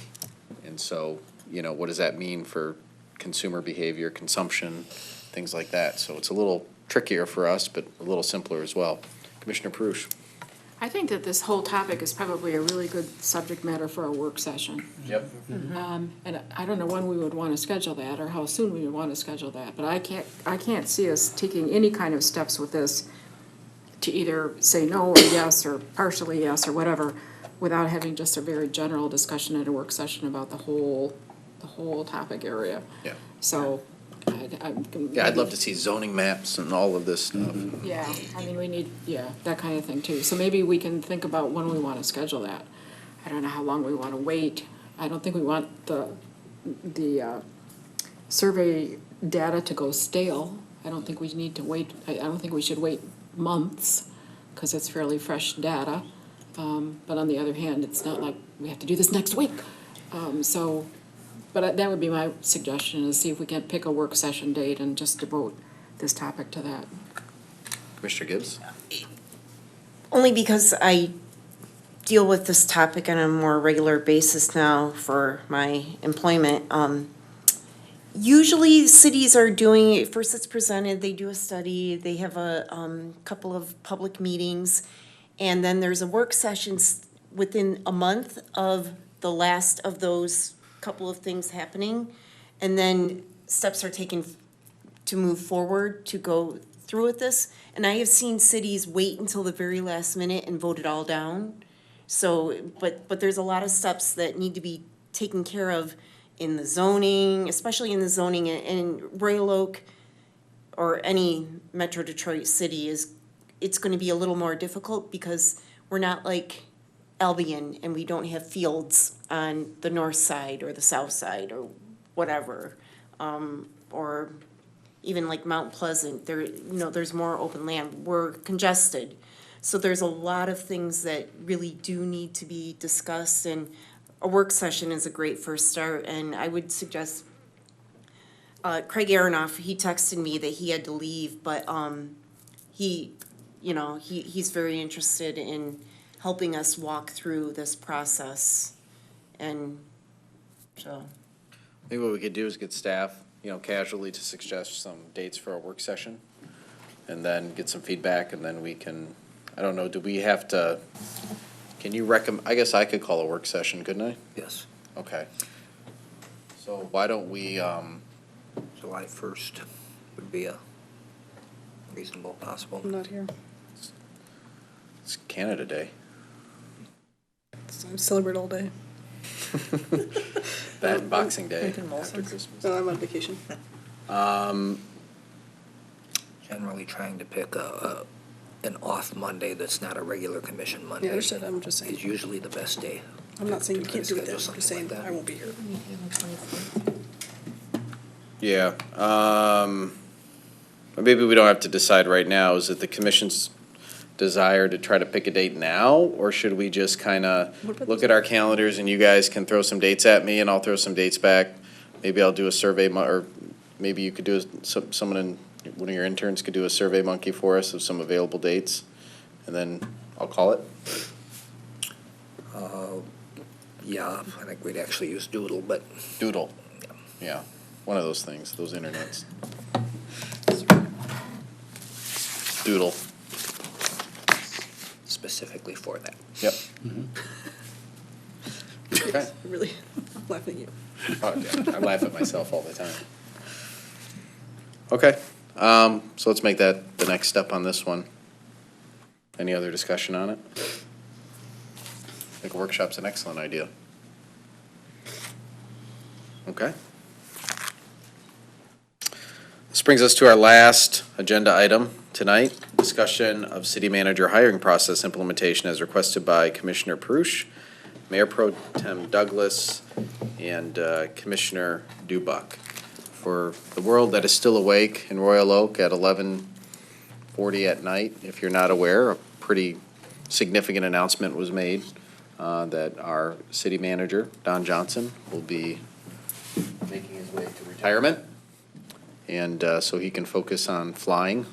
And so, what does that mean for consumer behavior, consumption, things like that? So it's a little trickier for us, but a little simpler as well. Commissioner Perush. I think that this whole topic is probably a really good subject matter for a work session. Yep. And I don't know when we would want to schedule that or how soon we would want to schedule that, but I can't see us taking any kind of steps with this to either say no or yes or partially yes or whatever without having just a very general discussion at a work session about the whole topic area. Yeah. So I'd love to see zoning maps and all of this stuff. Yeah, I mean, we need, that kind of thing too. So maybe we can think about when we want to schedule that. I don't know how long we want to wait. I don't think we want the survey data to go stale. I don't think we need to wait, I don't think we should wait months, because it's fairly fresh data. But on the other hand, it's not like we have to do this next week. But that would be my suggestion, is see if we can pick a work session date and just devote this topic to that. Commissioner Gibbs? Only because I deal with this topic on a more regular basis now for my employment. Usually cities are doing it, first it's presented, they do a study, they have a couple of public meetings, and then there's a work session within a month of the last of those couple of things happening, and then steps are taken to move forward to go through with this. And I have seen cities wait until the very last minute and vote it all down. So, but there's a lot of steps that need to be taken care of in the zoning, especially in the zoning, and Royal Oak or any Metro Detroit city it's gonna be a little more difficult because we're not like Albion and we don't have fields on the north side or the south side or whatever. Or even like Mount Pleasant, there's more open land. We're congested. So there's a lot of things that really do need to be discussed, and a work session is a great first start. And I would suggest, Craig Aronoff, he texted me that he had to leave, but he's very interested in helping us walk through this process. And so. Maybe what we could do is get staff, casually to suggest some dates for our work session, and then get some feedback, and then we can, I don't know, do we have to, can you recommend, I guess I could call a work session, couldn't I? Yes. Okay. So why don't we, July 1st would be a reasonable possible. I'm not here. it's Canada Day. I celebrate all day. That and Boxing Day after Christmas. No, I'm on vacation. Generally trying to pick an off Monday that's not a regular commission Monday. Yeah, understood. I'm just saying. Is usually the best day. I'm not saying you to can't do it schedule then. I'm just something saying like that. I won't be here. Yeah, maybe we don't have to decide right now. Is it the commission's desire to try to pick a date now? Or should we just kind of look at our calendars and you guys can throw some dates at me and I'll throw some dates back? Maybe I'll do a survey, or maybe you could do, someone one of your interns could do a Survey Monkey for us of some available dates, and then I'll call it. Yeah, I think we'd actually use Doodle, but. Doodle, yeah, one of those things, those internets. Doodle. Specifically for that. Yep. Okay. Really, I'm laughing at you. Oh, yeah, I laugh at myself all the time. Okay, so let's make that the next step on this one. Any other discussion on it? I think a workshop's an excellent idea. Okay. This brings us to our last agenda item tonight, discussion of city manager hiring process implementation as requested by Commissioner Perush, Mayor Pro Tem Douglas, and Commissioner Dubuck. For the world that is still awake in Royal Oak at 11:40 at night, if you're not aware, a pretty significant announcement was made that our city manager, Don Johnson, will be making his way to retirement. And so he can focus on flying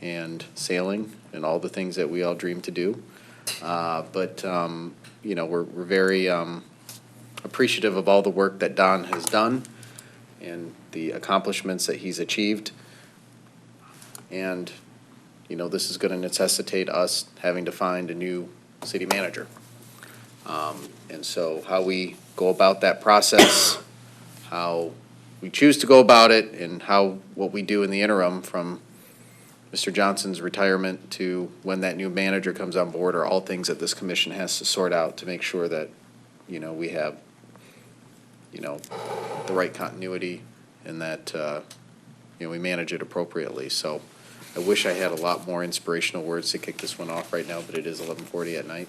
and sailing and all the things that we all dream to do. But we're very appreciative of all the work that Don has done and the accomplishments that he's achieved. And, you know, this is going to necessitate us having to find a new city manager. And so how we go about that process, how we choose to go about it, and what we do in the interim from Mr. Johnson's retirement to when that new manager comes on board are all things that this commission has to sort out to make sure that, you know, we have, you know, the right continuity and that, you know, we manage it appropriately. So I wish I had a lot more inspirational words to kick this one off right now, but it is 11:40 at night.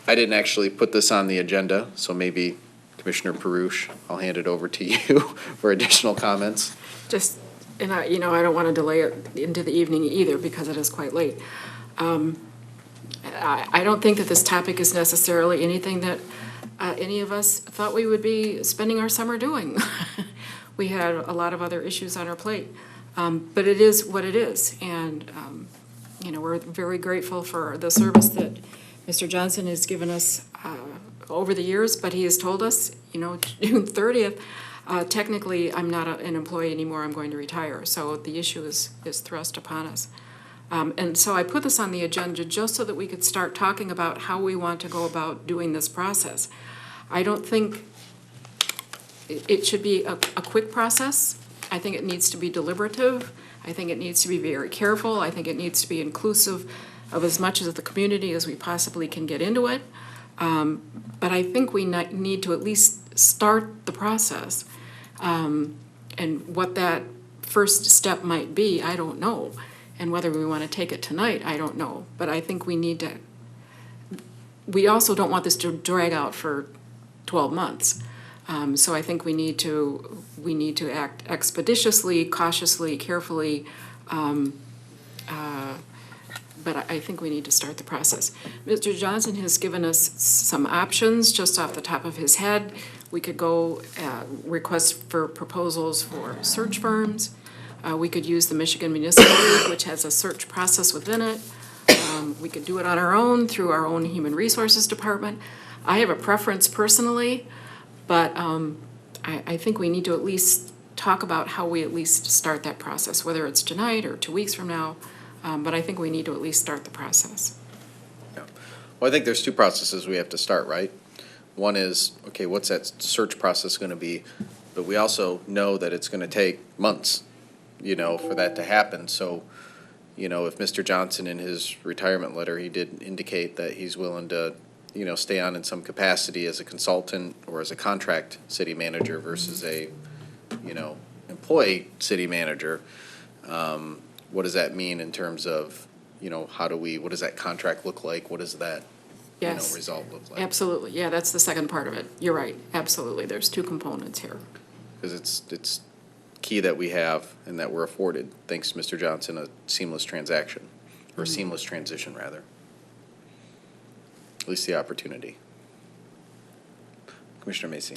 I didn't actually put this on the agenda, so maybe Commissioner Perush, I'll hand it over to you for additional comments. Just, and I don't want to delay it into the evening either because it is quite late. I don't think that this topic is necessarily anything that any of us thought we would be spending our summer doing. We had a lot of other issues on our plate. But it is what it is. And, we're very grateful for the service that Mr. Johnson has given us over the years, but he has told us, June 30th, technically, I'm not an employee anymore, I'm going to retire. So the issue is thrust upon us. And so I put this on the agenda just so that we could start talking about how we want to go about doing this process. I don't think it should be a quick process. I think it needs to be deliberative. I think it needs to be very careful. I think it needs to be inclusive of as much of the community as we possibly can get into it. But I think we need to at least start the process. And what that first step might be, I don't know. And whether we want to take it tonight, I don't know. But I think we need to, we also don't want this to drag out for 12 months. So I think we need to act expeditiously, cautiously, carefully, but I think we need to start the process. Mr. Johnson has given us some options just off the top of his head. We could go request for proposals for search firms. We could use the Michigan Municipal League, which has a search process within it. We could do it on our own through our own Human Resources Department. I have a preference personally, but I think we need to at least talk about how we at least start that process, whether it's tonight or 2 weeks from now. But I think we need to at least start the process. Yeah. Well, I think there's two processes we have to start, right? One is, okay, what's that search process going to be? But we also know that it's going to take months, for that to happen. So, if Mr. Johnson in his retirement letter, he did indicate that he's willing to, stay on in some capacity as a consultant or as a contract city manager versus a, employee city manager. What does that mean in terms of, what does that contract look like? What does that, Yes. result look like? Absolutely. Yeah, that's the second part of it. You're right. Absolutely. There's two components here. Because it's key that we have and that we're afforded, thanks to Mr. Johnson, a seamless transaction, or seamless transition, rather. At least the opportunity. Commissioner Macy.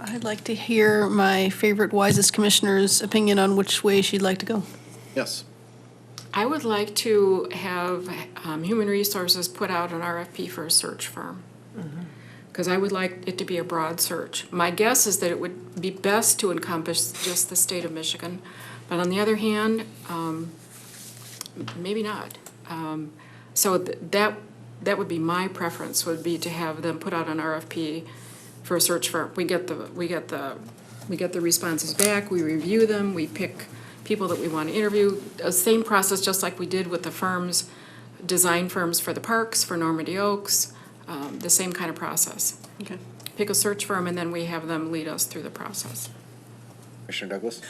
I'd like to hear my favorite, wisest commissioner's opinion on which way she'd like to go. Yes. I would like to have Human Resources put out an RFP for a search firm. Because I would like it to be a broad search. My guess is that it would be best to encompass just the state of Michigan. But on the other hand, maybe not. So that would be my preference, would be to have them put out an RFP for a search firm. We get the responses back, we review them, we pick people that we want to interview. Same process just like we did with the firms, design firms for the parks, for Normandy Oaks, the same kind of process. Okay. Pick a search firm and then we have them lead us through the process. Commissioner Douglas?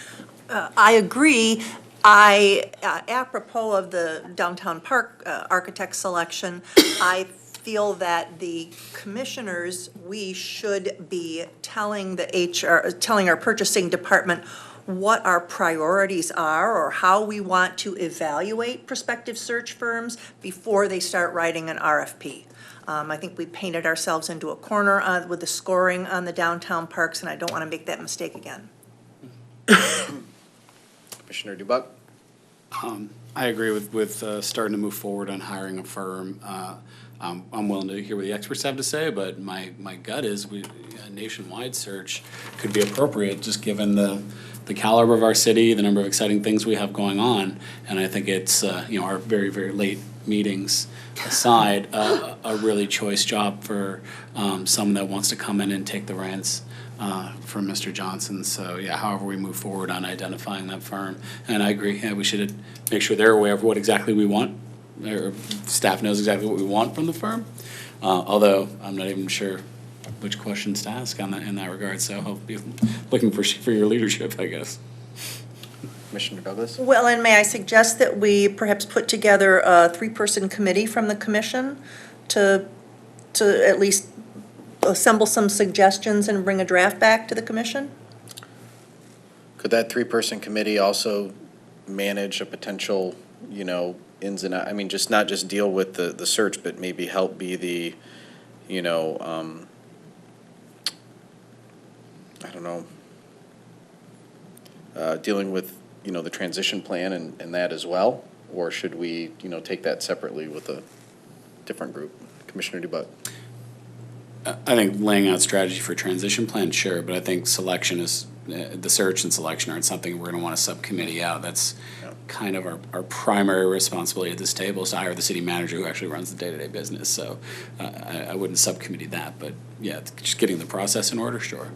I agree. Apropos of the downtown park architect selection, I feel that the commissioners, we should be telling our purchasing department what our priorities are or how we want to evaluate prospective search firms before they start writing an RFP. I think we painted ourselves into a corner with the scoring on the downtown parks, and I don't want to make that mistake again. Commissioner Dubuck? I agree with starting to move forward on hiring a firm. I'm willing to hear what the experts have to say, but my gut is a nationwide search could be appropriate, just given the caliber of our city, the number of exciting things we have going on, and I think it's, our very, very late meetings aside, a really choice job for someone that wants to come in and take the reins from Mr. Johnson. So, yeah, however we move forward on identifying that firm. And I agree, we should make sure they're aware of what exactly we want, or staff knows exactly what we want from the firm. Although I'm not even sure which questions to ask on that, in that regard. So I'll be looking for your leadership, I guess. Commissioner Douglas? Well, and may I suggest that we perhaps put together a 3-person committee from the commission to at least assemble some suggestions and bring a draft back to the commission? Could that 3-person committee also manage a potential, ins and outs? I mean, just not just deal with the search, but maybe help be the, I don't know, dealing with, the transition plan and that as well? Or should we, take that separately with a different group? Commissioner DuBuck? I think laying out strategy for transition plan, sure, but I think selection is, the search and selection aren't something we're going to want a subcommittee out. That's kind of our primary responsibility at this table, is to hire the city manager who actually runs the day-to-day business. So I wouldn't subcommittee that, but yeah, just getting the process in order, sure.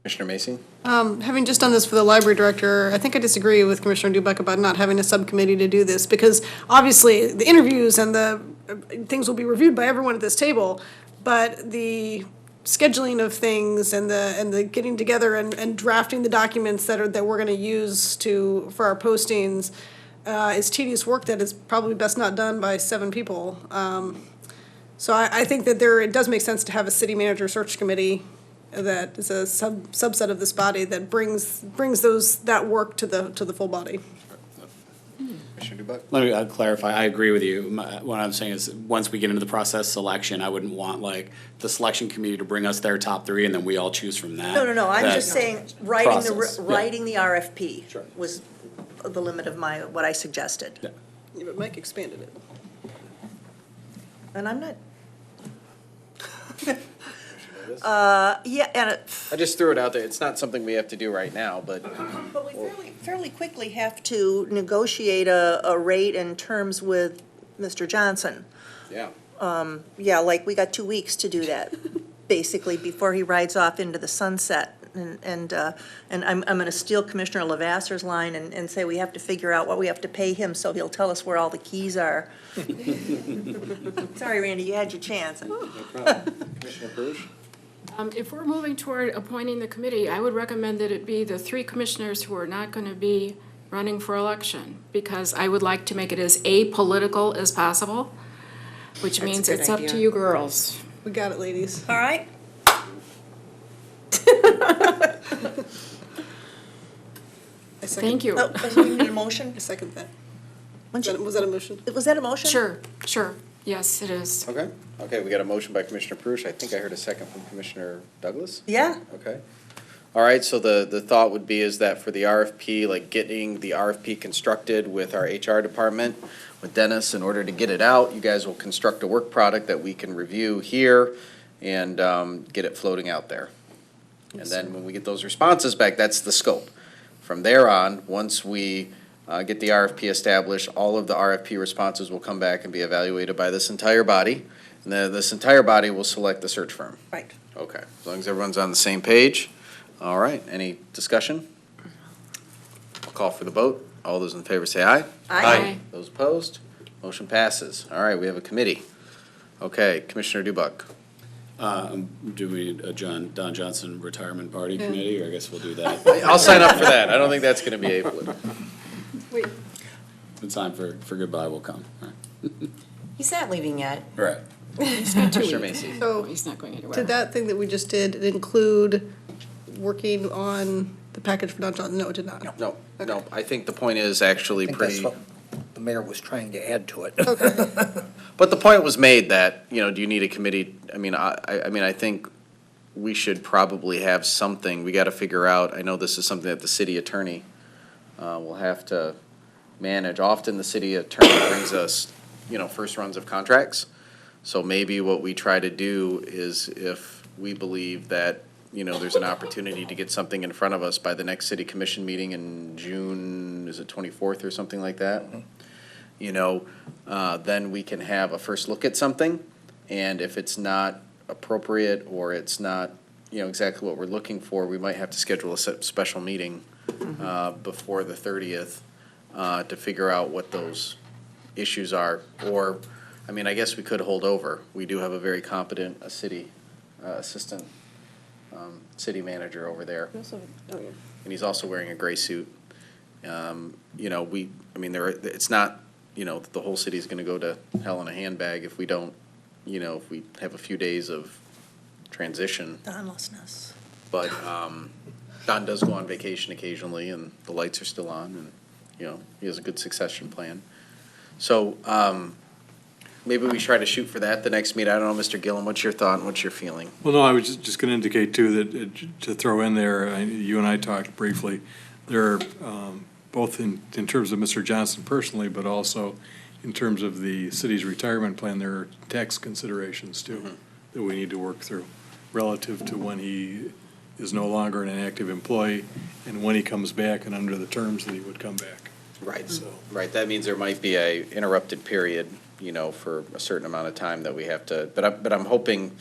Commissioner Macy? Having just done this for the library director, I think I disagree with Commissioner Dubek about not having a subcommittee to do this, because obviously the interviews and the things will be reviewed by everyone at this table, but the scheduling of things and the getting together and drafting the documents that we're going to use for our postings is tedious work that is probably best not done by 7 people. So I think that it does make sense to have a city manager search committee that is a subset of this body that brings that work to the full body. Commissioner DuBuck? Let me clarify. I agree with you. What I'm saying is, once we get into the process selection, I wouldn't want the selection committee to bring us their top 3 and then we all choose from that. No, I'm just saying, writing the RFP Sure. was the limit of what I suggested. Yeah. Yeah, but Mike expanded it. And I'm not. And I just threw it out there. It's not something we have to do right now, but we fairly quickly have to negotiate a rate and terms with Mr. Johnson. yeah. Like we got 2 weeks to do that, basically, before he rides off into the sunset. And I'm going to steal Commissioner Lavasser's line and say we have to figure out what we have to pay him so he'll tell us where all the keys are. Sorry, Randy, you had your chance. No problem. Commissioner Perush? If we're moving toward appointing the committee, I would recommend that it be the 3 commissioners who are not going to be running for election, because I would like to make it as apolitical as possible, which means it's up to you girls. We got it, ladies. All right. Thank you. You need a motion? I second that. Was that a motion? Was that a motion? Sure. Yes, it is. Okay, we got a motion by Commissioner Perush. I think I heard a second from Commissioner Douglas. Yeah. Okay. All right, so the thought would be is that for the RFP, like getting the RFP constructed with our HR department, with Dennis, in order to get it out, you guys will construct a work product that we can review here and get it floating out there. And then when we get those responses back, that's the scope. From there on, once we get the RFP established, all of the RFP responses will come back and be evaluated by this entire body. And then this entire body will select the search firm. Right. Okay, as long as everyone's on the same page. All right, any discussion? I'll call for the vote. All those in favor say aye. Aye. Those opposed? Motion passes. All right, we have a committee. Okay, Commissioner DuBuck. Do we need a Don Johnson Retirement Party Committee, or I guess we'll do that? I'll sign up for that. I don't think that's going to be able to. Wait. The time for goodbye will come. All right. He's not leaving yet. Right. Commissioner Macy. So He's not going anywhere. did that thing that we just did include working on the package for Don Johnson? No, it did not. No, I think the point is actually I think pretty. that's what the mayor was trying to add to it. But the point was made that, do you need a committee? I mean, I think we should probably have something. We got to figure out, I know this is something that the city attorney will have to manage. Often the city attorney brings us, first runs of contracts. So maybe what we try to do is if we believe that, there's an opportunity to get something in front of us by the next city commission meeting in June, is it 24th or something like that? Then we can have a first look at something. And if it's not appropriate or it's not, exactly what we're looking for, we might have to schedule a special meeting before the 30th to figure out what those issues are. Or, I guess we could hold over. We do have a very competent assistant city manager over there. And he's also wearing a gray suit. It's not, the whole city's gonna go to hell in a handbag if we don't, if we have a few days of transition. Dawnlessness. But Don does go on vacation occasionally, and the lights are still on, and, he has a good succession plan. So maybe we try to shoot for that the next meeting. I don't know, Mr. Gillum, what's your thought and what's your feeling? Well, no, I was just going to indicate too that, to throw in there, you and I talked briefly, there are, both in terms of Mr. Johnson personally, but also in terms of the city's retirement plan, there are tax considerations too that we need to work through relative to when he is no longer an active employee and when he comes back and under the terms that he would come back. Right, right, that means there might be a interrupted period, for a certain amount of time that we have to, but I'm hoping,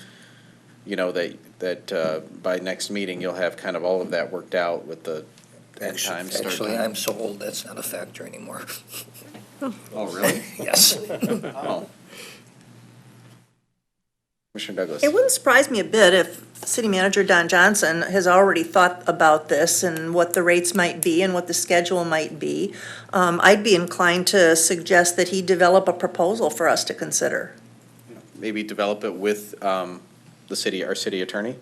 that by next meeting, you'll have kind of all of that worked out with the end time, start Actually, time. I'm so old, that's not a factor anymore. Oh, really? Yes. Oh. Commissioner Douglas? It wouldn't surprise me a bit if City Manager Don Johnson has already thought about this and what the rates might be and what the schedule might be. I'd be inclined to suggest that he develop a proposal for us to consider. Maybe develop it with our city attorney,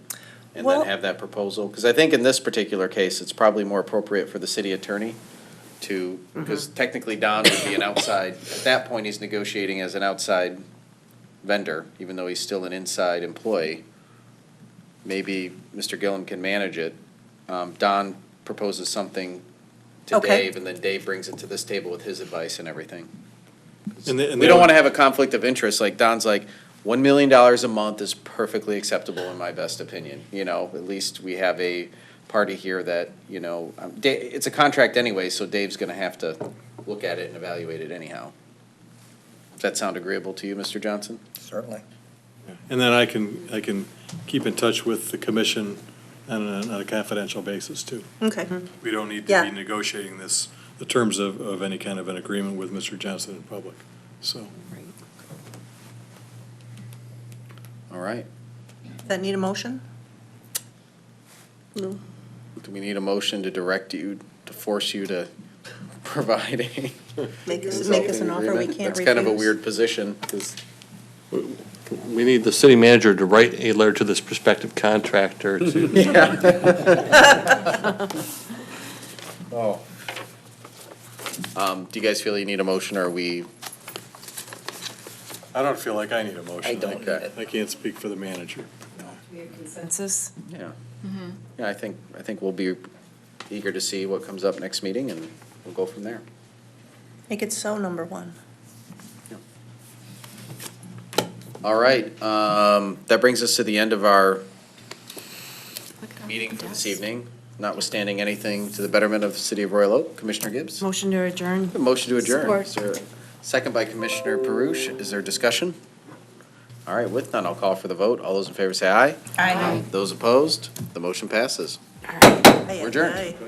and Well- then have that proposal. Because I think in this particular case, it's probably more appropriate for the city attorney to, because technically Don would be an outside, at that point, he's negotiating as an outside vendor, even though he's still an inside employee. Maybe Mr. Gillum can manage it. Don proposes something to Okay. Dave, and then Dave brings it to this table with his advice and everything. And We don't want to have a conflict of interest, like Don's like, $1 million a month is perfectly acceptable in my best opinion. At least we have a party here that, it's a contract anyway, so Dave's gonna have to look at it and evaluate it anyhow. Does that sound agreeable to you, Mr. Johnson? Certainly. And then I can keep in touch with the commission on a confidential basis too. Okay. We don't need to Yeah. be negotiating the terms of any kind of an agreement with Mr. Johnson in public, so. All right. Does that need a motion? Do we need a motion to direct you, to force you to provide a? Make us an offer we can't refuse. That's kind of a weird position, because We need the city manager to write a letter to this prospective contractor to. Oh. Do you guys feel you need a motion, or are we? I don't feel like I need a motion. I don't need it. I can't speak for the manager. Consensus? Yeah. Yeah, I think we'll be eager to see what comes up next meeting, and we'll go from there. Make it so, number one. All right, that brings us to the end of our meeting for this evening. Notwithstanding anything to the betterment of the city of Royal Oak, Commissioner Gibbs? Motion to adjourn. A motion to adjourn. Support. Is there a second by Commissioner Perush? Is there discussion? All right, with none, I'll call for the vote. All those in favor say aye. Aye. Those opposed, the motion passes. Aye, We're adjourned. aye.